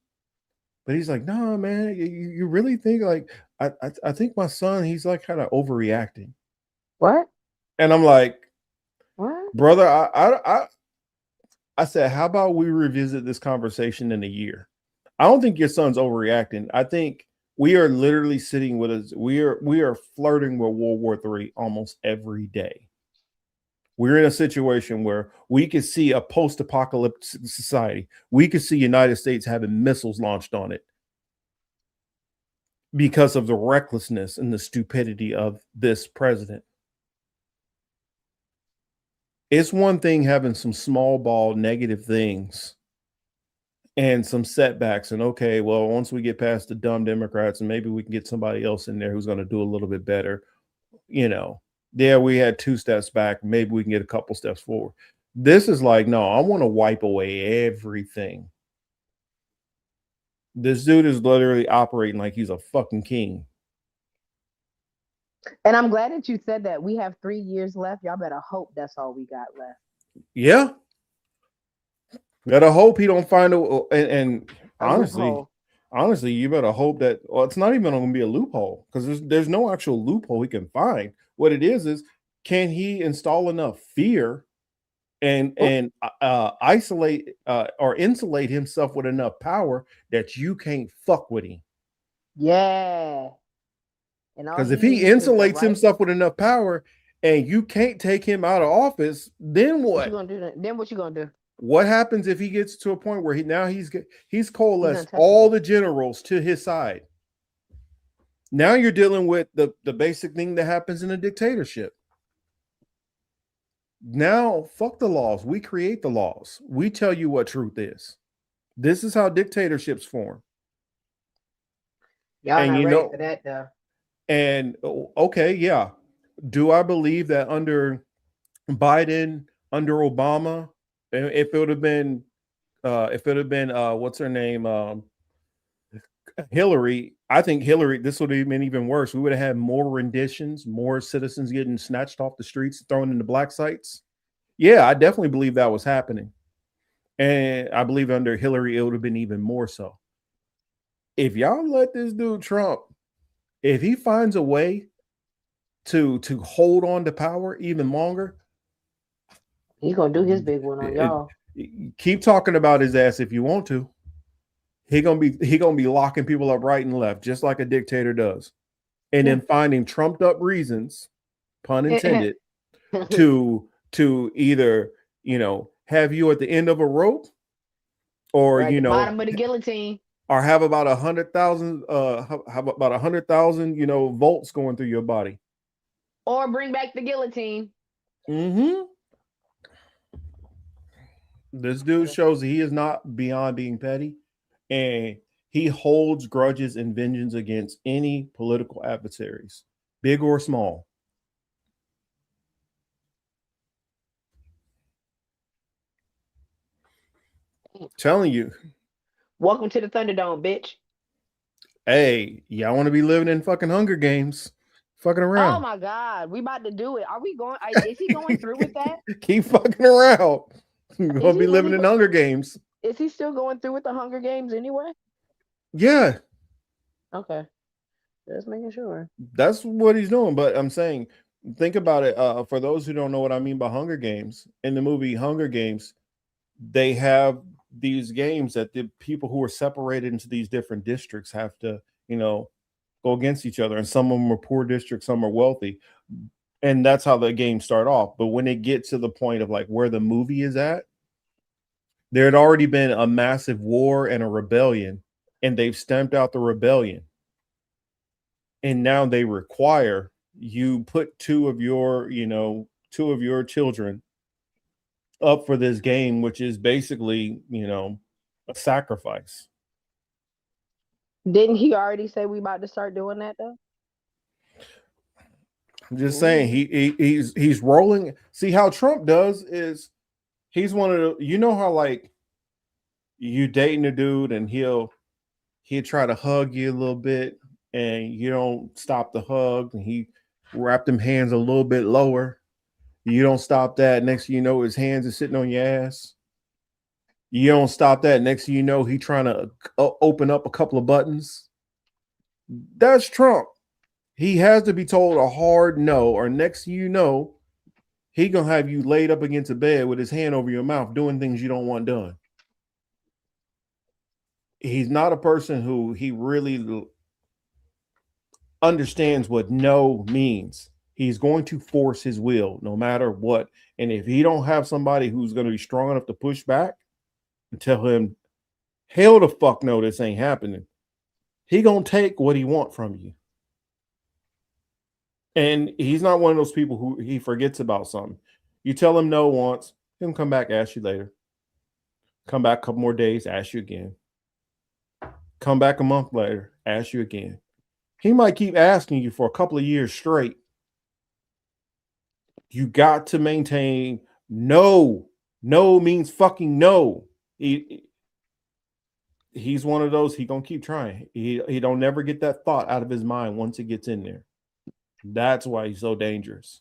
Speaker 5: But he's like, no, man, you really think like I think my son, he's like kind of overreacting.
Speaker 9: What?
Speaker 5: And I'm like,
Speaker 9: what?
Speaker 5: Brother, I said, how about we revisit this conversation in a year? I don't think your son's overreacting. I think we are literally sitting with us. We are flirting with World War III almost every day. We're in a situation where we could see a post-apocalyptic society. We could see United States having missiles launched on it because of the recklessness and the stupidity of this president. It's one thing having some small ball negative things and some setbacks. And okay, well, once we get past the dumb Democrats and maybe we can get somebody else in there who's going to do a little bit better, there we had 2 steps back. Maybe we can get a couple steps forward. This is like, no, I want to wipe away everything. This dude is literally operating like he's a fucking king.
Speaker 9: And I'm glad that you said that. We have 3 years left. Y'all better hope that's all we got left.
Speaker 5: Yeah. Better hope he don't find and
Speaker 9: A loophole.
Speaker 5: honestly, you better hope that it's not even going to be a loophole because there's no actual loophole he can find. What it is can he install enough fear and isolate or insulate himself with enough power that you can't fuck with him?
Speaker 9: Yeah. And all
Speaker 5: Because
Speaker 9: he
Speaker 5: if he
Speaker 9: needs is the
Speaker 5: insulates
Speaker 9: right.
Speaker 5: himself with enough power and you can't take him out of office, then
Speaker 9: What you
Speaker 5: what?
Speaker 9: gonna do then? Then what you gonna do?
Speaker 5: What happens if he gets to a point where he's coalesced
Speaker 9: untouchable.
Speaker 5: all the generals to his side? Now you're dealing with the basic thing that happens in a dictatorship. Now, fuck the laws. We create the laws. We tell you what truth is. This is how dictatorships form.
Speaker 9: Y'all
Speaker 5: And
Speaker 9: not
Speaker 5: you
Speaker 9: ready
Speaker 5: know,
Speaker 9: for that though.
Speaker 5: and okay, yeah. Do I believe that under Biden, under Obama, if it would have been what's her name, Hillary, I think Hillary, this would have been even worse. We would have had more renditions, more citizens getting snatched off the streets, thrown into black sites. Yeah, I definitely believe that was happening. And I believe under Hillary, it would have been even more so. If y'all let this dude Trump, if he finds a way to hold on to power even longer,
Speaker 9: He's gonna do his big one on y'all.
Speaker 5: Keep talking about his ass if you want to. He gonna be locking people up right and left, just like a dictator does, and then finding trumped up reasons, pun intended, to either have you at the end of a rope, or
Speaker 9: right, the bottom of the guillotine,
Speaker 5: or have about 100,000 volts going through your body,
Speaker 9: or bring back the guillotine.
Speaker 5: Mm-hmm. This dude shows that he is not beyond being petty, and he holds grudges and vengeance against any political adversaries, big or small. Telling you.
Speaker 9: Welcome to the Thunderdome, bitch.
Speaker 5: Hey, y'all want to be living in fucking Hunger Games? Fucking around.
Speaker 9: Oh my God, we about to do it. Are we going? Is he going through with that?
Speaker 5: Keep fucking around. You're gonna be living in Hunger Games.
Speaker 9: Is he still going through with the Hunger Games anyway?
Speaker 5: Yeah.
Speaker 9: Okay. Just making sure.
Speaker 5: That's what he's doing. But I'm saying, think about it. For those who don't know what I mean by Hunger Games, in the movie Hunger Games, they have these games that the people who are separated into these different districts have to, go against each other. And some of them are poor districts, some are wealthy. And that's how the games start off. But when it gets to the point of like where the movie is at, there had already been a massive war and a rebellion, and they've stamped out the rebellion. And now they require you put two of your children up for this game, which is basically, a sacrifice.
Speaker 9: Didn't he already say we about to start doing that though?
Speaker 5: I'm just saying he's rolling. See how Trump does is he's one of the, how like you dating a dude and he'll try to hug you a little bit and you don't stop the hug and he wrapped them hands a little bit lower. You don't stop that. Next thing you know, his hands are sitting on your ass. You don't stop that. Next thing you know, he trying to open up a couple of buttons. That's Trump. He has to be told a hard no, or next thing you know, he gonna have you laid up against a bed with his hand over your mouth doing things you don't want done. He's not a person who he really understands what no means. He's going to force his will no matter what. And if he don't have somebody who's going to be strong enough to push back and tell him, hell the fuck no, this ain't happening, he gonna take what he want from you. And he's not one of those people who he forgets about something. You tell him no once, he'll come back, ask you later. Come back a couple more days, ask you again. Come back a month later, ask you again. He might keep asking you for a couple of years straight. You got to maintain no. No means fucking no. He's one of those, he gonna keep trying. He don't never get that thought out of his mind once it gets in there. That's why he's so dangerous.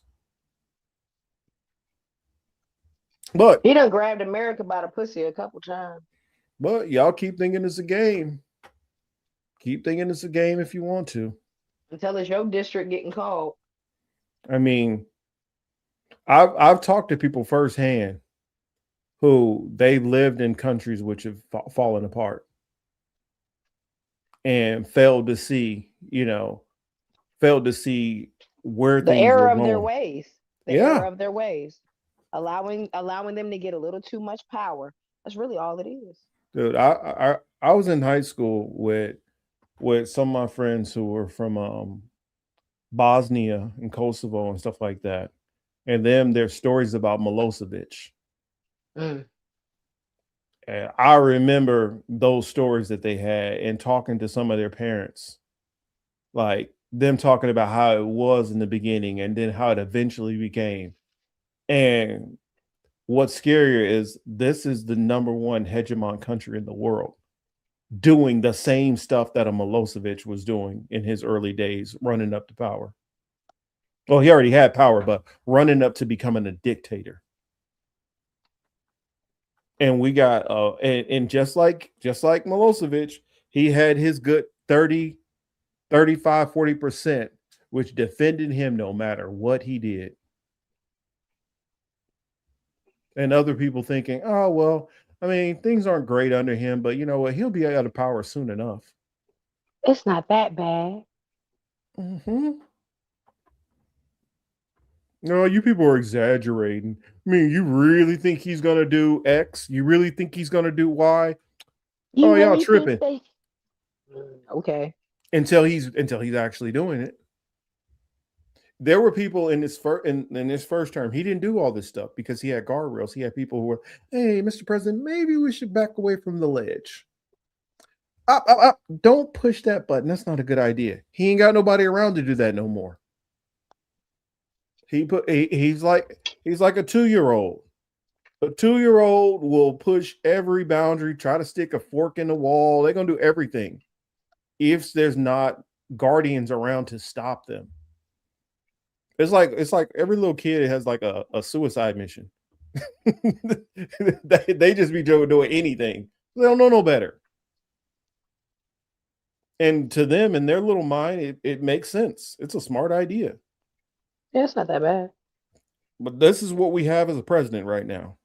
Speaker 5: But
Speaker 9: he done grabbed America by the pussy a couple times.
Speaker 5: But y'all keep thinking it's a game. Keep thinking it's a game if you want to.
Speaker 9: Until it's your district getting called.
Speaker 5: I mean, I've talked to people firsthand who they lived in countries which have fallen apart and failed to see, where
Speaker 9: the
Speaker 5: things
Speaker 9: error
Speaker 5: were
Speaker 9: of
Speaker 5: going.
Speaker 9: their ways. The
Speaker 5: Yeah.
Speaker 9: error of their ways. Allowing them to get a little too much power. That's really all it is.
Speaker 5: Dude, I was in high school with some of my friends who were from Bosnia and Kosovo and stuff like that. And then there's stories about Milosevic.
Speaker 9: Mm.
Speaker 5: And I remember those stories that they had and talking to some of their parents, like them talking about how it was in the beginning and then how it eventually became. And what's scarier is this is the number one hegemon country in the world doing the same stuff that a Milosevic was doing in his early days, running up to power. Well, he already had power, but running up to becoming a dictator. And we got and just like Milosevic, he had his good 30, 35, 40%, which defended him no matter what he did. And other people thinking, oh, well, I mean, things aren't great under him, but you know what? He'll be out of power soon enough.
Speaker 9: It's not that bad.
Speaker 5: Mm-hmm. No, you people are exaggerating. I mean, you really think he's gonna do X? You really think he's gonna do Y?
Speaker 9: You
Speaker 5: Y'all
Speaker 9: really
Speaker 5: tripping.
Speaker 9: think okay.
Speaker 5: Until he's actually doing it. There were people in his first term. He didn't do all this stuff because he had guardrails. He had people who were, hey, Mr. President, maybe we should back away from the ledge. Up. Don't push that button. That's not a good idea. He ain't got nobody around to do that no more. He's like a 2-year-old. A 2-year-old will push every boundary, try to stick a fork in the wall. They're gonna do everything if there's not guardians around to stop them. It's like every little kid has like a suicide mission. they just be doing anything. They don't know no better. And to them, in their little mind, it makes sense. It's a smart idea.
Speaker 9: Yeah, it's not that bad.
Speaker 5: But this is what we have as a president right now.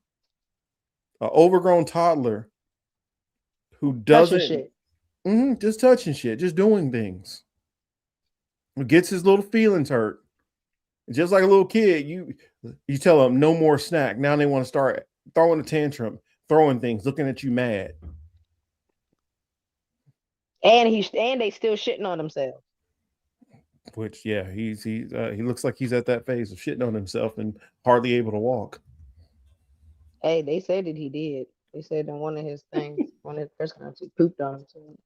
Speaker 5: An overgrown toddler who doesn't just touching shit, just doing things. Who gets his little feelings hurt. Just like a little kid, you tell them no more snack. Now they want to start throwing a tantrum, throwing things, looking at you mad.
Speaker 9: And they still shitting on themselves.
Speaker 5: Which, yeah, he looks like he's at that phase of shitting on himself and hardly able to walk.
Speaker 9: Hey, they said that he did. They said in one of his things, one of his press conferences, he pooped on himself,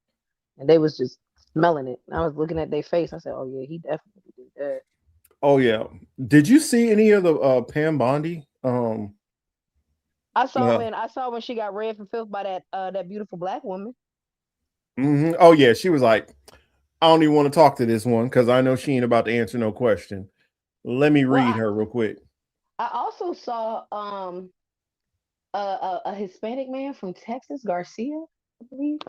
Speaker 9: and they was just smelling it. And I was looking at their face. I said, "Oh yeah, he definitely did that."
Speaker 5: Oh yeah. Did you see any of the Pam Bondi?
Speaker 9: I saw when she got read for filth by that beautiful black woman.
Speaker 5: Mm-hmm. Oh yeah, she was like, I don't even want to talk to this one because I know she ain't about to answer no question. Let me read her real quick.
Speaker 9: I also saw a Hispanic man from Texas, Garcia, I believe.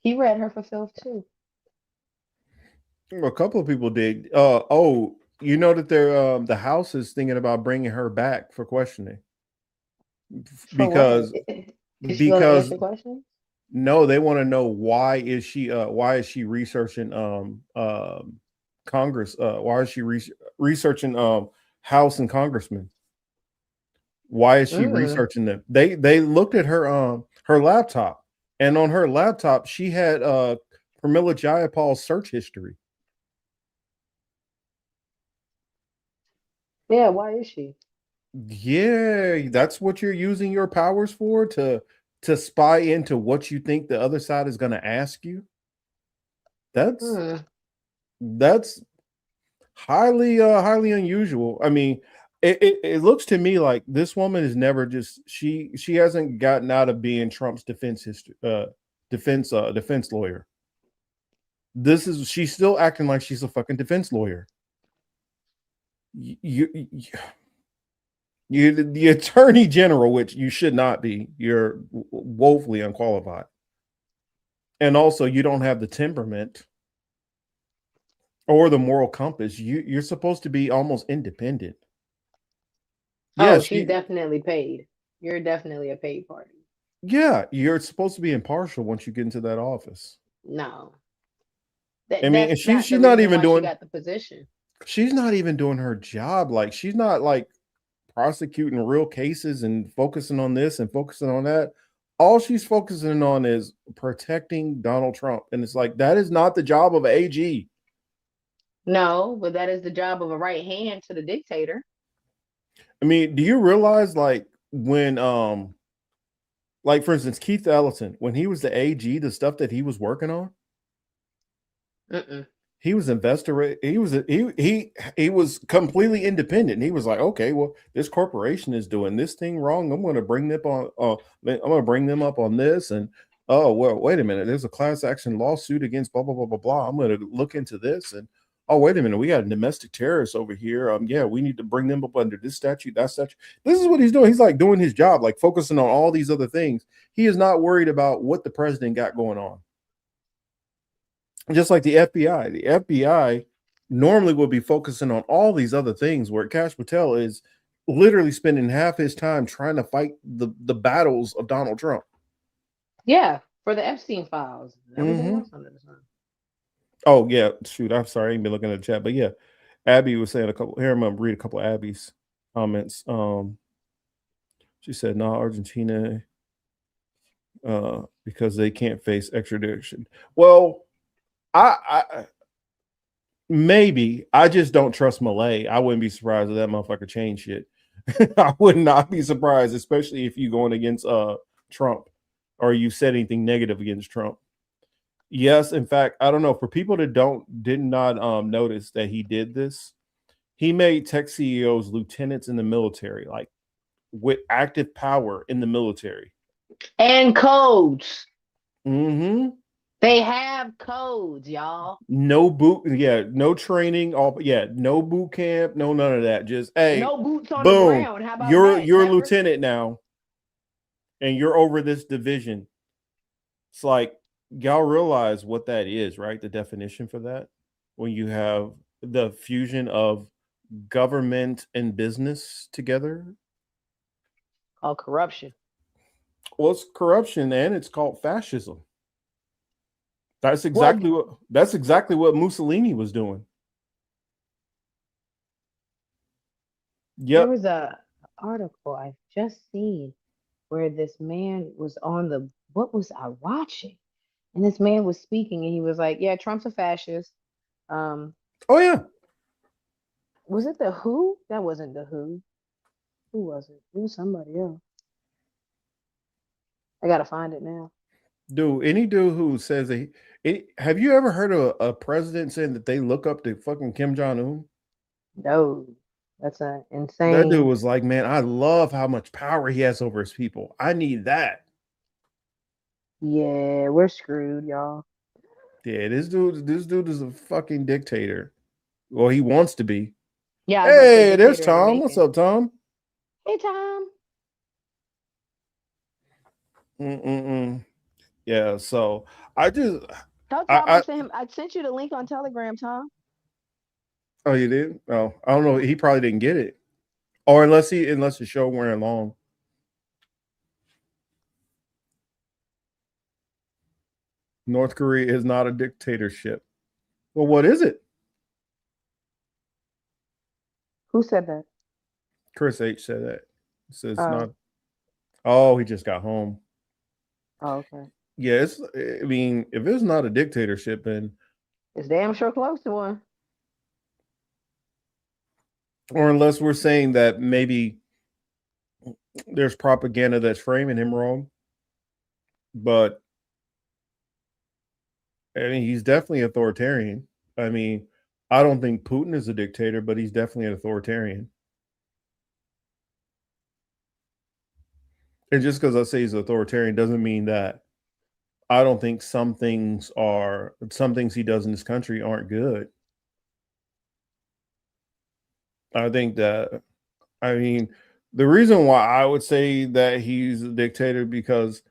Speaker 9: He read her for filth too.
Speaker 5: A couple of people did. You know that they're the House is thinking about bringing her back for questioning because no, they want to know why is she researching Congress? Why is she researching House and Congressmen? Why is she researching them? They looked at her laptop, and on her laptop she had Pramila Jayapal's search history.
Speaker 9: Yeah, why is she?
Speaker 5: Yeah, that's what you're using your powers for, to spy into what you think the other side is going to ask you. That's highly unusual. I mean, it looks to me like this woman is never just she hasn't gotten out of being Trump's defense lawyer. She's still acting like she's a fucking defense lawyer. You're the attorney general, which you should not be. You're woefully unqualified. And also, you don't have the temperament or the moral compass. You're supposed to be almost independent.
Speaker 9: Oh,
Speaker 5: Yes,
Speaker 9: she's definitely paid. You're definitely a paid party.
Speaker 5: yeah, you're supposed to be impartial once you get into that office.
Speaker 9: No.
Speaker 5: I mean, and
Speaker 9: That's not
Speaker 5: she's
Speaker 9: the
Speaker 5: not
Speaker 9: reason
Speaker 5: even
Speaker 9: why she
Speaker 5: doing.
Speaker 9: got the position.
Speaker 5: She's not even doing her job. Like, she's not like prosecuting real cases and focusing on this and focusing on that. All she's focusing on is protecting Donald Trump. And it's like, that is not the job of an AG.
Speaker 9: No, but that is the job of a right hand to the dictator.
Speaker 5: I mean, do you realize, like, when like, for instance, Keith Ellison, when he was the AG, the stuff that he was working on, he was investor. He was completely independent. He was like, okay, well, this corporation is doing this thing wrong. I'm going to bring them on. I'm going to bring them up on this. And oh, well, wait a minute. There's a class action lawsuit against blah blah blah blah blah. I'm going to look into this. And oh, wait a minute, we got domestic terrorists over here. Yeah, we need to bring them up under this statute, that statute. This is what he's doing. He's like doing his job, like focusing on all these other things. He is not worried about what the president got going on. Just like the FBI normally would be focusing on all these other things, where Kash Patel is literally spending half his time trying to fight the battles of Donald Trump.
Speaker 9: Yeah, for the Epstein files. Everything else under the sun.
Speaker 5: Oh yeah, shoot. I'm sorry, I ain't been looking at the chat, but yeah, Abby was saying a couple. Here, I'm gonna read a couple of Abby's comments. She said, "No, Argentina, because they can't face extradition." Well, I maybe I just don't trust Malay. I wouldn't be surprised if that motherfucker changed shit. I would not be surprised, especially if you going against Trump or you said anything negative against Trump. Yes, in fact, I don't know. For people that did not notice that he did this, he made tech CEOs lieutenants in the military, like with active power in the military.
Speaker 9: And codes.
Speaker 5: Mm-hmm.
Speaker 9: They have codes, y'all.
Speaker 5: No no training, no boot camp, no none of that. Just hey,
Speaker 9: no boots on
Speaker 5: boom,
Speaker 9: the ground. How about
Speaker 5: you're a lieutenant now, and you're over this division. It's like, y'all realize what that is, right? The definition for that, when you have the fusion of government and business together,
Speaker 9: called corruption.
Speaker 5: Well, it's corruption, and it's called fascism. That's exactly what Mussolini was doing. Yep.
Speaker 9: There was a article I just seen where this man was on what was I watching? And this man was speaking, and he was like, "Yeah, Trump's a fascist."
Speaker 5: Oh yeah.
Speaker 9: Was it the Who? That wasn't the Who. Who was it? It was somebody else. I gotta find it now.
Speaker 5: Dude, any dude who says have you ever heard of a president saying that they look up to fucking Kim Jong-un?
Speaker 9: No, that's insane.
Speaker 5: That dude was like, man, I love how much power he has over his people. I need that.
Speaker 9: Yeah, we're screwed, y'all.
Speaker 5: Yeah, this dude is a fucking dictator. Well, he wants to be.
Speaker 9: Yeah.
Speaker 5: Hey, there's Tom. What's up, Tom?
Speaker 9: Hey, Tom.
Speaker 5: Yeah, so I just
Speaker 9: I sent you the link on Telegram, Tom.
Speaker 5: Oh, you did? Oh, I don't know. He probably didn't get it, or unless the show wearing long. North Korea is not a dictatorship. Well, what is it?
Speaker 9: Who said that?
Speaker 5: Chris H said that. He says not. Oh, he just got home.
Speaker 9: Oh, okay.
Speaker 5: Yeah, I mean, if it's not a dictatorship, then
Speaker 9: it's damn sure close to one.
Speaker 5: Or unless we're saying that maybe there's propaganda that's framing him wrong. But I mean, he's definitely authoritarian. I mean, I don't think Putin is a dictator, but he's definitely an authoritarian. And just because I say he's authoritarian doesn't mean that I don't think some things he does in this country aren't good. I think that, I mean, the reason why I would say that he's a dictator because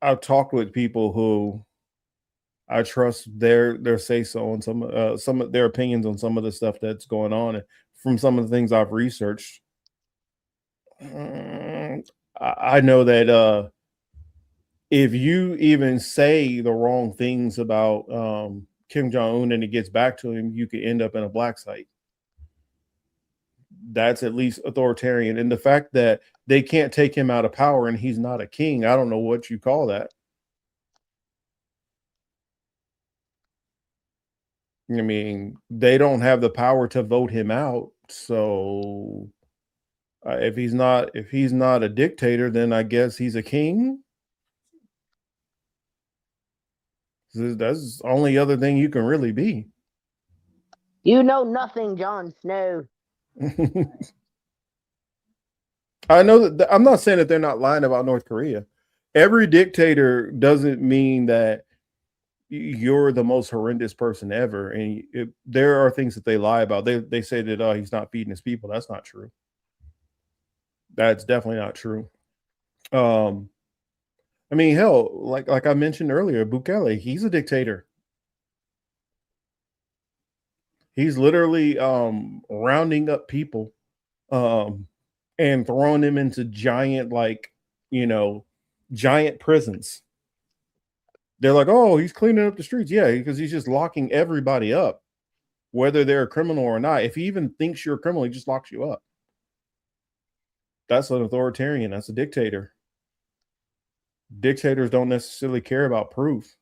Speaker 5: I've talked with people who I trust their say so on some of their opinions on some of the stuff that's going on, and from some of the things I've researched. I know that if you even say the wrong things about Kim Jong Un and it gets back to him, you could end up in a black site. That's at least authoritarian. And the fact that they can't take him out of power and he's not a king, I don't know what you call that. I mean, they don't have the power to vote him out. So if he's not a dictator, then I guess he's a king. That's the only other thing you can really be.
Speaker 9: You know nothing, Jon Snow.
Speaker 5: I know that I'm not saying that they're not lying about North Korea. Every dictator doesn't mean that you're the most horrendous person ever. And there are things that they lie about. They say that he's not feeding his people. That's not true. That's definitely not true. I mean, hell, like I mentioned earlier, Bukele, he's a dictator. He's literally rounding up people and throwing them into giant, giant prisons. They're like, oh, he's cleaning up the streets. Yeah, because he's just locking everybody up, whether they're a criminal or not. If he even thinks you're a criminal, he just locks you up. That's an authoritarian. That's a dictator. Dictators don't necessarily care about proof.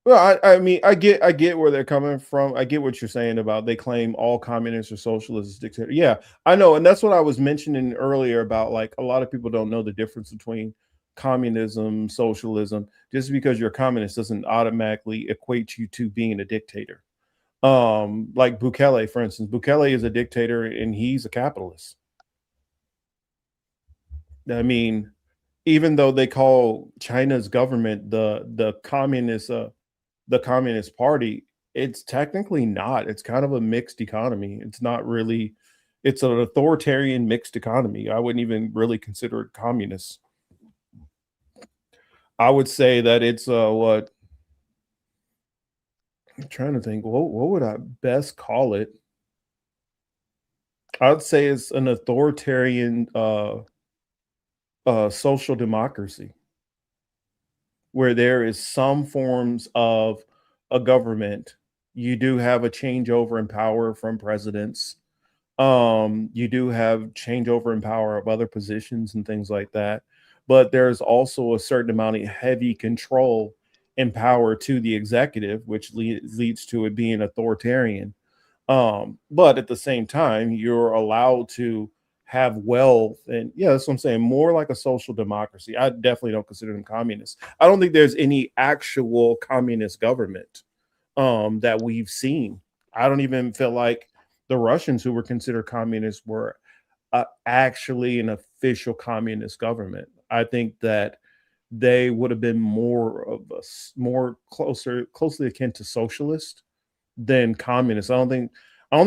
Speaker 5: Well, I mean, I get where they're coming from. I get what you're saying about they claim all communists or socialists dictator. Yeah, I know, and that's what I was mentioning earlier about like a lot of people don't know the difference between communism, socialism. Just because you're a communist doesn't automatically equate you to being a dictator. Like Bukele, for instance, Bukele is a dictator and he's a capitalist. I mean, even though they call China's government the Communist Party, it's technically not. It's kind of a mixed economy. It's not really. It's an authoritarian mixed economy. I wouldn't even really consider it communist. I would say that it's what I'm trying to think. What would I best call it? I'd say it's an authoritarian social democracy where there is some forms of a government. You do have a changeover in power from presidents. You do have changeover in power of other positions and things like that. But there's also a certain amount of heavy control and power to the executive, which leads to it being authoritarian. But at the same time, you're allowed to have wealth, and yeah, that's what I'm saying. More like a social democracy. I definitely don't consider them communists. I don't think there's any actual communist government that we've seen. I don't even feel like the Russians, who were considered communists, were actually an official communist government. I think that they would have been more closely akin to socialist than communist. I don't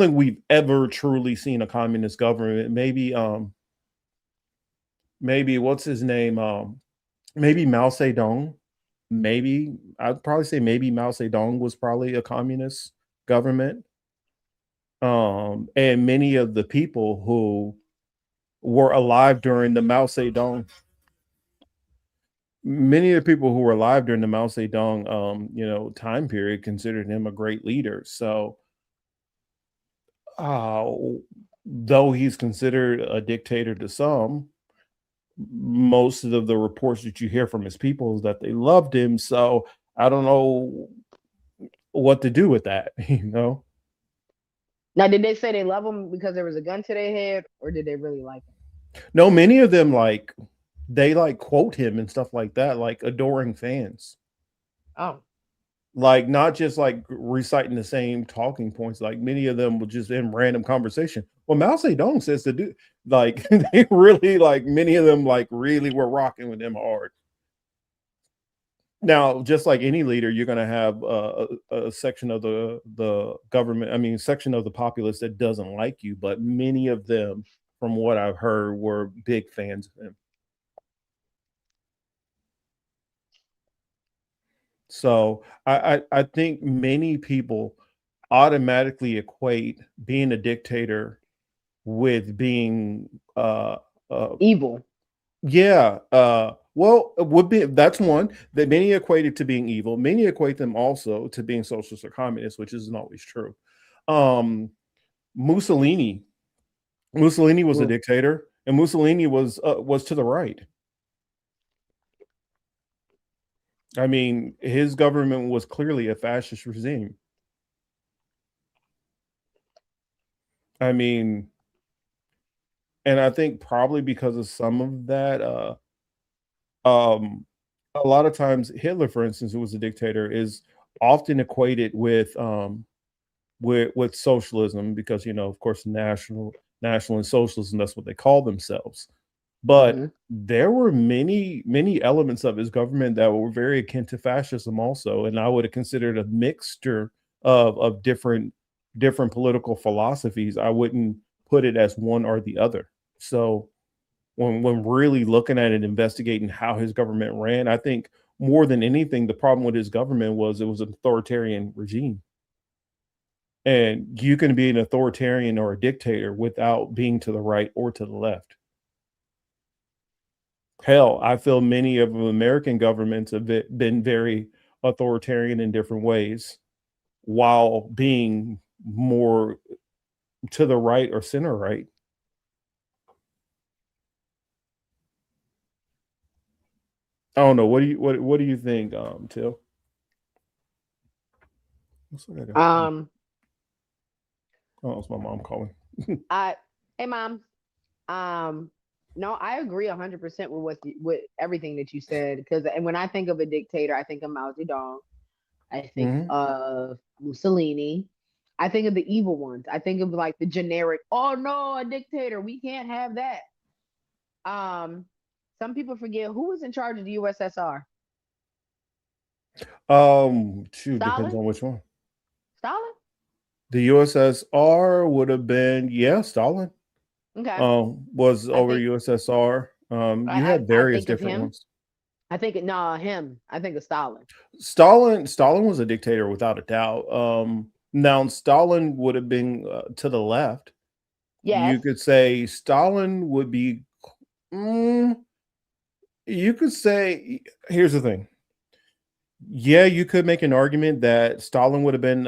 Speaker 5: think we've ever truly seen a communist government. Maybe what's his name? Maybe Mao Zedong. Maybe I'd probably say maybe Mao Zedong was probably a communist government. And many of the people who were alive during the Mao Zedong, many of the people who were alive during the Mao Zedong, time period considered him a great leader. So, uh, though he's considered a dictator to some, most of the reports that you hear from his people is that they loved him. So I don't know what to do with that, you know?
Speaker 9: Now, did they say they love him because there was a gun to their head, or did they really like him?
Speaker 5: No, many of them they quote him and stuff like that, like adoring fans.
Speaker 9: Oh.
Speaker 5: Like not just like reciting the same talking points. Like many of them were just in random conversation. Well, Mao Zedong says to do like they really like many of them like really were rocking with them hard. Now, just like any leader, you're going to have a section of the government. I mean, section of the populace that doesn't like you, but many of them, from what I've heard, were big fans of him. So I think many people automatically equate being a dictator with being
Speaker 9: Evil.
Speaker 5: yeah. Well, it would be that's one that many equate it to being evil. Many equate them also to being socialist or communist, which isn't always true. Um, Mussolini, Mussolini was a
Speaker 9: Mm.
Speaker 5: dictator, and Mussolini was to the right. I mean, his government was clearly a fascist regime. I mean, and I think probably because of some of that, um, a lot of times Hitler, for instance, who was a dictator, is often equated with socialism because of course national and socialism, that's what they call themselves. But
Speaker 9: Mhm.
Speaker 5: there were many elements of his government that were very akin to fascism also, and I would have considered a mixture of different political philosophies. I wouldn't put it as one or the other. So when really looking at it, investigating how his government ran, I think more than anything, the problem with his government was it was an authoritarian regime. And you can be an authoritarian or a dictator without being to the right or to the left. Hell, I feel many of American governments have been very authoritarian in different ways while being more to the right or center right. I don't know. What do you think, Till? Looks like I got
Speaker 9: Um,
Speaker 5: oh, it's my mom calling.
Speaker 9: I Hey mom. Um, no, I agree 100% with with everything that you said. Because and when I think of a dictator, I think of Mao Zedong. I think
Speaker 5: Mhm.
Speaker 9: of Mussolini. I think of the evil ones. I think of like the generic. Oh no, a dictator. We can't have that. Um, some people forget who was in charge of the USSR.
Speaker 5: Shoot, depends
Speaker 9: Stalin.
Speaker 5: on which one.
Speaker 9: Stalin.
Speaker 5: The USSR would have been, yeah, Stalin.
Speaker 9: Okay.
Speaker 5: Was
Speaker 9: I
Speaker 5: over
Speaker 9: think
Speaker 5: USSR. You
Speaker 9: I
Speaker 5: had various
Speaker 9: think of
Speaker 5: different
Speaker 9: him.
Speaker 5: ones.
Speaker 9: I think no him. I think of Stalin.
Speaker 5: Stalin was a dictator without a doubt. Now Stalin would have been to the left.
Speaker 9: Yes.
Speaker 5: You could say Stalin would be. mm, you could say here's the thing. Yeah, you could make an argument that Stalin would have been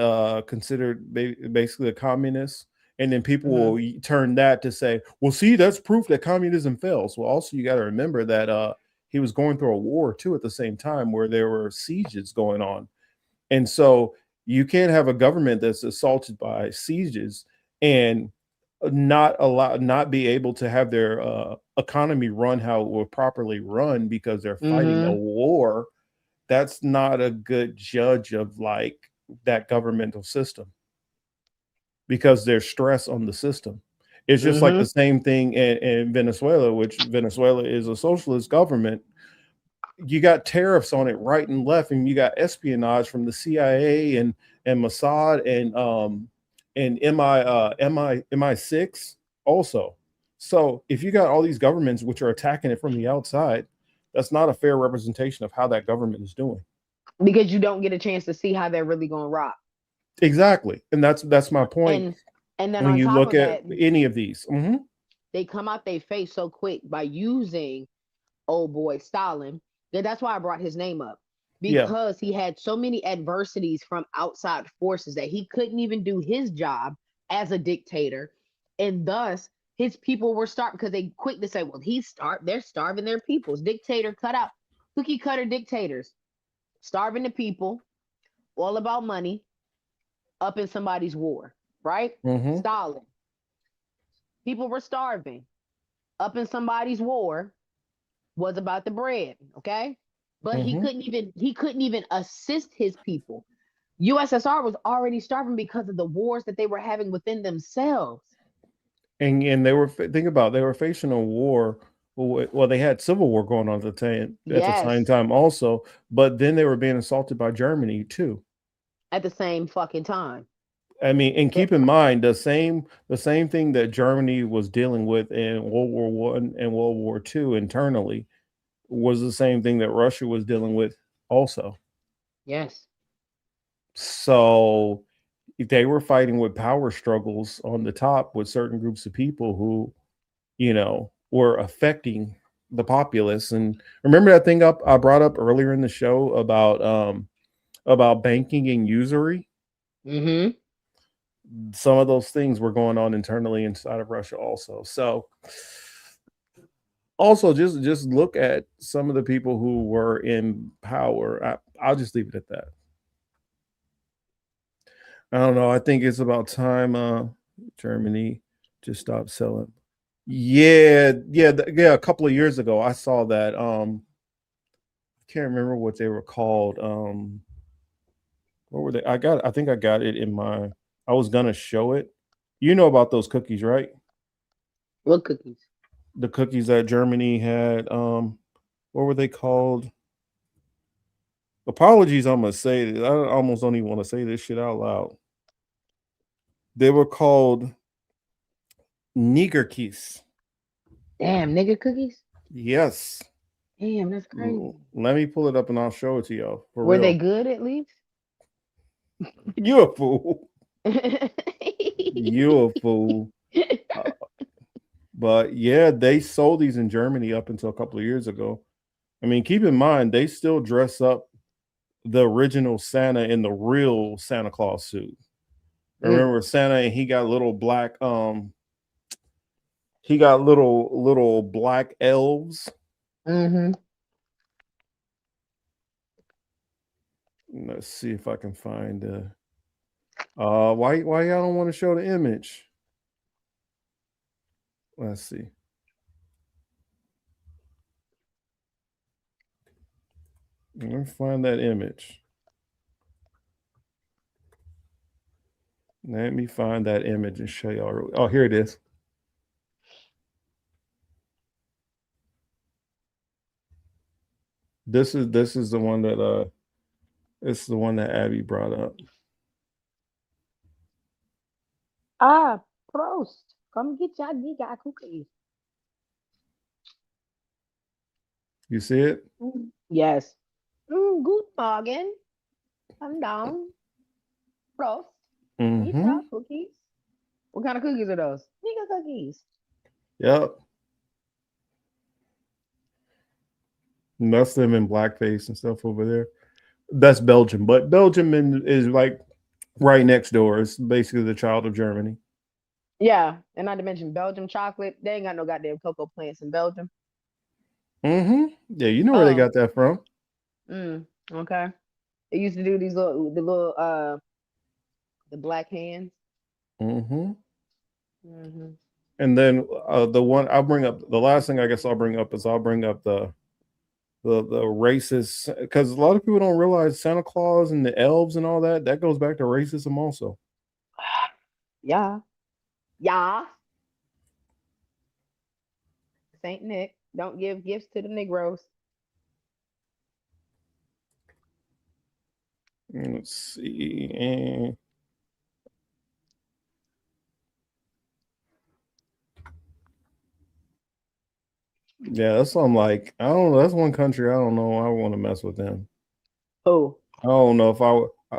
Speaker 5: considered basically a communist, and then people will
Speaker 9: Hmm.
Speaker 5: turn that to say, "Well, see, that's proof that communism fails." Well, also you got to remember that he was going through a war too at the same time, where there were sieges going on, and so you can't have a government that's assaulted by sieges and not be able to have their economy run how it would properly run because they're fighting a
Speaker 9: Hmm.
Speaker 5: war. That's not a good judge of like that governmental system because there's stress on the system. It's just like the
Speaker 9: Hmm.
Speaker 5: same thing in Venezuela, which Venezuela is a socialist government. You got tariffs on it right and left, and you got espionage from the CIA and Mossad and MI6 also. So if you got all these governments which are attacking it from the outside, that's not a fair representation of how that government is doing.
Speaker 9: Because you don't get a chance to see how they're really going to rock.
Speaker 5: Exactly, and that's my point
Speaker 9: And and then
Speaker 5: when
Speaker 9: on
Speaker 5: you
Speaker 9: top
Speaker 5: look
Speaker 9: of
Speaker 5: at
Speaker 9: that,
Speaker 5: any of these. Mhm.
Speaker 9: they come out they face so quick by using old boy Stalin. That's why I brought his name up
Speaker 5: Yeah.
Speaker 9: because he had so many adversities from outside forces that he couldn't even do his job as a dictator, and thus his people were starved because they quick to say, "Well, he's starved. They're starving their peoples." Dictator cut out cookie cutter dictators, starving the people, all about money, up in somebody's war, right?
Speaker 5: Mhm.
Speaker 9: Stalin, people were starving, up in somebody's war, was about the bread, okay? But
Speaker 5: Mhm.
Speaker 9: he couldn't even assist his people USSR was already starving because of the wars that they were having within themselves.
Speaker 5: And they were think about they were facing a war. Well, they had civil war going on at the same
Speaker 9: Yes,
Speaker 5: time also, but then they were being assaulted by Germany too.
Speaker 9: at the same fucking time.
Speaker 5: I mean, and
Speaker 9: It-
Speaker 5: keep in mind the same thing that Germany was dealing with in World War I and World War II internally was the same thing that Russia was dealing with also.
Speaker 9: yes.
Speaker 5: So they were fighting with power struggles on the top with certain groups of people who, were affecting the populace. And remember that thing I brought up earlier in the show about banking and usury?
Speaker 9: Mm-hmm.
Speaker 5: Some of those things were going on internally inside of Russia also. So also just look at some of the people who were in power. I'll just leave it at that. I don't know. I think it's about time Germany just stopped selling. Yeah. A couple of years ago, I saw that. I can't remember what they were called. What were they? I think I got it in my. I was gonna show it. You know about those cookies, right?
Speaker 9: What cookies?
Speaker 5: The cookies that Germany had. What were they called? Apologies, I'm gonna say this. I almost don't even want to say this shit out loud. They were called Nigerkies.
Speaker 9: Damn, nigga cookies?
Speaker 5: Yes.
Speaker 9: Damn, that's crazy.
Speaker 5: Let me pull it up and I'll show it to y'all. For
Speaker 9: Were they
Speaker 5: real.
Speaker 9: good at least?
Speaker 5: You a fool. You a fool. But yeah, they sold these in Germany up until a couple of years ago. I mean, keep in mind they still dress up the original Santa in the real Santa Claus suit. Remember Santa and he got little black little black elves.
Speaker 9: Mm-hmm.
Speaker 5: Let's see if I can find why y'all don't want to show the image? Let's see. Let me find that image. Let me find that image and show y'all. Oh, here it is. This is the one that it's the one that Abby brought up.
Speaker 9: Ah, Prost. Come get your nigga cookies.
Speaker 5: You see it?
Speaker 9: Yes. Good morning. Come down. Prost. Eat
Speaker 5: Mm-hmm.
Speaker 9: your cookies. What kind of cookies are those? Nigga cookies.
Speaker 5: Yep. And that's them in blackface and stuff over there. That's Belgium, but Belgium is like right next door. It's basically the child of Germany.
Speaker 9: Yeah, and not to mention Belgium chocolate. They ain't got no goddamn cocoa plants in Belgium.
Speaker 5: Mm-hmm. Yeah, you know where they got that from.
Speaker 9: Okay. They used to do these the black hands.
Speaker 5: Mm-hmm.
Speaker 9: Mm-hmm.
Speaker 5: And then the one I'll bring up, the last thing I guess I'll bring up is I'll bring up the racist, because a lot of people don't realize Santa Claus and the elves and all that goes back to racism also.
Speaker 9: Yeah. Yeah. Saint Nick. Don't give gifts to the Negroes.
Speaker 5: Let's see. Yeah, that's what I'm like. I don't know. That's one country I don't know. I want to mess with them.
Speaker 9: Oh.
Speaker 5: I don't know if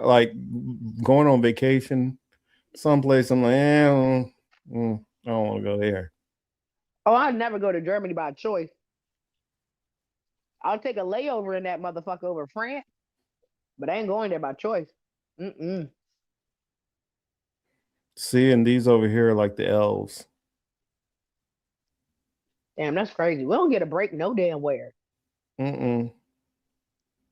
Speaker 5: like going on vacation someplace. I'm like, I don't want to go there.
Speaker 9: Oh, I'd never go to Germany by choice. I'll take a layover in that motherfucker over France, but I ain't going there by choice. Mm-mm.
Speaker 5: See, and these over here are like the elves.
Speaker 9: Damn, that's crazy. We don't get a break no damn where.
Speaker 5: Mm-mm.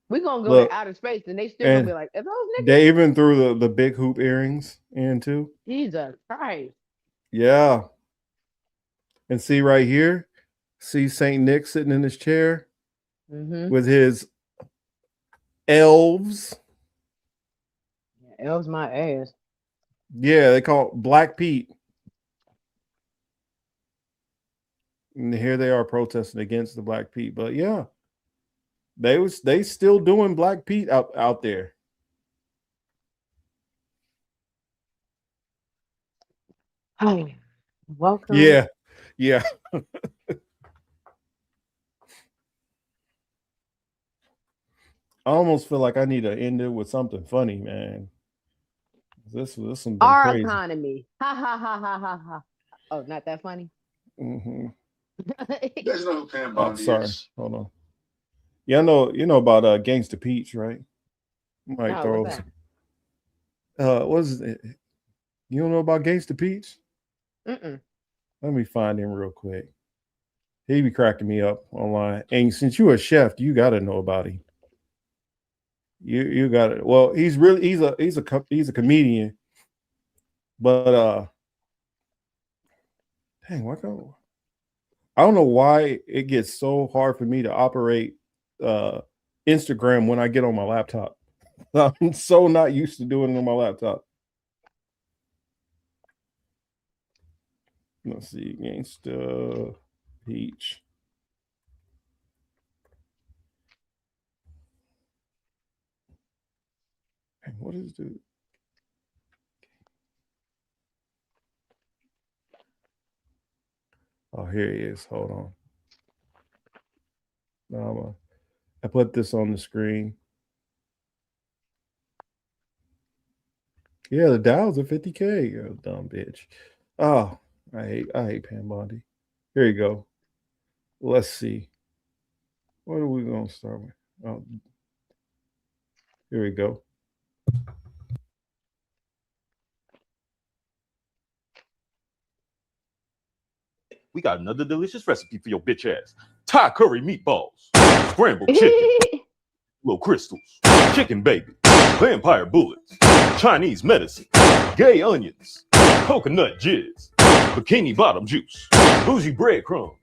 Speaker 9: We gonna go
Speaker 5: Look,
Speaker 9: to outer space and they still gonna
Speaker 5: and
Speaker 9: be like, "Are those niggas?"
Speaker 5: they even threw the big hoop earrings in too.
Speaker 9: Jesus Christ.
Speaker 5: Yeah. And see right here, see Saint Nick sitting in his chair with his elves.
Speaker 9: Elves my ass.
Speaker 5: Yeah, they call it Black Pete. And here they are protesting against the Black Pete. But yeah, they still doing Black Pete out there.
Speaker 9: Hi. Welcome.
Speaker 5: Yeah. I almost feel like I need to end it with something funny, man. This one been
Speaker 9: Our
Speaker 5: crazy.
Speaker 9: economy. Ha ha ha ha ha ha. Oh, not that funny.
Speaker 5: Mm-hmm.
Speaker 8: You guys know who Pam Bondi is?
Speaker 5: Hold on. Yeah, you know about Gangsta Peach, right? Might
Speaker 9: No,
Speaker 5: throw
Speaker 9: what's that?
Speaker 5: what is it? You don't know about Gangsta Peach?
Speaker 9: Mm-mm.
Speaker 5: Let me find him real quick. He be cracking me up online. And since you're a chef, you got to know about him. You got it. Well, he's a comedian, but dang, I don't know why it gets so hard for me to operate Instagram when I get on my laptop. I'm so not used to doing it on my laptop. Let's see, Gangsta Peach. What is this? Oh, here he is. Hold on. No, I put this on the screen. Yeah, the Dow's at 50K. You dumb bitch. Oh, I hate Pam Bondi. Here you go. Let's see. What are we gonna start with? Oh, here we go.
Speaker 10: We got another delicious recipe for your bitch ass. Thai curry meatballs, scrambled chicken, little crystals, chicken baby, vampire bullets, Chinese medicine, gay onions, coconut jizz, bikini bottom juice, bougie breadcrumbs,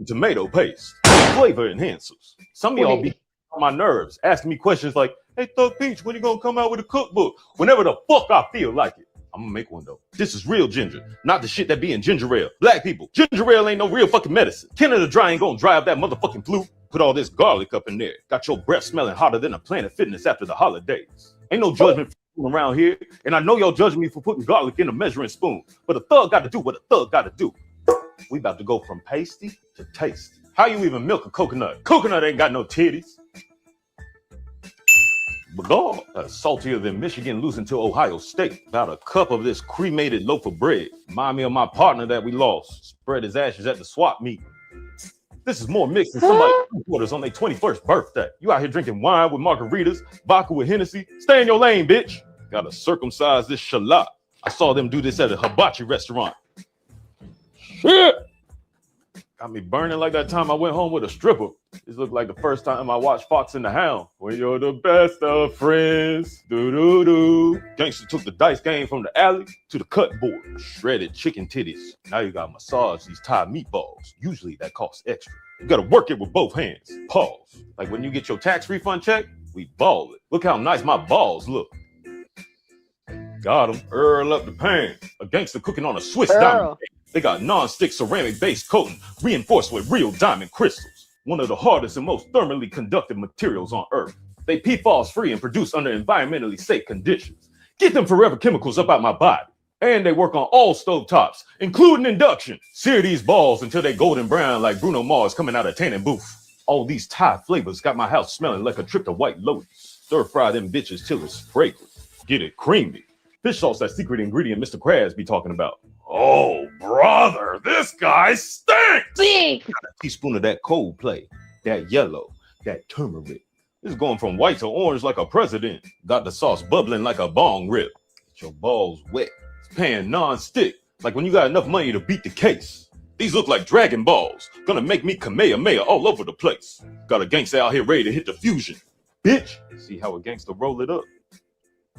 Speaker 10: tomato paste, flavor enhancers. Some of y'all be on my nerves asking me questions like, hey, Thug Peach, when you gonna come out with a cookbook? Whenever the fuck I feel like it. I'm gonna make one though. This is real ginger, not the shit that be in ginger ale. Black people, ginger ale ain't no real fucking medicine. Canada Dry ain't gonna dry up that motherfucking flu. Put all this garlic up in there. Got your breath smelling hotter than a Planet Fitness after the holidays. Ain't no judgment around here, and I know y'all judging me for putting garlic in a measuring spoon, but a thug gotta do what a thug gotta do. We about to go from pasty to tasty. How you even milk a coconut? Coconut ain't got no titties. But God, that's saltier than Michigan losing to Ohio State. About a cup of this cremated loaf of bread. Remind me of my partner that we lost. Spread his ashes at the swap meet. This is more mixed than somebody's quarters on their 21st birthday. You out here drinking wine with margaritas, vodka with Hennessy. Stay in your lane, bitch. Gotta circumcise this shallot. I saw them do this at a hibachi restaurant. Shit! Got me burning like that time I went home with a stripper. This looked like the first time I watched Fox and the Hound. When you're the best of friends. Do-do-do. Gangster took the dice game from the alley to the cut board. Shredded chicken titties. Now you gotta massage these Thai meatballs. Usually that costs extra. You gotta work it with both hands. Pause. Like when you get your tax refund check, we ball it. Look how nice my balls look. Got them. Earl up the pan. A gangster cooking on a Swiss diamond. They got non-stick ceramic base coating, reinforced with real diamond crystals. One of the hardest and most thermally conductive materials on Earth. They PFAS free and produce under environmentally safe conditions. Get them forever chemicals up out my body. And they work on all stove tops, including induction. Sear these balls until they golden brown like Bruno Mars coming out of tanning booth. All these Thai flavors got my house smelling like a trip to White Lotus. Stir fry them bitches till it's fragrant. Get it creamy. Fish sauce, that secret ingredient Mr. Krabs be talking about. Oh, brother, this guy stinks! A teaspoon of that Coldplay, that yellow, that turmeric. This is going from white to orange like a president. Got the sauce bubbling like a bong rip. Get your balls wet. It's pan non-stick, like when you got enough money to beat the case. These look like Dragon Balls. Gonna make me Kamehameha all over the place. Got a gangster out here ready to hit the fusion. Bitch, see how a gangster roll it up?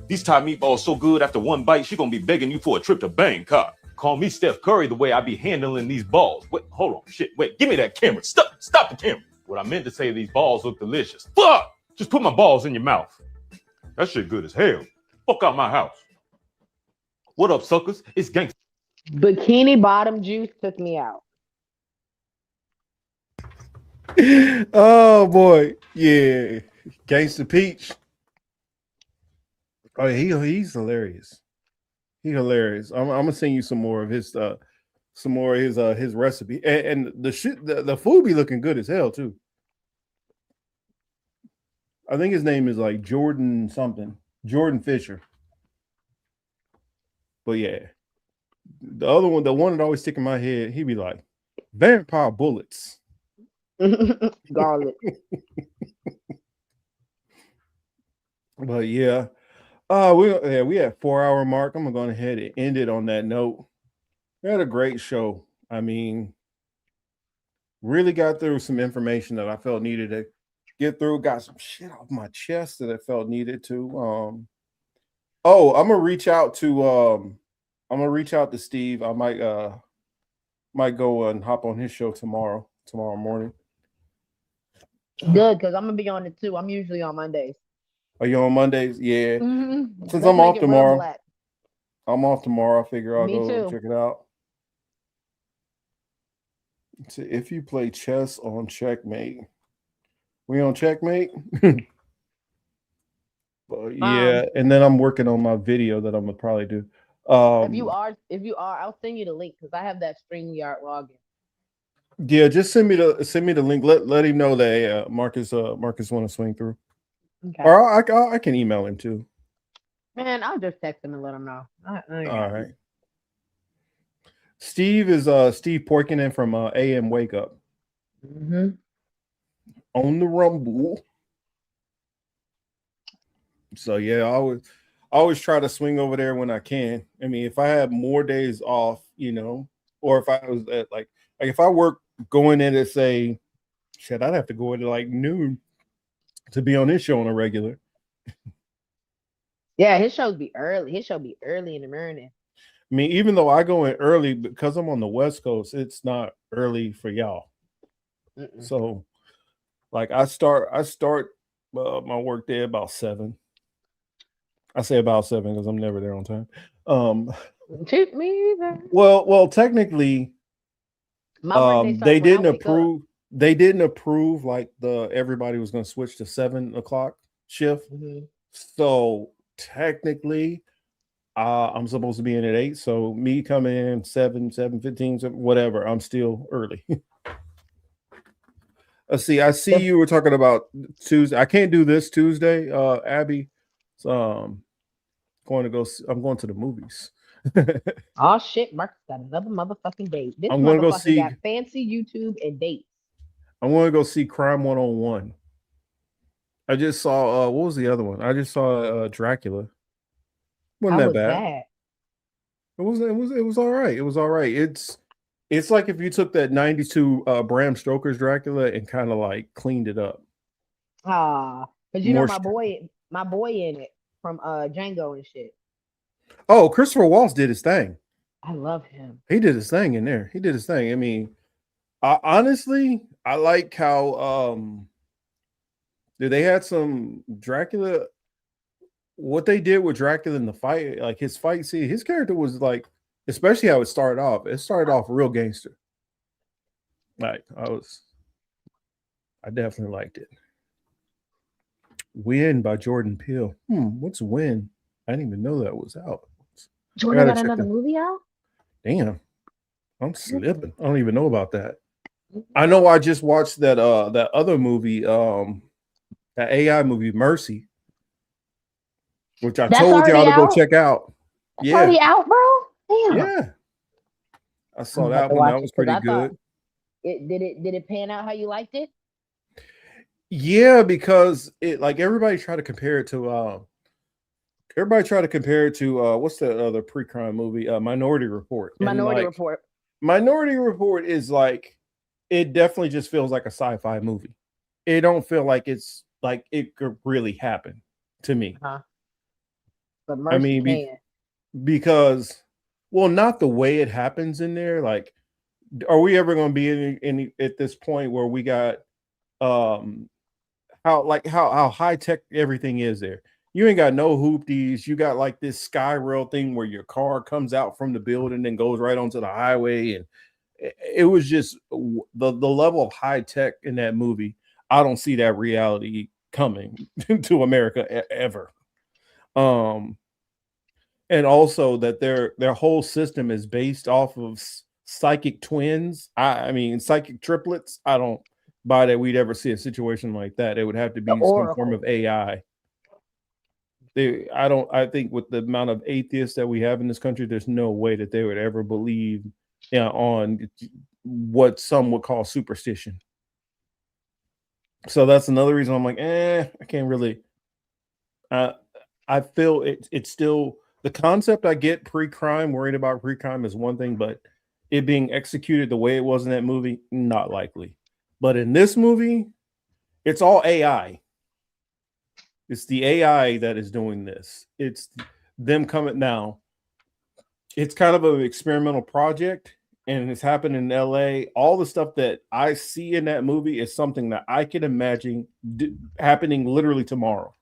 Speaker 10: These Thai meatballs so good after one bite, she gonna be begging you for a trip to Bangkok. Call me Steph Curry the way I be handling these balls. Wait, hold on, shit, wait, give me that camera. Stop the camera. What I meant to say, these balls look delicious. Fuck! Just put my balls in your mouth. That shit good as hell. Fuck out my house. What up, suckers? It's gangsta.
Speaker 9: Bikini Bottom juice took me out.
Speaker 5: Oh boy, yeah, Gangsta Peach. Oh, he's hilarious. He's hilarious. I'm gonna send you some more of his his recipe, and the shit the food be looking good as hell too. I think his name is like Jordan something, Jordan Fisher. But yeah, the other one, the one that always stick in my head, he'd be like, vampire bullets.
Speaker 9: Garlic.
Speaker 5: But yeah, we had 4 hour mark. I'm gonna go ahead and end it on that note. We had a great show. I mean, really got through some information that I felt needed to get through. Got some shit off my chest that I felt needed to. Oh, I'm gonna reach out to Steve. I might go and hop on his show tomorrow morning.
Speaker 9: Good, because I'm gonna be on it too. I'm usually on Mondays.
Speaker 5: Are you on Mondays? Yeah.
Speaker 9: Mm-hmm.
Speaker 5: Since I'm off tomorrow, I figure I'll go
Speaker 9: too.
Speaker 5: check it out. So if you play chess on Checkmate, we on Checkmate. But yeah, and then I'm working on my video that I'm gonna probably do.
Speaker 9: If you are, I'll send you the link because I have that StreamYard login.
Speaker 5: Yeah, just send me the link. Let him know that Marcus want to swing through.
Speaker 9: Okay.
Speaker 5: Or I can email him too.
Speaker 9: Man, I'll just text him and let him know.
Speaker 5: All right. Steve is Steve Porkinen from AM Wake Up.
Speaker 9: Mm-hmm.
Speaker 5: On the Rumble. So yeah, I always try to swing over there when I can. I mean, if I have more days off, or if I was at like if I work going in at say, shit, I'd have to go into like noon to be on his show on a regular.
Speaker 9: Yeah, his show be early in the morning.
Speaker 5: I mean, even though I go in early because I'm on the West Coast, it's not early for y'all. Mm-mm. So, like, I start my work day about 7. I say about 7 because I'm never there on time.
Speaker 9: Treat me either.
Speaker 5: Well, technically, they didn't approve. They didn't approve like everybody was going to switch to 7 o'clock shift. Mm-hmm. So technically, I'm supposed to be in at 8. So me coming in 7:15, whatever, I'm still early. Let's see. I see you were talking about Tuesday. I can't do this Tuesday, Abby. So I'm going to the movies.
Speaker 9: Oh shit, Marcus got another motherfucking date. This
Speaker 5: I'm going to go see.
Speaker 9: Got fancy YouTube and dates.
Speaker 5: I'm going to go see Crime 101. I just saw what was the other one? I just saw Dracula. Wasn't that bad? It was all right. It was all right. It's like if you took that 92 Bram Stoker's Dracula and kind of like cleaned it up.
Speaker 9: Because you know my boy in it from Django and shit.
Speaker 5: Oh, Christopher Waltz did his thing.
Speaker 9: I love him.
Speaker 5: He did his thing in there. He did his thing. I mean, honestly, I like how they had some Dracula. What they did with Dracula in the fight, like his fight scene, his character was like, especially how it started off. It started off real gangster. Like I definitely liked it. Win by Jordan Peele. What's Win? I didn't even know that was out.
Speaker 9: Jordan got another movie out?
Speaker 5: Damn. I'm slipping. I don't even know about that. I know I just watched that other movie, that AI movie, Mercy, which I told y'all to go check out.
Speaker 9: It's already out, bro? Damn.
Speaker 5: Yeah. I saw that one. That was pretty good.
Speaker 9: Did it pan out how you liked it?
Speaker 5: Yeah, because it like everybody tried to compare it to what's the other pre-crime movie? Minority Report. Minority Report is like, it definitely just feels like a sci-fi movie. It don't feel like it's like it could really happen to me.
Speaker 9: But Mercy, I mean,
Speaker 5: because not the way it happens in there. Like, are we ever going to be in at this point where we got how high tech everything is there? You ain't got no hoopties. You got like this sky rail thing where your car comes out from the building and goes right onto the highway, and it was just the level of high tech in that movie. I don't see that reality coming to America ever. And also that their whole system is based off of psychic twins. I mean psychic triplets. I don't buy that we'd ever see a situation like that. It would have to be some form of AI. I think with the amount of atheists that we have in this country, there's no way that they would ever believe on what some would call superstition. So that's another reason I'm like, I can't really. I feel it's still the concept. I get pre-crime, worried about pre-crime is one thing, but it being executed the way it was in that movie, not likely. But in this movie, it's all AI. It's the AI that is doing this. It's them coming now. It's kind of an experimental project, and it's happened in LA. All the stuff that I see in that movie is something that I can imagine happening literally tomorrow.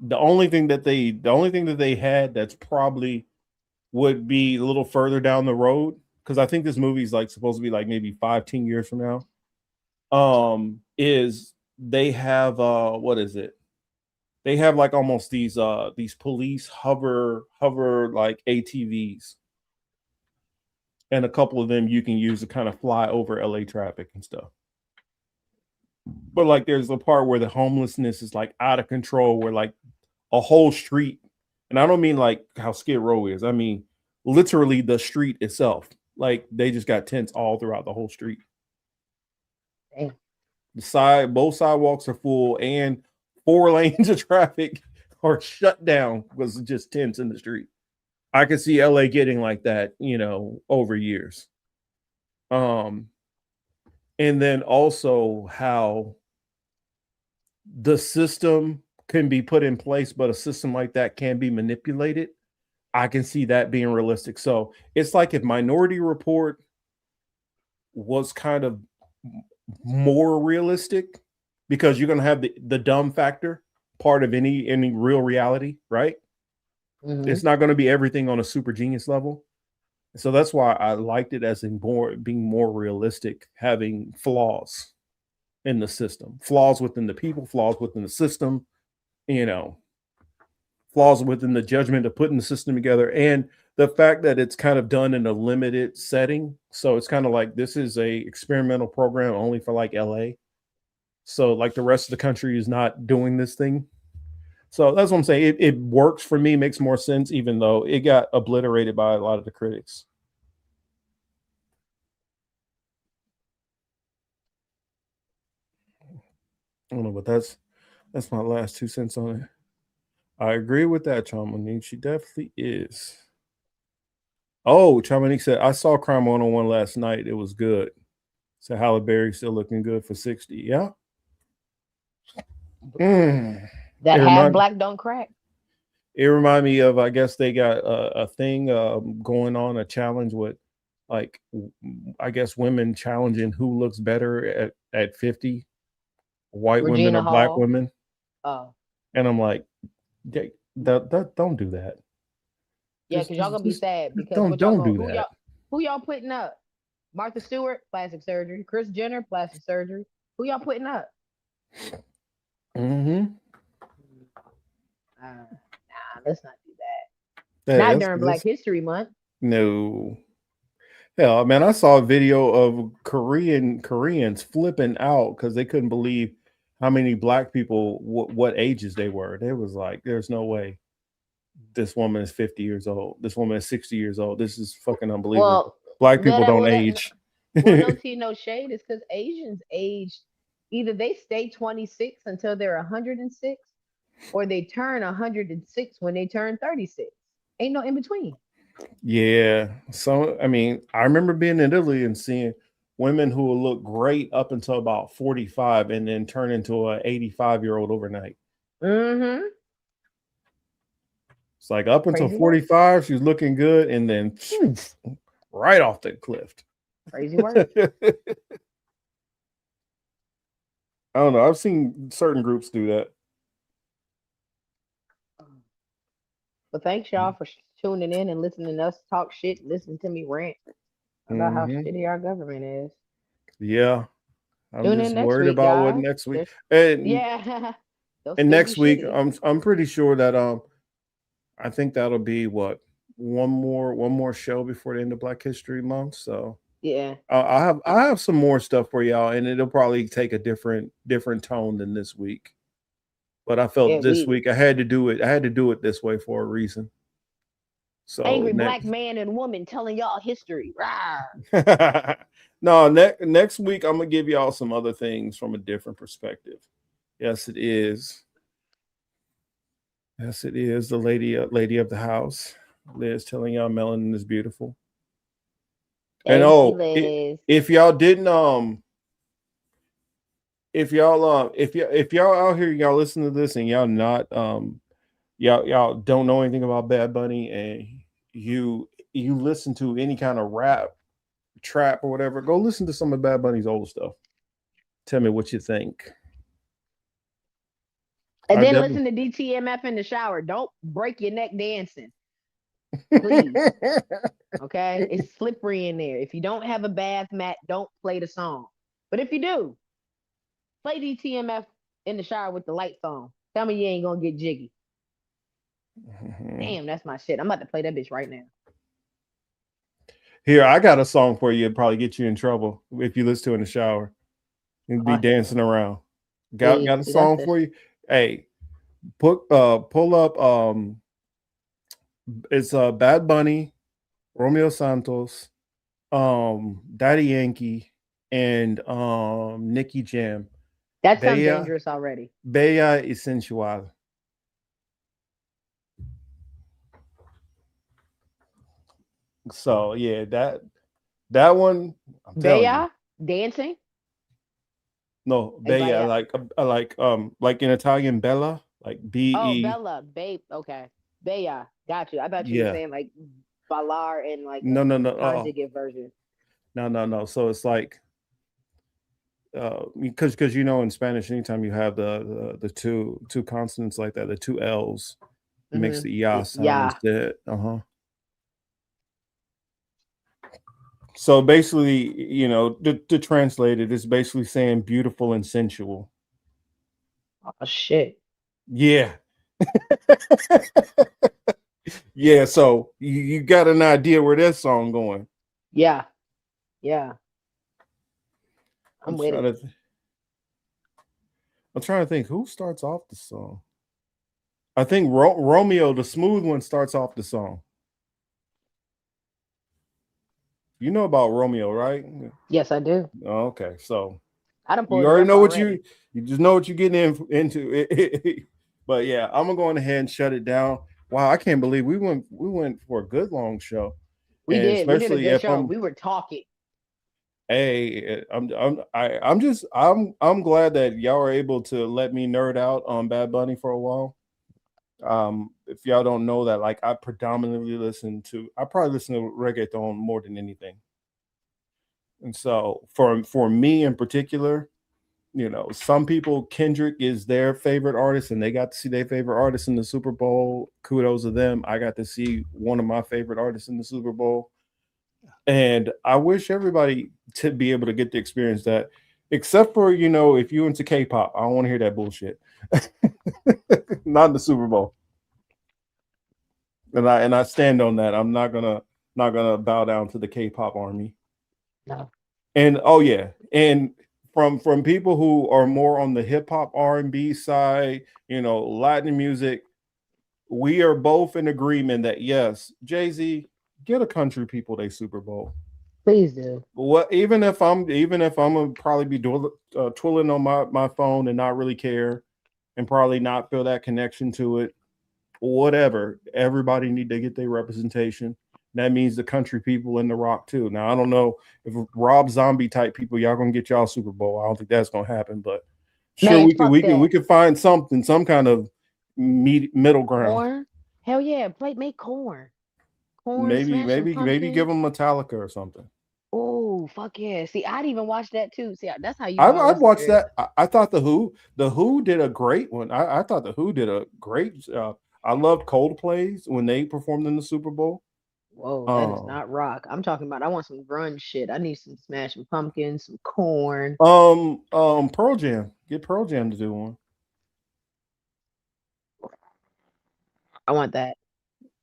Speaker 5: The only thing that they had that's probably would be a little further down the road, because I think this movie is like supposed to be like maybe 5-10 years from now. Is they have what is it? They have like almost these police hover like ATVs, and a couple of them you can use to kind of fly over LA traffic and stuff. But like there's a part where the homelessness is like out of control, where like a whole street, and I don't mean like how Skid Row is, I mean literally the street itself. Like they just got tents all throughout the whole street.
Speaker 9: Damn.
Speaker 5: Both sidewalks are full, and 4 lanes of traffic are shut down because it's just tents in the street. I could see LA getting like that, over years. And then also how the system can be put in place, but a system like that can be manipulated. I can see that being realistic. So it's like if Minority Report was kind of more realistic, because you're going to have the dumb factor part of any real reality, right? Mm-hmm. It's not going to be everything on a super genius level. So that's why I liked it as being more realistic, having flaws in the system, flaws within the people, flaws within the system, flaws within the judgment of putting the system together, and the fact that it's kind of done in a limited setting. So it's kind of like this is a experimental program only for like LA. So like the rest of the country is not doing this thing. So that's what I'm saying. It works for me, makes more sense, even though it got obliterated by a lot of the critics. I don't know, but that's my last 2 cents on it. I agree with that, Chamonix. She definitely is. Oh, Chamonix said, I saw Crime 101 last night. It was good. So Halle Berry still looking good for 60. Yeah.
Speaker 9: That half black don't crack.
Speaker 5: It reminded me of, I guess they got a thing going on, a challenge with, like, I guess women challenging who looks better at 50, white
Speaker 9: Regina
Speaker 5: women or
Speaker 9: Hall.
Speaker 5: black women.
Speaker 9: Oh.
Speaker 5: And I'm like, that don't do that.
Speaker 9: Yeah, because y'all gonna be sad because
Speaker 5: don't do that.
Speaker 9: Who y'all putting up? Martha Stewart, plastic surgery. Kris Jenner, plastic surgery. Who y'all putting up?
Speaker 5: Mm-hmm.
Speaker 9: Nah, let's not do that. Not during Black History Month.
Speaker 5: No. Hell, man, I saw a video of Koreans flipping out because they couldn't believe how many black people, what ages they were. They was like, there's no way this woman is 50 years old. This woman is 60 years old. This is fucking unbelievable. Well, black people don't age.
Speaker 9: No tea, no shade. It's because Asians age. Either they stay 26 until they're 106, or they turn 106 when they turn 36. Ain't no in between.
Speaker 5: Yeah. So, I mean, I remember being in Italy and seeing women who will look great up until about 45 and then turn into an 85-year-old overnight.
Speaker 9: Mm-hmm.
Speaker 5: It's like up until 45, she's looking good, and then right off the cliff.
Speaker 9: Crazy work.
Speaker 5: I don't know. I've seen certain groups do that.
Speaker 9: But thanks y'all for tuning in and listening to us talk shit, listen to me rant about how shitty our government is.
Speaker 5: Yeah. I'm
Speaker 9: Tune
Speaker 5: just
Speaker 9: in next
Speaker 5: worried
Speaker 9: week,
Speaker 5: about what
Speaker 9: guys.
Speaker 5: next week.
Speaker 9: Yeah. They'll
Speaker 5: And
Speaker 9: still be
Speaker 5: next week,
Speaker 9: shitty.
Speaker 5: I'm pretty sure that I think that'll be what one more show before the end of Black History Month. So
Speaker 9: Yeah.
Speaker 5: I have some more stuff for y'all, and it'll probably take a different tone than this week. But I
Speaker 9: Yeah,
Speaker 5: felt this week I had to do it. I had to do it this way for a reason. So
Speaker 9: angry black man and woman telling y'all history.
Speaker 5: No, next week I'm gonna give y'all some other things from a different perspective. Yes, it is. Yes, it is the lady of the house. Liz telling y'all melanin is beautiful. And
Speaker 9: Thank you, Liz.
Speaker 5: if y'all didn't if y'all out here y'all listen to this and y'all not y'all don't know anything about Bad Bunny and you listen to any kind of rap, trap or whatever, go listen to some of Bad Bunny's old stuff. Tell me what you think.
Speaker 9: And then listen to DTMF in the shower. Don't break your neck dancing. Please. Okay? It's slippery in there. If you don't have a bath mat, don't play the song. But if you do, play DTMF in the shower with the lights on. Tell me you ain't gonna get jiggy. Damn, that's my shit. I'm about to play that bitch right now.
Speaker 5: Here, I got a song for you. It'd probably get you in trouble if you listen to it in the shower. You'd be dancing around. Got a song for you. Hey, pull up it's Bad Bunny, Romeo Santos, Daddy Yankee, and Nicky Jam.
Speaker 9: That sounds dangerous already.
Speaker 5: Bella y Sensual. So yeah, that one.
Speaker 9: Bella dancing.
Speaker 5: No, Bella like in Italian Bella, like B-E.
Speaker 9: Oh, Bella, babe. Okay, Bella. Got you. I thought you were saying like Valar and like
Speaker 5: no
Speaker 9: conjugate version.
Speaker 5: No. So it's like because you know in Spanish, anytime you have the two consonants like that, the two L's makes the ya sound instead. So basically, you know, to translate it, it's basically saying beautiful and sensual.
Speaker 9: Oh shit.
Speaker 5: Yeah. Yeah, so you got an idea where that song going.
Speaker 9: Yeah. I'm with it.
Speaker 5: I'm trying to think who starts off the song. I think Romeo, the smooth one, starts off the song. You know about Romeo, right?
Speaker 9: Yes, I do.
Speaker 5: Oh, okay, so
Speaker 9: I don't.
Speaker 5: You already know what you just know what you're getting into. But yeah, I'm gonna go ahead and shut it down. Wow, I can't believe we went for a good long show.
Speaker 9: We
Speaker 5: and
Speaker 9: did. We did a
Speaker 5: especially
Speaker 9: good
Speaker 5: if
Speaker 9: show. We were talking.
Speaker 5: Hey, I'm glad that y'all are able to let me nerd out on Bad Bunny for a while. If y'all don't know that, like I probably listen to reggaeton more than anything. And so for me in particular, you know, some people, Kendrick is their favorite artist and they got to see their favorite artist in the Super Bowl. Kudos to them. I got to see one of my favorite artists in the Super Bowl. And I wish everybody to be able to get to experience that, except for, you know, if you into K-pop. I don't want to hear that bullshit. Not in the Super Bowl. And I stand on that. I'm not gonna bow down to the K-pop army.
Speaker 9: No.
Speaker 5: And oh yeah, and from people who are more on the hip hop R&B side, you know, Latin music, we are both in agreement that yes, Jay-Z, get a country people they Super Bowl.
Speaker 9: Please do.
Speaker 5: What even if I'm gonna probably be twiddling on my phone and not really care and probably not feel that connection to it, whatever. Everybody need to get their representation. That means the country people in the rock too. Now I don't know if Rob Zombie type people y'all gonna get y'all Super Bowl. I don't think that's gonna happen, but sure we could find something, some kind of middle ground.
Speaker 9: Corn? Hell yeah, make corn.
Speaker 5: Maybe give them Metallica or something.
Speaker 9: Oh Ooh, fuck yeah. See, I'd even watch that too. See, that's how you
Speaker 5: I've watched that. I thought the Who did a great one. I thought the Who did a great I loved Coldplay's when they performed in the Super Bowl.
Speaker 9: Whoa, that is not rock. I'm talking about I want some grunge shit. I need some Smashing Pumpkins, some Corn.
Speaker 5: Pearl Jam. Get Pearl Jam to do one.
Speaker 9: I want that.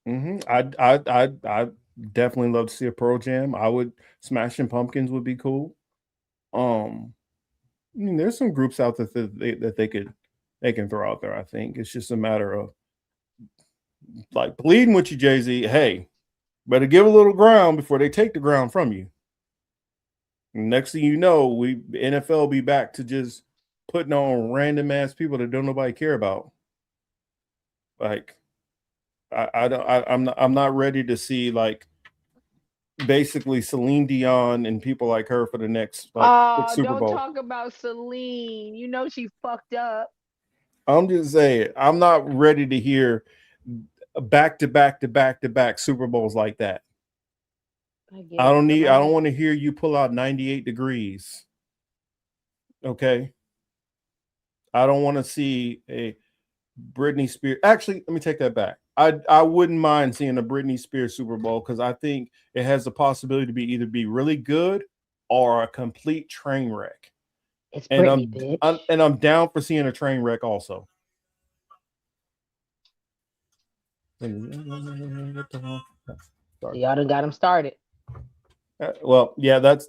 Speaker 5: I definitely love to see a Pearl Jam. I would Smashing Pumpkins would be cool. I mean, there's some groups out there that they can throw out there. I think it's just a matter of like pleading with you, Jay-Z. Hey, better give a little ground before they take the ground from you. Next thing you know, NFL be back to just putting on random ass people that don't nobody care about. Like, I'm not ready to see like basically Celine Dion and people like her for the next Super Bowl.
Speaker 9: Don't talk about Celine. You know she fucked up.
Speaker 5: I'm just saying, I'm not ready to hear back to back Super Bowls like that. I don't want to hear you pull out 98 Degrees. Okay. I don't want to see a Britney Spears. Actually, let me take that back. I wouldn't mind seeing a Britney Spears Super Bowl because I think it has the possibility to either be really good or a complete train wreck.
Speaker 9: It's Britney, bitch.
Speaker 5: I'm down for seeing a train wreck also.
Speaker 9: Y'all done got him started.
Speaker 5: Well, yeah, that's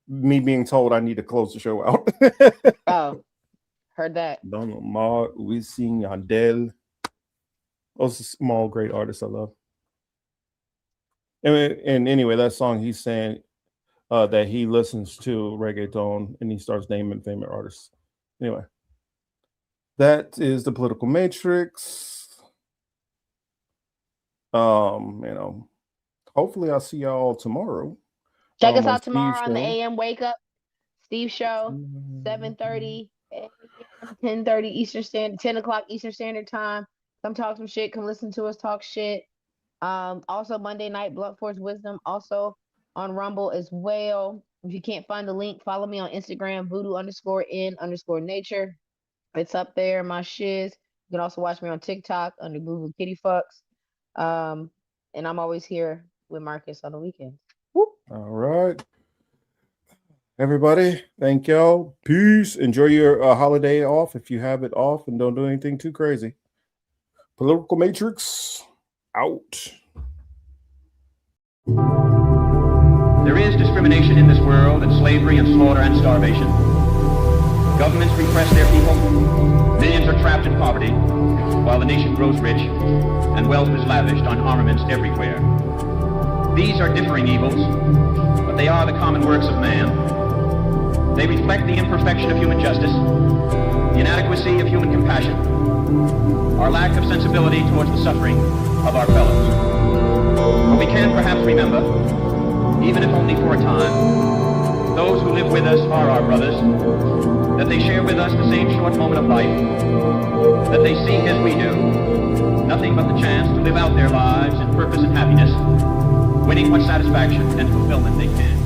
Speaker 5: me being told I need to close the show out.
Speaker 9: Oh, heard that.
Speaker 5: Don Omar, Wisin Yandel. Those are small, great artists I love. And anyway, that song he's saying that he listens to reggaeton and he starts naming famous artists. Anyway, that is the Political Matrix. Hopefully I'll see y'all tomorrow.
Speaker 9: Check us out tomorrow on the AM Wake Up Steve Show, 7:30 a.m., 10:30 Eastern Standard, 10 o'clock Eastern Standard Time. Come talk some shit. Come listen to us talk shit. Also Monday night, Blunt Force Wisdom, also on Rumble as well. If you can't find the link, follow me on Instagram, voodoo_in_nature. It's up there, my shiz. You can also watch me on TikTok under Google Kitty Fucks. And I'm always here with Marcus on the weekends. Whoop.
Speaker 5: All right. Everybody, thank y'all. Peace. Enjoy your holiday off if you have it off and don't do anything too crazy. Political Matrix out.
Speaker 11: There is discrimination in this world, and slavery and slaughter and starvation. Governments repress their people. Millions are trapped in poverty, while the nation grows rich, and wealth is lavished on armaments everywhere. These are differing evils, but they are the common works of man. They reflect the imperfection of human justice, the inadequacy of human compassion, our lack of sensibility towards the suffering of our fellows. But we can perhaps remember, even if only for a time, those who live with us are our brothers, that they share with us the same short moment of life, that they seek as we do, nothing but the chance to live out their lives in purpose and happiness, winning what satisfaction and fulfillment they can.